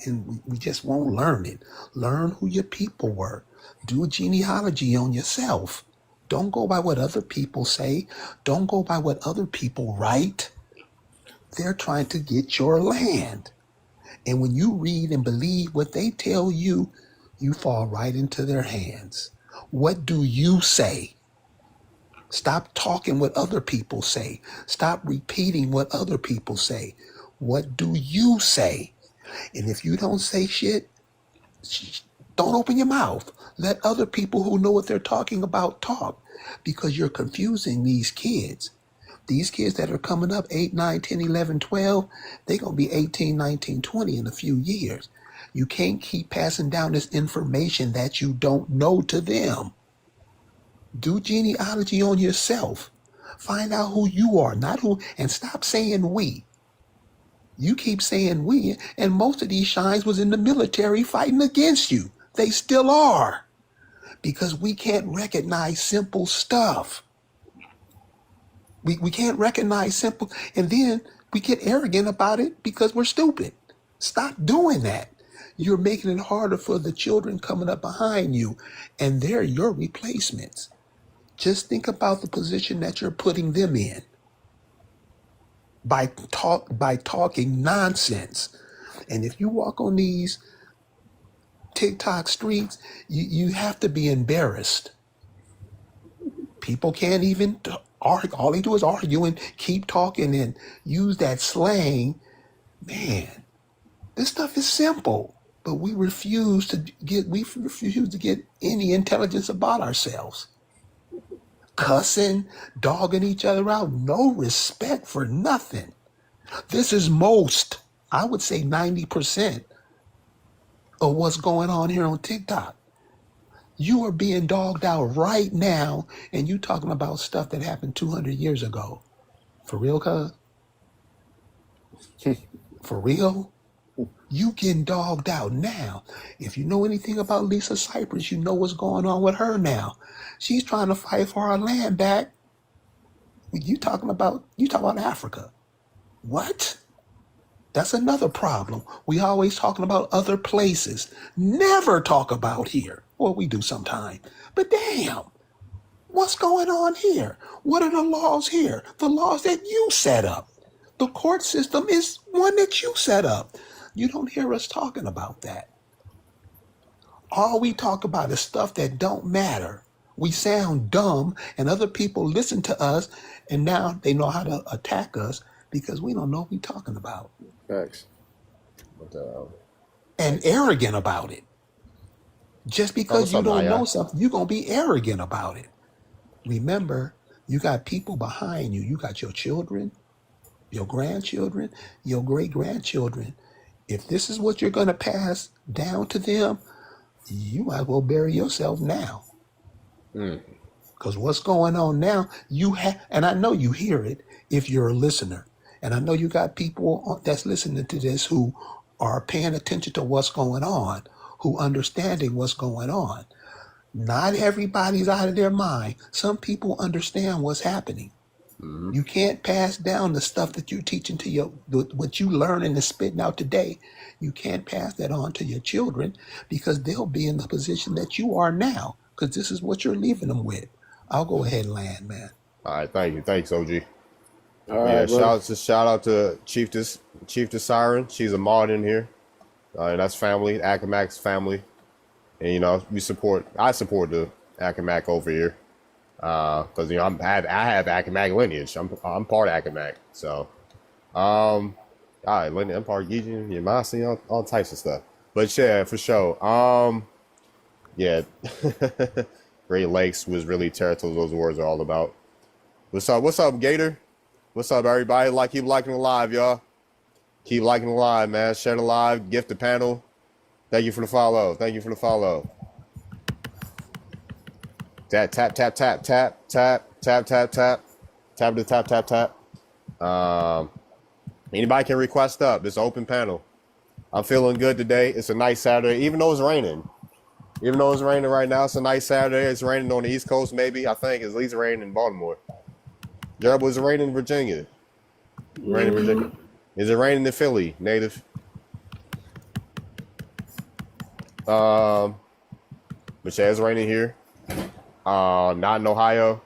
just won't learn it. Learn who your people were. Do a genealogy on yourself. Don't go by what other people say. Don't go by what other people write. They're trying to get your land. And when you read and believe what they tell you, you fall right into their hands. What do you say? Stop talking what other people say. Stop repeating what other people say. What do you say? And if you don't say shit, don't open your mouth. Let other people who know what they're talking about talk, because you're confusing these kids. These kids that are coming up 8, 9, 10, 11, 12, they're going to be 18, 19, 20 in a few years. You can't keep passing down this information that you don't know to them. Do genealogy on yourself. Find out who you are, not who, and stop saying we. You keep saying we, and most of these shines was in the military fighting against you. They still are, because we can't recognize simple stuff. We can't recognize simple, and then we get arrogant about it because we're stupid. Stop doing that. You're making it harder for the children coming up behind you, and they're your replacements. Just think about the position that you're putting them in by talking nonsense. And if you walk on these TikTok streets, you have to be embarrassed. People can't even argue. All they do is argue and keep talking and use that slang. Man, this stuff is simple, but we refuse to get any intelligence about ourselves. Cussing, dogging each other out, no respect for nothing. This is most, I would say 90% of what's going on here on TikTok. You are being dogged out right now, and you talking about stuff that happened 200 years ago. For real, cuz? For real? You getting dogged out now. If you know anything about Lisa Cypress, you know what's going on with her now. She's trying to fight for our land back. You talking about Africa. What? That's another problem. We always talking about other places. Never talk about here. Well, we do sometime. But damn, what's going on here? What are the laws here? The laws that you set up. The court system is one that you set up. You don't hear us talking about that. All we talk about is stuff that don't matter. We sound dumb, and other people listen to us, and now they know how to attack us because we don't know what we're talking about. Facts. And arrogant about it. Just because you don't know something, you're going to be arrogant about it. Remember, you got people behind you. You got your children, your grandchildren, your great-grandchildren. If this is what you're going to pass down to them, you might as well bury yourself now. Because what's going on now, and I know you hear it if you're a listener. And I know you got people that's listening to this who are paying attention to what's going on, who understanding what's going on. Not everybody's out of their mind. Some people understand what's happening. You can't pass down the stuff that you're teaching to what you learning and spitting out today. You can't pass that on to your children because they'll be in the position that you are now because this is what you're leaving them with. I'll go ahead and land, man. All right, thank you. Thanks, OG. All right, shout out to Chiefess Siren. She's a mod in here. That's family, Akamac's family. And I support the Akamac over here. Because I have Akamac lineage. I'm part Akamac. So all right, lineage, I'm part Gideon, Yamasi, all types of stuff. But yeah, for sure. Yeah. Great Lakes was really territory those words are all about. What's up, Gator? What's up, everybody? Keep liking the live, y'all. Keep liking the live, man. Share the live, gift the panel. Thank you for the follow. Tap, tap, tap, tap, tap, tap, tap, tap, tap. Tap the tap. Anybody can request up. It's an open panel. I'm feeling good today. It's a nice Saturday, even though it's raining. Even though it's raining right now, it's a nice Saturday. It's raining on the East Coast, maybe. I think it's at least raining in Baltimore. Gerald, is it raining in Virginia? Raining in Virginia. Is it raining in Philly, native? But yeah, it's raining here. Not in Ohio.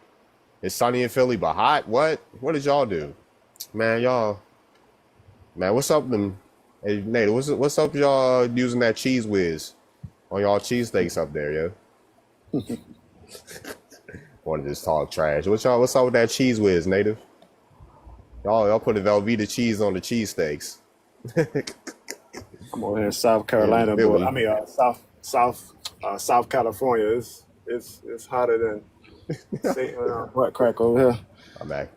It's sunny in Philly, but hot. What did y'all do? Man, what's up them? Hey, Nate, what's up y'all using that cheese whiz on y'all cheesesteaks up there, yo? Want to just talk trash. What's up with that cheese whiz, native? Y'all put a Velveeta cheese on the cheesesteaks. I'm over here in South Carolina, but I mean South California. It's hotter than butt crack over here. I'm back.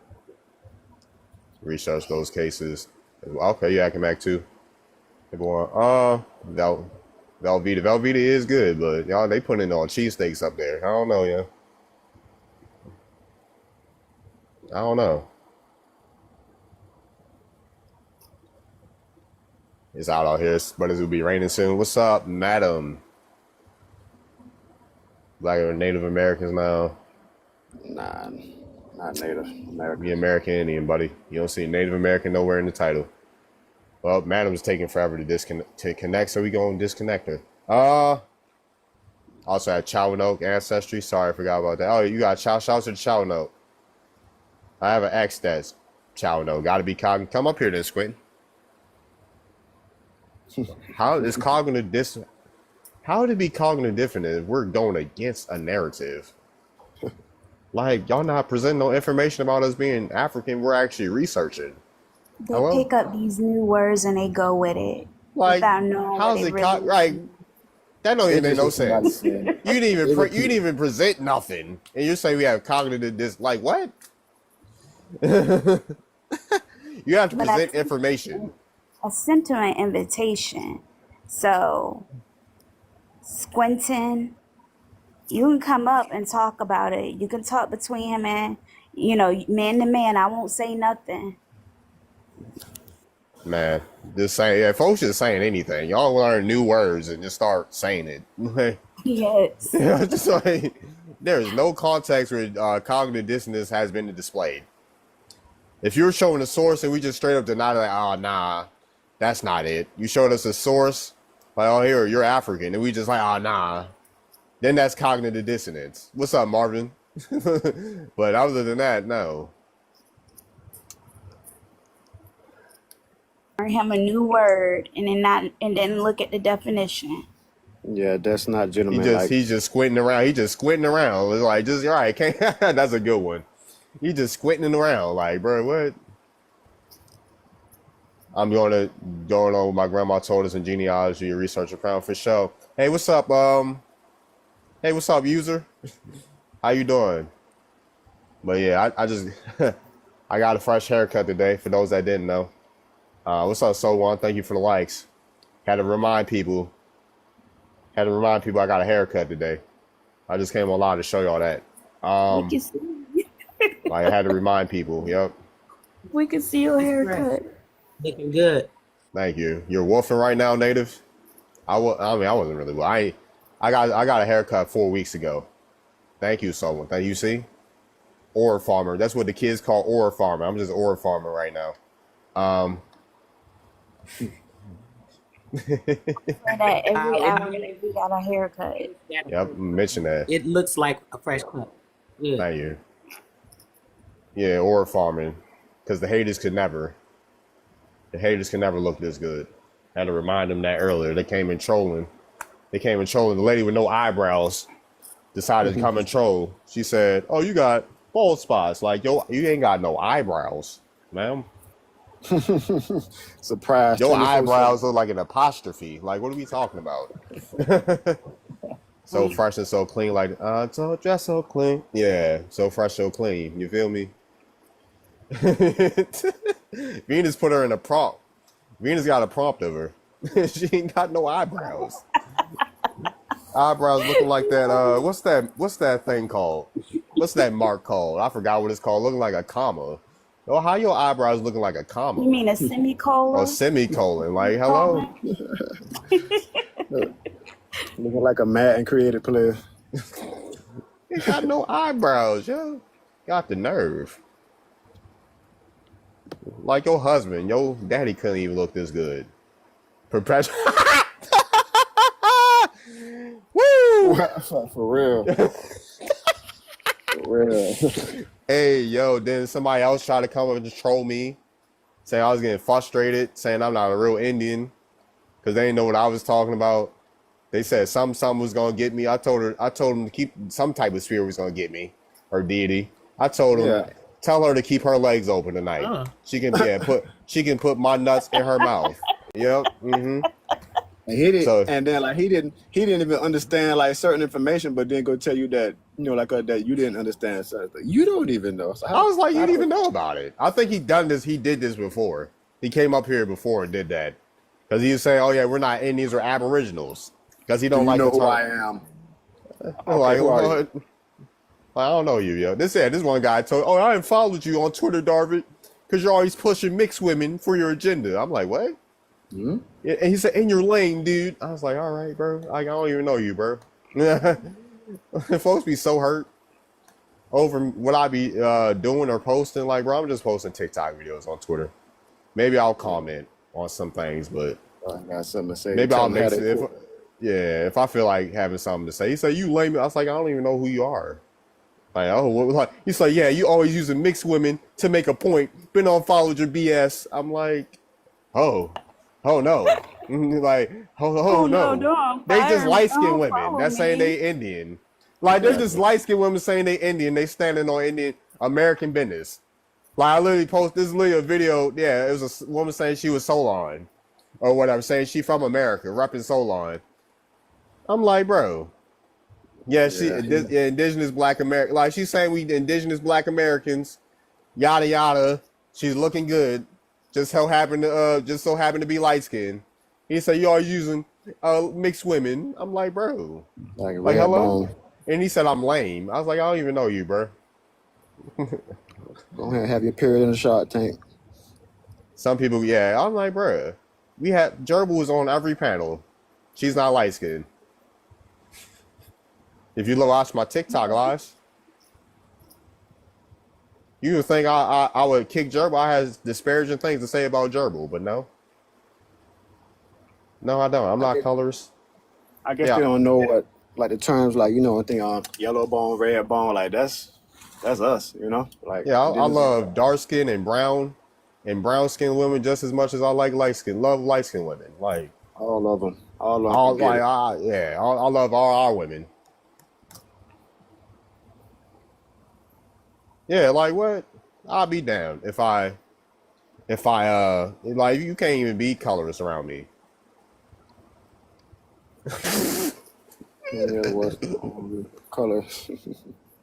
Research those cases. Okay, yeah, I can back too. Velveeta. Velveeta is good, but y'all they putting on cheesesteaks up there. I don't know, yeah. I don't know. It's out here, but it will be raining soon. What's up, madam? Black or Native Americans now? Nah, not Native American. Be American Indian, buddy. You don't see Native American nowhere in the title. Well, madam's taking forever to connect, so we gonna disconnect her. Also had Chowanoke ancestry. Sorry, I forgot about that. Oh, you got shouts to the Chowanoke. I have an ex that's Chowanoke. Gotta be cognitive. Come up here then, Squint. How is cognitive How would it be cognitive different if we're going against a narrative? Like, y'all not presenting no information about us being African. We're actually researching. They pick up these new words and they go with it. Like, without knowing how's what it really right? That don't even make no sense. You You didn't even present nothing, and you say we have cognitive like what? You have to But present information. I sent him an invitation. So, Squintin, you can come up and talk about it. You can talk between him and, man to man. I won't say nothing. Man, just saying. Yeah, folks just saying anything. Y'all learn new words and just start saying it. Yes. Just like, there is no context where cognitive dissonance has been displayed. If you're showing a source and we just straight up deny, like, oh nah, That's not it. You showed us a source, like, oh, here, you're African. And we just like, oh, nah. Then that's cognitive dissonance. What's up, Marvin? But other than that, no. Him a new word and then look at the definition. Yeah, that's not gentleman. He's just squinting around. He's just squinting around. It's like, just, all right, can't. That's a good one. He just squinting around. Like, bro, what? I'm going on with my grandma told us in genealogy research account for sure. Hey, what's up? Hey, what's up, user? How you doing? But yeah, I just I got a fresh haircut today. For those that didn't know, what's up, So One? Thank you for the likes. Had to remind people I got a haircut today. I just came online to show y'all that. Like I had to remind people. Yep. We can see your haircut. Looking good. Thank you. You're wolfing right now, native. I wasn't really. I got a haircut 4 weeks ago. Thank you, So One. Thank you. See, ore farmer. That's what the kids call ore farmer. I'm just ore farmer right now. That every hour we got a haircut. Yep, mention that. It looks like a fresh cut. Good. Thank you. Yeah, ore farming, because the haters could never look this good. Had to remind them that earlier. They came in trolling. The lady with no eyebrows decided to come and troll. She said, "Oh, you got bald spots. Like, yo, you ain't got no eyebrows, ma'am." Surprise. Your eyebrows look like an apostrophe. Like, what are we talking about? So fresh and so clean. Like, so just so clean. Yeah, so fresh, so clean. You feel me? Venus put her in a prompt. Venus got a prompt of her. She ain't got no eyebrows. Eyebrows looking like that. What's that thing called? What's that mark called? I forgot what it's called. Looking like a comma. Oh, how your eyebrows looking like a comma? You mean a semicolon? A semicolon. Like, hello? Looking like a mad and creative player. You got no eyebrows, yo. Got the nerve. Like your husband, your daddy couldn't even look this good. Perpetual. Woo! For real. For real. Hey, yo, then somebody else tried to come up and just troll me, saying I was getting frustrated, saying I'm not a real Indian, because they didn't know what I was talking about. They said something was gonna get me. I told them to keep some type of spirit was gonna get me, or deity. I told them, tell her to keep her legs open tonight. She can put my nuts in her mouth. Yep. Mm-hmm. And he didn't, and then like he didn't even understand like certain information, but then go tell you that that you didn't understand something. You don't even know. So I was like, you didn't even know about it. I think he did this before. He came up here before and did that because he was saying, "Oh yeah, we're not Indians or Aboriginals," because he don't like know the who term. I am. I'm like, what? I don't know you, yo. This one guy told, "Oh, I haven't followed you on Twitter, Darvid, because you're always pushing mixed women for your agenda." I'm like, what? Mm-hmm. And he said, "And you're lame, dude." I was like, all right, bro. I don't even know you, bro. Folks be so hurt over what I be doing or posting. Like, bro, I'm just posting TikTok videos on Twitter. Maybe I'll comment on some things, but I got something to say. Maybe I'll mix it. If I feel like having something to say. He said, "You lame." I was like, I don't even know who you are. Like, oh, what was like? He's like, "Yeah, you always using mixed women to make a point. Been unfollowed your BS." I'm like, oh no. Like, no. They just light-skinned women. That's saying they Indian. Like, they're just light-skinned women saying they Indian. They standing on Indian American business. Like, I literally posted this literally a video. Yeah, it was a woman saying she was Solon or whatever, saying she from America, repping Solon. I'm like, bro. Yeah, indigenous black American. Like, she's saying we indigenous black Americans, yada yada. She's looking good. Just so happened to be light skinned. He said, "You are using mixed women." I'm like, bro. Like hello? And he said, "I'm lame." I was like, I don't even know you, bro. Go ahead and have your period in the Shark Tank. Some people, yeah. I'm like, bro. We had Gerbil was on every panel. She's not light skinned. If you watch my TikTok lives, you would think I would kick Gerbil. I had disparaging things to say about Gerbil, but no. No, I don't. I'm not colorist. I guess they don't know what like the terms like I think yellow bone, red bone, like that's us, like I love dark skin and brown skin women just as much as I like light skin. Love light skin women, like all of them. I love all our women. Yeah, like what? I'll be down if I like you can't even be colorist around me. What's color?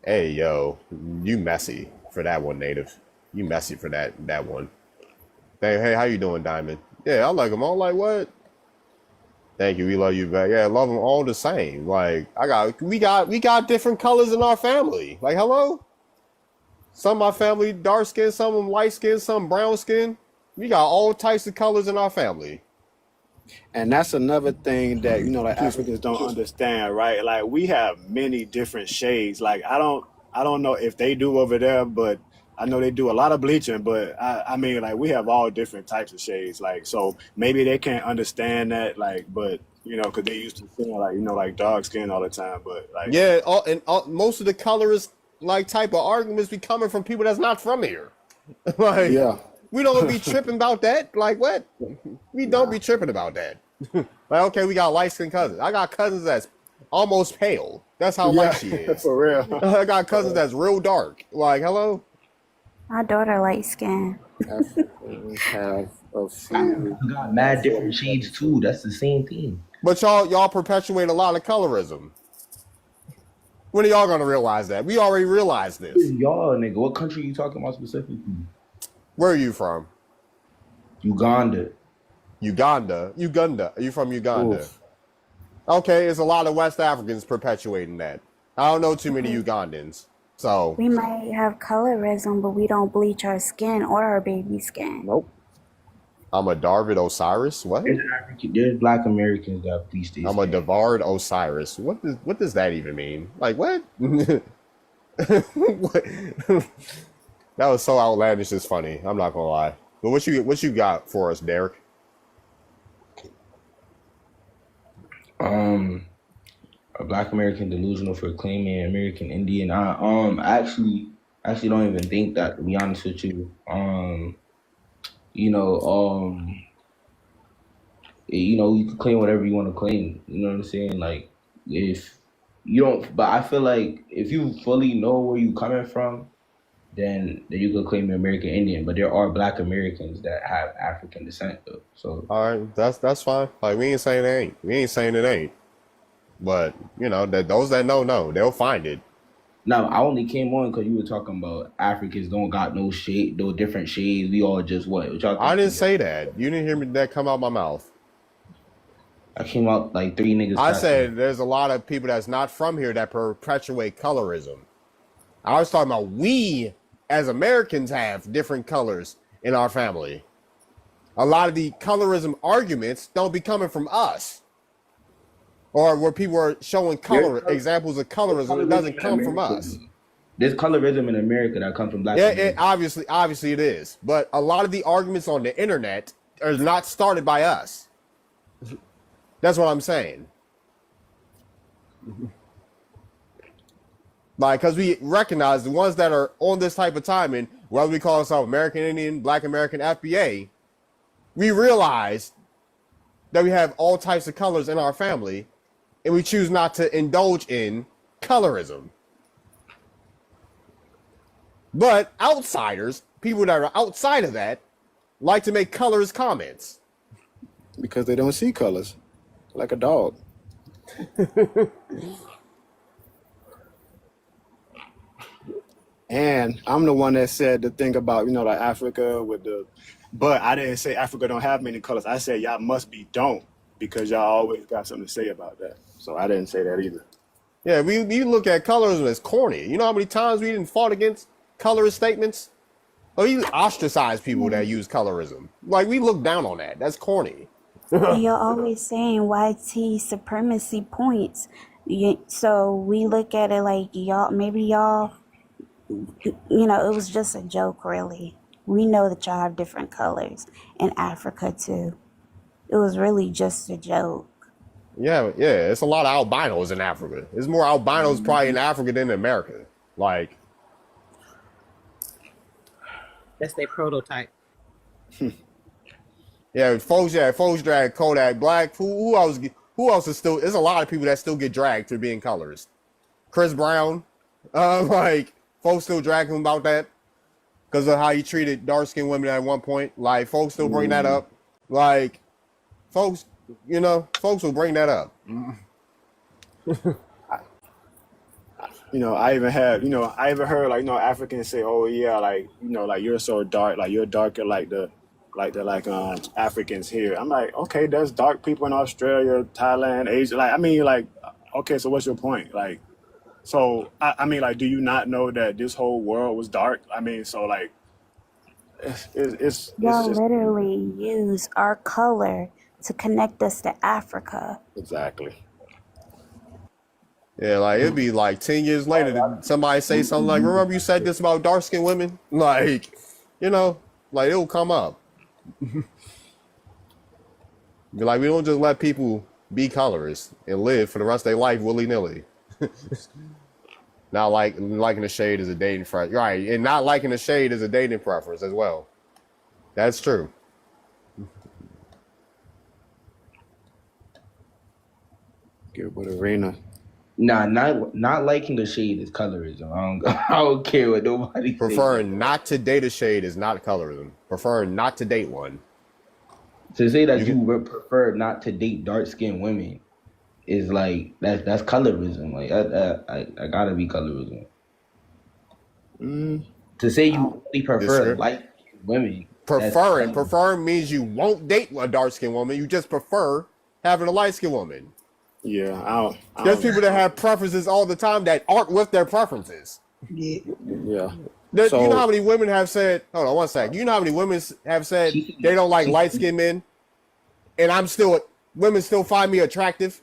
Hey yo, you messy for that one, Native. You messy for that one. Hey, how you doing, Diamond? Yeah, I like them all. Like what? Thank you. We love you back. Yeah, I love them all the same. Like we got different colors in our family. Like hello. Some of my family dark skin, some of them light skin, some brown skin. We got all types of colors in our family. And that's another thing that like Africans don't understand, right? Like we have many different shades. Like I don't know if they do over there, but I know they do a lot of bleaching. But I mean, like we have all different types of shades. Like so maybe they can't understand that, like, but because they used to seeing like dark skin all the time. But like most of the colorist like type of arguments be coming from people that's not from here. Like we don't be tripping about that. Like what? We don't be tripping about that. Like okay, we got light skinned cousins. I got cousins that's almost pale. That's how light she is. For real. I got cousins that's real dark. Like hello. My daughter light skin. Have a few. You got mad different shades too. That's the same thing. But y'all perpetuate a lot of colorism. When are y'all gonna realize that? We already realized this. Y'all, nigga. What country are you talking about specifically? Where are you from? Uganda. Uganda. Are you from Uganda? Oof. Okay, there's a lot of West Africans perpetuating that. I don't know too many Ugandans. So we might have colorism, but we don't bleach our skin or our baby skin. Nope. I'm a David Osiris. What? There's Black Americans that bleach their skin. I'm a Davard Osiris. What does that even mean? Like what? What? That was so outlandish. It's funny. I'm not gonna lie. But what you got for us, Derek? A Black American delusional for claiming American Indian. I actually don't even think that, to be honest with you. You can claim whatever you want to claim. You know what I'm saying? Like if you don't, but I feel like if you fully know where you coming from, then you could claim you're American Indian. But there are Black Americans that have African descent though. So all right, that's fine. Like we ain't saying it ain't. We ain't saying it ain't. But that those that know, they'll find it. No, I only came on because you were talking about Africans don't got no shade, no different shades. We all just what? I didn't say that. You didn't hear me that come out my mouth. I came out like 3 niggas. I said there's a lot of people that's not from here that perpetuate colorism. I was talking about we as Americans have different colors in our family. A lot of the colorism arguments don't be coming from us. Or where people are showing examples of colorism, it doesn't come from us. There's colorism in America that comes from Black people. Obviously it is. But a lot of the arguments on the internet are not started by us. That's what I'm saying. Like, because we recognize the ones that are on this type of timing, whether we call ourselves American Indian, Black American, FBA, we realize that we have all types of colors in our family, and we choose not to indulge in colorism. But outsiders, people that are outside of that, like to make colorist comments. Because they don't see colors. Like a dog. And I'm the one that said the thing about, like Africa with the... But I didn't say Africa don't have many colors. I said y'all must be don't, because y'all always got something to say about that. So I didn't say that either. Yeah, we look at colorism as corny. You know how many times we didn't fought against colorist statements? Or we ostracize people that use colorism. Like, we look down on that. That's corny. You're always saying YT supremacy points. So we look at it like y'all, it was just a joke, really. We know that y'all have different colors in Africa, too. it was really just a joke. Yeah, it's a lot of albinos in Africa. There's more albinos probably in Africa than in America. Like, That's their prototype. folks drag Kodak Black. Who else? Who else is still? There's a lot of people that still get dragged for being colorist. Chris Brown, like folks still drag him about that because of how he treated dark skinned women at one point. Like, folks still bring that up. Like, folks will bring that up. I even heard like, Africans say, oh yeah, like, like you're so dark, like you're darker like the Africans here. I'm like, okay, there's dark people in Australia, Thailand, Asia. Like, I mean, like, okay, so what's your point? Like, so I mean, like, do you not know that this whole world was dark? I mean, so like, it's Y'all just literally use our color to connect us to Africa. exactly. Yeah, like it'd be like 10 years later that somebody say something like, remember you said this about dark skinned women? Like, like it'll come up. Be like, we don't just let people be colorists and live for the rest of their life willy-nilly. Now, liking the shade is a dating preference. Right, and not liking the shade is a dating preference as well. That's true. Get with Arena. Nah, not liking the shade is colorism. I don't care what nobody Preferring not to date a shade is not colorism. Preferring not to date one. To say that you prefer not to date dark skinned women is like that's colorism. Like I gotta be colorism. To say you only prefer light women. Preferring means you won't date a dark skinned woman. You just prefer having a light skinned woman. Yeah, there's people that have preferences all the time that aren't with their preferences. Yeah. You know how many women have said, hold on one sec. You know how many women have said they don't like light skinned men, and women still find me attractive.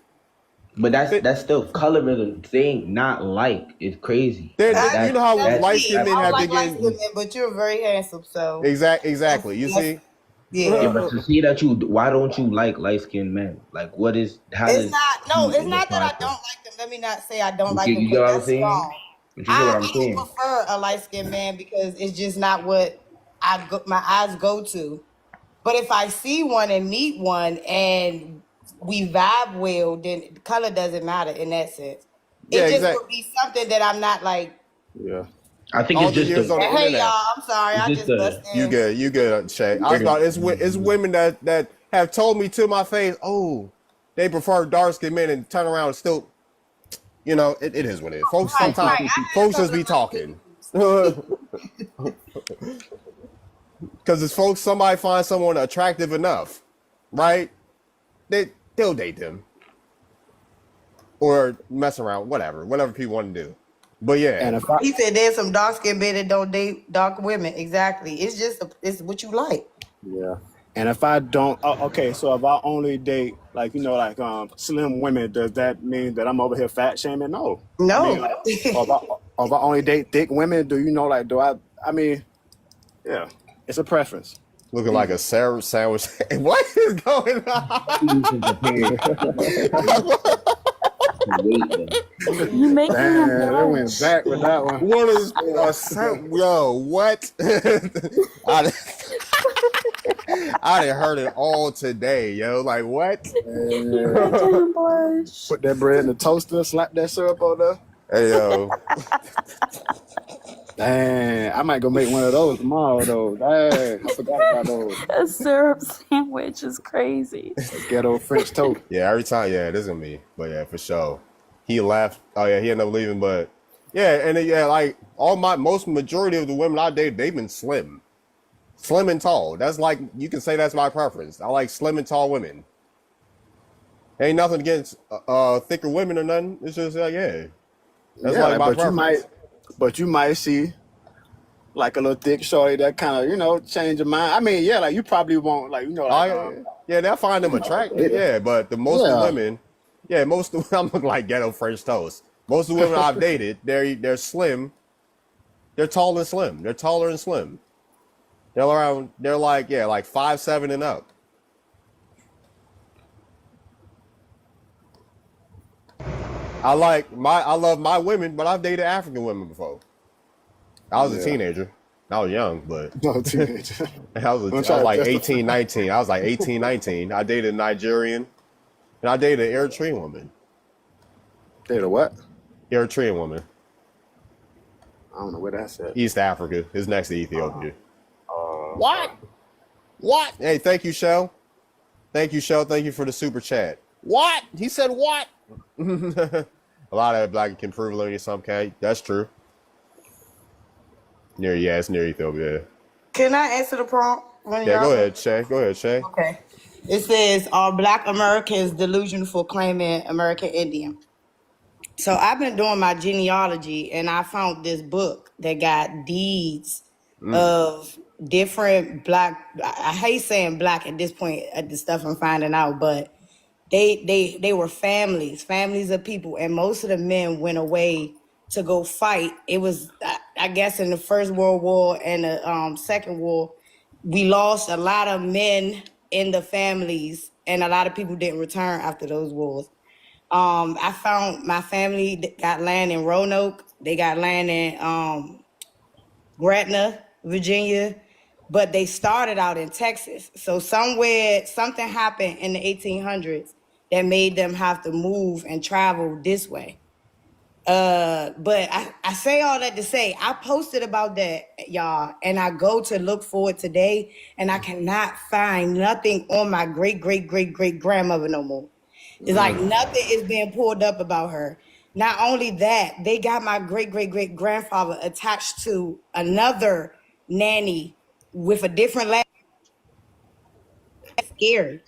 But that's still colorism. Saying not like is crazy. You know how light skinned men have been getting, but you're very handsome, so exactly. You see. Yeah, but to see that why don't you like light skinned men? Like, what is how? It's not that I don't like them. Let me not say I don't like them. You get what I'm saying? Wrong. But you get what I'm I saying? don't prefer a light skinned man because it's just not what my eyes go to. But if I see one and meet one and we vibe well, then color doesn't matter in that sense. It just would be something that I'm not like. Yeah. I think it's just hey y'all, I'm sorry, I just busted. You good, Shay. I thought it's women that have told me to my face, oh, they prefer dark skinned men, and turn around and still, it is what it is. Folks sometimes folks just be talking. Because it's folks, somebody finds someone attractive enough, right? They'll date them or mess around, whatever people want to do. But yeah, and he said there's some dark skinned men that don't date dark women. Exactly. It's just it's what you like. Yeah. And if I don't, okay, so if I only date slim women, does that mean that I'm over here fat shaming? No. No. I mean, or if I only date thick women, I mean, yeah, it's a preference. Looking like a sandwich. What is going on? You making I went back with that one. What is yo? What? I done heard it all today, yo. Like what? Put that bread in the toaster, slap that syrup on there. Hey yo. Dang, I might go make one of those tomorrow though. Dang, I forgot about those. A syrup sandwich is crazy. Ghetto French toast. Yeah, every time, it isn't me. But yeah, for sure. He left. Oh yeah, he ended up leaving, but yeah, and like majority of the women I date, they've been slim. Slim and tall. That's like, you can say that's my preference. I like slim and tall women. Ain't nothing against thicker women or nothing. It's just like, yeah. That's like my preference. But you might see like a little thick shorty that kind of, change your mind. I mean, yeah, like you probably won't they'll find them attractive. Yeah, but most of the women, I'm looking like ghetto French toast. Most of the women I've dated, they're slim. They're tall and slim. They're taller and slim. They're like 5'7" and up. I love my women, but I've dated African women before. I was a Yeah. teenager. I was young, but No, teenager. I was Don't try to like justify. 18, 19. I was like 18, 19. I dated a Nigerian, and I dated an Eritrean woman. Dated a what? Eritrean woman. I don't know where that's at. East Africa. It's next to Ethiopia. What? What? Hey, thank you, Shell. Thank you, Shell. Thank you for the super chat. What? He said what? A lot of black can prove learning some kind. That's true. It's near Ethiopia. Can I answer the prompt? Yeah, go ahead, Shay. Go ahead, Shay. Okay. It says, are Black Americans delusional for claiming American Indian? So I've been doing my genealogy and I found this book that got deeds of different black, I hate saying black at this point at the stuff I'm finding out, but they were families of people, and most of the men went away to go fight. It was, I guess, in the First World War and the Second War, we lost a lot of men in the families, and a lot of people didn't return after those wars. I found my family got land in Roanoke. They got land in Gretna, Virginia, but they started out in Texas. So something happened in the 1800s that made them have to move and travel this way. But I say all that to say, I posted about that, y'all, and I go to look for it today, and I cannot find nothing on my great grandmother no more. It's like nothing is being pulled up about her. Not only that, they got my great grandfather attached to another nanny with a different last. Scary.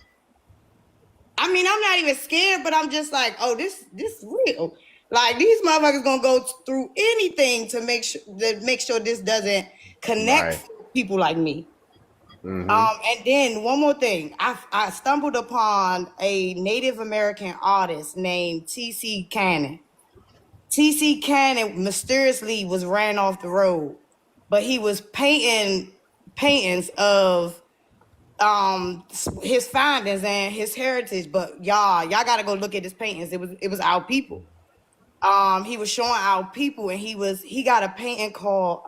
I mean, I'm not even scared, but I'm just like, oh, this real. Like these motherfuckers gonna go through anything to make sure this doesn't connect people like me. And then one more thing, I stumbled upon a Native American artist named T.C. Cannon. T.C. Cannon mysteriously was ran off the road, but he was painting paintings of his findings and his heritage. But y'all gotta go look at his paintings. It was our people. He was showing our people, and he got a painting called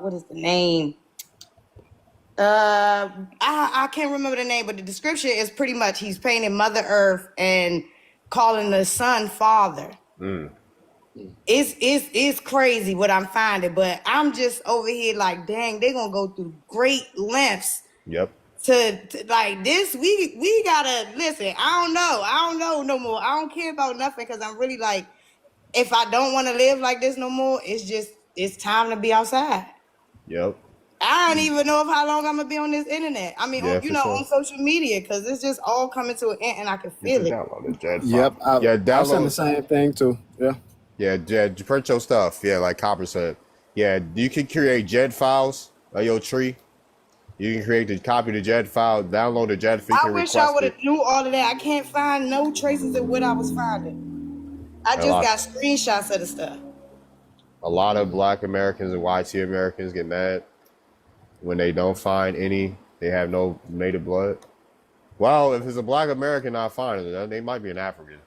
what is the name? I can't remember the name, but the description is pretty much he's painting Mother Earth and calling the sun Father. It's crazy what I'm finding, but I'm just over here like, dang, they're gonna go through great lengths. Yep. To like this, we gotta listen. I don't know no more. I don't care about nothing because I'm really like, if I don't want to live like this no more, it's time to be outside. Yep. I don't even know how long I'm gonna be on this internet. I mean, on social media, because it's just all coming to an end, and I can feel it. Yep. I was saying the same thing too. Yeah. Yeah, Jed, print your stuff. Yeah, like Copper said. Yeah, you can create JED files of your tree. You can create the copy of the JED file, download the JED file. I wish I would have knew all of that. I can't find no traces of what I was finding. I just got screenshots of the stuff. A lot of Black Americans and YT Americans get mad when they don't find any. They have no native blood. Well, if it's a Black American not finding it, they might be an African.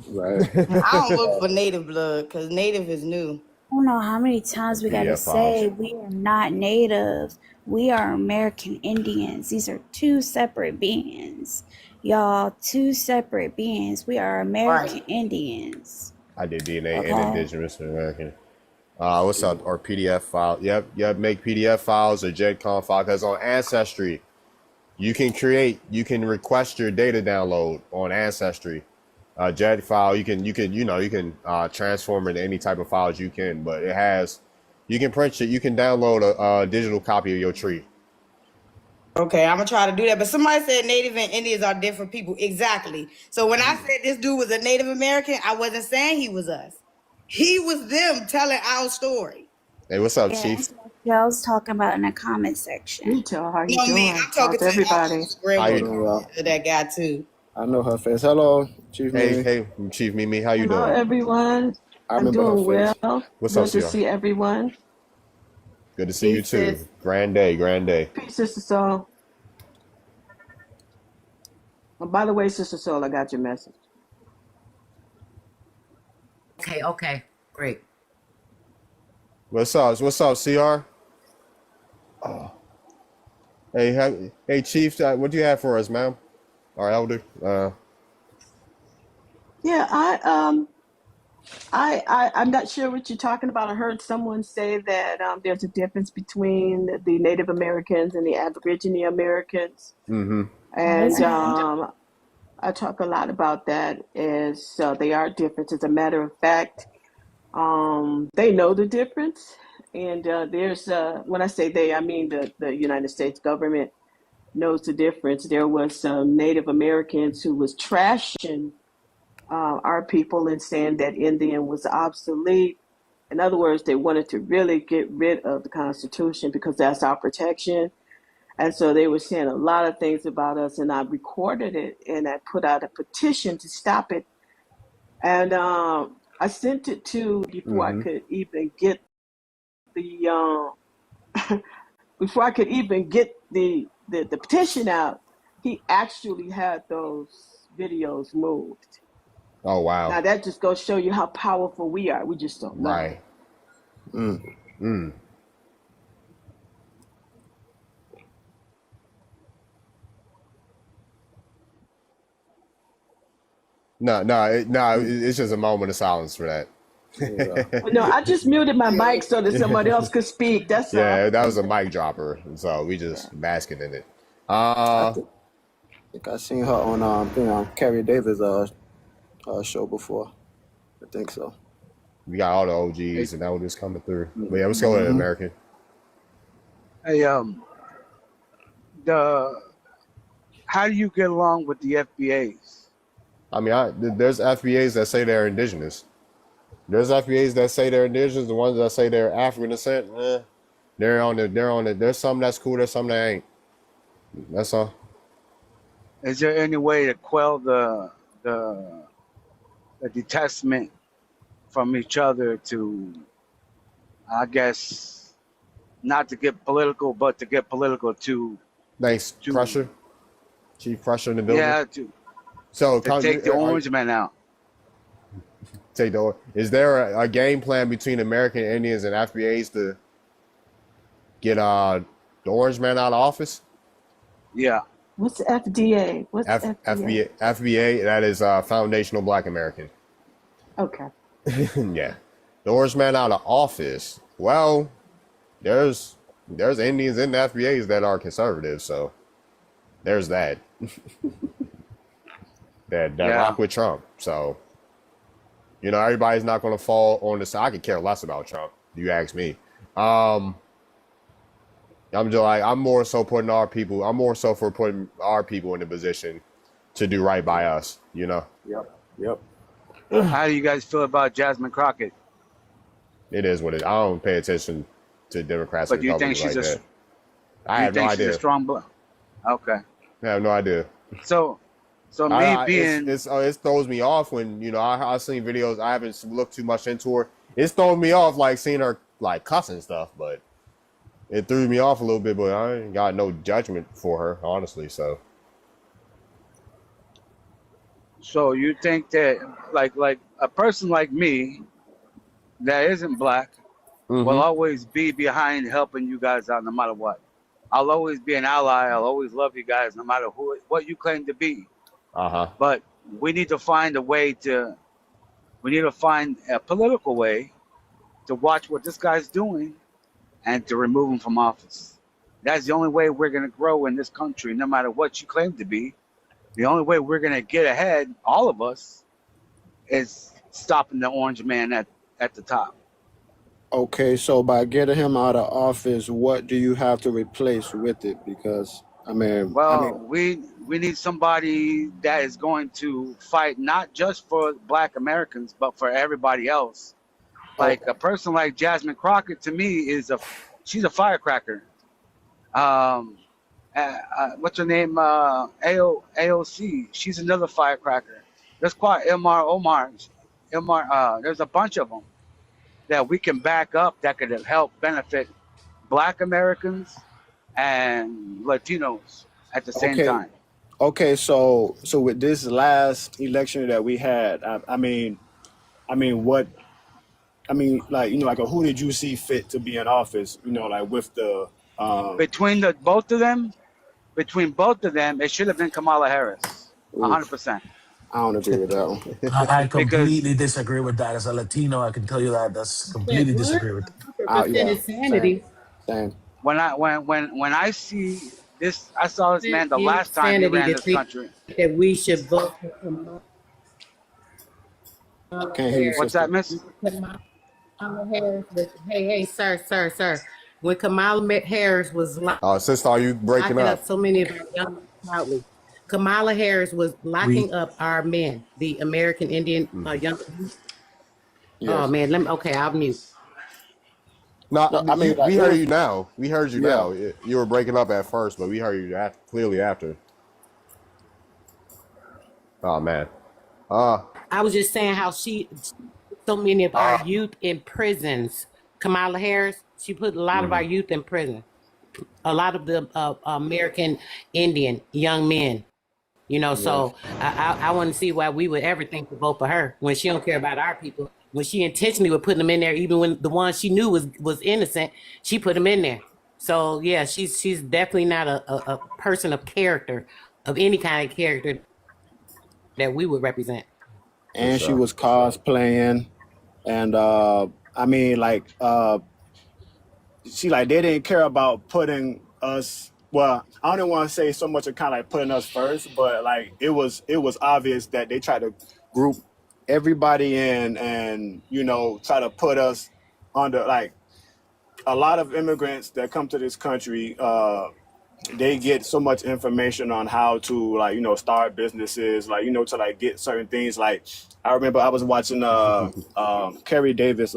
Right. I don't look for native blood because native is new. I don't know how many times we gotta say we are not natives. We are American Indians. These are two separate beings. Y'all, two separate beings. We are American Indians. I did DNA and Indigenous American. What's up? Or PDF file. Yep. Make PDF files or JEDCOM file. Because on Ancestry, you can request your data download on Ancestry. JED file, you can transform it into any type of files you can, but you can print it, you can download a digital copy of your tree. Okay, I'm gonna try to do that. But somebody said Native and Indians are different people. Exactly. So when I said this dude was a Native American, I wasn't saying he was us. He was them telling our story. Hey, what's up, Chief? I was talking about in the comment section. You tell how you doing? I'm talking to everybody. That guy too. I know her face. Hello, Chief Mimi. Hey, Chief Mimi, how you Hello, doing? everyone. I'm doing well. What's Good up, to Sierra? see everyone. Good to see you too. Grand day. Peace, Sister Soul. Oh, by the way, Sister Soul, I got your message. Okay. Great. What's up? What's up, CR? Oh. Hey, Chief. What do you have for us, ma'am? Our elder. Yeah, I'm not sure what you're talking about. I heard someone say that there's a difference between the Native Americans and the Aboriginal Americans, Mm-hmm. and I talk a lot about that as they are different. As a matter of fact, they know the difference, and there's when I say they, I mean the United States government knows the difference. There was some Native Americans who was trashing our people and saying that Indian was obsolete. In other words, they wanted to really get rid of the Constitution because that's our protection. And so they were saying a lot of things about us, and I recorded it and I put out a petition to stop it. And I sent it to before I Mm-hmm. could even get the before I could even get the petition out. He actually had those videos moved. Oh wow. Now that just goes to show you how powerful we are. We just don't know. Right. Mm. No, it's just a moment of silence for that. Well, no, I just muted my mic so that somebody else could speak. That's Yeah, all. that was a mic dropper, so we just basking in it. I think I seen her on Carrie Davis show before. I think so. We got all the OGs and elders coming through. But yeah, let's go with American. Hey, how do you get along with the FBAs? I mean, there's FBAs that say they're indigenous. There's FBAs that say they're indigenous. The ones that say they're African descent, they're on the. There's some that's cool. There's some that ain't. That's all. Is there any way to quell the detachment from each other to, I guess, not to get political, but to get political to pressure, chief pressure in the building. Yeah, to take the orange man out. Is there a game plan between American Indians and FBAs to get the orange man out of office? Yeah. What's the FDA? What's FBA? FBA, that is Foundational Black American. Okay. Yeah. The orange man out of office. Well, there's Indians in the FBAs that are conservative, so there's that. that rock with Trump. So, everybody's not going to fall on the side. I could care less about Trump, if you ask me. I'm just like, I'm more so for putting our people in a position to do right by us, Yep. How do you guys feel about Jasmine Crockett? It is what it is. I don't pay attention to Democrats. But do you think she's I have no idea. She's a strong blood. Okay. I have no idea. So it throws me off when I've seen videos. I haven't looked too much into her. It's throwing me off, like seeing her like cussing stuff, but it threw me off a little bit. But I ain't got no judgment for her, honestly. So you think that like a person like me that isn't black will always be behind helping you guys out no matter what. I'll always be an ally. I'll always love you guys no matter what you claim to be. But we need to find a political way to watch what this guy's doing and to remove him from office. That's the only way we're going to grow in this country, no matter what you claim to be. The only way we're going to get ahead, all of us, is stopping the orange man at the top. Okay, so by getting him out of office, what do you have to replace with it? Because we need somebody that is going to fight not just for Black Americans, but for everybody else. Like a person like Jasmine Crockett, to me, she's a firecracker. What's her name? AOC. She's another firecracker. There's quite Omar. There's a bunch of them that we can back up that could help benefit Black Americans and Latinos at the same time. Okay, so with this last election that we had, I mean, what? I mean, like like who did you see fit to be in office? Like with the Between between both of them, it should have been Kamala Harris, oof, 100%. I don't agree with that one. I Because completely disagree with that. As a Latino, I can tell you that. That's Said completely what? disagree with. 100% Yeah, same, insanity. same. when I see this, I saw this man the last time he Insanity ran to this think country. that we should vote for Kamala Can't hear you, Harris. What's that, sister. Miss? Kamala Harris was, hey, sir. When Harris was Sister, are you breaking locking up up? so many of our young men proudly, Kamala Harris was We locking up our men, the American Indian young. Oh Yes. man, okay, I'll mute. No, No, I mean, like we it heard was. you now. We heard you Yeah. now. You were breaking up at first, but we heard you clearly after. Oh man. Uh I was just saying how she so many of our youth in prisons. Kamala Harris, she put a lot of our youth in prison. A lot of the American Indian young men. Yeah. So I want to see why we would ever think to vote for her when she don't care about our people. When she intentionally would put them in there, even when the ones she knew was innocent, she put them in there. So yeah, she's definitely not a person of character, of any kind of character that we would represent. for And she sure. was For sure. cosplaying, and I mean, like she like they didn't care about putting us. Well, I don't want to say so much of kind of like putting us first, but like it was obvious that they tried to group everybody in, and try to put us under like a lot of immigrants that come to this country. They get so much information on how to like start businesses, like to like get certain things. Like I remember I was watching Kerry Davis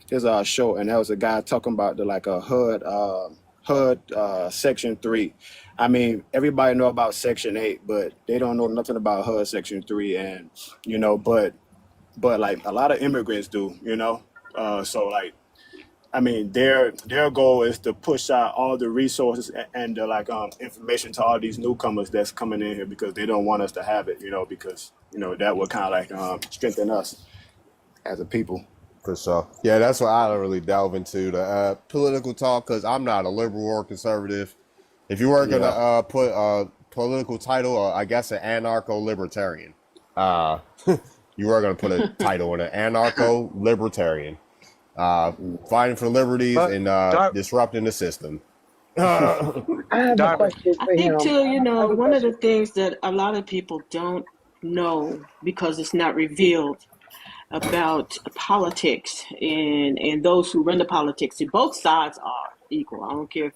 his show, and there was a guy talking about the like a HUD section 3. I mean, everybody know about section 8, but they don't know nothing about HUD section 3. And but like a lot of immigrants do, so like I mean, their goal is to push out all the resources and the like information to all these newcomers that's coming in here, because they don't want us to have it, because that would kind of like strengthen us as a people. For sure. Yeah, that's what I don't really delve into the political talk, because I'm not a liberal or conservative. If you were gonna Yeah. put a political title, I guess an anarcho-libertarian. Uh, you were gonna put a title on an anarcho-libertarian. Fighting for liberties But and Dark, disrupting the system. I have a Dark. question I for think him. Too, one of the things that a lot of people don't know because it's not revealed about politics and those who run the politics. See, both sides are equal. I don't care.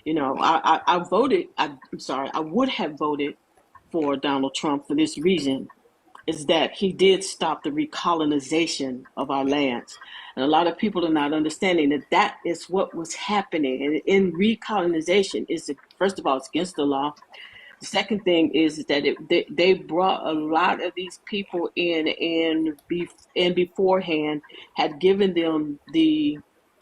I voted. I'm sorry. I would have voted for Donald Trump for this reason, is that he did stop the recolonization of our lands. And a lot of people are not understanding that that is what was happening. And in recolonization, first of all, it's against the law. The second thing is that they brought a lot of these people in and beforehand had given them the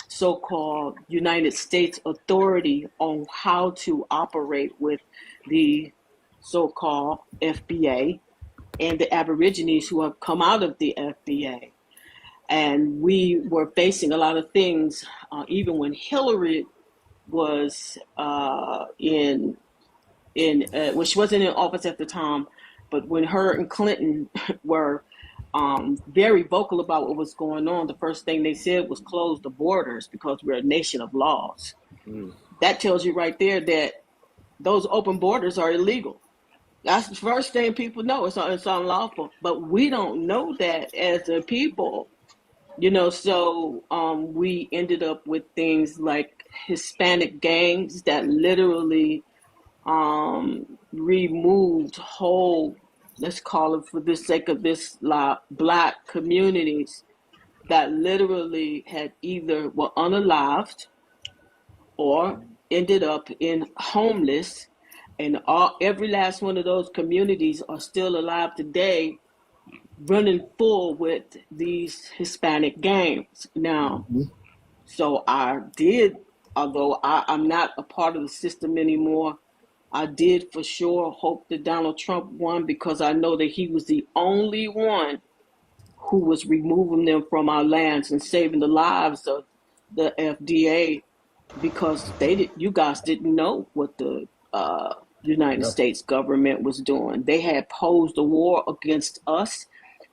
so-called United States authority on how to operate with the so-called FBA and the Aborigines who have come out of the FBA. And we were facing a lot of things, even when Hillary was when she wasn't in office at the time, but when her and Clinton were very vocal about what was going on, the first thing they said was close the borders because we're a nation of laws. That tells you right there that those open borders are illegal. That's the first thing people know. It's unlawful, but we don't know that as a people, So we ended up with things like Hispanic gangs that literally removed whole, let's call it for the sake of this, black communities that literally had either were unalived or ended up in homeless, and every last one of those communities are still alive today, running full with these Hispanic gangs. Now, so although I'm not a part of the system anymore, I did for sure hope that Donald Trump won, because I know that he was the only one who was removing them from our lands and saving the lives of the FDA because you guys didn't know what the United States government was doing. They had posed a war against us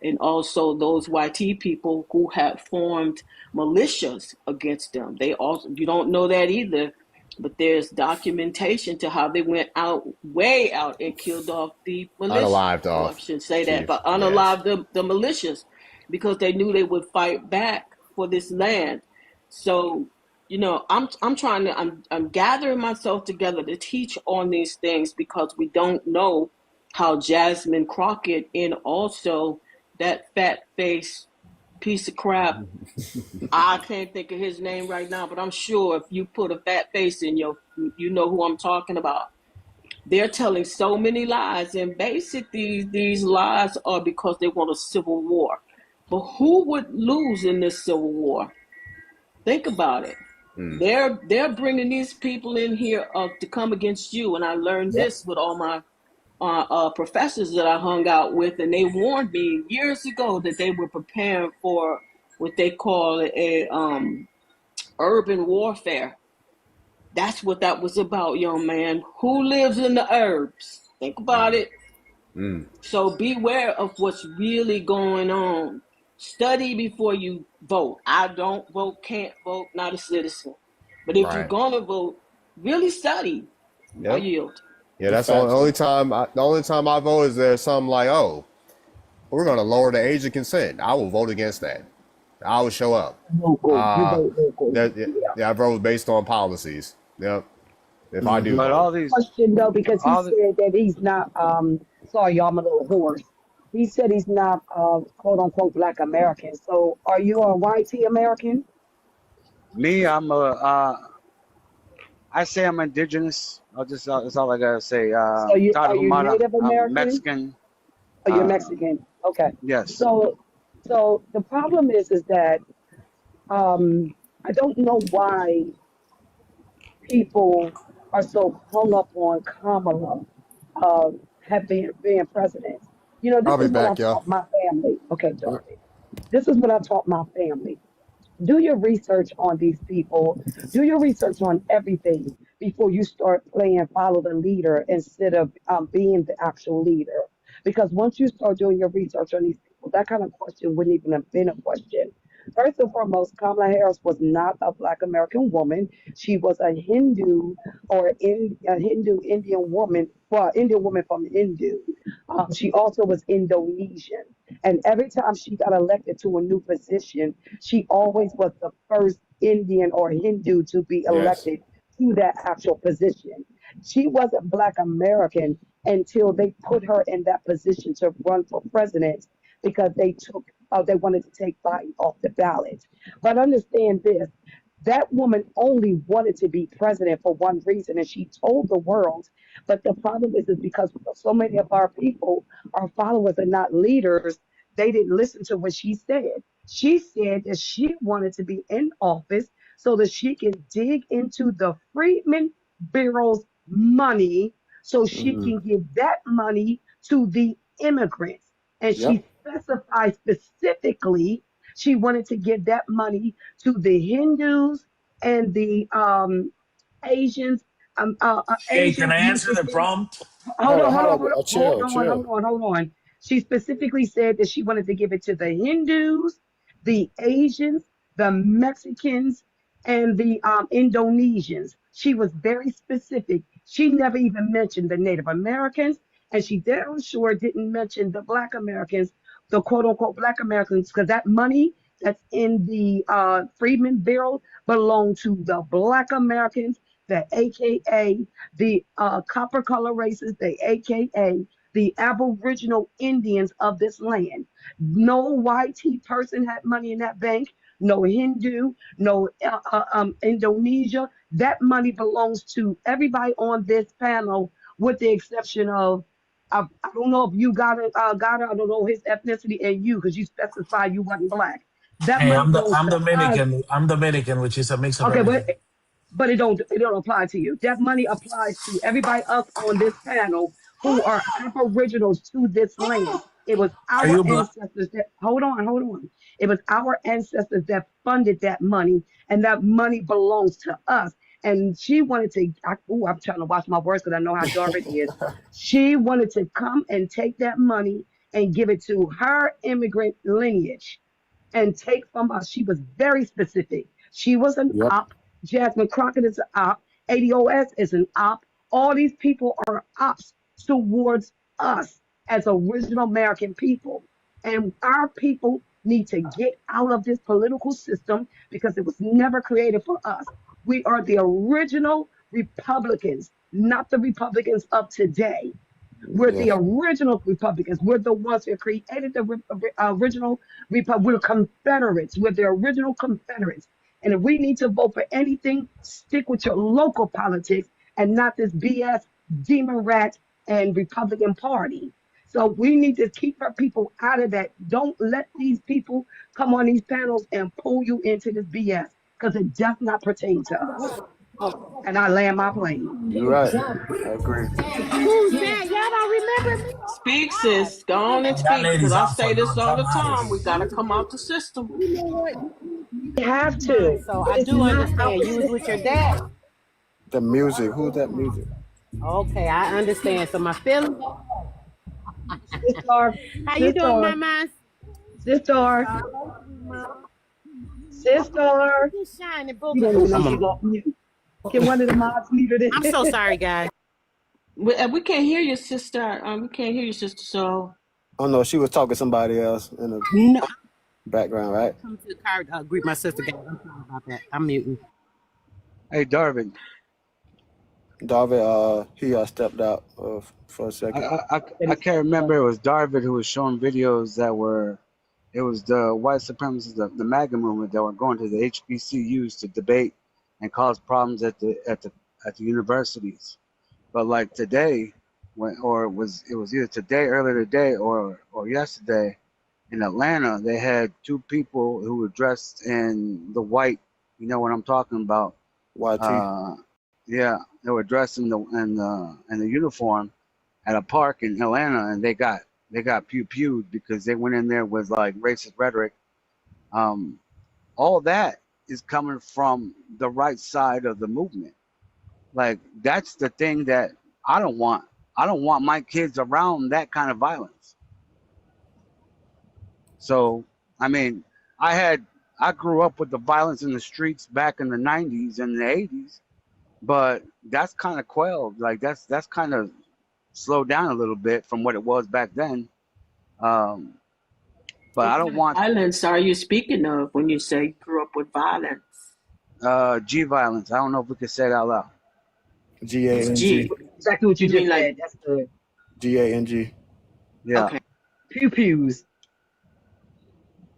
and also those YT people who had formed militias against them. They also, you don't know that either, but there's documentation to how they went out, way out, and killed off the militia. Unalived Well, I off, shouldn't say that, Chief. but Yes. unalived the militias because they knew they would fight back for this land. So, I'm gathering myself together to teach on these things because we don't know how Jasmine Crockett and also that fat face piece of crap. I can't think of his name right now, but I'm sure if you put a fat face in you know who I'm talking about. They're telling so many lies, and basically these lies are because they want a civil war. But who would lose in this civil war? Think about it. They're bringing these people in here to come against you, and I learned this with all my professors that I hung out with, and they warned me years ago that they were preparing for what they call a urban warfare. That's what that was about, young man. Who lives in the herbs? Think about it. So beware of what's really going on. Study before you vote. I don't vote, can't vote, not a citizen. But if you're Right. gonna vote, really study. I Yep. yield. Yeah, that's the only time. The only time I vote is there's something like, oh, we're going to lower the age of consent. I will vote against that. I will show up. Local. You vote local. Yeah, I vote based on policies. Yep. If I do But vote. all these, Question though, because he all the, said that he's not. Sorry, y'all, I'm a little hoarse. He said he's not quote unquote Black American. So, are you a YT American? me, I say I'm indigenous. That's all I gotta say. So, are you Tarahumara, Native I'm American? Mexican. Or you're Mexican? Okay. Yes. So the problem is that I don't know why people are so hung up on Kamala being president. You know, I'll this be is what I back, y'all. taught my family. Okay, Dorothy. This is what I taught my family. Do your research on these people. Do your research on everything before you start playing follow the leader instead of being the actual leader. Because once you start doing your research on these people, that kind of question wouldn't even have been a question. First and foremost, Kamala Harris was not a Black American woman. She was a Hindu a Hindu Indian woman, well, Indian woman from Hindu. She also was Indonesian. And every time she got elected to a new position, she always was the first Indian or Hindu to be Yes. elected to that actual position. She wasn't Black American until they put her in that position to run for president because they wanted to take Biden off the ballot. But understand this, that woman only wanted to be president for one reason, and she told the world. But the problem is because so many of our people, our followers, are not leaders. They didn't listen to what she said. She said that she wanted to be in office so that she can dig into the Freedmen Bureau's money so she can give that money to the immigrants. And she specified specifically she wanted to give that money to the Hindus and the Asians. Hey, can Asians I answer the usually prompt? hold on. She specifically said that she wanted to give it to the Hindus, the Asians, the Mexicans, and the Indonesians. She was very specific. She never even mentioned the Native Americans, and she damn sure didn't mention the Black Americans, the quote unquote Black Americans, because that money that's in the Freedmen Bureau belonged to the Black Americans, the AKA the copper color races, the AKA the Aboriginal Indians of this land. No YT person had money in that bank. No Hindu, no Indonesia. That money belongs to everybody on this panel, with the exception of I don't know if you got it. I don't know his ethnicity and you, because you specified you wasn't Black. That Hey, money goes I'm to us. Dominican. I'm Dominican, which is a mix of Okay, everything. but it don't apply to you. That money applies to everybody else on this panel who are aboriginals to this land. It was Are our you black? ancestors that, hold on. It was our ancestors that funded that money, and that money belongs to us. And she wanted to, I'm trying to watch my words because I know how Darvin is. She wanted to come and take that money and give it to her immigrant lineage and take from us. She was very specific. She was an Yep. op. Jasmine Crockett is an op. ADOS is an op. All these people are ops towards us as original American people. And our people need to get out of this political system because it was never created for us. We are the original Republicans, not the Republicans of today. We're Yeah. the original Republicans. We're the ones that created the original Republic. We're Confederates. We're the original Confederates. And if we need to vote for anything, stick with your local politics and not this BS Democrat and Republican Party. So we need to keep our people out of that. Don't let these people come on these panels and pull you into this BS because it does not pertain to us. And I land my plane. You're right. I agree. Who's that? Y'all don't remember me? Speak, sis. Go on and That speak, because lady's I out for say this no all the time. We dramatic. got to come out the system. You know what? We have Mine. to. So I It's do not understand. our You was with your dad. The music. Who's that music? Okay, I understand. So my feelings. sister, How you doing, sister, Mama? sister, sister. You shining, boo You don't even boo. know she's off mute. Can one of the mods mute I'm it? so sorry, guys. We can't hear your sister. We can't hear your sister. So Oh no, she was talking to somebody else in the No, background, right? I'm coming to the car to greet my sister, guys. I'm sorry about that. I'm muting. Hey, Darvin. David, he stepped out for a I, second. I can't remember. It was Darvin who was showing videos that were, it was the white supremacists, the MAGA movement that were going to the HBCUs to debate and cause problems at the universities. But like today, it was either today, earlier today, or yesterday, in Atlanta, they had two people who were dressed in the white. You know what I'm talking about? YT. Yeah, they were dressed in the uniform at a park in Atlanta, and they got pew-pewed because they went in there with like racist rhetoric. All that is coming from the right side of the movement. Like that's the thing that I don't want. I don't want my kids around that kind of violence. So, I mean, I grew up with the violence in the streets back in the 90s and the 80s, but that's kind of quelled. Like that's kind of slowed down a little bit from what it was back then. But I don't want violence are you speaking of when you say grew up with violence? G violence. I don't know if we could say it out loud. GANG. Exactly what you just mean like said. That's good. GANG. Yeah. Okay. Pew pews.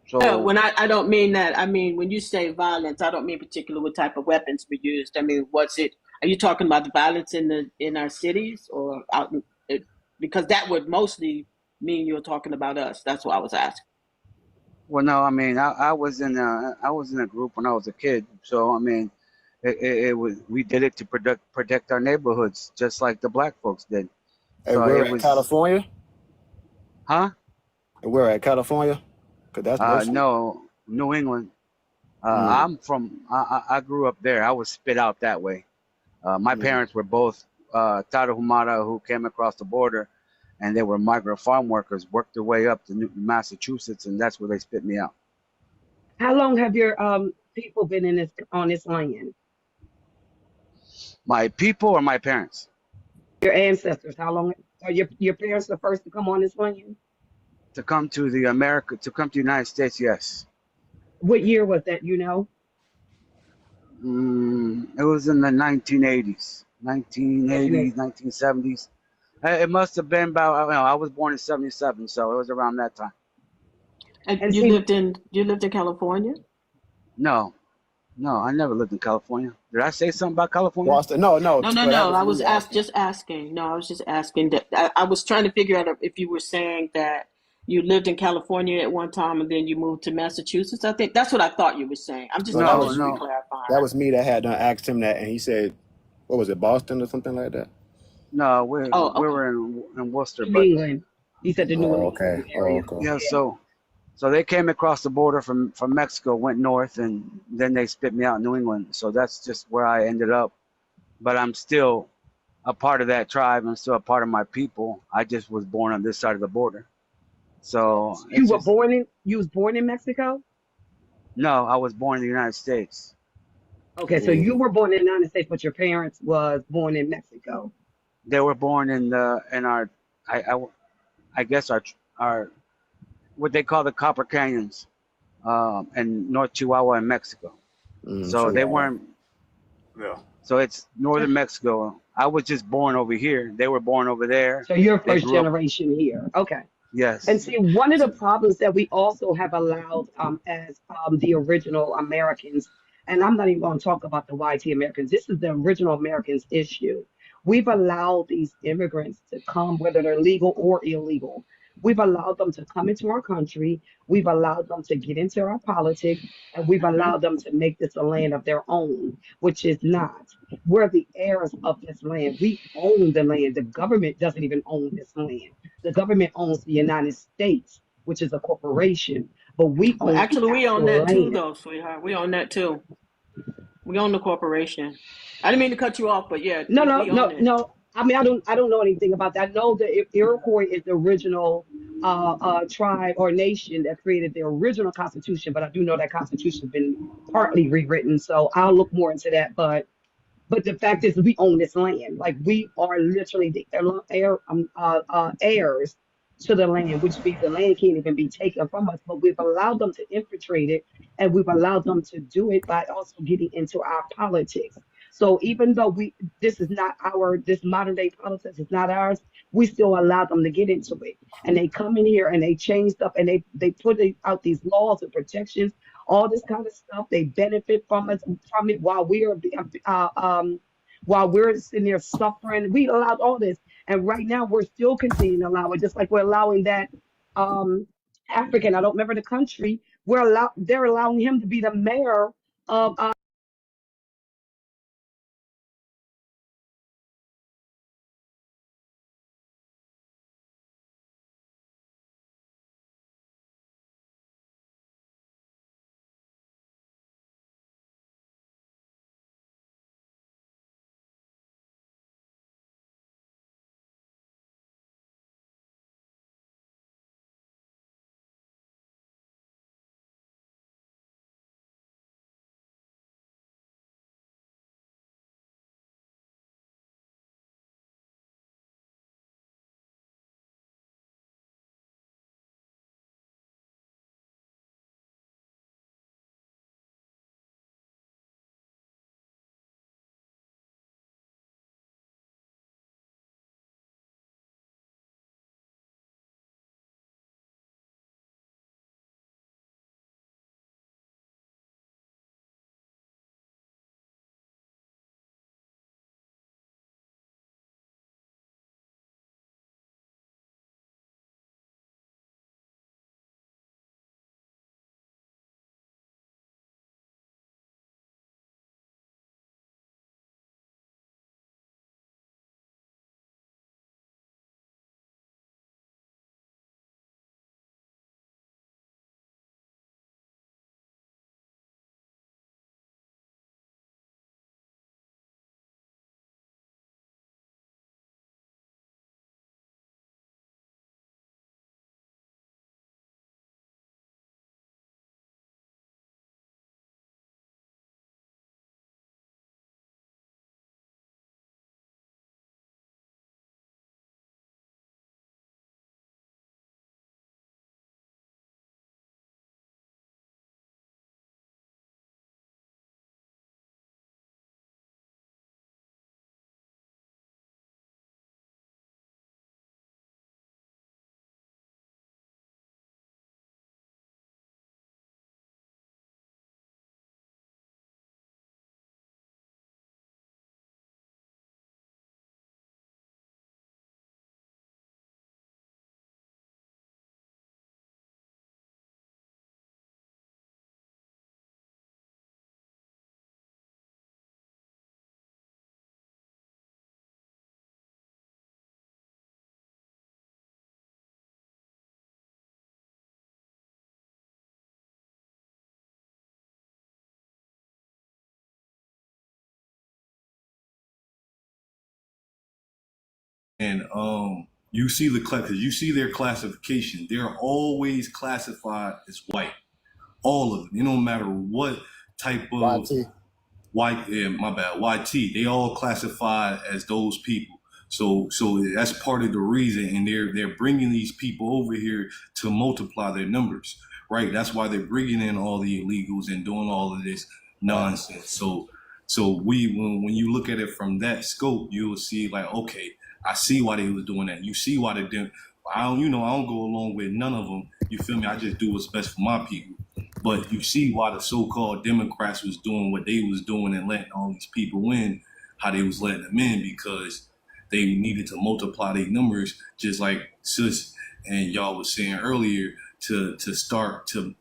So When I don't mean that. I mean when you say violence, I don't mean particular what type of weapons were used. I mean, what's it? Are you talking about the violence in our cities or out? Because that would mostly mean you're talking about us. That's what I was asking. well, no, I mean, I was in a group when I was a kid. So I mean, it was, we did it to protect our neighborhoods, just like the black folks did. And So we're it at was, California. huh? And we're at California. Cause that's mostly. No, New England. I'm from. I grew up there. I was spit out that way. My parents were both Tarahumara who came across the border, and they were migrant farm workers, worked their way up to Massachusetts, and that's where they spit me out. How long have your people been on this land? My people or my parents? Your ancestors. How long are your parents the first to come on this land? To come to the United States, yes. What year was that? You know? It was in the 1980s, 1970s. It must have been about. I don't know, I was born in '77, so it was around that time. And you lived in California? No, I never lived in California. Did I say something about California? Boston. No. No. I was just asking. No, I was just asking that. I was trying to figure out if you were saying that you lived in California at one time and then you moved to Massachusetts. I think that's what I thought you were saying. I'm just clarifying. That was me that had asked him that, and he said, "What was it, Boston or something like that?" No, we were in Worcester, England. He said the New Oh, Orleans okay. Oh, area. okay. Yeah, Yeah. so they came across the border from Mexico, went north, and then they spit me out in New England. So that's just where I ended up. But I'm still a part of that tribe. I'm still a part of my people. I just was born on this side of the border. So You it's were just born in you was born in Mexico? no. I was born in the United States. Okay, so you Mm. were born in the United States, but your parents was born in Mexico. They were born in our, I, I, I guess our what they call the Copper Canyons, in North Chihuahua in Mexico. So they Chihuahua. weren't. Yeah. So it's northern Mexico. I was just born over here. They were born over there. So you're They first grew up. generation here. Okay. And Yes. see, one of the problems that we also have allowed as the original Americans, and I'm not even going to talk about the YT Americans, this is the original Americans issue. We've allowed these immigrants to come, whether they're legal or illegal. We've allowed them to come into our country. We've allowed them to get into our politics, and we've Hmm. allowed them to make this a land of their own, which is not. We're the heirs of this land. We own the land. The government doesn't even own this land. The government owns the United States, which is a corporation, but we Well, own the actually, we own actual that too, land. though, sweetheart. We own that too. We own the corporation. I didn't mean to cut you off, but yeah, No, no, we own no, it. no. I mean, I don't know anything about that. I know that Iroquois is the original tribe or nation that created the original Constitution, but I do know that Constitution has been partly rewritten, so I'll look more into that. But the fact is, we own this land. Like we are literally the heirs to the land, which means the land can't even be taken from us. But we've allowed them to infiltrate it, and we've allowed them to do it by also getting into our politics. So even though this is not this modern day politics is not ours, we still allow them to get into it. And they come in here and they change stuff, and they put out these laws and protections, all this kind of stuff. They benefit from it while we're sitting there suffering. We allowed all this, and right now we're still continuing to allow it, just like we're allowing that um African. I don't remember the country. They're allowing him to be the mayor of and you see you see their classification. They're always classified as white. All of them. It don't matter what type of white. Yeah, my bad. YT. They all classified as those people. So that's part of the reason, and they're bringing these people over here to multiply their numbers, right? That's why they're bringing in all the illegals and doing all of this nonsense. So when you look at it from that scope, you will see like, okay, I see why they was doing that. You see why they did. I don't go along with none of them. You feel me? I just do what's best for my people. But you see why the so-called Democrats was doing what they was doing and letting all these people in, how they was letting them in, because they needed to multiply their numbers, just like Sis and y'all was saying earlier, to start to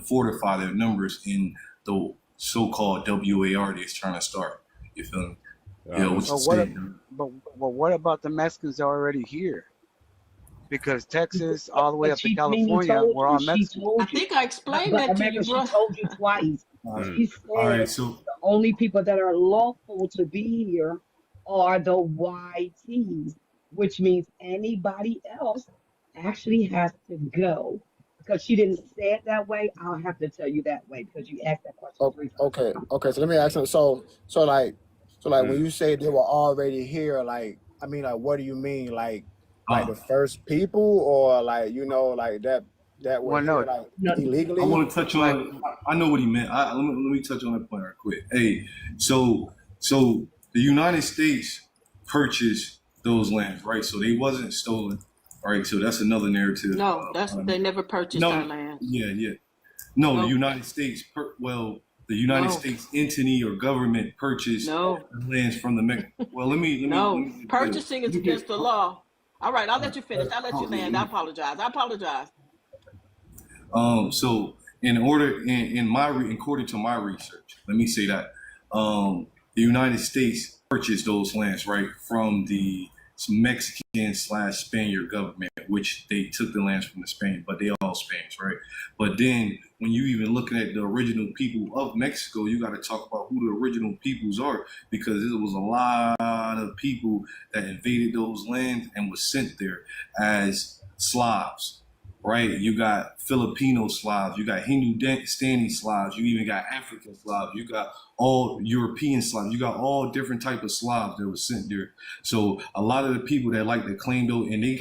fortify their numbers in the so-called WAR they're trying to start. You feel me? But what about the Mexicans that are already here? Because Texas, all the way up to California, we're all Mexicans. I think I explained But that to America, you, bro. she told you twice. She All right, said so the only people that are lawful to be here are the YTs, which means anybody else actually has to go. Because she didn't say it that way, I'll have to tell you that way because you asked that question 3 times. Okay. So let me ask them. So when you say they were already here, like, I mean, like, what do you mean? Like the first people, or like, like that were here like illegally? I want to touch on. I know what he meant. Let me touch on that point right quick. Hey, so the United States purchased those lands, right? So they wasn't stolen, right? So that's another narrative. No, they never purchased our land. Yeah. No, the United States. The United States entity or government purchased lands from the Mexican. Well, let me. Purchasing is against the law. All right, I'll let you finish. I'll let you land. I apologize. So according to my research, let me say that the United States purchased those lands, right, from the Mexican/Spaniard government, which they took the lands from the Spain, but they all Spanish, right? But then when you even looking at the original people of Mexico, you got to talk about who the original peoples are, because there was a lot of people that invaded those lands and was sent there as Slavs, right? You got Filipino Slavs, you got Hindustani Slavs, you even got African Slavs, you got all European Slavs, you got all different type of Slavs that was sent there. So a lot of the people that like to claim those, and they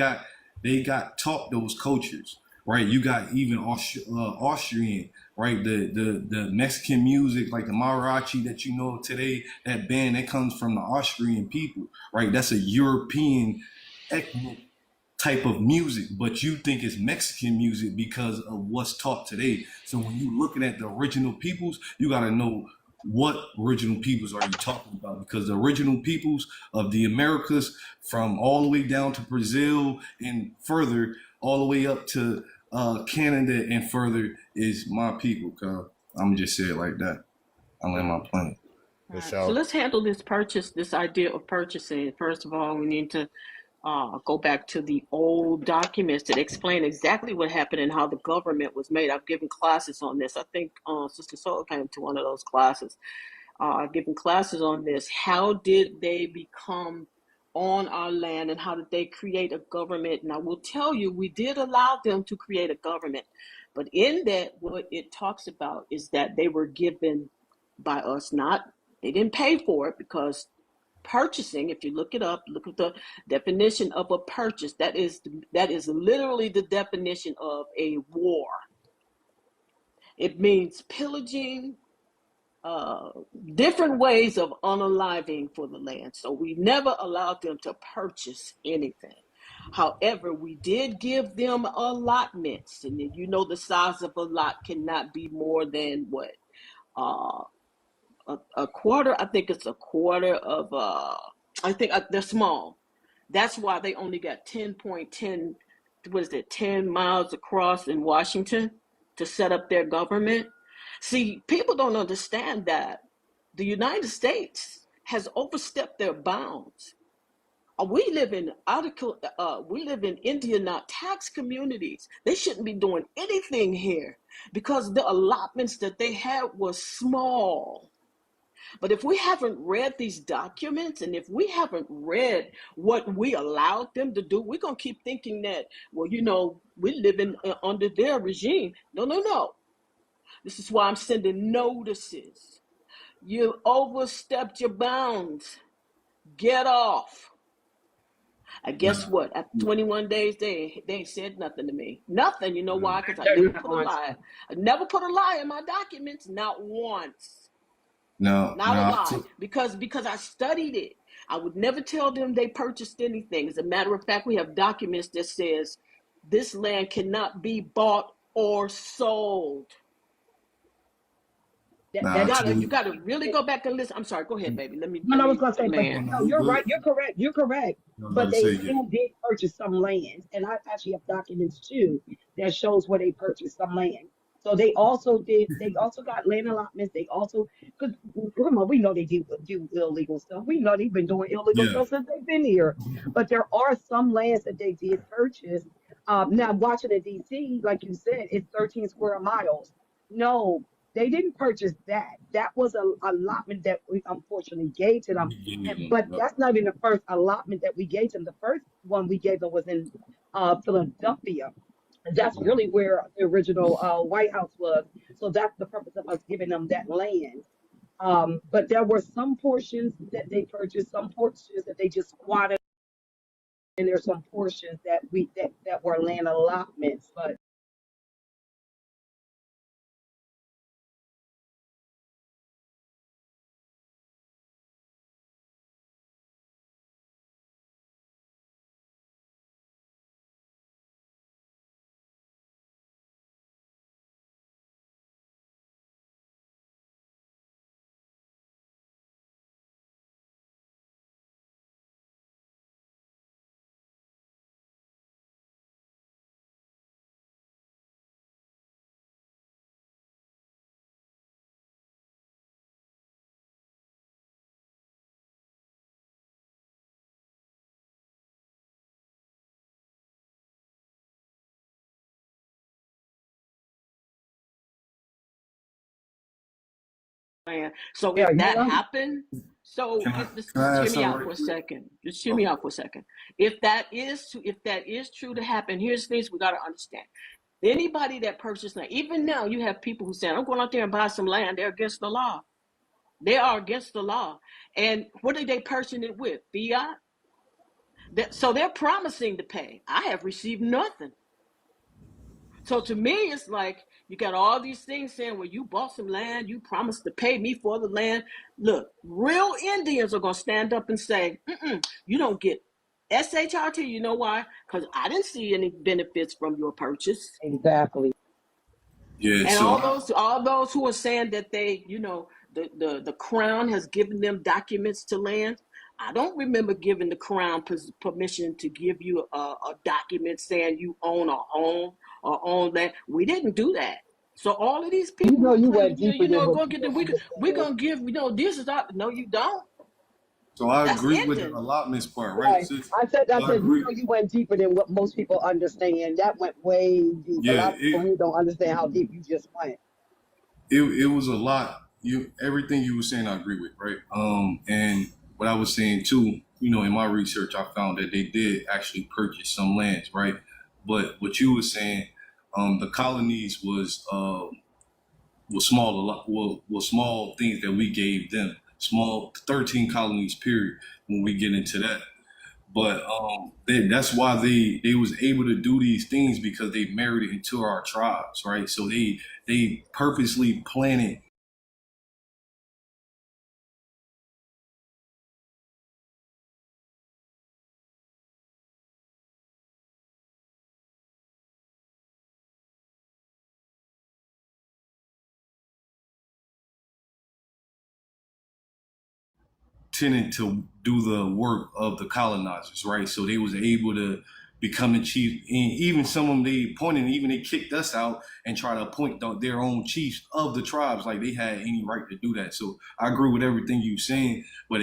got taught those cultures, right? You got even Austrian, right? The Mexican music, like the mariachi that you know today, that band that comes from the Austrian people, right? That's a European ethnic type of music, but you think it's Mexican music because of what's taught today. So when you're looking at the original peoples, you got to know what original peoples are you talking about, because the original peoples of the Americas, from all the way down to Brazil and further, all the way up to Canada and further, is my people. I'm just say it like that. I land my plane. Right. So let's handle this idea of purchasing. First of all, we need to go back to the old documents that explain exactly what happened and how the government was made. I've given classes on this. I think Sister Soul came to one of those classes. I've given classes on this. How did they become on our land, and how did they create a government? And I will tell you, we did allow them to create a government. But in that, what it talks about is that they were given by us, they didn't pay for it, because purchasing, if you look it up, look at the definition of a purchase. That is literally the definition of a war. It means pillaging, different ways of unaliving for the land. So we never allowed them to purchase anything. However, we did give them allotments, and you know the size of a lot cannot be more than what, a quarter. I think it's a quarter of. I think they're small. That's why they only got 10.10. What is it? 10 miles across in Washington to set up their government. See, people don't understand that the United States has overstepped their bounds. We live in Indian tax communities. They shouldn't be doing anything here because the allotments that they had were small. But if we haven't read these documents and if we haven't read what we allowed them to do, we're going to keep thinking that, well, we're living under their regime. No, no, no. This is why I'm sending notices. You overstepped your bounds. Get off. And guess Nah, what? After 21 days, they ain't said nothing to me. Nothing. You know why? Because I never put a lie. I never put a lie in my documents. Not once. Not a now, lie. Because I studied it. I would never tell them they purchased anything. As a matter of fact, we have documents that says this land cannot be bought or sold. You gotta really go back and listen. I'm sorry. Go ahead, baby. Let me. I was gonna say, but Man. no, you're right. You're correct. You're correct. I'm about But to they say, yeah. still did purchase some land, and I actually have documents too that shows where they purchased some land. So they also did. They also got land allotments. They also, because come on, we know they do illegal stuff. We know they've been doing illegal Yeah. stuff since they've been here. But there are some lands that they did purchase. Now, Washington D.C., like you said, it's 13 square miles. No, they didn't purchase that. That was a allotment that we unfortunately gave to them. But that's not even the first allotment that we gave them. The first one we gave them was in Philadelphia. And that's really where the original White House was. So that's the purpose of us giving them that land. But there were some portions that they purchased, some portions that they just squatted, and there's some portions that were land allotments. But So yeah, if you're that right. happened, so Can just I hear ask me something out right for a quick? second. Just hear me Okay. out for a second. If that is true to happen, here's things we got to understand. Anybody that purchased land, even now, you have people who say, "I'm going out there and buy some land." They're against the law. They are against the law. And what are they purchasing it with? Fiat. So they're promising to pay. I have received nothing. So to me, it's like you got all these things saying, well, you bought some land, you promised to pay me for the land. Look, real Indians are going to stand up and say, you don't get SHRT. You know why? Because I didn't see any benefits from your purchase. Exactly. Yeah. And So all those who are saying that they, the crown has given them documents to land. I don't remember giving the crown permission to give you a document saying you own a home or own land. We didn't do that. So all of these You people know, who you claim, went deeper than what go get the people we're understand. gonna give, this is our, no, you don't. I That's agree with the ending. allotments part, right? Right. Sis? I I said, you agree. know, you went deeper than what most people understand. That went way deep. A Yeah, lot of people here don't understand how deep you just went. it was a lot. Everything you were saying, I agree with, right? And what I was saying too, in my research, I found that they did actually purchase some lands, right? But what you were saying, the colonies was small, a lot, was small things that we gave them, small 13 colonies, period. When we get into that, but that's why they was able to do these things because they married it into our tribes, right? So they purposely planted tended to do the work of the colonizers, right? So they was able to become the chief, and even some of them they appointed, even they kicked us out and try to appoint their own chiefs of the tribes, like they had any right to do that. So I agree with everything you saying, but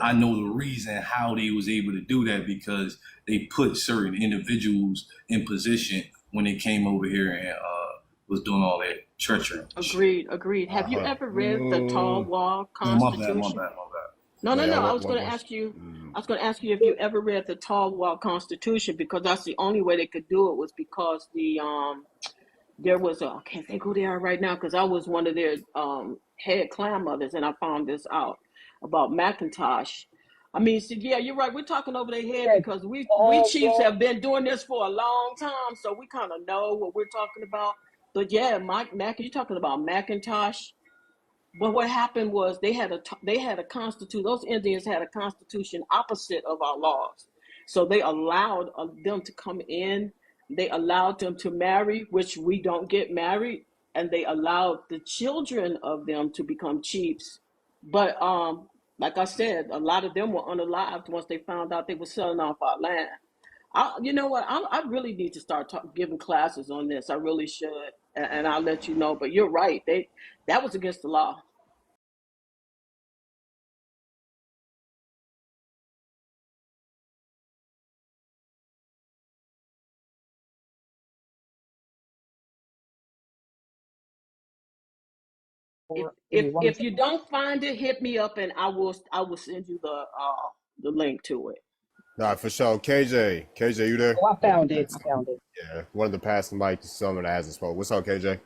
I know the reason how they was able to do that because they put certain individuals in position when they came over here and was doing all that treacherous. Agreed. Have you ever read the Tall Wall My bad. Constitution? No, Well, no, yeah, no. I was going to ask you. I was going to ask you if you ever read the Tall Wall Constitution, because that's the only way they could do it was because there was a, I can't think who they are right now, because I was one of their head clan mothers, and I found this out about McIntosh. I mean, so yeah, you're right. We're talking over their head Yes. because we All chiefs wrong. have been doing this for a long time, so we kind of know what we're talking about. But yeah, you're talking about McIntosh. But what happened was they had a constitution. Those Indians had a constitution opposite of our laws, so they allowed them to come in. They allowed them to marry, which we don't get married, and they allowed the children of them to become chiefs. But like I said, a lot of them were unalived once they found out they were selling off our land. You know what? I really need to start giving classes on this. I really should, and I'll let you know. But you're right; that was against the law. If Give me if one if you second. don't find it, hit me up and I will send you the link to it. nah, for sure. KJ, you there? Oh, I One of found the it. I past, found it. yeah, one of the past Mike, someone that hasn't spoke. What's up, KJ?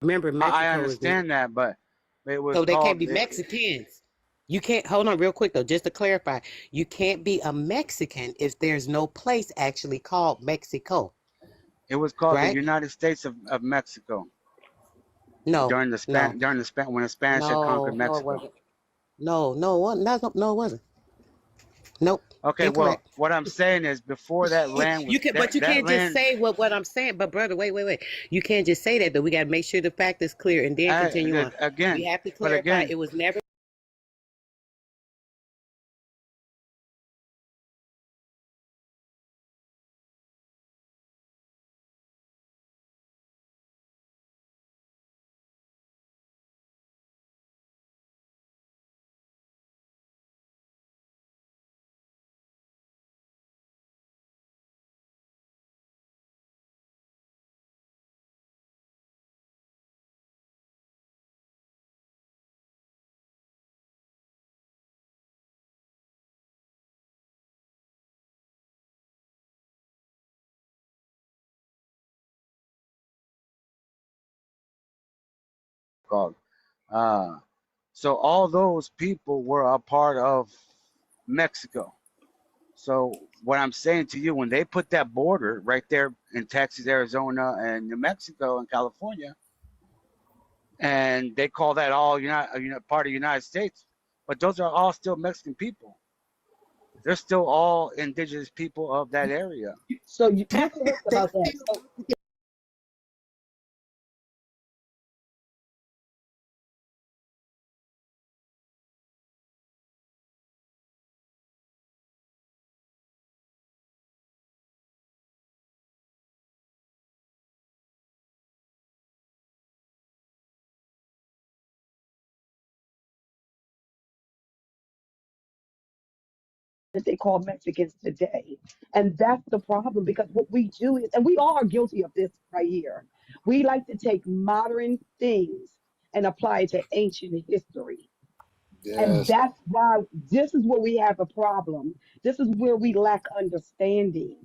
Remember, I Mexico is understand that, but it was so they can't called. be Mexicans. You can't hold on real quick though, just to clarify. You can't be a Mexican if there's no place actually called Mexico, It was called the right? United States of Mexico No, no, during the when the Spanish had conquered no, it Mexico. wasn't. No, it wasn't. No, it wasn't. Nope, Okay, well, incorrect. what I'm saying is before that land was You can, but you that can't just land. say what I'm saying. But brother, wait. You can't just say that though. We got to make sure the fact is clear and then continue on. We Again, have to but clarify again, it was never. called. Uh, so all those people were a part of Mexico. So what I'm saying to you, when they put that border right there in Texas, Arizona, and New Mexico and California, and they call that all part of the United States, but those are all still Mexican people. They're still all indigenous people of that area. So you're correct about that. So that they call Mexicans today. And that's the problem because what we do is, and we all are guilty of this right here, we like to take modern things and apply it to ancient history. And Yes. that's why this is where we have a problem. This is where we lack understanding.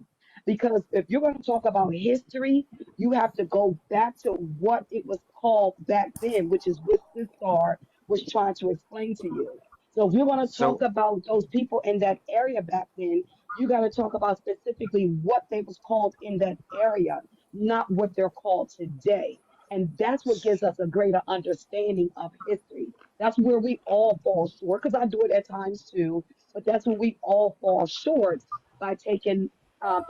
Because if you're going to talk about history, you have to go back to what it was called back then, which is what Sistar was trying to explain to you. So if you're going to talk So about those people in that area back then, you got to talk about specifically what they was called in that area, not what they're called today. And that's what gives us a greater understanding of history. That's where we all fall short, because I do it at times too, but that's when we all fall short by taking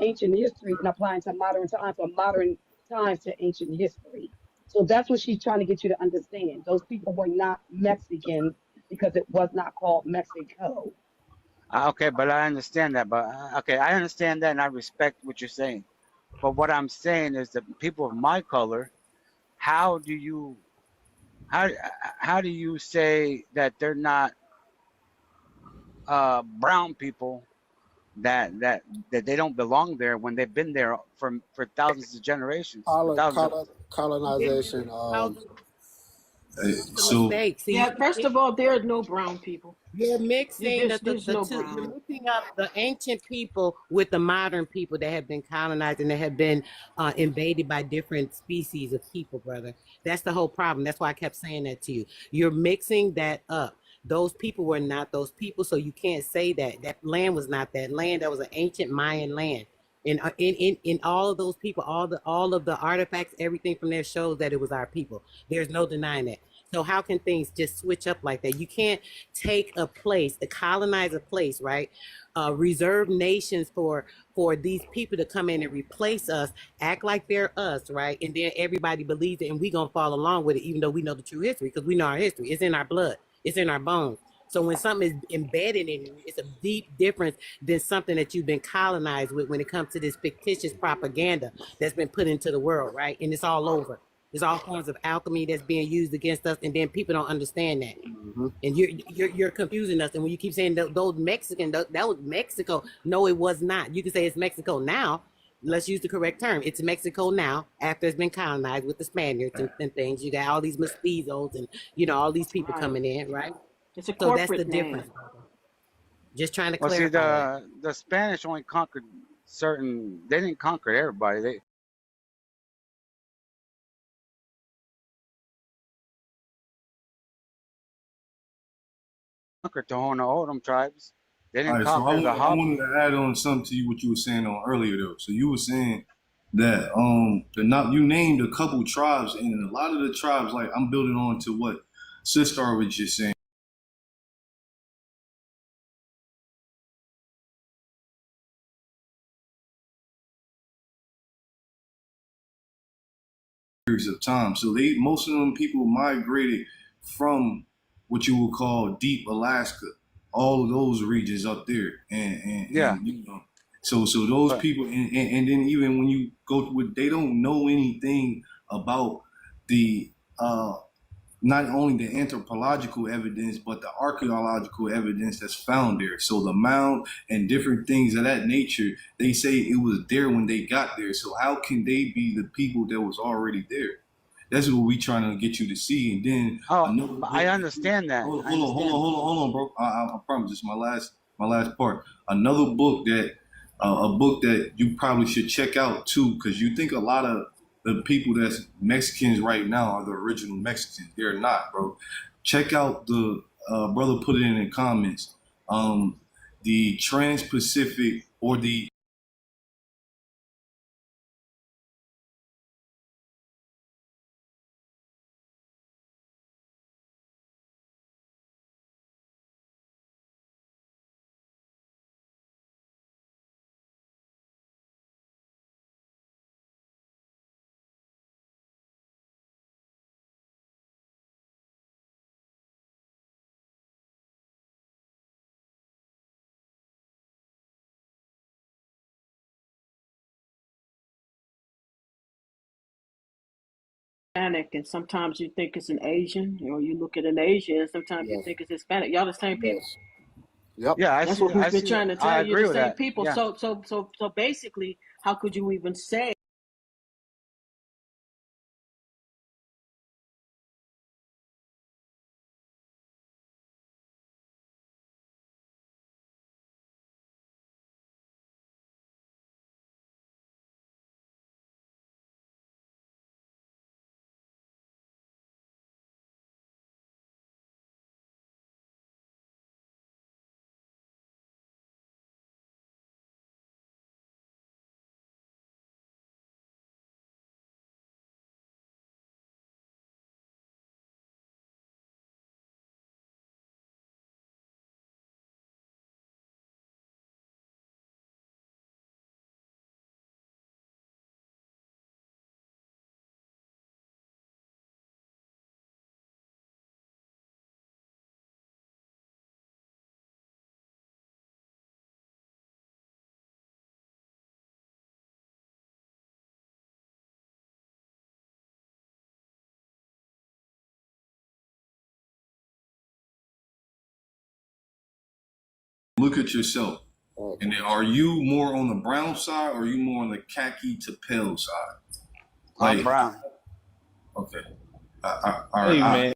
ancient history and applying to modern times or modern times to ancient history. So that's what she's trying to get you to understand. Those people were not Mexicans because it was not called Mexico. okay, but I understand that. But okay, I understand that, and I respect what you're saying. But what I'm saying is that people of my color, how do you how how do you say that they're not brown people, that they don't belong there when they've been there for thousands of generations, for thousands of Been there Colonization. for thousands. It's a So mistake. See, Yeah, first of all, there are no brown people. you're mixing There's the no two. You're brown. mixing up the ancient people with the modern people that have been colonized and that have been invaded by different species of people, brother. That's the whole problem. That's why I kept saying that to you. You're mixing that up. Those people were not those people, so you can't say that. That land was not that land. That was an ancient Mayan land. And in all of those people, all of the artifacts, everything from there shows that it was our people. There's no denying that. So how can things just switch up like that? You can't take a place, to colonize a place, right? Reserve nations for these people to come in and replace us, act like they're us, right? And then everybody believes it, and we gonna follow along with it, even though we know the true history, because we know our history. It's in our blood. It's in our bones. So when something is embedded in you, it's a deep difference than something that you've been colonized with when it comes to this fictitious propaganda that's been put into the world, right? And it's all over. There's all forms of alchemy that's being used against us, and then people don't understand that. Hmm. And you're confusing us. And when you keep saying those Mexican, that was Mexico. No, it was not. You can say it's Mexico now. Let's use the correct term. It's Mexico now after it's been colonized with the Spaniards and things. You got all these mestizos and all these people Right. coming in, right? It's a So that's the corporate difference, name. brother. Just trying to well, see, clarify that. the Spanish only conquered certain. They didn't conquer everybody. They conquered the Hono tribes. They all didn't right, so conquer the I Hop. wanted to add on something to you what you were saying on earlier though. So you were saying that the not you named a couple tribes, and a lot of the tribes, like I'm building on to what Sistar was just saying. Periods of time. So they most of them people migrated from what you would call deep Alaska, all of those regions up there, Yeah, and so those but people, and then even when you go to it, they don't know anything about the not only the anthropological evidence, but the archaeological evidence that's found there. So the mound and different things of that nature, they say it was there when they got there. So how can they be the people that was already there? That's what we trying to get you to see. And then oh, another but I book. understand that. Hold on, I hold on, hold on, understand. hold on, hold on, bro. I promise this is my last part. Another book that a book that you probably should check out too, because you think a lot of the people that's Mexicans right now are the original Mexicans. They're not, bro. Check out the brother put it in the comments. The Trans-Pacific or the Hispanic, and sometimes you think it's an Asian, or you look at an Asian, and sometimes you Yes. think it's Hispanic. Y'all the same people. Yes. Yep. Yeah, I That's see. what we've I been see. trying to I tell you. agree The with same that. people. Yeah. So basically, how could you even say look at yourself. And then are you more on the brown side or are you more on the khaki to pale side? I'm Like, brown. okay. Hey man,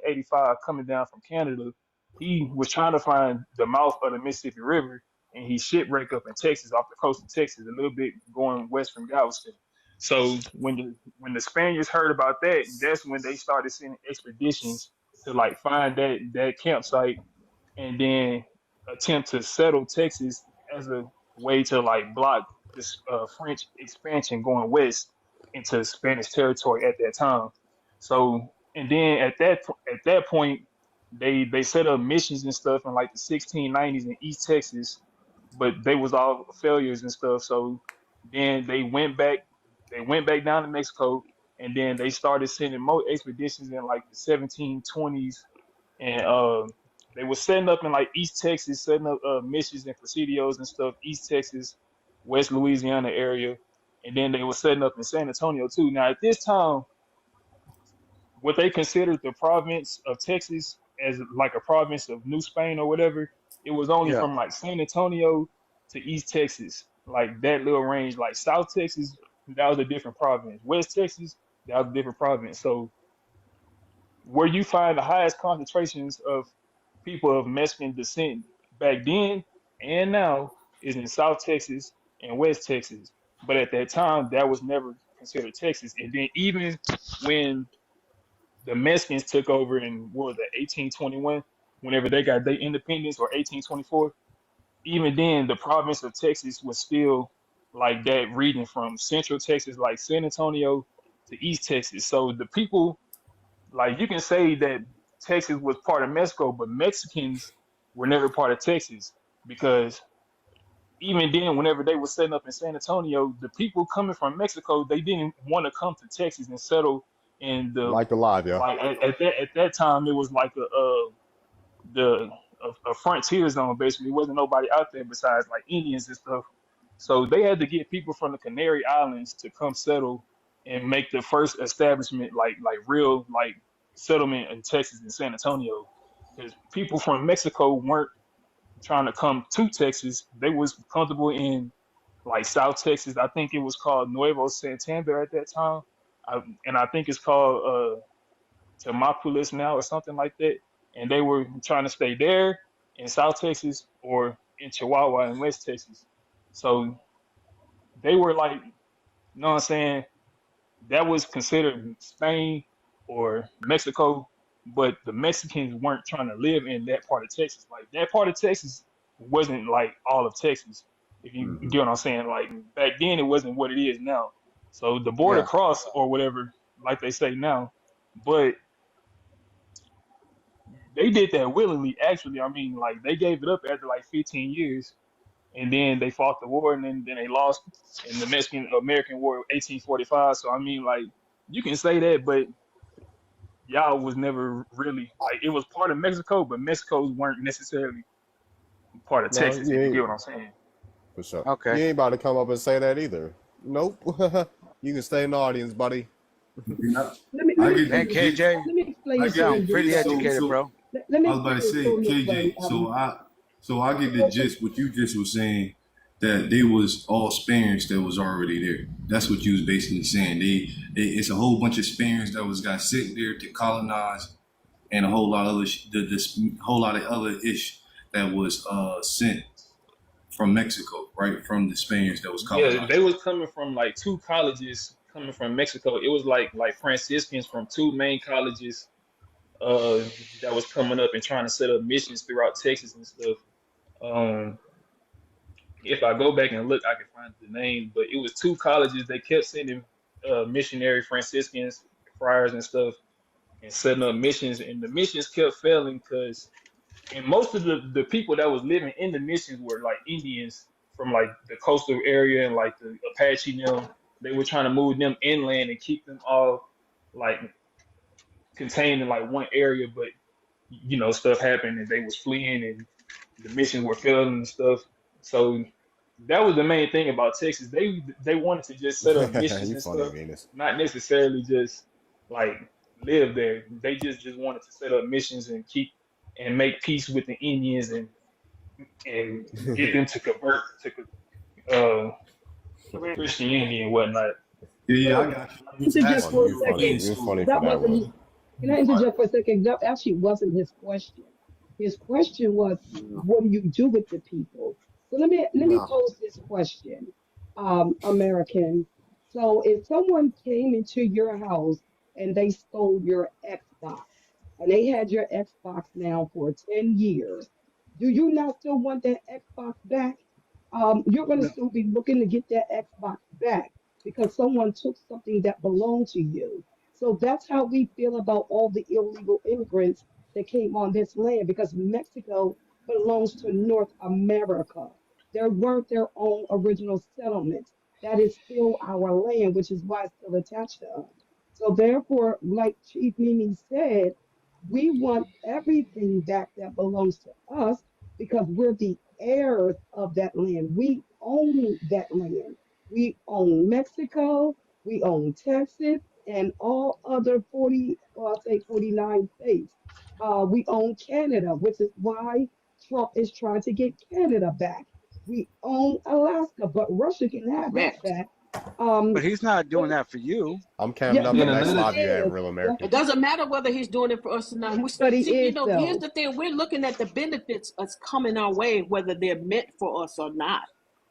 '85 coming down from Canada, he was trying to find the mouth of the Mississippi River, and he shipwrecked up in Texas, off the coast of Texas, a little bit going west from Galveston. So when the Spaniards heard about that, that's when they started sending expeditions to like find that campsite and then attempt to settle Texas as a way to like block this French expansion going west into Spanish territory at that time. So and then at that point they set up missions and stuff in like the 1690s in East Texas, but they was all failures and stuff. So then they went back down to Mexico, and then they started sending more expeditions in like the 1720s, and they were setting up in like East Texas, setting up missions and presidios and stuff, East Texas, West Louisiana area, and then they were setting up in San Antonio too. Now at this time, what they considered the province of Texas as like a province of New Spain or whatever, it was only Yeah. from like San Antonio to East Texas, like that little range. Like South Texas, that was a different province. West Texas, that was a different province. So where you find the highest concentrations of people of Mexican descent back then and now is in South Texas and West Texas. But at that time, that was never considered Texas. And then even when the Mexicans took over in what was that, 1821, whenever they got their independence, or 1824, even then the province of Texas was still like that region from Central Texas, like San Antonio, to East Texas. So the people, like you can say that Texas was part of Mexico, but Mexicans were never part of Texas, because even then, whenever they were setting up in San Antonio, the people coming from Mexico, they didn't want to come to Texas and settle in the, Like alive, yeah. like at that time it was like the a frontier zone basically. There wasn't nobody out there besides like Indians and stuff. So they had to get people from the Canary Islands to come settle and make the first establishment, like real like settlement in Texas and San Antonio, because people from Mexico weren't trying to come to Texas. They was comfortable in like South Texas. I think it was called Nuevo Santander at that time, and I think it's called Tamapulis now or something like that. And they were trying to stay there in South Texas or in Chihuahua in West Texas. So they were like, you know what I'm saying? That was considered Spain or Mexico, but the Mexicans weren't trying to live in that part of Texas. Like that part of Texas wasn't like all of Texas. If you Mm-hmm. get what I'm saying, like back then it wasn't what it is now. So the border Yeah. cross or whatever, like they say now, but they did that willingly. Actually, I mean, like they gave it up after like 15 years, and then they fought the war, and then they lost in the Mexican American War of 1845. So I mean, like you can say that, but y'all was never really like it was part of Mexico, but Mexico's weren't necessarily part of No, Texas. you If you ain't get what I'm saying. for sure. You Okay. ain't about to come up and say that either. Nope. You can stay in the audience, buddy. You know, Let me I let me get Hey, the explain. gist. KJ, Let me I explain you get something the sound this pretty gist. way. educated, bro. Let me I was about to explain say, something this way. KJ. So I get the gist. What you just was saying, that they was all Spaniards that was already there. That's what you was basically saying. It's a whole bunch of Spaniards that was got sent there to colonize, and a whole lot of other this whole lot of other ish that was sent from Mexico, right, from the Spaniards that was Yeah, they colonizing. was coming from like two colleges coming from Mexico. It was like Franciscans from two main colleges uh that was coming up and trying to set up missions throughout Texas and stuff. Um, if I go back and look, I can find the name, but it was two colleges. They kept sending missionary Franciscans, friars and stuff, and setting up missions, and the missions kept failing because, and most of the people that was living in the missions were like Indians from like the coastal area and like the Apache them. They were trying to move them inland and keep them all like contained in like one area, but stuff happened and they was fleeing and the missions were failing and stuff. So that was the main thing about Texas. They wanted to just set up missions You and funny, stuff, Venus. not necessarily just like live there. They just wanted to set up missions and keep and make peace with the Indians and get them to convert to Correct. Christianity and whatnot. Yeah, I So got can I you. Just interject asking for a You you funny. in second? You school. funny for That that wasn't one. his, can I interject for a second? That actually wasn't his question. His question was, No. what do you do with the people? So let me No. pose this question, American. So if someone came into your house and they stole your Xbox, and they had your Xbox now for 10 years, do you not still want that Xbox back? You're going to No, still be looking to get that Xbox back because someone took something that belonged to you. So that's how we feel about all the illegal immigrants that came on this land because Mexico belongs to North America. There weren't their own original settlements. That is still our land, which is why it's still attached to us. So therefore, like Chief Mimi said, we want everything back that belongs to us because we're the heirs of that land. We own that land. We own Mexico, we own Texas, and all other 40, well, I'll say 49 states. We own Canada, which is why Trump is trying to get Canada back. We own Alaska, but Russia can have that Correct. back. But he's not But doing that for you. I'm yeah, camping up yeah, the And next but he another lobby you have is. real Yeah, It Americans. doesn't matter whether he's doing it for us or not. but he See, is here's though. the thing: we're looking at the benefits that's coming our way, whether they're meant for us or not.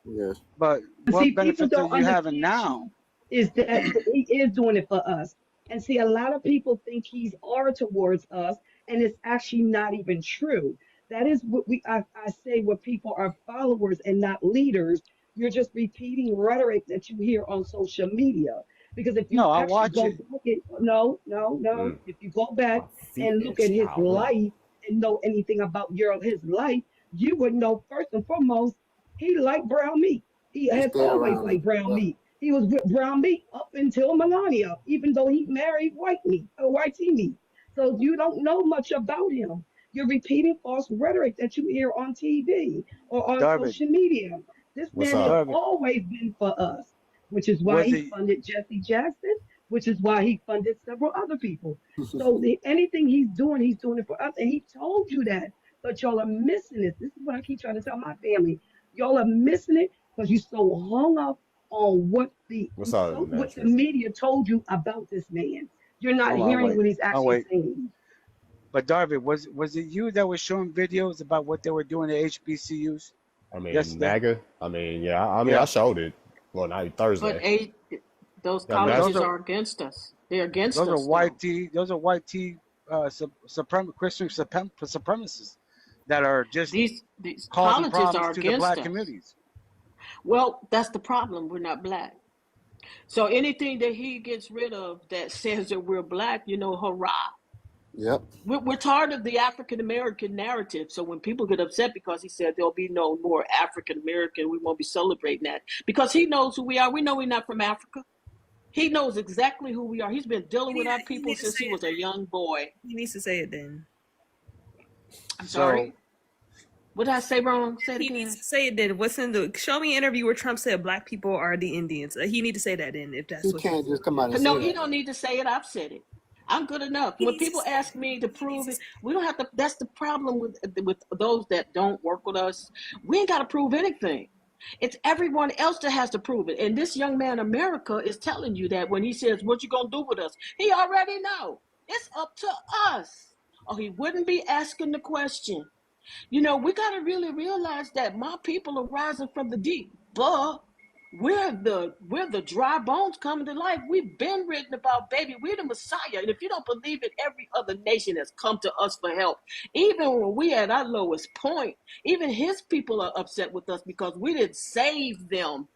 Yes. But See, what people benefits are don't you having understand, now? Chief, is that he is doing it for us. And see, a lot of people think he's are towards us, and it's actually not even true. That is what I say when people are followers and not leaders. You're just repeating rhetoric that you hear on social media. Because if you No, I actually watch go it. back and no, Mm. if you go back My feet and look at itch. his Golly. life and know anything about his life, you would know first and foremost he liked brown meat. He He has stay always around. liked brown Yeah. meat. He was with brown meat up until Melania, even though he married white meat or white meat. So you don't know much about him. You're repeating false rhetoric that you hear on TV or on Darvin, social media. This What's man has up? Darvin, always been for us, which is why was he it? funded Jesse Jackson, which is why he funded several other people. So anything he's doing it for us. And he told you that, but y'all are missing it. This is what I keep trying to tell my family. Y'all are missing it because you're so hung up on What's up, what the natural? media told you about this man. You're not Hold on, hearing wait. what he's Oh, actually wait. saying. But Darvin, was it you that was showing videos about what they were doing at HBCUs I mean, yesterday? MAGA. I mean, yeah. I mean, I Yeah. showed it. Well, not But Thursday. those Yeah, I mean, But that's those colleges are are against us. They're against those are us, white though. T. Those are white T. Christian supremacists that are just These causing colleges problems are to the against black us. communities. Well, that's the problem. We're not black. So anything that he gets rid of that says that we're black, hurrah. Yep. We're tired of the African American narrative. So when people get upset because he said there'll be no more African American, we won't be celebrating that because he knows who we are. We know we're not from Africa. He knows exactly who we are. He's been dealing with our He people needs to since say he it was a then. young boy. He needs to say it then. I'm So sorry. What did I say wrong? Say it He needs again. to say it then. What's in the show me an interview where Trump said black people are the Indians. He need to say that then if He that's what he can't just come out and No, say he that. don't need to say it. I've said it. I'm good enough. he When needs to people say ask it. me to He needs prove to it, say we don't have to. That's the problem with those that don't work with us. We ain't got to prove anything. It's everyone else that has to prove it. And this young man, America, is telling you that when he says, "What you gonna do with us?" He already know. It's up to us. Or he wouldn't be asking the question. We got to really realize that my people are rising from the deep, but we're the dry bones coming to life. We've been written about, baby. We're the Messiah, and if you don't believe it, every other nation has come to us for help. Even when we at our lowest point, even his people are upset with us because we didn't save them.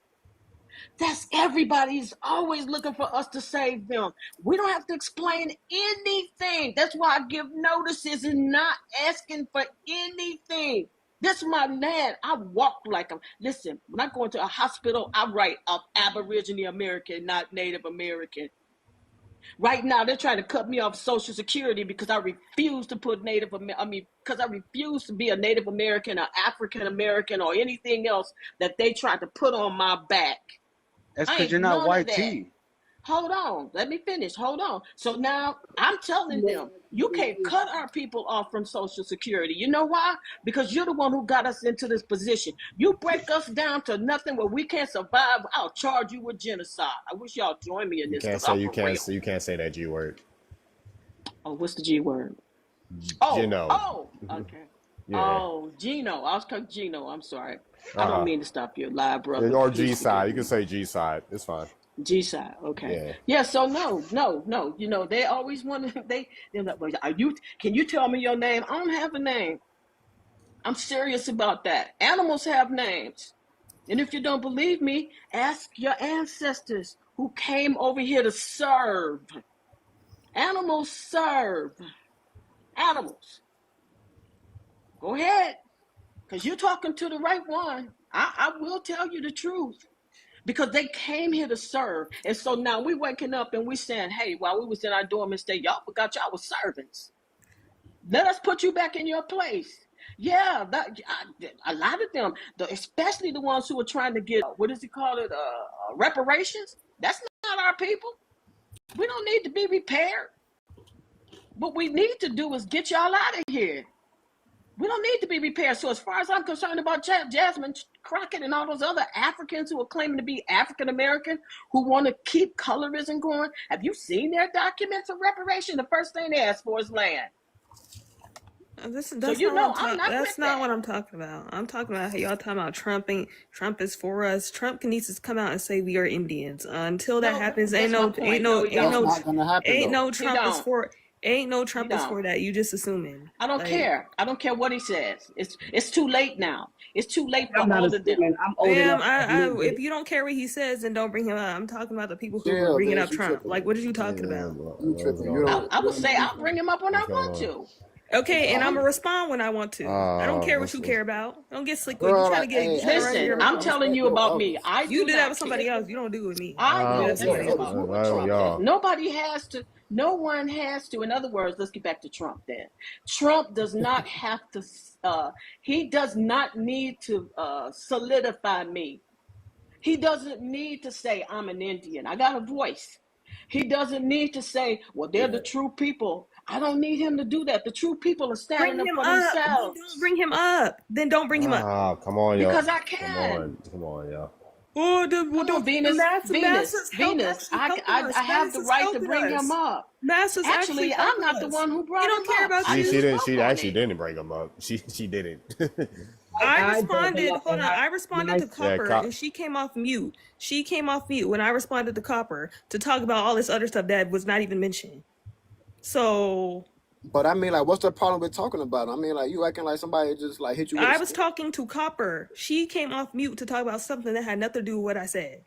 That's everybody's always looking for us to save them. We don't have to explain anything. That's why I give notices and not asking for anything. This is my land. I walk like them. Listen, when I go into a hospital, I write up Aboriginal American, not Native American. Right now, they're trying to cut me off Social Security because I refuse to put because I refuse to be a Native American or African American or anything else that they tried to put on my back. That's I because you're ain't not none of that. YT. Hold on. Let me finish. Hold on. So now I'm telling them, you can't cut our people off from Social Security. You know why? Because you're the one who got us into this position. You break us down to nothing where we can't survive, I'll charge you with genocide. I wish y'all join me in You this can't because say I'm for real. you can't say that G word. Oh, what's the G word? Gino. Okay. Yeah. Oh, Gino. I was called Gino. I'm sorry. I don't Uh-huh. mean to stop your live, brother. Or Please G forgive side. You can me. say G side. It's fine. G side, okay. Yeah. Yeah, so no. You know, they always want to they're like, well, can you tell me your name? I don't have a name. I'm serious about that. Animals have names. And if you don't believe me, ask your ancestors who came over here to serve. Animals serve. Animals. Go ahead. Because you're talking to the right one. I will tell you the truth. Because they came here to serve. And so now we waking up and we saying, hey, while we was in our dormant state, y'all forgot y'all was servants. Let us put you back in your place. Yeah, a lot of them, especially the ones who are trying to get, what does he call it, reparations. That's not our people. We don't need to be repaired. What we need to do is get y'all out of here. We don't need to be repaired. So as far as I'm concerned about Jasmine Crockett and all those other Africans who are claiming to be African American, who want to keep colorism going, have you seen their documents of reparation? The first thing they ask for is land. That's So not what I'm I'm talking. not That's with not what that. I'm talking about. I'm talking about how y'all talking about Trump is for us. Trump needs to come out and say we are Indians. Until that No, happens, that's my point. No, he That's don't. not gonna happen ain't though. no He Trump is don't. for. Ain't no He Trump is don't. for that. You just assuming. I don't care. I don't care what he says. It's too late now. It's too late for I'm not all of them. assuming. I'm old Ma'am, enough to admit if that. you don't care what he says, then don't bring him up. I'm talking about the people who were Chill, bringing man. up She Trump. tripping. Like, what are you talking Yeah, about? You what's tripping. You going on? don't. I You would don't say believe I'll that. bring him up when I What's going want on? to. Okay, and I'm I'm gonna respond when I want to. I don't care what you What's care about. Don't get slick with. You Girl, trying to like, get hey, you trying to hey, run hey, Listen, your I'm hey, mouth. telling respect you your about me. elders. I You do do that not with somebody care. else. You don't do it with me. I You do that don't with Respect care your somebody elders. else. about You what with Trump Trump. says. Huh? Nobody has to. No one has to. In other words, let's get back to Trump then. Trump does not have to. He does not need to solidify me. He doesn't need to say I'm an Indian. I got a voice. He doesn't need to say, well, they're the yeah. true people. I don't need him to do that. The true people are Bring standing up him for up. Then don't themselves bring him up. Then don't bring him up. Come on, y'all. because I can. Come on, y'all. Oh, Come on, Venus, Venus, Venus Venus. actually helping us. I have the Massa's right to helping bring him us. up. Massa's actually Actually, I'm helping not the us. one who He brought don't him care up. about I She you. just didn't. spoke She on actually it. didn't bring him up. She didn't. I I brought them responded. up, Hold and on. I responded to yeah, Copper, and she came off mute. She came off mute when I responded to Copper to talk about all this other stuff that was not even mentioned. So But I mean, like, what's the problem with talking about it? I mean, like, you acting like somebody just like hit you with a I was stick. talking to Copper. She came off mute to talk about something that had nothing to do with what I said.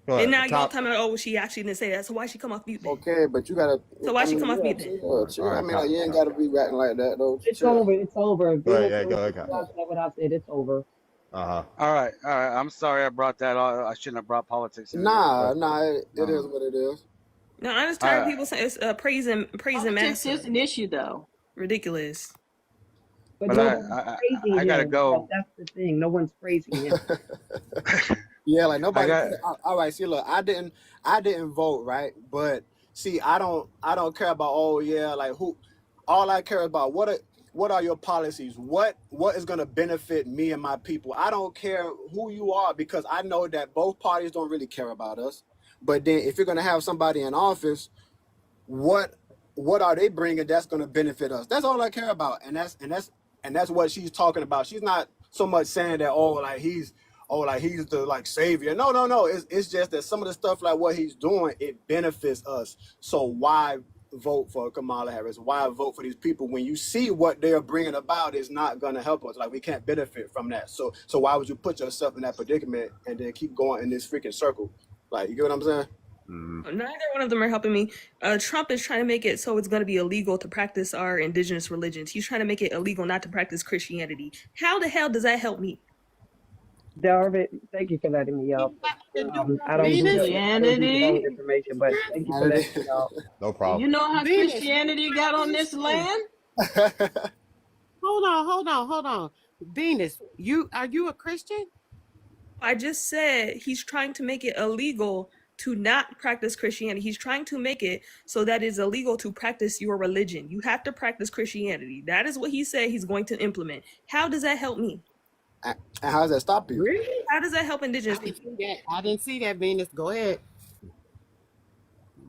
And now y'all telling me, oh, she actually didn't say that. So why she come off mute then? Okay, but you gotta. So why I she mean, come off yeah, mute then? chill. I mean, like, you ain't gotta be acting like that though. it's Chill. over. It's over. Go ahead. Venus, Yeah, go don't ahead. you dare say what I said. It's over. Uh-huh. All right. I'm sorry I brought that. I shouldn't have brought politics in here. Nah, it is what it is. No, I'm just All tired of right. people saying it's praising Politics Massa. is an issue, though. Ridiculous. But But nobody's praising I gotta him. go. That's the thing. No one's praising him. Yeah, like I nobody. got. All right, see, look, I didn't vote, right? But see, I don't care about. Oh yeah, like who? All I care about what are your policies? What is gonna benefit me and my people? I don't care who you are because I know that both parties don't really care about us. But then if you're gonna have somebody in office, what are they bringing that's gonna benefit us? That's all I care about, and that's what she's talking about. She's not so much saying that he's the like savior. No. It's just that some of the stuff like what he's doing, it benefits us. So why vote for Kamala Harris? Why vote for these people when you see what they're bringing about is not going to help us? Like, we can't benefit from that. So why would you put yourself in that predicament and then keep going in this freaking circle? Like, you get what I'm saying? Neither one of them are helping me. Trump is trying to make it so it's going to be illegal to practice our indigenous religions. He's trying to make it illegal not to practice Christianity. How the hell does that help me? Darvin, thank you for letting me up. I don't do the wrong Christianity. information, but thank you for letting me up. No Do problem. you know how Venus. Christianity got on this land? Hold on. Venus, are you a Christian? I just said he's trying to make it illegal to not practice Christianity. He's trying to make it so that it's illegal to practice your religion. You have to practice Christianity. That is what he said he's going to implement. How does that help me? And how does that stop you? Really? How does that help indigenous people? I didn't see that, Venus. Go ahead.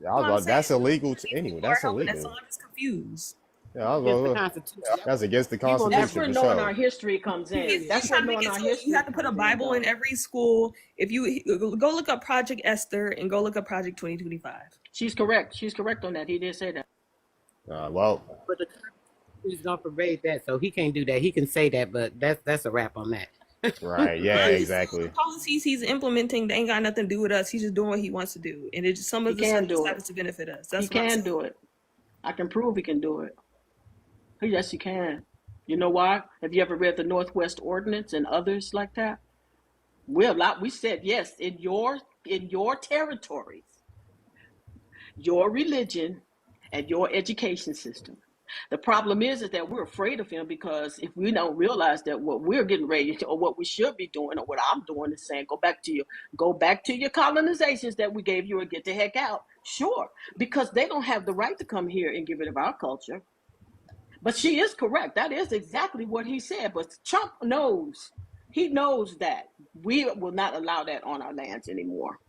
That's illegal anyway. That's illegal. So I'm just confused. Yeah, Against the Constitution. that's against the That's Constitution where for knowing sure. our history comes in. He's That's trying where to make knowing it our so history you have to put a comes Bible in though. every school. If you go look up Project Esther and go look up Project 2025. She's correct. She's correct on that. He did say that. Well, But the Constitution's gonna forbade that, so he can't do that. He can say that, but that's a wrap on that. right. Yeah, exactly. The policies he's implementing, they ain't got nothing to do with us. He's just doing what he wants to do, and it's just some of He the stuff can do happens it. to benefit us. He That's what I'm can saying. do it. I can prove he can do it. Yes, he can. You know why? Have you ever read the Northwest Ordinance and others like that? We said yes, in your territories, your religion, and your education system. The problem is that we're afraid of him because if we don't realize that what we're getting ready to, or what we should be doing, or what I'm doing is saying, go back to your colonizations that we gave you and get the heck out. Sure, because they don't have the right to come here and get rid of our culture. But she is correct. That is exactly what he said. But Trump knows. He knows that we will not allow that on our lands anymore.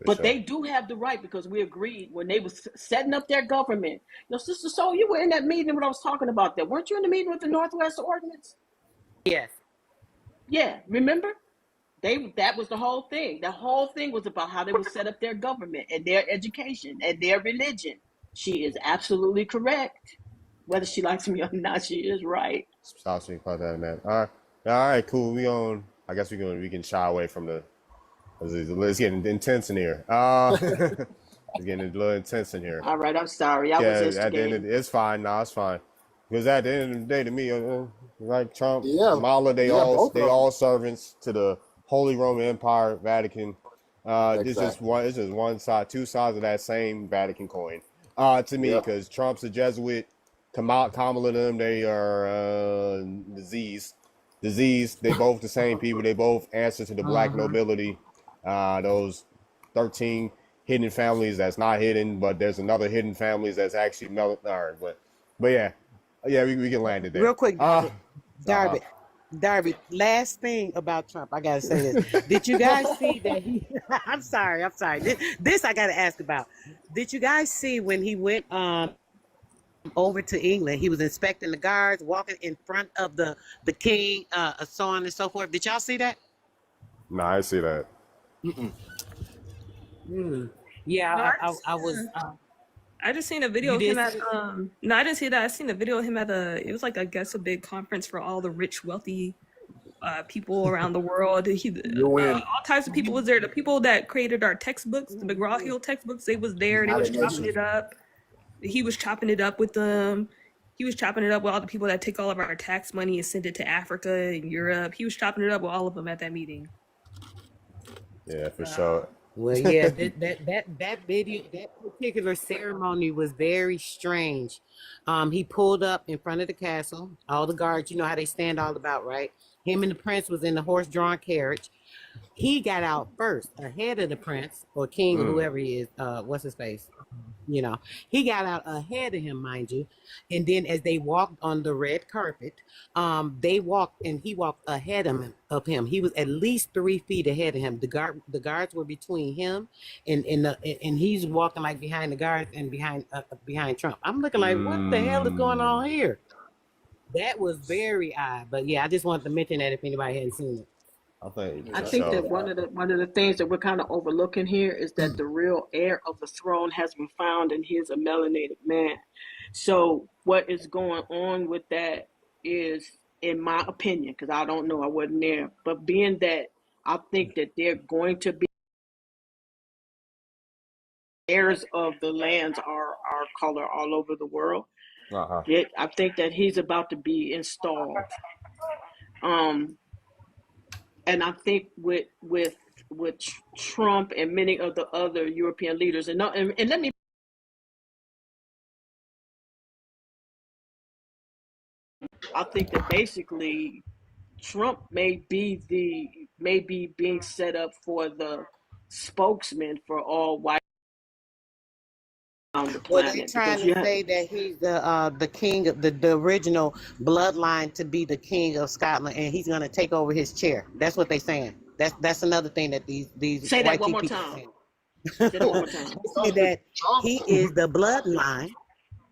But they do have the right because we agreed when they was setting up their government. Sister Soul, you were in that meeting when I was talking about that. Weren't you in the meeting with the Northwest Ordinance? Yes. Yeah, remember? That was the whole thing. The whole thing was about how they would set up their government and their education and their religion. She is absolutely correct. Whether she likes me or not, she is right. Stop speaking about that, man. All right, cool. I guess we can shy away from the. It's getting intense in here. It's getting a little intense in here. All right, I'm sorry. I was instigating. It's fine. No, it's fine. Because at the end of the day, to me, like Trump, Kamala, they all servants to the Holy Roman Empire, Vatican. It's just one side, two sides of that same Vatican coin. To me, because Trump's a Jesuit, Kamala them, they are disease. They both the same people. They both answer to the black nobility. Those 13 hidden families that's not hidden, but there's another hidden families that's actually but yeah, we can land it there. Real quick, Darby, last thing about Trump, I gotta say this. Did you guys see that he I'm sorry. This I gotta ask about. Did you guys see when he went over to England, he was inspecting the guards, walking in front of the king, so on and so forth. Did y'all see that? No, I see that. Yeah, I was. I just seen a video of him at no, I didn't see that. I seen a video of him at it was like, I guess, a big conference for all the rich, wealthy people around the world. All types of people was there. The people that created our textbooks, the McGraw-Hill textbooks, they was there. They was chopping it up. He was chopping it up with them. He was chopping it up with all the people that take all of our tax money and send it to Africa and Europe. He was chopping it up with all of them at that meeting. Yeah, for sure. Well, yeah, that video, that particular ceremony was very strange. He pulled up in front of the castle. All the guards, you know how they stand all about, right? Him and the prince was in the horse-drawn carriage. He got out first, ahead of the prince or king or whoever he is. What's his face? You know, he got out ahead of him, mind you. And then as they walked on the red carpet, they walked and he walked ahead of him. He was at least 3 feet ahead of him. The guards were between him and he's walking like behind the guards and behind Trump. I'm looking like, what the hell is going on here? That was very odd. But yeah, I just wanted to mention that if anybody hadn't seen it. I think I for think sure. that one of the things that we're kind of overlooking here is that the real heir of the throne has been found, and he is a melanated man. So what is going on with that is, in my opinion, because I don't know, I wasn't there, but being that I think that they're going to be heirs of the lands are color all over the world. Uh-huh. I think that he's about to be installed. Um, and I think with Trump and many of the other European leaders, and let me, I think that basically Trump may be being set up for the spokesman for all white on the Well, they planet, trying because to you have, say that he's the king of the original bloodline to be the king of Scotland, and he's gonna take over his chair. That's what they saying. That's another thing that these say that white one tea more people time. saying. Say that one more time. They say that he is the bloodline.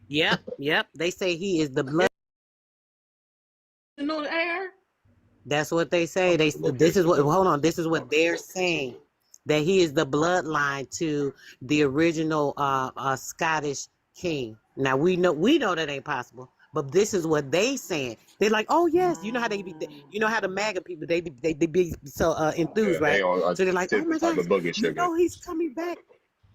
Yep. They say he is the blood. You know the air. That's what they say. This is what. Hold on. This is what they're saying. That he is the bloodline to the original Scottish king. Now we know that ain't possible. But this is what they saying. They're like, oh yes, you know how they be. You know how the MAGA people they be so Yeah, enthused, they right? on a So they're like, oh my different type gosh, of boogie you sugar. know he's coming back.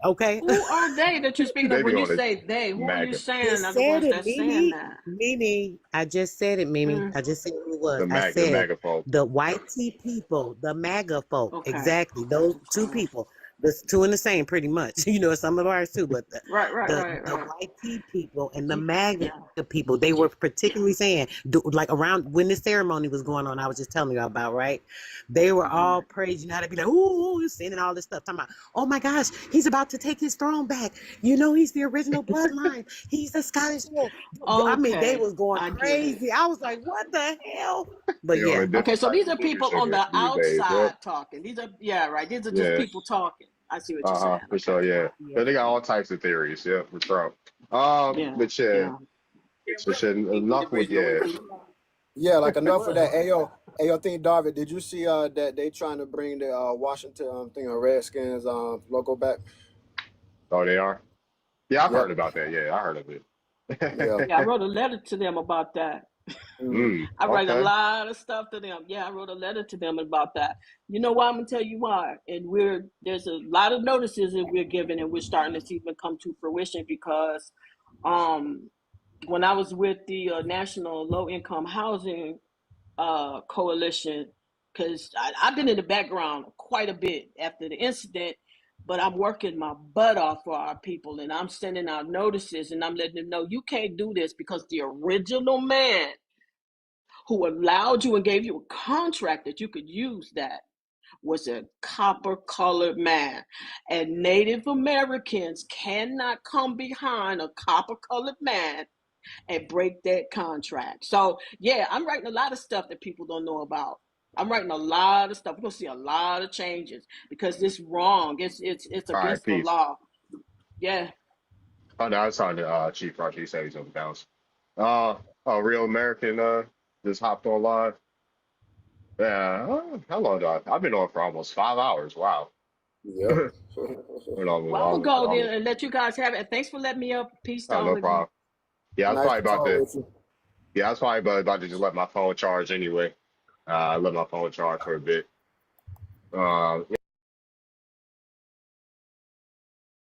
Okay. Who are they that you're speaking They of be when you on a say they? Who are you MAGA. He saying are the said ones it, that's saying that? Mimi. I just said it, Mimi. Mm, I just said who it was. The I MAGA, the said MAGA folk. the white tea people, the MAGA folk. okay. Exactly. Those two Okay. people. The two and the same, pretty much. You know, some of ours too, but Right, right, the right, the right. white tea people and the You, MAGA yeah, people, they were yeah. particularly saying, like around when the ceremony was going on, I was just telling you about, right? They were Hmm. all praising how to be like, ooh, singing all this stuff, talking about, oh my gosh, he's about to take his throne back. You know, he's the original bloodline. He's the Scottish royal. I mean, they Okay, was going I get it. crazy. I was like, what the hell? But They on a yeah. Okay, different so type these of are booger people on sugar the these days. Yep. outside talking. These are, yeah, right. These are just Yeah. people talking. I see what you're saying. Uh-huh. For Okay. sure, yeah. Yeah. But they got all types of theories, yeah, for Trump. Yeah, But yeah, yeah. but shit, enough with yeah. Yeah, like enough of that. What? Ayo, think Darvin, did you see that they trying to bring the Washington thing of Redskins logo back? Oh, they are? Yeah, I've Yep. heard about that. Yeah, I heard of Yeah. Yeah, I it. wrote a letter to them about that. I write a Okay. lot of stuff to them. Yeah, I wrote a letter to them about that. You know why? I'm gonna tell you why. And there's a lot of notices that we're giving, and we're starting to see them come to fruition because, um, when I was with the National Low Income Housing Coalition, because I've been in the background quite a bit after the incident, but I'm working my butt off for our people, and I'm sending out notices, and I'm letting them know you can't do this because the original man who allowed you and gave you a contract that you could use that was a copper colored man. And Native Americans cannot come behind a copper colored man and break that contract. So, yeah, I'm writing a lot of stuff that people don't know about. I'm writing a lot of stuff. We're gonna see a lot of changes because it's wrong. It's All right, against the peace. law. Yeah. Oh, no, I saw the Chief Roger. He said he's on the bounce. A real American just hopped on live. Yeah, how long do I've been on for almost 5 hours. Wow. Yep. Went Well, I'm gonna go then almost. and let you guys have it. And thanks for letting me up. Peace to Oh, all no of you. problem. Yeah, I was Nice probably to about talk to. with you. Yeah, I was probably about to just let my phone charge anyway. I let my phone charge for a bit. Yeah.